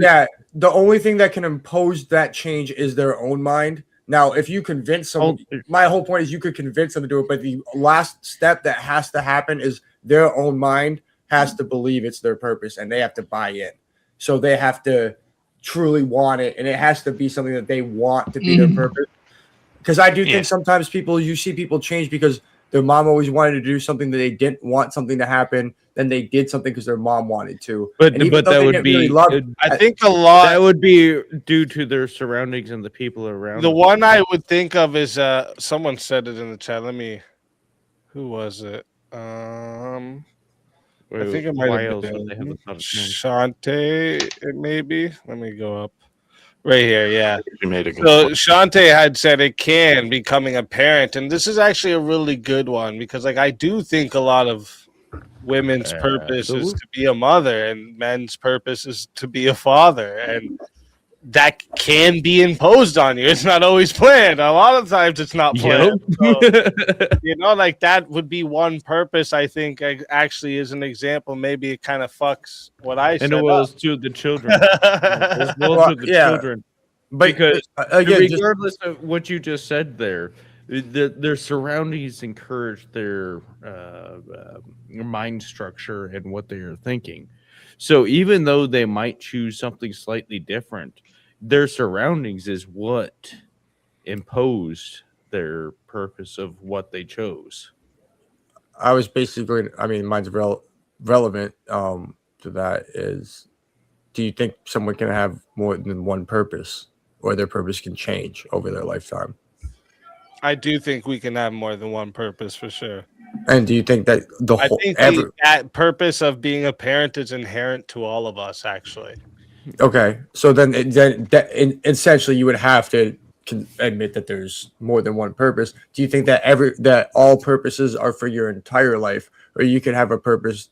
the only thing that can impose that change is their own mind. Now, if you convince someone, my whole point is you could convince them to do it, but the last step that has to happen is their own mind has to believe it's their purpose, and they have to buy in. So they have to truly want it, and it has to be something that they want to be their purpose. Because I do think sometimes you see people change because Their mom always wanted to do something that they didn't want something to happen. Then they did something because their mom wanted to. And even though that they would didn't really be. love, I think a lot that would be due to their surroundings and the people around. The them. one I would think of is someone said it in the chat. Who was it? I think it might Why have else would they have been a thought of name? Shante. It may be. Let me go up. Right here, yeah. You made a good So point. Shante had said it can becoming a parent, and this is actually a really good one because, like, I do think a lot of women's purpose is to be a mother, and men's purpose is to be a father, and that can be imposed on you. It's not always planned. A lot of times, it's not planned. So, like that would be one purpose. I think actually is an example. Maybe it kind of fucks what I said. And it was to the children. As well Well, to the yeah, children. but Because again, just- regardless of what you just said there, their surroundings encourage their mind structure and what they are thinking. So even though they might choose something slightly different, their surroundings is what imposed their purpose of what they chose. I was basically, I mean, mine's relevant to that is, do you think someone can have more than one purpose, or their purpose can change over their lifetime? I do think we can have more than one purpose for sure. And do you think that the I whole think that purpose of being a parent is inherent to all of us, actually. okay, so then essentially you would have to admit that there's more than one purpose. Do you think that that all purposes are for your entire life, or you could have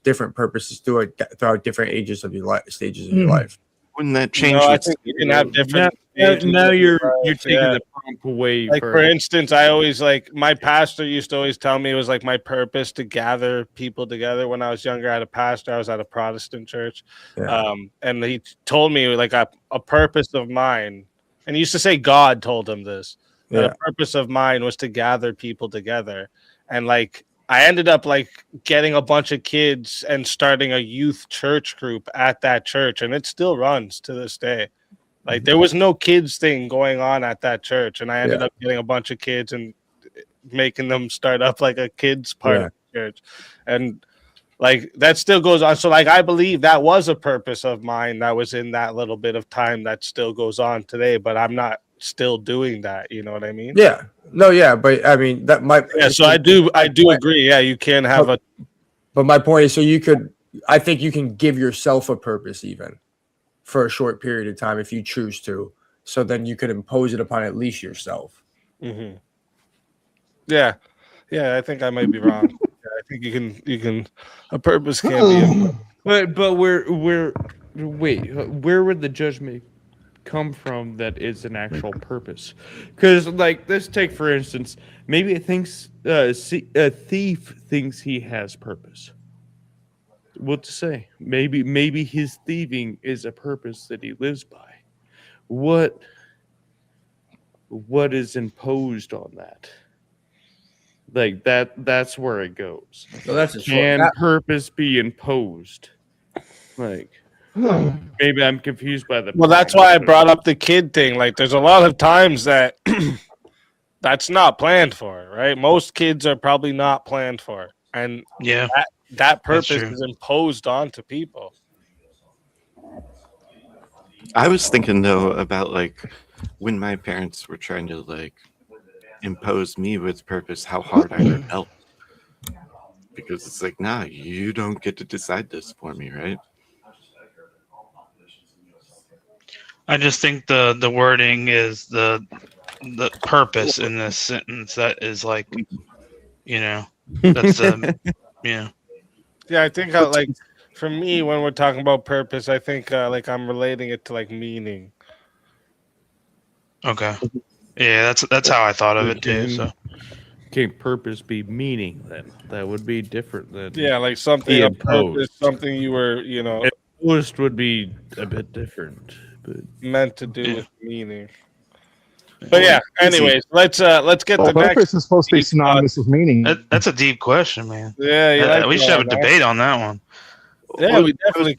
different purposes throughout different ages of your life, stages of your life? Wouldn't that change? No, I think you can have different. Now you're life, taking the prompt away. Like for instance, I always my pastor used to always tell me it was like my purpose to gather people together. When I was younger, I had a pastor. I was at a Protestant church, and he told me like a purpose of mine. And he used to say God told him this. That a purpose of mine was to gather people together, and like I ended up like getting a bunch of kids and starting a youth church group at that church, and it still runs to this day. Like there was no kids thing going on at that church, and I ended up getting a bunch of kids and making them start up like a kids part of the church, and like that still goes on. So like I believe that was a purpose of mine that was in that little bit of time that still goes on today, but I'm not still doing that. You know what I mean? Yeah. No, yeah, but I mean that might. Yeah. So I do agree. Yeah, you can have a. But my point is, so I think you can give yourself a purpose even for a short period of time if you choose to. So then you could impose it upon at least yourself. Mm-hmm. Yeah. I think I might be wrong. I think you can. A purpose can be. But where would the judgment come from that is an actual purpose? Because like let's take for instance, maybe it thinks a thief thinks he has purpose. What to say? Maybe his thieving is a purpose that he lives by. What is imposed on that? Like that's where it goes. So that's purpose be imposed? Like maybe I'm confused by the. Well, that's why I brought up the kid thing. Like, there's a lot of times that that's not planned for, right? Most kids are probably not planned for, and that purpose is imposed onto people. I was thinking though about like when my parents were trying to like impose me with purpose, how hard I rebelled. Because it's like, nah, you don't get to decide this for me, right? I just think the wording is the purpose in this sentence that is like, that's the Yeah, I think like for me when we're talking about purpose, I think like I'm relating it to like meaning. Okay. Yeah, that's how I thought of it too. So can purpose be meaning then? That would be different than like something a purpose, something you were, imposed would be a bit different, but meant to do with meaning. But yeah, anyways, let's get the purpose next. is supposed to be synonymous with meaning. That's a deep question, man. Yeah, we should have a debate on that one. Yeah, we definitely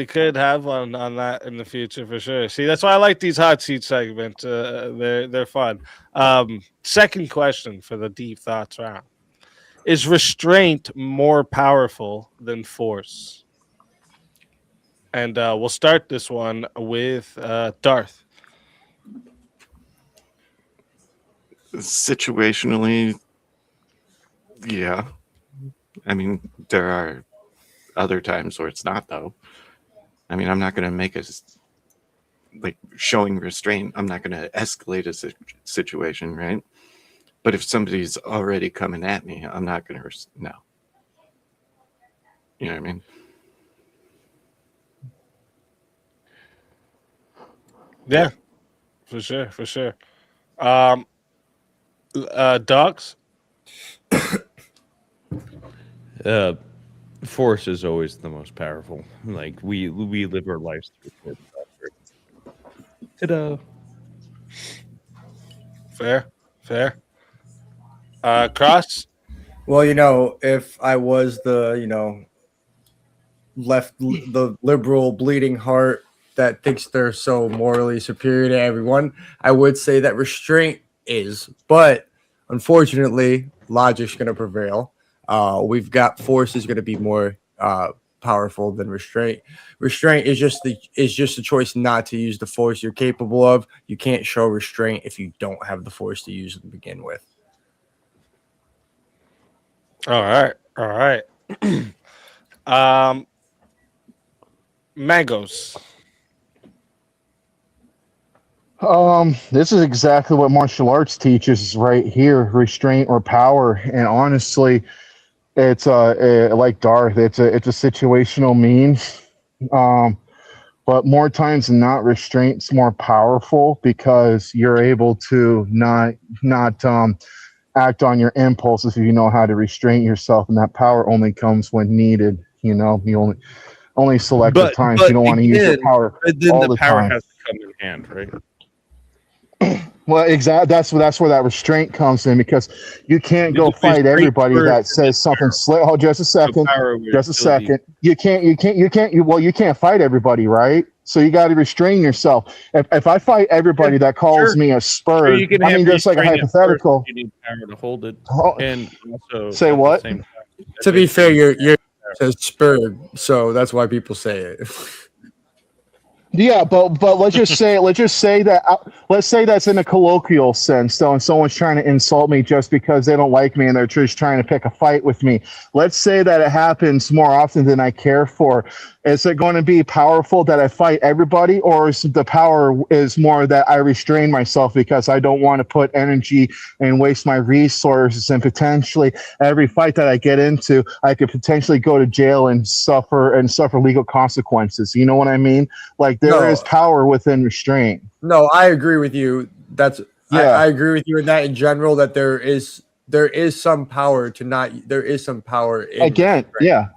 could have one on that in the future for sure. See, that's why I like these hot seat segments. They're fun. Second question for the deep thoughts round. Is restraint more powerful than force? And we'll start this one with Darth. Situationally, yeah. I mean, there are other times where it's not, though. I mean, I'm not going to make like showing restraint. I'm not going to escalate a situation, right? But if somebody's already coming at me, I'm not going to, no. You know what I mean? Yeah, for sure, for sure. Dogs. Force is always the most powerful. Like we live our lives through force. Ta-da. Fair. Cross. Well, if I was the the liberal bleeding heart that thinks they're so morally superior to everyone, I would say that restraint is. But unfortunately, logic's going to prevail. We've got force is going to be more powerful than restraint. Restraint is just a choice not to use the force you're capable of. You can't show restraint if you don't have the force to use to begin with. All right. Mangoes. This is exactly what martial arts teaches right here: restraint or power. And honestly, it's like Darth. It's a situational means. But more times than not, restraint's more powerful because you're able to not act on your impulses if you know how to restrain yourself, and that power only comes when needed. You only selective times. You don't want to use your power Then all the the power time. has to come in hand, right? Well, exactly. That's where that restraint comes in, because you can't go fight everybody that says something slick. Oh, just a second. Just a second. You can't fight everybody, right? So you got to restrain yourself. If I fight everybody that calls me a spur, You can I mean, have just like a restraint at first, hypothetical. you need power to hold it, and also Say at the what? same time, To be fair, you're spurred, so that's why people say it. Yeah, but let's just say that's in a colloquial sense, though, and someone's trying to insult me just because they don't like me and they're just trying to pick a fight with me. Let's say that it happens more often than I care for. Is it going to be powerful that I fight everybody, or is the power is more that I restrain myself because I don't want to put energy and waste my resources, and potentially every fight that I get into, I could potentially go to jail and suffer legal consequences. You know what I mean? Like there is power within restraint. No, I agree with you. Yeah. I agree with you in that in general, that there is some power to not. There is some power in Again, restraint. yeah.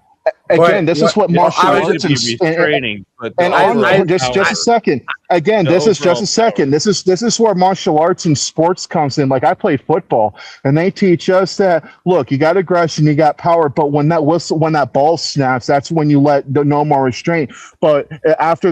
Again, this is what martial arts is. And just a second. Again, this is just a second. This is where martial arts and sports comes in. Like I play football, and they teach us that look, you got aggression, you got power, but when that ball snaps, that's when you let no more restraint. But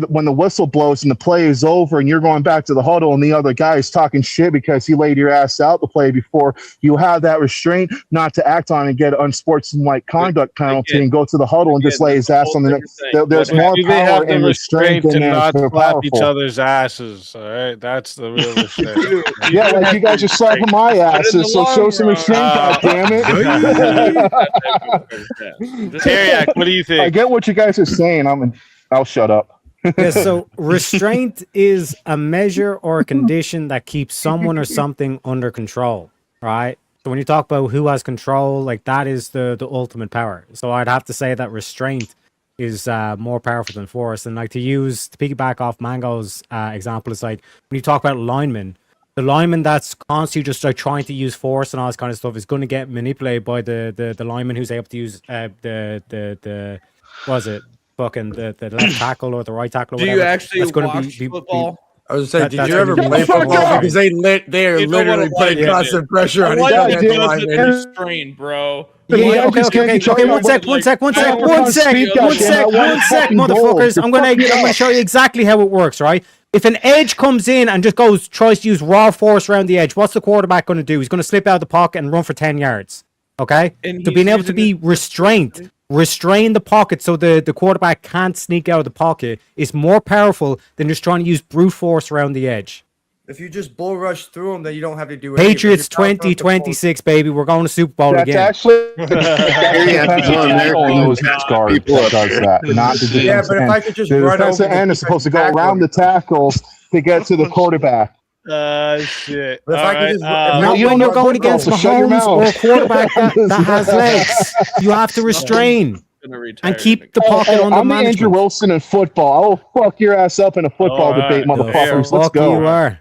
when the whistle blows and the play is over, and you're going back to the huddle, and the other guy is talking shit because he laid your ass out the play before, you have that restraint not to act on and get an unsportsmanlike conduct penalty and go to the huddle and just lay his ass on the neck. There's more Do they power have the in restraint restraint to than not they're slap each powerful. other's asses? All right, that's the real restraint. Yeah, like you guys are slapping my asses, so show some restraint, goddammit. Teriak, what do you think? I get what you guys are saying. I'll shut up. Yeah, so restraint is a measure or a condition that keeps someone or something under control, right? So when you talk about who has control, like that is the ultimate power. So I'd have to say that restraint is more powerful than force. And like to piggyback off Mango's example, it's like when you talk about linemen, the lineman that's constantly just like trying to use force and all this kind of stuff is going to get manipulated by the lineman who's able to use the was it fucking the left tackle or the right tackle or Do whatever. you actually That's gonna watch football? I was saying, did that's you ever gonna be play more football? restraint. Because they are You know what literally a putting lineman constant is. pressure A on each other. lineman as doesn't linemen. restrain, bro. Okay, one sec, motherfuckers. I'm gonna show you exactly how it works, right? If an edge comes in and just tries to use raw force around the edge, what's the quarterback gonna do? He's gonna slip out of the pocket and run for 10 yards. Okay, And to he's being able to using be it restrained, restrain the pocket so the quarterback can't sneak out of the pocket is more powerful than just trying to use brute force around the edge. If you just bull rush through them, then you don't have to do anything. But Patriots you're powerful enough to pull- 2026, baby. We're going to Super Bowl That's again. actually that's Yeah, defensive more tackle American knows than guard people that up does there. that, not the Yeah, defensive but if end. I could just The run defensive over the end is supposed to go defensive around the tackle to get to the quarterback. Shit. But if All I could right. just, if Not you when don't you're know going football, against so shut your Mahomes or a mouth. quarterback that has legs. You have to restrain gonna retire and keep the Hey, pocket hey, under I'm the Andrew management. Wilson in football. I will fuck your ass up in a football debate, The motherfuckers. Let's fuck go. you are.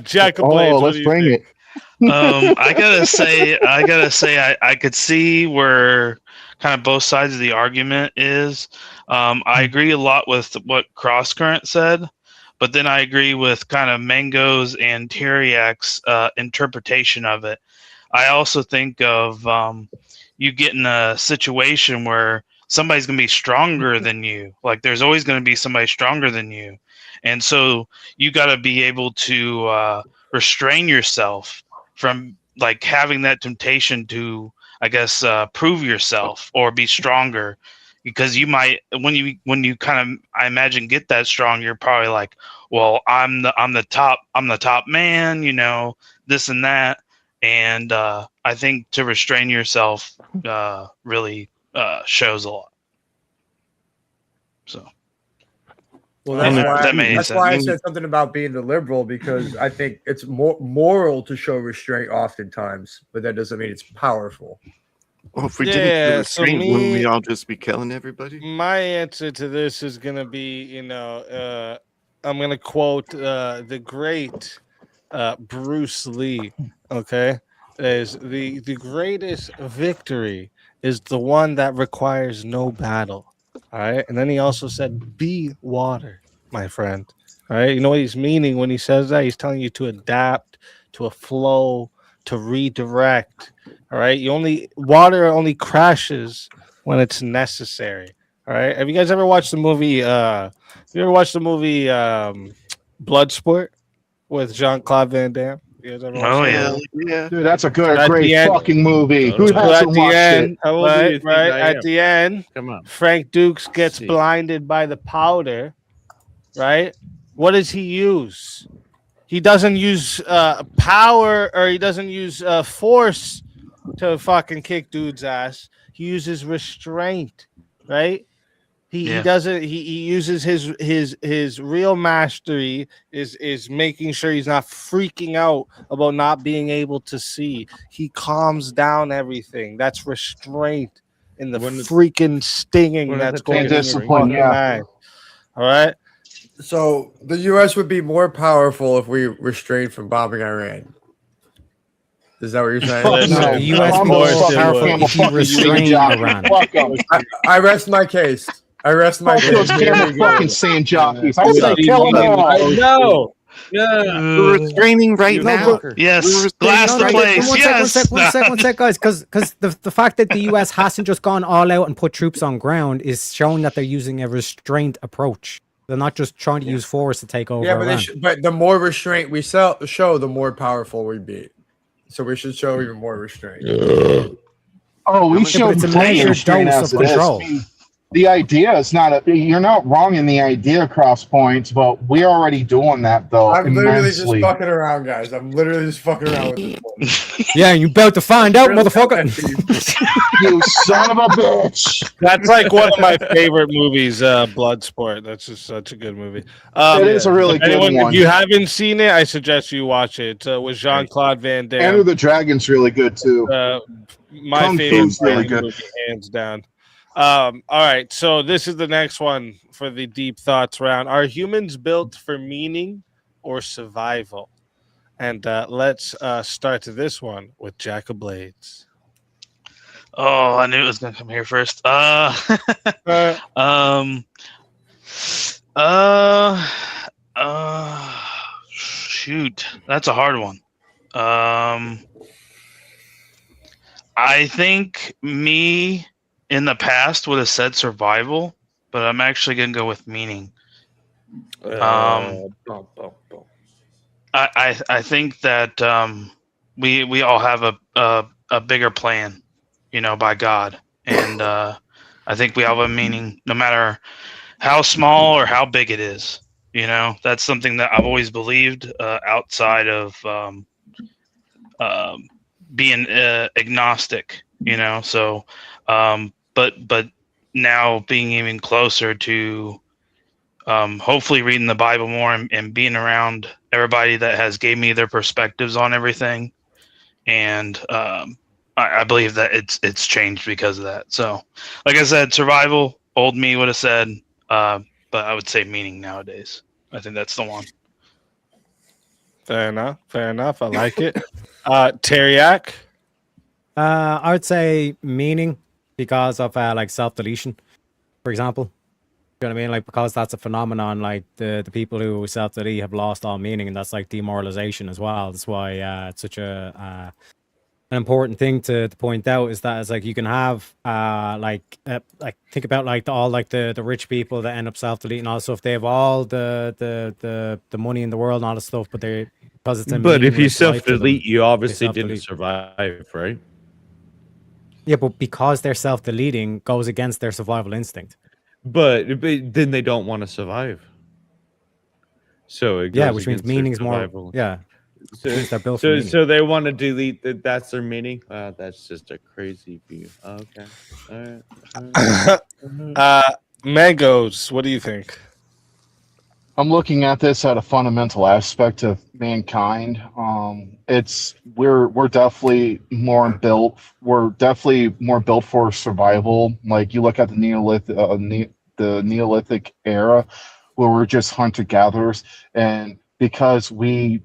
Jack of Oh, Blades, what let's do you bring think? it. I gotta say, I could see where kind of both sides of the argument is. I agree a lot with what Crosscurrent said, but then I agree with kind of Mango's and Teriak's interpretation of it. I also think of you get in a situation where somebody's going to be stronger than you. Like there's always going to be somebody stronger than you. And so you got to be able to restrain yourself from like having that temptation to, I guess, prove yourself or be stronger. Because you might, when you kind of, I imagine, get that strong, you're probably like, well, I'm the top man, you know, this and that. And I think to restrain yourself really shows a lot. So, well, I don't that's know if why that made any that's sense. why I said something about being the liberal because I think it's more moral to show restraint oftentimes, but that doesn't mean it's powerful. Well, if we Yeah, didn't so restraint, wouldn't me- we all just be killing everybody? My answer to this is going to be, you know, I'm going to quote the great Bruce Lee. Okay, is the greatest victory is the one that requires no battle. All right, and then he also said, "Be water, my friend." All right, you know what he's meaning when he says that? He's telling you to adapt to a flow, to redirect. All right, water only crashes when it's necessary. All right, have you guys ever watched the movie? You ever watched the movie Bloodsport with Jean-Claude Van Damme? You guys ever watched Oh that? yeah, Dude, that's a So at great the end- fucking movie. Who So hasn't at the watched end, it? How old do you think right? I At am? the end, Come on. Frank Dukes gets See. blinded by the powder. Right? What does he use? He doesn't use power or he doesn't use force to fucking kick dude's ass. He uses restraint, right? He Yeah. doesn't he uses his real mastery is making sure he's not freaking out about not being able to see. He calms down everything. That's restraint in the When it's- freaking stinging when that's it's going in your discipline, fucking yeah. mind. All right. So the U.S. would be more powerful if we restrained from bombing Iran. Is that what you're saying? Listen, No, The U.S. I'm be more course it powerful would. if you fucking restrain jockey. Iran. Fuck 'em. I rest my case. I rest my Fuck those case. There camel we go. fucking sand jockeys. I What's say up? kill them all. I know. Yeah. We're restraining right You now. fucker. Yes, We're glass restraining the right place. One Yes. sec, guys. Because the fact that the U.S. hasn't just gone all out and put troops on ground is showing that they're using a restrained approach. They're not just trying to use force to take over Yeah, but, Iran. but the more restraint we show, the more powerful we be. So we should show even more restraint. Oh, we but showed it's a plenty measured restraint dose as of it is. control. I mean, the idea is not you're not wrong in the idea, Cross Points, but we're already doing that though I'm literally just immensely. fucking around, guys. I'm literally just fucking around with this one. Yeah, you about to find out, motherfucker. You son of a bitch! That's like one of my favorite movies, Bloodsport. That's just such a good movie. It is a really if good one. If you haven't seen it, I suggest you watch it. With Jean-Claude Van Damme. Enter the Dragon's really good too. My Kung favorite Fu's really fighting good. movie, hands down. All right, so this is the next one for the deep thoughts round. Are humans built for meaning or survival? And let's start this one with Jack of Blades. Oh, I knew it was gonna come here first. Shoot, that's a hard one. I think me in the past would have said survival, but I'm actually gonna go with meaning. I think that we all have a bigger plan, by God, and I think we have a meaning, no matter how small or how big it is. That's something that I've always believed, outside of being agnostic. So, but now being even closer to hopefully reading the Bible more, and being around everybody that has gave me their perspectives on everything, and I believe that it's changed because of that. So, like I said, survival. Old me would have said, but I would say meaning nowadays. I think that's the one. Fair enough. Fair enough. I like it. Teriak. I would say meaning because of like self-deletion, for example. You know what I mean? Like, because that's a phenomenon. Like the people who self-delete have lost all meaning, and that's like demoralization as well. That's why it's such an important thing to point out, is that it's like you can have like think about like all like the rich people that end up self-deleting all stuff. They have all the money in the world and all this stuff, but they, because it's a But if you meaningless life to them, self-delete, you they obviously didn't self-delete. survive, right? Yeah, but because they're self-deleting goes against their survival instinct. But then they don't want to survive. So it goes Yeah, which means against their meaning's more. survival. Yeah, So, which means they're built for meaning. so they want to delete that. That's their meaning. Wow, that's just a crazy view. Okay. All right. Mangoes. What do you think? I'm looking at this at a fundamental aspect of mankind. We're definitely more built. We're definitely more built for survival. Like you look at the Neolithic era, where we're just hunter gatherers, and because we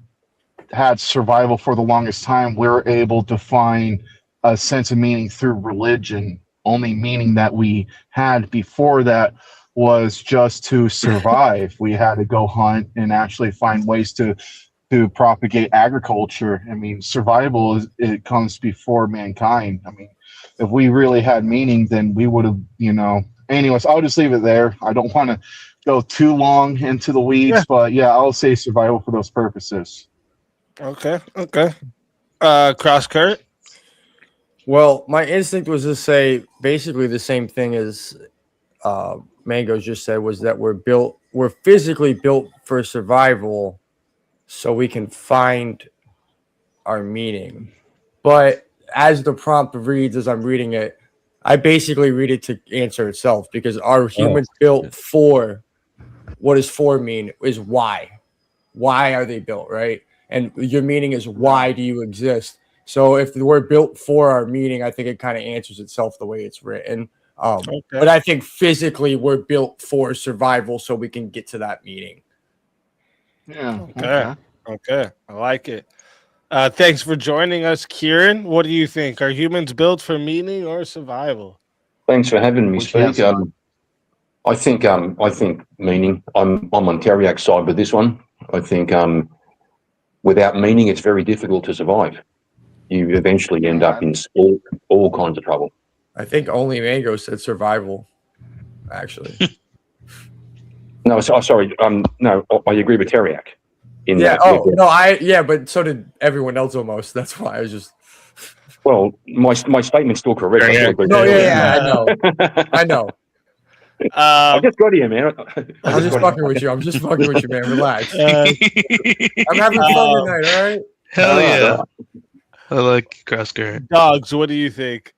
had survival for the longest time, we're able to find a sense of meaning through religion. Only meaning that we had before that was just to survive. We had to go hunt and actually find ways to propagate agriculture. I mean, survival it comes before mankind. I mean, if we really had meaning, then we would have, Anyways, I'll just leave it there. I don't want to go too long into the weeds, but yeah, I'll say survival for those purposes. Okay. Cross Kurt. Well, my instinct was to say basically the same thing as Mango just said, was that we're physically built for survival so we can find our meaning. But as the prompt reads, as I'm reading it, I basically read it to answer itself, because are humans built for, what does for mean is why. Why are they built, right? And your meaning is why do you exist? So if we're built for our meaning, I think it kind of answers itself the way it's written. But I think physically we're built for survival so we can get to that meaning. Yeah. Okay. I like it. Thanks for joining us, Kieran. What do you think? Are humans built for meaning or survival? Thanks for having me speak. I think meaning. I'm on Teriak's side with this one. I think without meaning, it's very difficult to survive. You eventually end up in all kinds of trouble. I think only Mango said survival, actually. No, sorry. No, I agree with Teriak. But so did everyone else almost. That's why I was just. Well, my statement's still correct. I know. I just got here, man. I'm just fucking with you. Man. Relax. I'm having fun tonight. All right. Hell yeah. I like Cross Current. Dogs, what do you think?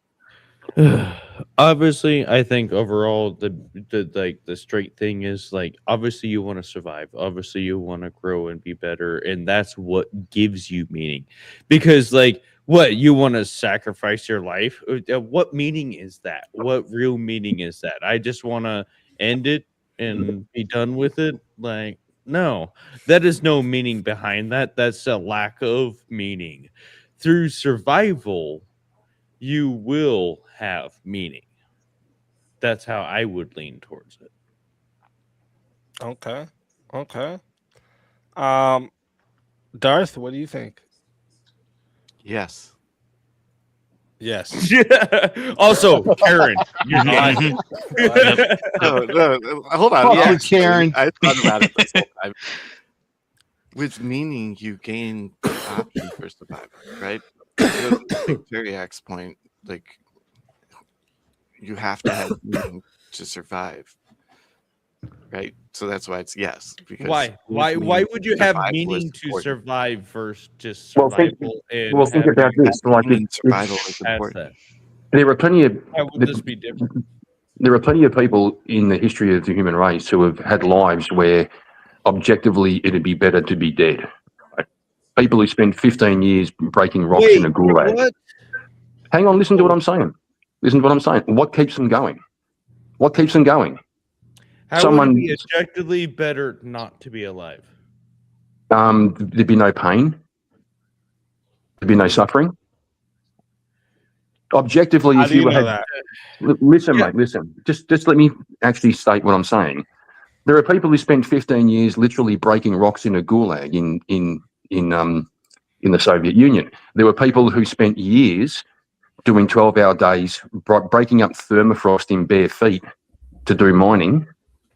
Obviously, I think overall the straight thing is, like, obviously you want to survive. Obviously you want to grow and be better, and that's what gives you meaning. Because, like, what, you want to sacrifice your life? What meaning is that? What real meaning is that? I just want to end it and be done with it? Like, no, that is no meaning behind that. That's a lack of meaning. Through survival, you will have meaning. That's how I would lean towards it. Okay. Darth, what do you think? Yes. Also, Karen, you're not. No, hold on. Fuck you, Karen. I thought about it this whole time. with meaning, you gain the option for survival, right? To Teriak's point, like you have to have meaning to survive, right? So that's why it's yes. Because Why? with Why meaning, would you have survival is meaning to important. survive versus just Well, survival and well, think having about this. Like, Meaning, survival is past important. that? there are plenty of Why would this be different? there are plenty of people in the history of the human race who have had lives where objectively it'd be better to be dead. Right? People who spent 15 years breaking rocks in a gulag. What? Hang on, listen to what I'm saying. Listen to what I'm saying. What keeps them going? What keeps them going? How would it be objectively better not to be alive? There'd be no pain. There'd be no suffering. Objectively, How if do you you know had, that? listen, mate, listen. Just let me actually state what I'm saying. There are people who spent 15 years literally breaking rocks in a gulag in the Soviet Union. There were people who spent years doing 12-hour days, breaking up thermofrost in bare feet to do mining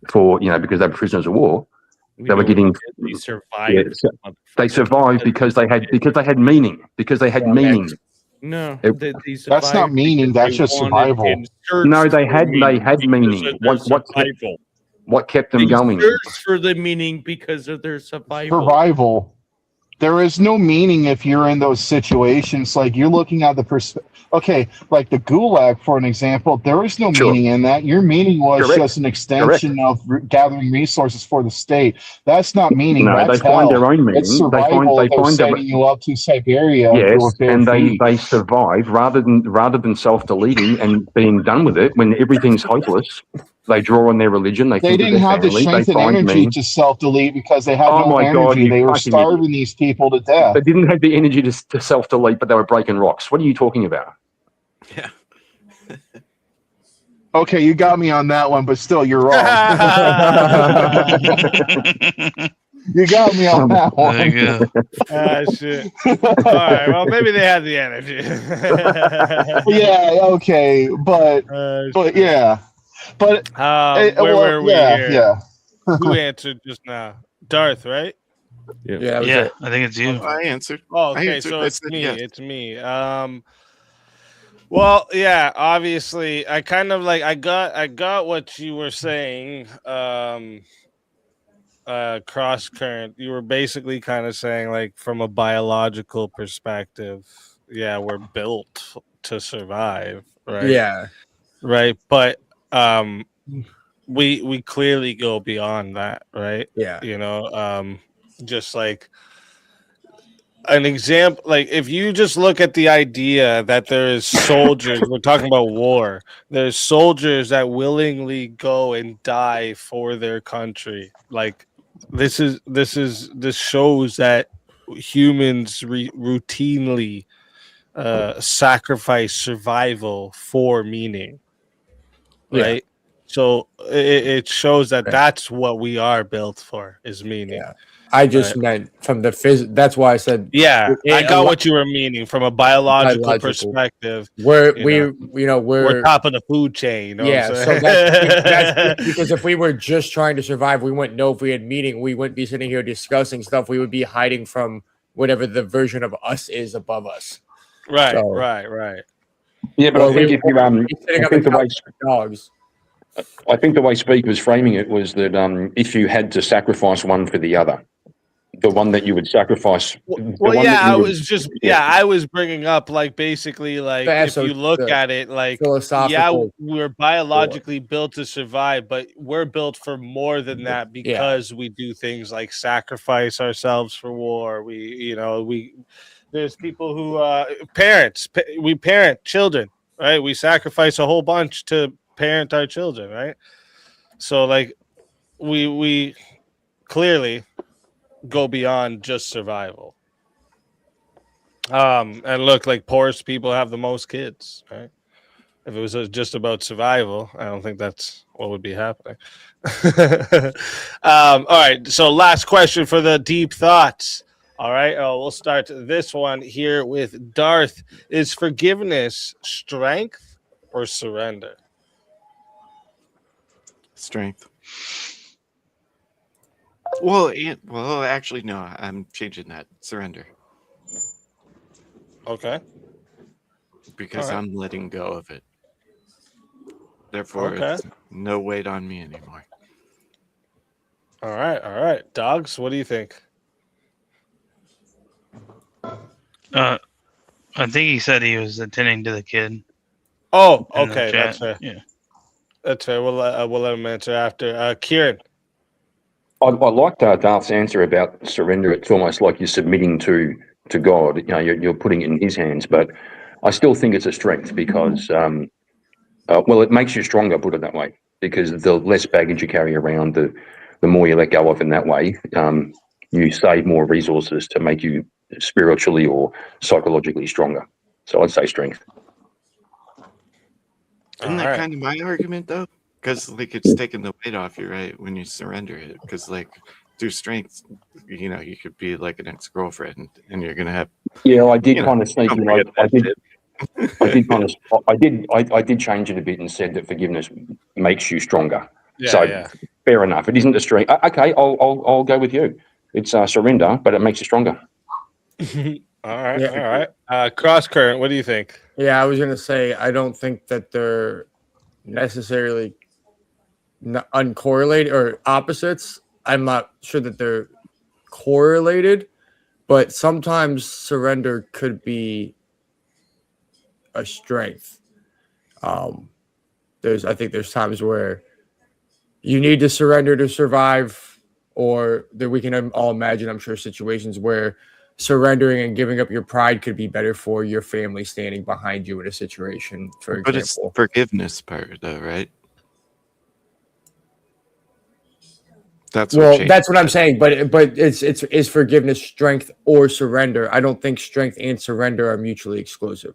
for, because they were prisoners of war. We They were know what getting, they did. They survived. they survived because they had meaning. Because they had meaning. No, It- they That's not survived meaning. because That's they just wanted survival. and searched No, they for had because meaning. of their survival. What kept them They going? searched for the meaning because of their survival. Survival. There is no meaning if you're in those situations. Like you're looking at the perspective. Okay, like the gulag, for an example, there is no meaning in that. Your meaning was Correct. just an extension of gathering resources for the state. That's not meaning. No, That's they find hell. their own It's meaning. survival. They They're find their sending you up to Siberia yes, with bare and feet. they survive rather than self-deleting and being done with it when everything's hopeless. They draw on their religion. They They think of didn't their have the family. They strength and find energy meaning. to self-delete because they had Oh no my God, energy. you They were fucking idiot. starving these people to death. They didn't have the energy to self-delete, but they were breaking rocks. What are you talking about? Okay, you got me on that one, but still, you're wrong. You got me on that one. There you go. Ah, shit. All right. Well, maybe they had the energy. Yeah. Okay. But yeah. But where were we here? Yeah. Who answered just now? Darth, right? Yeah, Yeah, I think it's you. I answered. Oh, I okay. answered. So I it's said me. yes. It's me. Well, yeah. Obviously, I kind of like. I got what you were saying. Cross current. You were basically kind of saying, like, from a biological perspective, yeah, we're built to survive, right? Yeah. Right. But we clearly go beyond that, right? Yeah. Just like an example, like if you just look at the idea that there is soldiers, we're talking about war, there's soldiers that willingly go and die for their country. Like this shows that humans routinely sacrifice survival for meaning, right? Yeah. So it shows that that's what we are built for, is meaning. Yeah. I just meant from the That's why I said. Yeah, I got a what you were meaning from a biological perspective. We're top of the food chain. You know yeah, what I'm so saying? that's because if we were just trying to survive, we wouldn't know if we had meeting. We wouldn't be sitting here discussing stuff. We would be hiding from whatever the version of us is above us. Right, So- right. Yeah, but Or I think we- if you sitting I on think the the way couch with dogs. I think the way Speak was framing it was that if you had to sacrifice one for the other, the one that you would sacrifice. Well, yeah, I was bringing up like basically like if you look at it like philosophical we're biologically built to survive, but we're built for more than that because we do things like sacrifice ourselves for war. There's people who we parent children, right? We sacrifice a whole bunch to parent our children, right? So like we clearly go beyond just survival. And look, like poorest people have the most kids, right? If it was just about survival, I don't think that's what would be happening. All right, so last question for the deep thoughts. All right, we'll start this one here with Darth. Is forgiveness strength or surrender? Strength. Well, actually, no. I'm changing that. Surrender. Okay. Because All right. I'm letting go of it. Therefore, Okay. it's no weight on me anymore. All right. Dogs, what do you think? I think he said he was attending to the kid. Oh, in the okay, that's chat. fair. Yeah. That's fair. We'll let him answer after. Kieran. I liked Darth's answer about surrender. It's almost like you're submitting to God. You know, you're putting it in His hands. But I still think it's a strength because, well, it makes you stronger. Put it that way, because the less baggage you carry around, the more you let go of in that way, you save more resources to make you spiritually or psychologically stronger. So I'd say strength. Isn't that kind of my argument though? Because like it's taking the weight off you, right? When you surrender it, because like through strength, you could be like an ex-girlfriend, and you're gonna have. Yeah, I did kind of sneak don't in. forget that shit. I did change it a bit and said that forgiveness makes you stronger. Yeah, So yeah. fair enough. It isn't a strength. Okay, I'll go with you. It's surrender, but it makes you stronger. All right, Yeah. all right. Cross current, what do you think? Yeah, I was gonna say I don't think that they're necessarily uncorrelated or opposites. I'm not sure that they're correlated, but sometimes surrender could be a strength. I think there's times where you need to surrender to survive, or that we can all imagine, I'm sure, situations where surrendering and giving up your pride could be better for your family standing behind you in a situation, for But it's the example. forgiveness part, though, right? That's That's what I'm saying. But it's forgiveness, strength, or surrender. I don't think strength and surrender are mutually exclusive.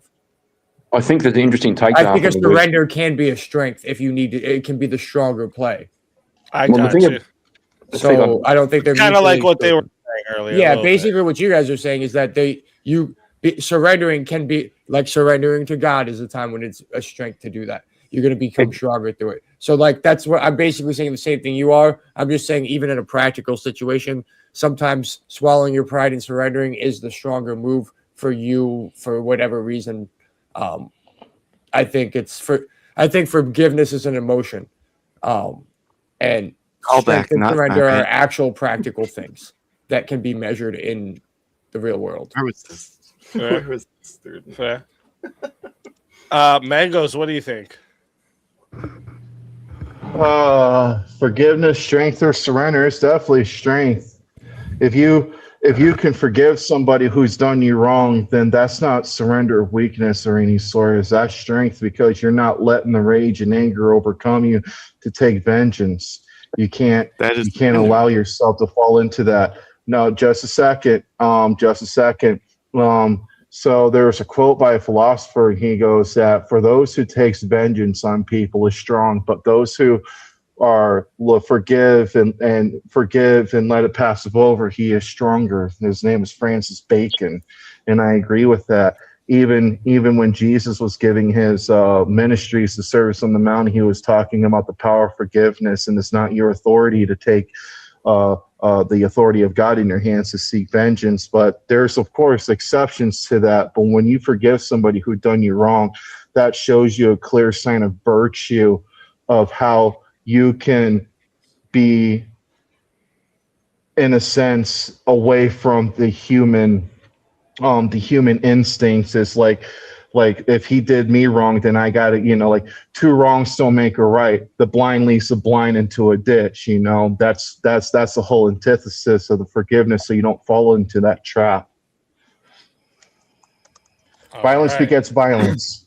I think that the interesting take. I think a surrender can be a strength if you need to. It can be the stronger play. I got you. So I don't think they're kind of like mutually what they were exclusive. saying earlier. Yeah, basically what you guys are saying is that surrendering can be like surrendering to God is a time when it's a strength to do that. You're going to become stronger through it. So like that's what I'm basically saying, the same thing you are. I'm just saying even in a practical situation, sometimes swallowing your pride and surrendering is the stronger move for you for whatever reason. I think forgiveness is an emotion. And strength and surrender are actual practical things that can be measured in the real world. Where was this? Fair. Where was this dude? Fair. Mangoes, what do you think? Forgiveness, strength, or surrender. It's definitely strength. If you can forgive somebody who's done you wrong, then that's not surrender of weakness or any sort. That's strength, because you're not letting the rage and anger overcome you to take vengeance. You can't allow yourself to fall into that. No, just a second. So there's a quote by a philosopher. He goes that for those who takes vengeance on people is strong, but those who forgive and let it pass over, he is stronger. His name is Francis Bacon, and I agree with that. Even when Jesus was giving his ministries, the service on the mount, he was talking about the power of forgiveness, and it's not your authority to take the authority of God in your hands to seek vengeance. But there's, of course, exceptions to that. But when you forgive somebody who done you wrong, that shows you a clear sign of virtue of how you can be, in a sense, away from the human instincts. Is like if he did me wrong, then I got to, like two wrongs don't make a right. The blind leads the blind into a ditch. That's the whole antithesis of the forgiveness, so you don't fall into that trap. Violence begets violence.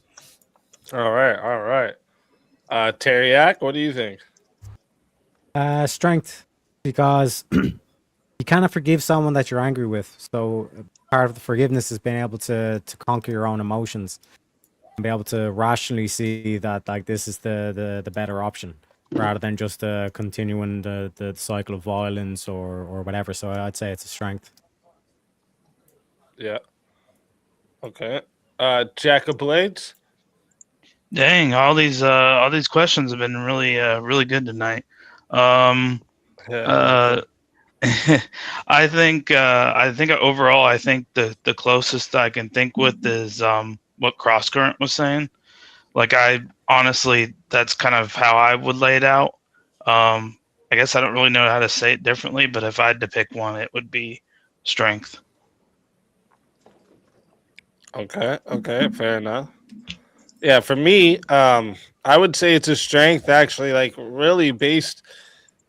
All right. Teriak, what do you think? Strength, because you cannot forgive someone that you're angry with. So part of the forgiveness is being able to conquer your own emotions and be able to rationally see that like this is the better option, rather than just continuing the cycle of violence or whatever. So I'd say it's a strength. Yeah. Okay. Jack of Blades. Dang, all these questions have been really really good tonight. I think overall, I think the closest I can think with is what Crosscurrent was saying. Like I honestly, that's kind of how I would lay it out. I guess I don't really know how to say it differently, but if I had to pick one, it would be strength. Okay, fair enough. Yeah, for me, I would say it's a strength actually, like really based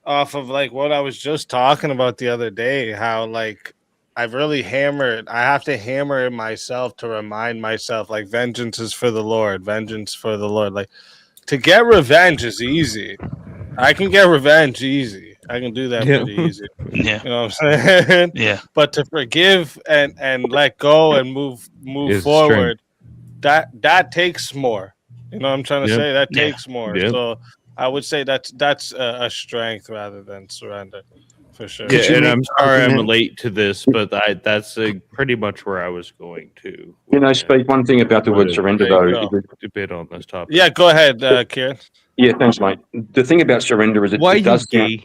off of like what I was just talking about the other day, how like I've really hammered, I have to hammer it myself to remind myself like vengeance is for the Lord, vengeance for the Lord. Like to get revenge is easy. I can get revenge easy. I can do that pretty easy. Yeah. You know what I'm saying? Yeah. But to forgive and let go and move Is forward, that takes more. You know what I'm trying to Yep. say? That Yeah. takes more. Yep. So I would say that's a strength rather than surrender, for sure. Yeah, and I'm sorry I'm argument- late to this, but that's pretty much where I was going to. You know, speak one thing about the word surrender, There you though. go. is it- Debate on this topic. Yeah, go ahead, Kieran. Yeah, thanks, mate. The thing about surrender is Why it you does sound, gay?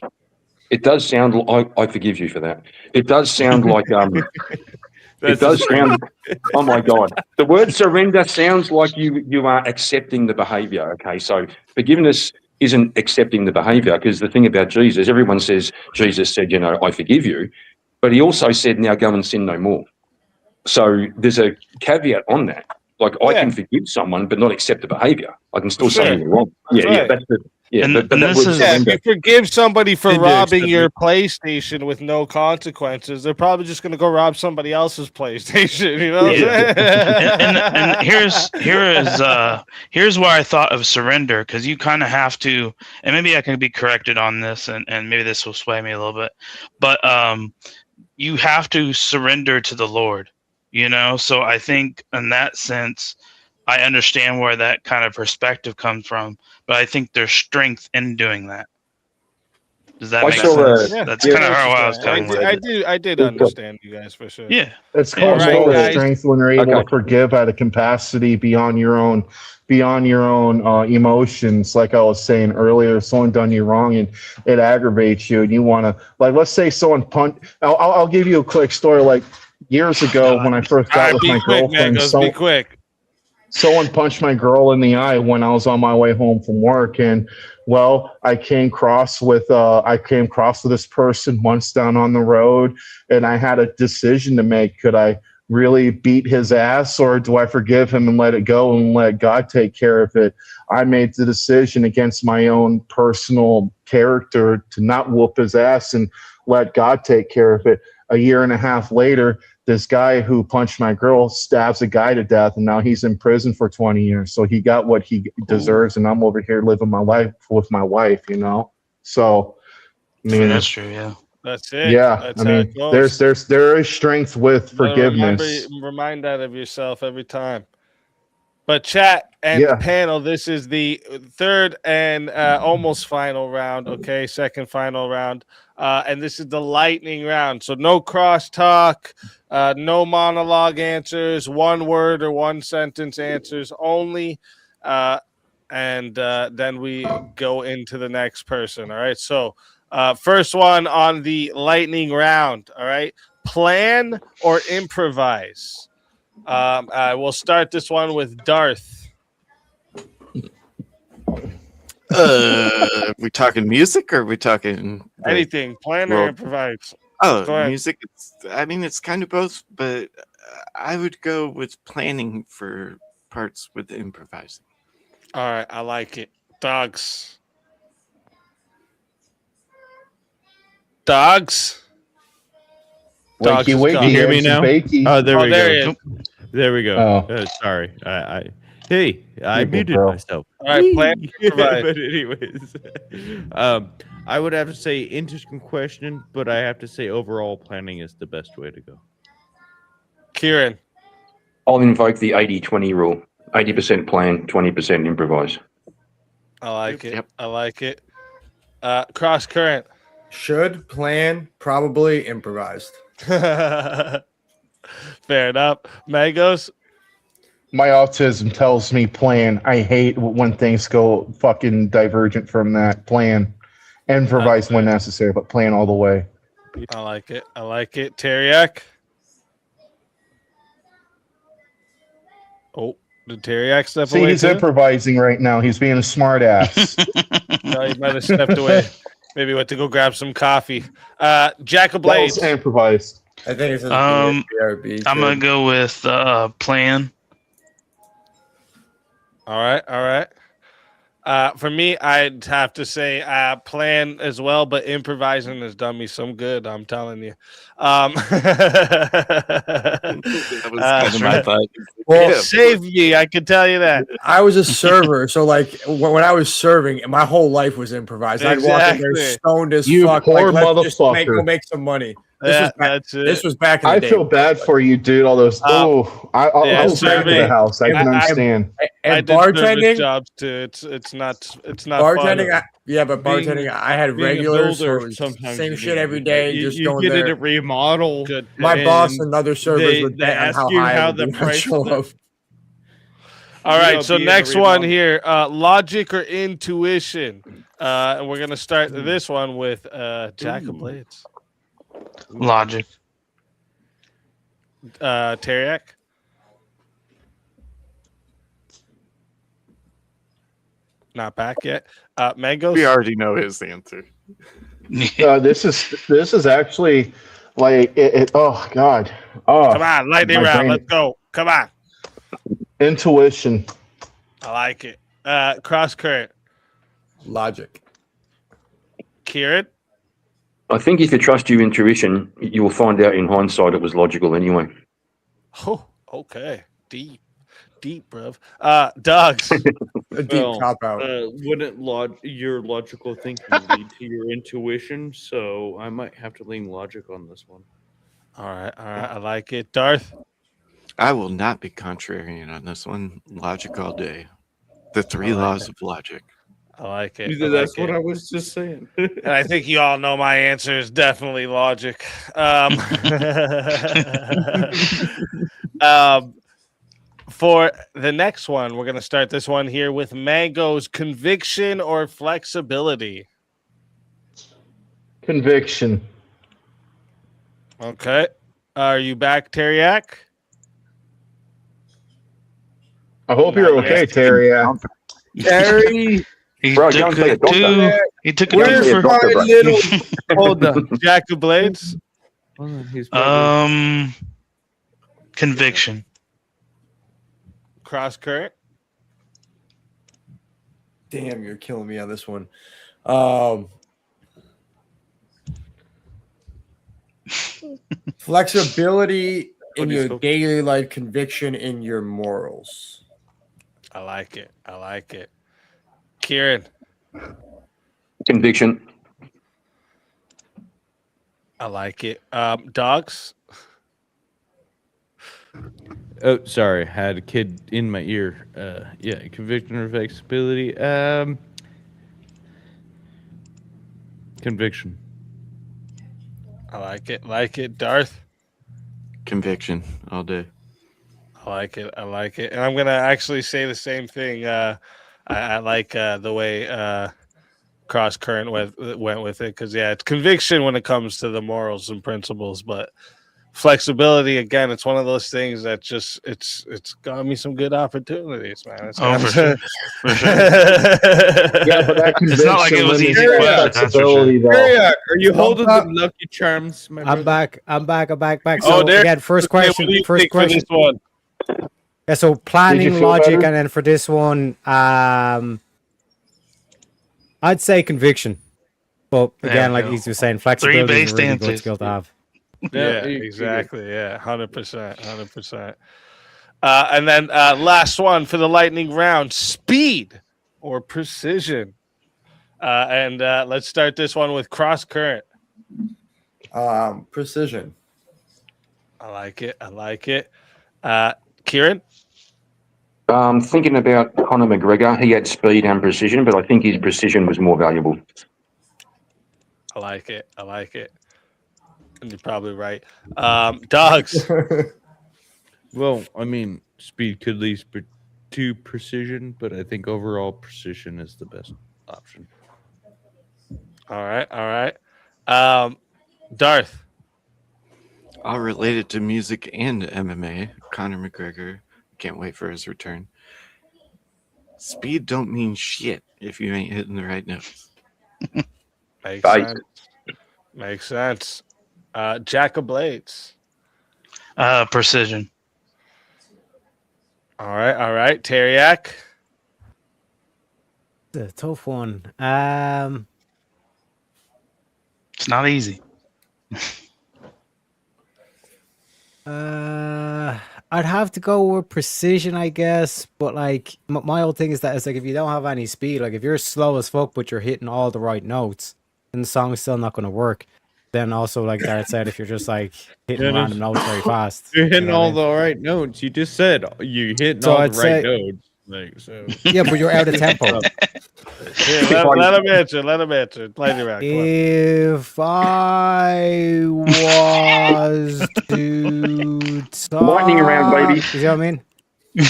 it does sound. I forgive you for that. It does sound like That's it does the sound. Oh my God! The word surrender sounds like you are accepting the behaviour. Okay, so forgiveness isn't accepting the behaviour, because the thing about Jesus, everyone says Jesus said, you know, I forgive you, but he also said, now go and sin no more. So there's a caveat on that. Like I can forgive someone, but not accept the behaviour. I can still say Sure. you're wrong. That's Yeah, right. that's the. Yeah, And- but and that this word is- Yeah, if surrender. you forgive somebody for Did they robbing accept your me? PlayStation with no consequences, they're probably just going to go rob somebody else's PlayStation. You know what I'm saying? and here's where I thought of surrender, because you kind of have to, and maybe I can be corrected on this, and maybe this will sway me a little bit, but you have to surrender to the Lord, you know. So I think in that sense, I understand where that kind of perspective comes from, but I think there's strength in doing that. Does that I make saw sense? Yeah, That's kind of how I was I going with it. did understand you guys for sure. Yeah. It's Yeah. called All right, moral guys. strength when you're able Okay. to forgive at a capacity beyond your own emotions. Like I was saying earlier, if someone done you wrong and it aggravates you, and you want to, like, let's say someone I'll give you a quick story. Like years ago, when I first All got right, with be my quick, girlfriend, Magos, be quick. someone punched my girl in the eye when I was on my way home from work, and well, I came cross with this person once down on the road, and I had a decision to make. Could I really beat his ass, or do I forgive him and let it go and let God take care of it? I made the decision against my own personal character to not whoop his ass and let God take care of it. A year and a half later, this guy who punched my girl stabs a guy to death, and now he's in prison for 20 years. So he got what he deserves, and I'm over here living my life with my wife, you know? So, I mean, that's true. Yeah. That's it. yeah, That's I how mean, it goes. there is strength with You gotta forgiveness. remind that of yourself every time. But chat and Yeah. panel, this is the third and almost final round. Okay, second final round, and this is the lightning round. So no crosstalk, no monologue answers, one word or one sentence answers only, and then we go into the next person. All right. So first one on the lightning round. All right, plan or improvise. We'll start this one with Darth. We talking music or we talking Anything, plan or well, improvise. Oh, Go ahead. music. I mean, it's kind of both, but I would go with planning for parts with improvising. All right, I like it. Dogs. Dogs. Dogs Wakey, is wakey, gone. Can you hear me eggs and now? bakey. Oh, there we there go. he is. There we go. Oh. Sorry. I You're good, muted bro. myself. All right, plan Whee! or improvise. But anyways, I would have to say interesting question, but I have to say overall planning is the best way to go. Kieran. I'll invoke the 80-20 rule. 80% plan, 20% improvise. I like it. Yep. I like it. Cross current. Should plan, probably improvised. Fair enough. Magos. My autism tells me plan. I hate when things go fucking divergent from that plan. Improvise when necessary, but plan all the way. I like it. I like it. Teriak. Oh, did Teriak step See, away he's too? improvising right now. He's being a smart ass. No, he might have stepped away. Maybe went to go grab some coffee. Jack of That was Blades. improvised. I think it says BRB. I'm gonna go with plan. All right, all right. For me, I'd have to say plan as well, but improvising has done me some good. I'm telling you. That was kind of my thought. Well, save ye, I can tell you that. I was a server, so like when I was serving, my whole life was improvised. I'd walk in there Exactly. stoned as You fuck. poor Like, let's just motherfucker. go make some money. This Yeah, was back, that's it. this was back in the I day. feel bad for you, dude. All those. I'll yeah, go back to the serving. house. I can understand. I And did service bartending, jobs too. It's not bartending. fun. But bartending, I had being a regulars, so builder, it was sometimes same you shit need every to- day. You, Just you going get there. in a remodel. Good. My boss and and other servers would they bet on ask how you high I how would the be on price. show up. All right, know, so being a next one remodel. here, logic or intuition, and we're gonna start this one with Jack of Blades. Logic. Teriak. Not back yet. Mangos. We already know his answer. This is actually like it. Oh God. Oh, Come on, lightning my round. brain- Let's go. Come on. Intuition. I like it. Cross current. Logic. Kieran. I think if you trust your intuition, you will find out in hindsight it was logical anyway. Oh, okay. Deep, bruv. Dogs. A deep Well, cop out. wouldn't your logical thinking lead to your intuition? So I might have to lean logic on this one. All right. I like it. Darth. I will not be contrarian on this one. Logic all day. The three laws of logic. I like it. That's what I was just saying. And I think you all know my answer is definitely logic. For the next one, we're going to start this one here with Mango's conviction or flexibility. Conviction. Okay. Are you back, Teriak? I hope you're okay, Terry. Terry. He Bro, took don't say it it, don't say too. it. He took Don't it say too it, doctor, bro. Hold on. Jack of Blades. Conviction. Cross current. Damn, you're killing me on this one. Flexibility in your daily life, conviction in your morals. I like it. I like it. Kieran. Conviction. I like it. Dogs. Oh, sorry, had a kid in my ear. Yeah, conviction or flexibility. Conviction. I like it. Like it. Darth. Conviction all day. I like it. I like it. And I'm gonna actually say the same thing. I like the way Cross Current went with it because it's conviction when it comes to the morals and principles, but flexibility again. It's one of those things that just it's got me some good opportunities, man. It's Oh, for sure. For sure. Yeah, but that It's not like it was conviction easy limits question, that that's for flexibility, sure. though. Are you holding the Lucky Charms? My I'm brother? back. Oh, So there- again, first Okay, what question. do you First think for question. this one? Yeah, so Did planning, you feel logic, better? and then for this one, I'd say conviction. But There again, we like go. he's just saying, flexibility is a based really good answers. skill to have. Yeah, exactly. Yeah, 100%. And then last one for the lightning round: speed or precision. And let's start this one with cross current. Precision. I like it. Kieran. Thinking about Conor McGregor, he had speed and precision, but I think his precision was more valuable. I like it. And you're probably right. Dogs. Well, I mean, speed could lead to precision, but I think overall precision is the best option. All right. Darth. All related to music and MMA. Conor McGregor. Can't wait for his return. Speed don't mean shit if you ain't hitting the right notes. Makes Right. sense. Makes sense. Jack of Blades. Precision. All right. Teriak. It's a tough one. It's not easy. I'd have to go with precision, I guess. But like my whole thing is that it's like if you don't have any speed, like if you're slow as fuck but you're hitting all the right notes, then the song's still not going to work. Then also, like Dart said, if you're just like hitting Yeah, random notes very fast, You're you hitting know what I all mean? the right notes. You just said you hitting So all I'd the right say- notes. Like so. Yeah, but you're out of tempo. Here, let him answer. Let him answer. Lightning round. Come on. If I was to talk, Lightning round, baby. You know what I mean?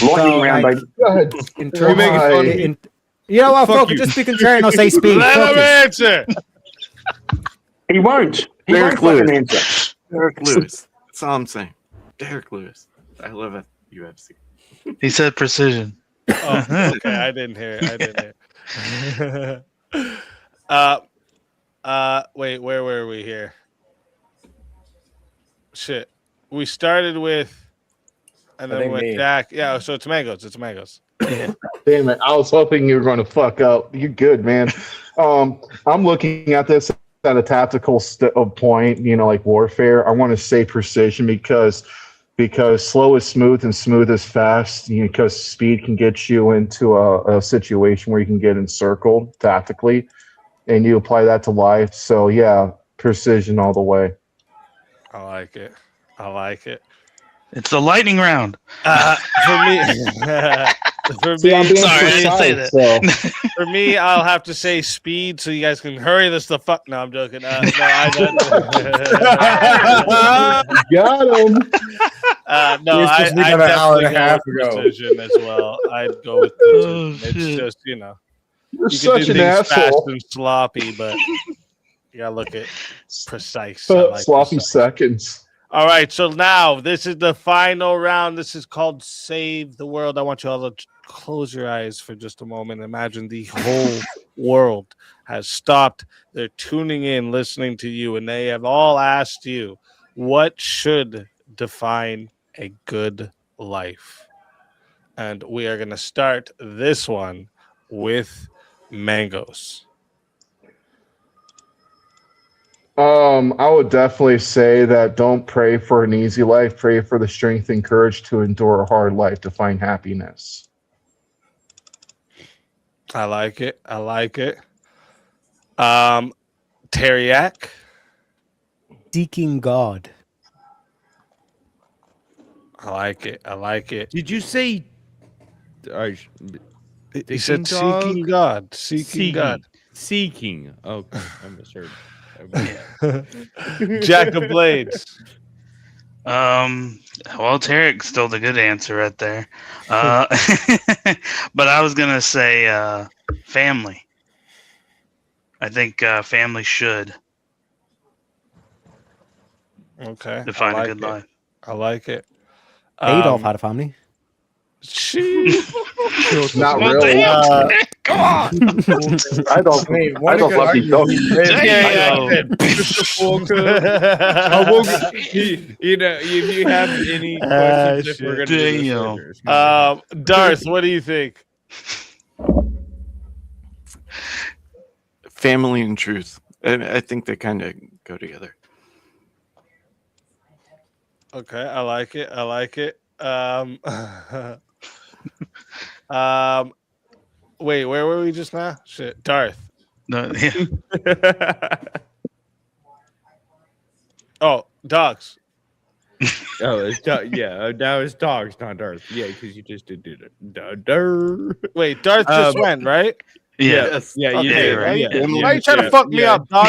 Lightning round, like, baby. Go ahead. in You're making terms fun of of, me? you know what? Fuck Fuck it, you. just be contrarian. I'll say speed. Let Fuck him it. answer. He won't. He Derek won't fucking Lewis. answer. Derek Lewis. That's all I'm saying. Derek Lewis. I love it. UFC. He said precision. Oh, okay. I didn't hear it. Wait, where were we here? Shit. We started with, and I then think with me. Jack. Yeah, so it's mangoes. It's mangoes. Damn it! I was hoping you were going to fuck up. You're good, man. I'm looking at this at a tactical point. You know, like warfare. I want to say precision because slow is smooth and smooth is fast. You know, because speed can get you into a situation where you can get encircled tactically, and you apply that to life. So yeah, precision all the way. I like it. I like it. It's the lightning round. For me, for See, I'm me, being Sorry, I didn't say precise, that. so. for me, I'll have to say speed, so you guys can hurry this the fuck. No, I'm joking. No, I Got him. no, You're I supposed to be done an hour and a half with ago. precision as well. I'd go with precision. It's just You're you can such do an things fast asshole. and sloppy, but you gotta look at precise. I like Sloppy precise. seconds. All right, so now this is the final round. This is called Save the World. I want you all to close your eyes for just a moment. Imagine the whole world has stopped. They're tuning in, listening to you, and they have all asked you, what should define a good life? And we are going to start this one with mangoes. I would definitely say that don't pray for an easy life. Pray for the strength and courage to endure a hard life to find happiness. I like it. I like it. Teriak. Seeking God. I like it. I like it. Did you say? He said seeking God. Seeking God. Seeking. Okay, I misheard. Jack of Blades. Well, Tarek's still the good answer right there. But I was gonna say family. I think family should define a good life. I like it. Adolf had a family. Not Well, really. damn, come on. I don't love these dogs. You know, if you have any questions, if we're gonna do this later, Darth, what do you think? Family and truth. I think they kind of go together. Okay, I like it. I like it. Wait, where were we just now? Shit, Darth. No, yeah. Oh, dogs. Oh, it's yeah. Now it's dogs, not Darth. Yeah, because you just did it. Wait, Darth just went, right? Yeah. Yes. Yeah, you Yeah, did. you're right. Yeah, Yeah. Why are you trying to fuck me up, dog?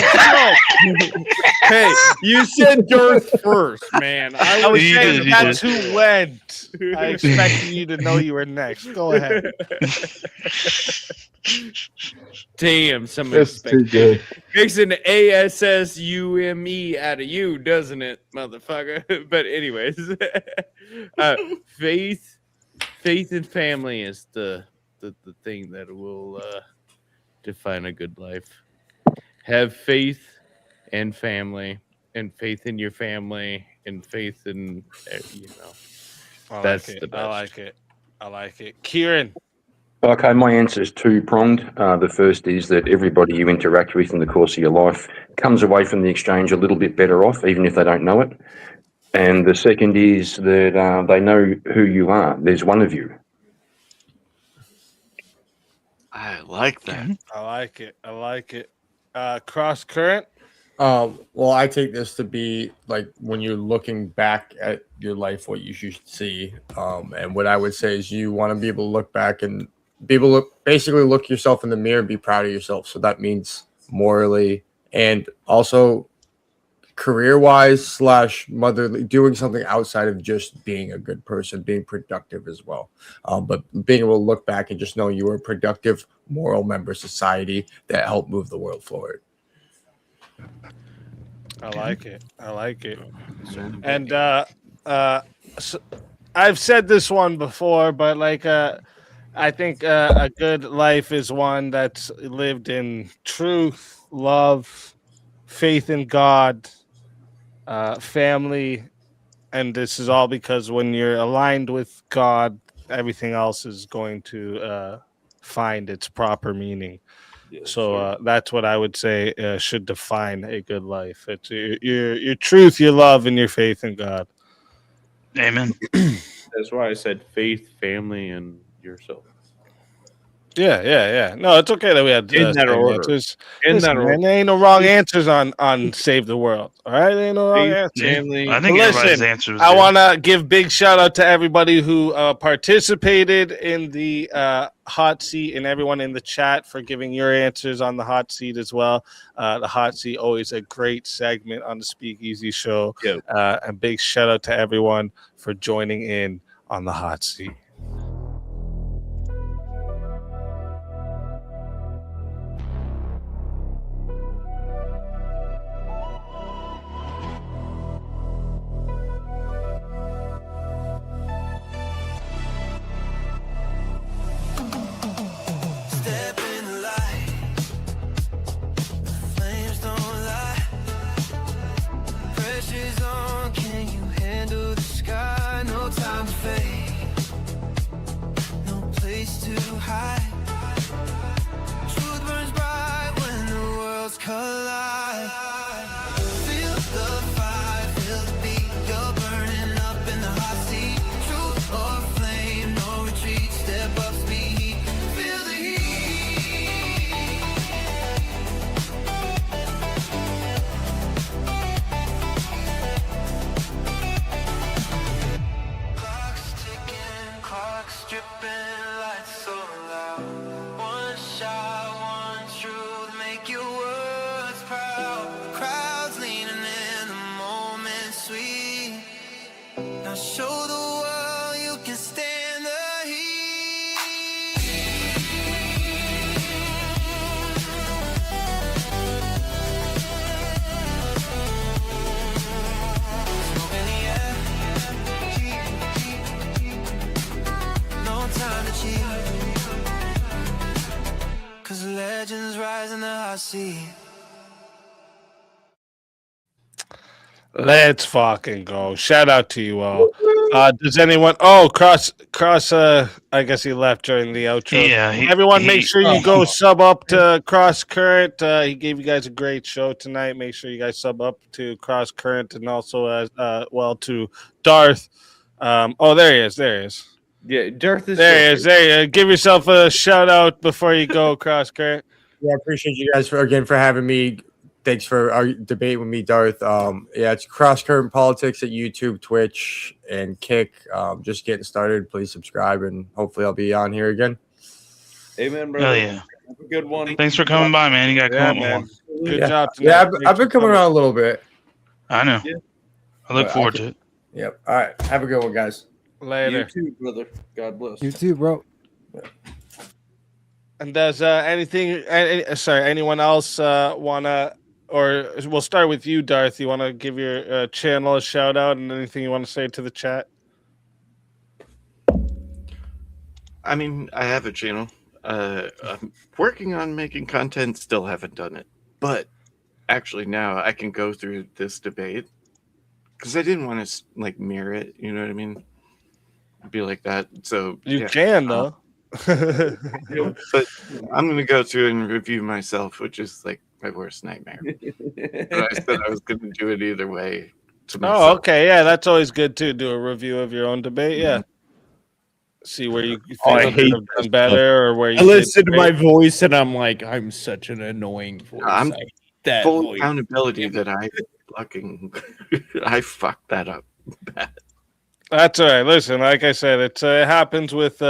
Hey, you said Darth first, man. I was You saying did, you that's did. who went. I expected you to know you were next. Go ahead. Damn, some It's too good. makes an ASSUME out of you, doesn't it, motherfucker? But anyways, faith and family is the thing that will define a good life. Have faith and family, and faith in your family, and faith in I that's like it. the best. I like it. I like it. Kieran. Okay, my answer is two-pronged. The first is that everybody you interact with in the course of your life comes away from the exchange a little bit better off, even if they don't know it. And the second is that they know who you are. There's one of you. I like that. I like it. I like it. Cross current. Well, I take this to be like when you're looking back at your life, what you should see. And what I would say is you want to be able to look back and be able to basically look yourself in the mirror and be proud of yourself. So that means morally and also career-wise / motherly, doing something outside of just being a good person, being productive as well. But being able to look back and just know you were a productive, moral member of society that helped move the world forward. I like it. I like it. And so I've said this one before, but like I think a good life is one that's lived in truth, love, faith in God, family, and this is all because when you're aligned with God, everything else is going to find its proper meaning. So that's what I would say should define a good life. It's your truth, your love, and your faith in God. Amen. That's why I said faith, family, and yourself. Yeah. No, it's okay that we had In that same order. answers. In Listen, that man, order. there ain't no wrong answers on Save the World. All right, there ain't no wrong Faith, answers. family. I think But everybody's listen, answer was I good. want to give big shout out to everybody who participated in the hot seat and everyone in the chat for giving your answers on the hot seat as well. The hot seat, always a great segment on the Speakeasy Show. Yep. And big shout out to everyone for joining in on the hot seat. Step in the light. The flames don't lie. Pressure's on. Can you handle the sky? No time to fade. No place to hide. Truth burns bright when the worlds collide. Feel the fire, feel the beat. You're burning up in the hot seat. Truth or flame, no retreat. Step up, speed. Feel the heat. Clock's ticking, clock's dripping, lights so loud. One shot, one truth, make your words proud. The crowd's leaning in, the moment sweet. Now show the world you can stand the heat. Smoke in the air. No time to cheat. 'Cause legends rise in the hot seat. Let's fucking go. Shout out to you all. Does anyone cross I guess he left during the outro. Yeah, Everyone make sure you go sub up to Cross Current. He gave you guys a great show tonight. Make sure you guys sub up to Cross Current and also as well to Darth. There he is. Yeah, Darth is There he is. There you go. Give yourself a shout out before you go, Cross Current. Yeah, I appreciate you guys for having me. Thanks for our debate with me, Darth. It's Cross Current Politics at YouTube, Twitch, and Kick. Just getting started. Please subscribe, and hopefully I'll be on here again. Amen, brother. Hell yeah. Have a good one. Thanks for coming by, man. You got to come up man. more. Good Yeah, job tonight. yeah. Thanks I've been for coming around a little bit. I know. Yeah. I look But forward to it. Yep. All right. Have a good one, guys. Later. You too, brother. God bless. You too, bro. And does anyone else wanna, or we'll start with you, Darth. You want to give your channel a shout out and anything you want to say to the chat? I mean, I have a channel. I'm working on making content. Still haven't done it, but actually now I can go through this debate because I didn't want to like mirror it. You know what I mean? Be like that. So You yeah, can though. but I'm gonna go through and review myself, which is like my worst nightmare. But I said I was gonna do it either way. To myself. Oh, okay, yeah, that's always good too. Do a review of your own debate, yeah. See where you think I you could hate have done better, or where you I listen to did my great. voice and I'm like, I'm such an annoying voice. I'm I hate that full voice. accountability that I fucking I fucked that up bad. That's all right. Listen, like I said, it happens with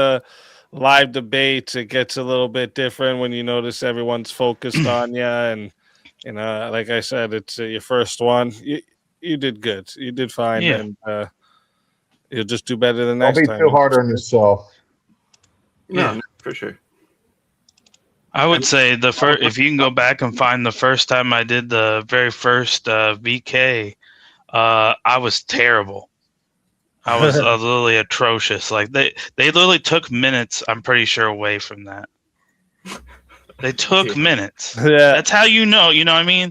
live debates. It gets a little bit different when you notice everyone's focused on you, and like I said, it's your first one. You did good. You did fine, Yeah. and you'll just do better the Don't next be time. too hard on yourself. No, Yeah. for sure. I would say the first, if you can go back and find the first time I did the very first VK, I was terrible. I was literally atrocious. Like they literally took minutes. I'm pretty sure away from that. They took minutes. Yeah. That's how you know. You know what I mean?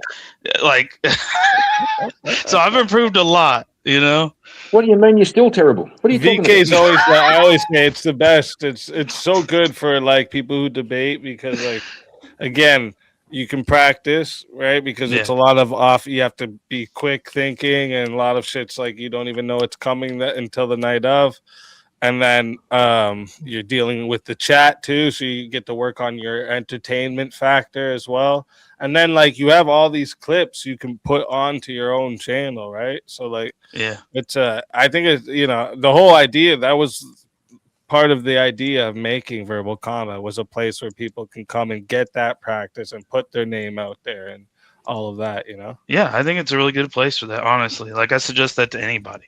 Like, so I've improved a lot. You know. What do you mean you're still terrible? What are you talking VK is about? always. I always say it's the best. It's so good for like people who debate because like again you can practice right because it's a lot of off. You have to be quick thinking and a lot of shit's like you don't even know it's coming until the night of. And then you're dealing with the chat too, so you get to work on your entertainment factor as well. And then like you have all these clips you can put onto your own channel, right? So like it's I think it's the whole idea that was part of the idea of making Verbal Combat was a place where people can come and get that practice and put their name out there and all of that, Yeah, I think it's a really good place for that. Honestly, like I suggest that to anybody.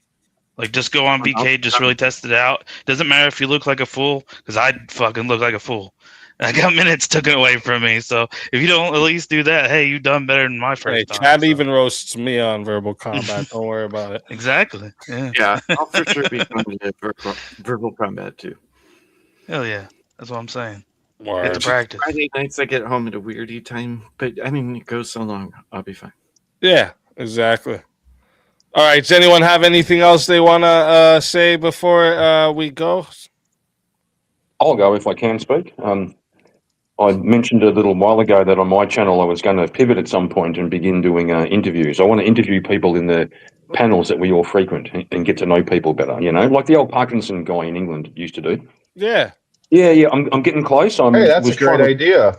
Like, just go on BK, just really test it out. Doesn't matter if you look like a fool, because I fucking look like a fool. I got minutes taken away from me. So if you don't at least do that, hey, you've done better than my first time. Chad even roasts me on Verbal Combat. Don't worry about it. Exactly. Yeah. Yeah, I'll for sure be coming to verbal combat too. Hell yeah. That's what I'm saying. Word. Get the practice. Friday nights I get home at a weirdy time, but I mean it goes so long, I'll be fine. Yeah, exactly. All right. Does anyone have anything else they want to say before we go? I'll go if I can speak. I mentioned a little while ago that on my channel I was going to pivot at some point and begin doing interviews. I want to interview people in the panels that we all frequent and get to know people better, like the old Parkinson guy in England used to do. Yeah. Yeah, I'm getting close. Hey, that's a great idea.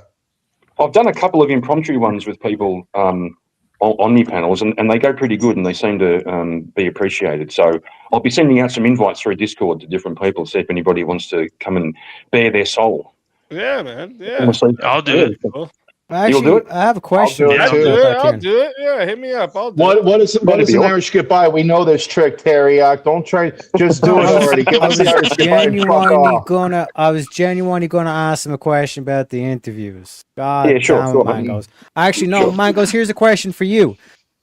I've done a couple of impromptu ones with people on my panels, and they go pretty good, and they seem to be appreciated. So I'll be sending out some invites through Discord to different people, see if anybody wants to come and bare their soul. Yeah, man. Yeah. I'll do it. Actually, do it? I have a question. I'll do it, too. I'll do it. Yeah, hit me up. I'll do it. What is an Irish goodbye? We know this trick, Terry. Don't try. Just do it already. Give us the Irish goodbye and fuck off. I was genuinely gonna ask him a question about the interviews. God Yeah, sure, damn it, sure. Mangos. Actually, no, Mangos. Here's a question for you.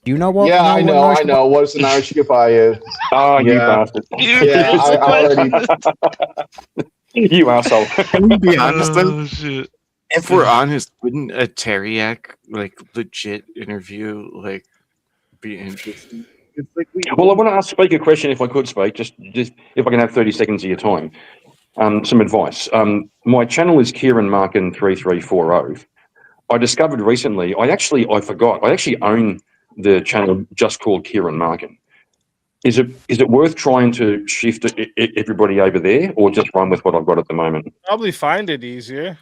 Do you know what? Yeah, I what know. an Irish I know. What is an Irish goodbye is? Oh, you Yeah. bastard. Yeah, I already. You asshole. Can we be honest though? Oh, shit. If we're honest, wouldn't a Teriak legit interview be interesting? It's like Well, I want to ask Speak a question if I could, Speak, just if I can have 30 seconds of your time. Some advice. My channel is Kieran Markin 3340. I discovered recently, I forgot, I actually own the channel just called Kieran Markin. Is it worth trying to shift everybody over there or just run with what I've got at the moment? Probably find it easier.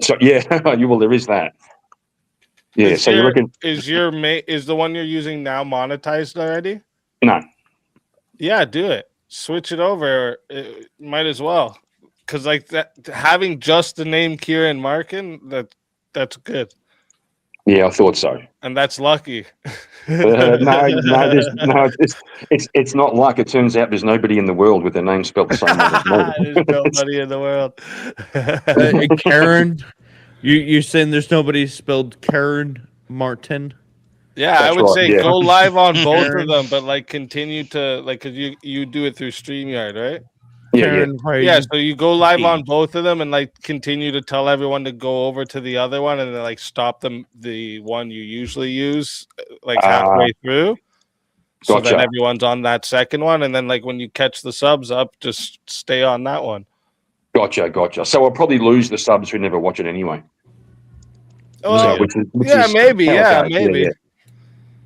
So yeah, well, there is that. Yeah, Is so you your- reckon? is the one you're using now monetized already? No. Yeah, do it. Switch it over. Might as well. because like that having just the name Kieran Markin, that's good. Yeah, I thought so. And that's lucky. It's not like it turns out there's nobody in the world with their name spelled the same way as me. There's nobody in the world. Karen, you're saying there's nobody spelled Karen Martin? Yeah, I That's would right, say yeah. go live on both of Karen. them, but like continue to like because you do it through StreamYard, right? Yeah, Karen Yeah, so you go live Hey. on both of them and like continue to tell everyone to go over to the other one and then like stop the one you usually use like halfway through. So then Gotcha. everyone's on that second one, and then like when you catch the subs up, just stay on that one. Gotcha. So I'll probably lose the subs who never watch it anyway. Well, Which yeah, is maybe, how it yeah, goes. maybe.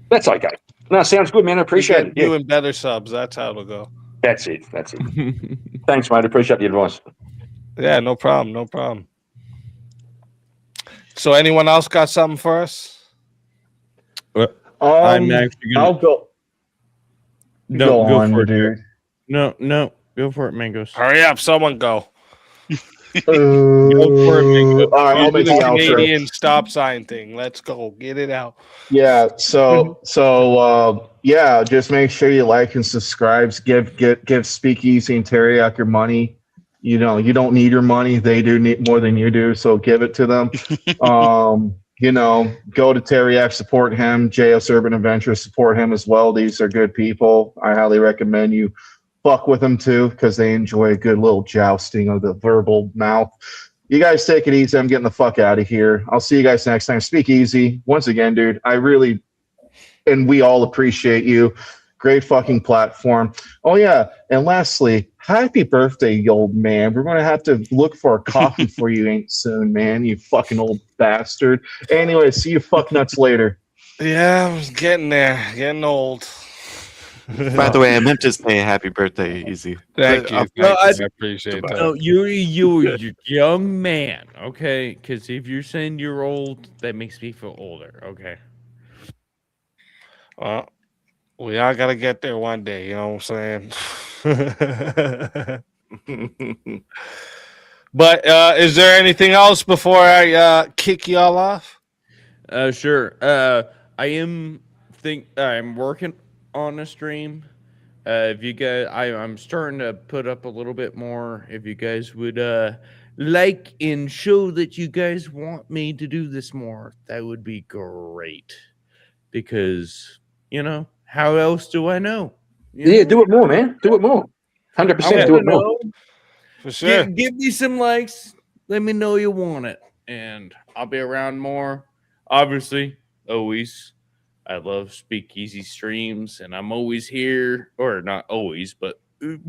That's okay. No, sounds good, man. I You appreciate get it. new Yeah, and better subs. That's how it'll go. that's it. Thanks, mate. Appreciate the advice. Yeah, no problem. No problem. So, anyone else got something for us? I'm actually gonna. I'll go. No, go on, for it, dude. No, go for it, Mangos. Hurry up, someone go. Go for it, Mangos. All right, I'll Do make the the outro. Canadian stop sign thing. Let's go. Get it out. Yeah. So yeah, just make sure you like and subscribe. Give Speakeasy and Teriyaki your money. You know, you don't need your money. They do need more than you do. So give it to them. You know, go to Teriyaki, support him. JS Urban Adventures, support him as well. These are good people. I highly recommend you fuck with them too, because they enjoy a good little jousting of the verbal mouth. You guys take it easy. I'm getting the fuck out of here. I'll see you guys next time. Speak easy. Once again, dude, I really, and we all appreciate you. Great fucking platform. Oh, yeah. And lastly, happy birthday, you old man. We're going to have to look for a coffee for you ain't soon, man. You fucking old bastard. Anyway, see you fuck nuts later. Yeah, I was getting there. Getting old. By the way, I meant to say happy birthday, Easy. Thank you. No, I appreciate that. No, you're a young man, okay? Because if you're saying you're old, that makes me feel older, okay? Well, we all got to get there one day. You know what I'm saying? But is there anything else before I kick y'all off? Sure. I'm working on a stream. If you guys, I'm starting to put up a little bit more. If you guys would like and show that you guys want me to do this more, that would be great. Because how else do I know? Yeah, do it more, man. Do it more. 100% do it more. For sure. Give me some likes. Let me know you want it, and I'll be around more. Obviously, always. I love Speakeasy streams, and I'm always here, or not always, but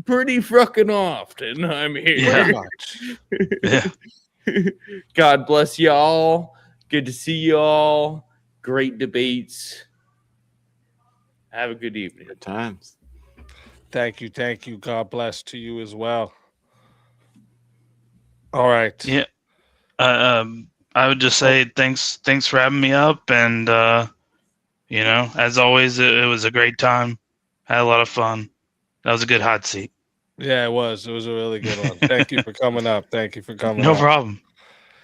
pretty fucking often. I'm here. Yeah. God bless y'all. Good to see y'all. Great debates. Have a good evening. Good times. Thank you. God bless to you as well. All right. Yeah. I would just say thanks for having me up, and as always, it was a great time. Had a lot of fun. That was a good hot seat. Yeah, it was. It was a really good one. Thank you for coming up. No problem.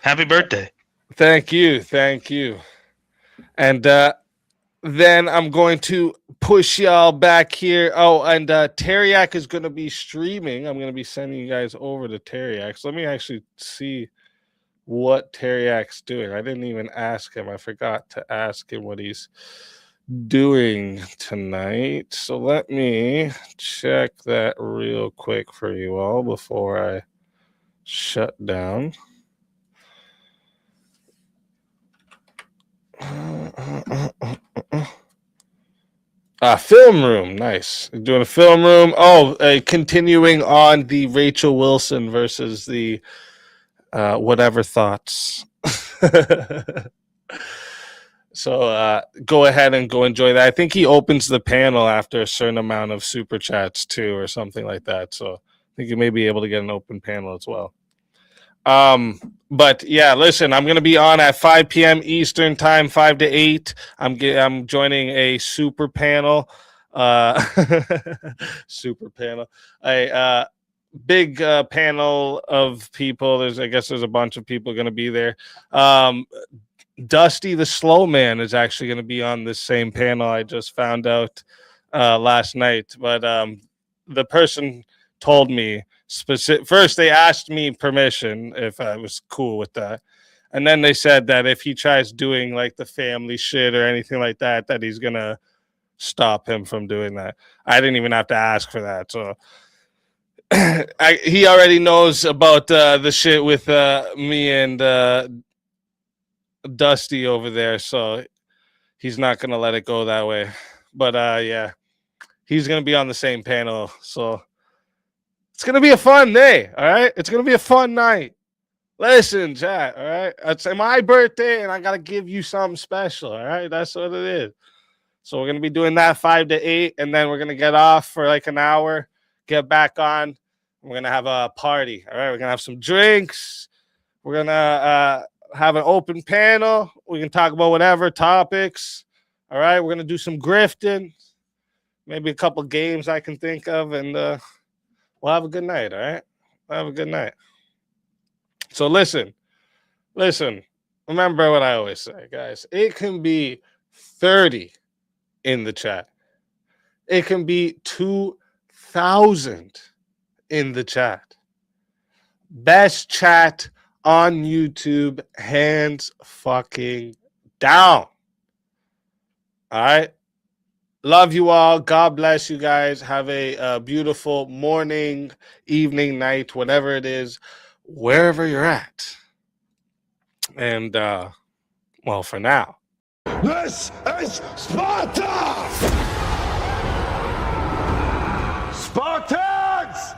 Happy birthday. Thank you. And then I'm going to push y'all back here. Oh, and Teriyaki is going to be streaming. I'm going to be sending you guys over to Teriyaki. So let me actually see what Teriyaki's doing. I didn't even ask him. I forgot to ask him what he's doing tonight. So let me check that real quick for you all before I shut down. Film room. Nice. Doing a film room. Oh, continuing on the Rachel Wilson versus the whatever thoughts. So go ahead and go enjoy that. I think he opens the panel after a certain amount of super chats too, or something like that. So I think you may be able to get an open panel as well. But yeah, listen, I'm gonna be on at 5 p.m. Eastern time, 5 to 8. I'm joining a super panel. Super panel. big panel of people. I guess there's a bunch of people going to be there. Dusty the Slow Man is actually going to be on this same panel. I just found out last night, but the person told me first they asked me permission if I was cool with that, and then they said that if he tries doing like the family shit or anything like that, that he's gonna stop him from doing that. I didn't even have to ask for that, so he already knows about the shit with me and Dusty over there, so he's not gonna let it go that way. But yeah, he's gonna be on the same panel, so it's gonna be a fun day. All right, it's gonna be a fun night. Listen, chat. All right, it's my birthday, and I gotta give you something special. All right, that's what it is. So we're gonna be doing that 5 to 8, and then we're gonna get off for like an hour, get back on. We're gonna have a party. All right, we're gonna have some drinks. We're gonna have an open panel. We can talk about whatever topics. All right, we're gonna do some grifting, maybe a couple games I can think of, and we'll have a good night. All right, we'll have a good night. So listen. Remember what I always say, guys. It can be 30 in the chat. It can be 2,000 in the chat. Best chat on YouTube, hands fucking down. All right. Love you all. God bless you guys. Have a beautiful morning, evening, night, whatever it is, wherever you're at. And, well, for now. This is Sparta! Spartans!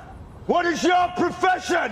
What is your profession?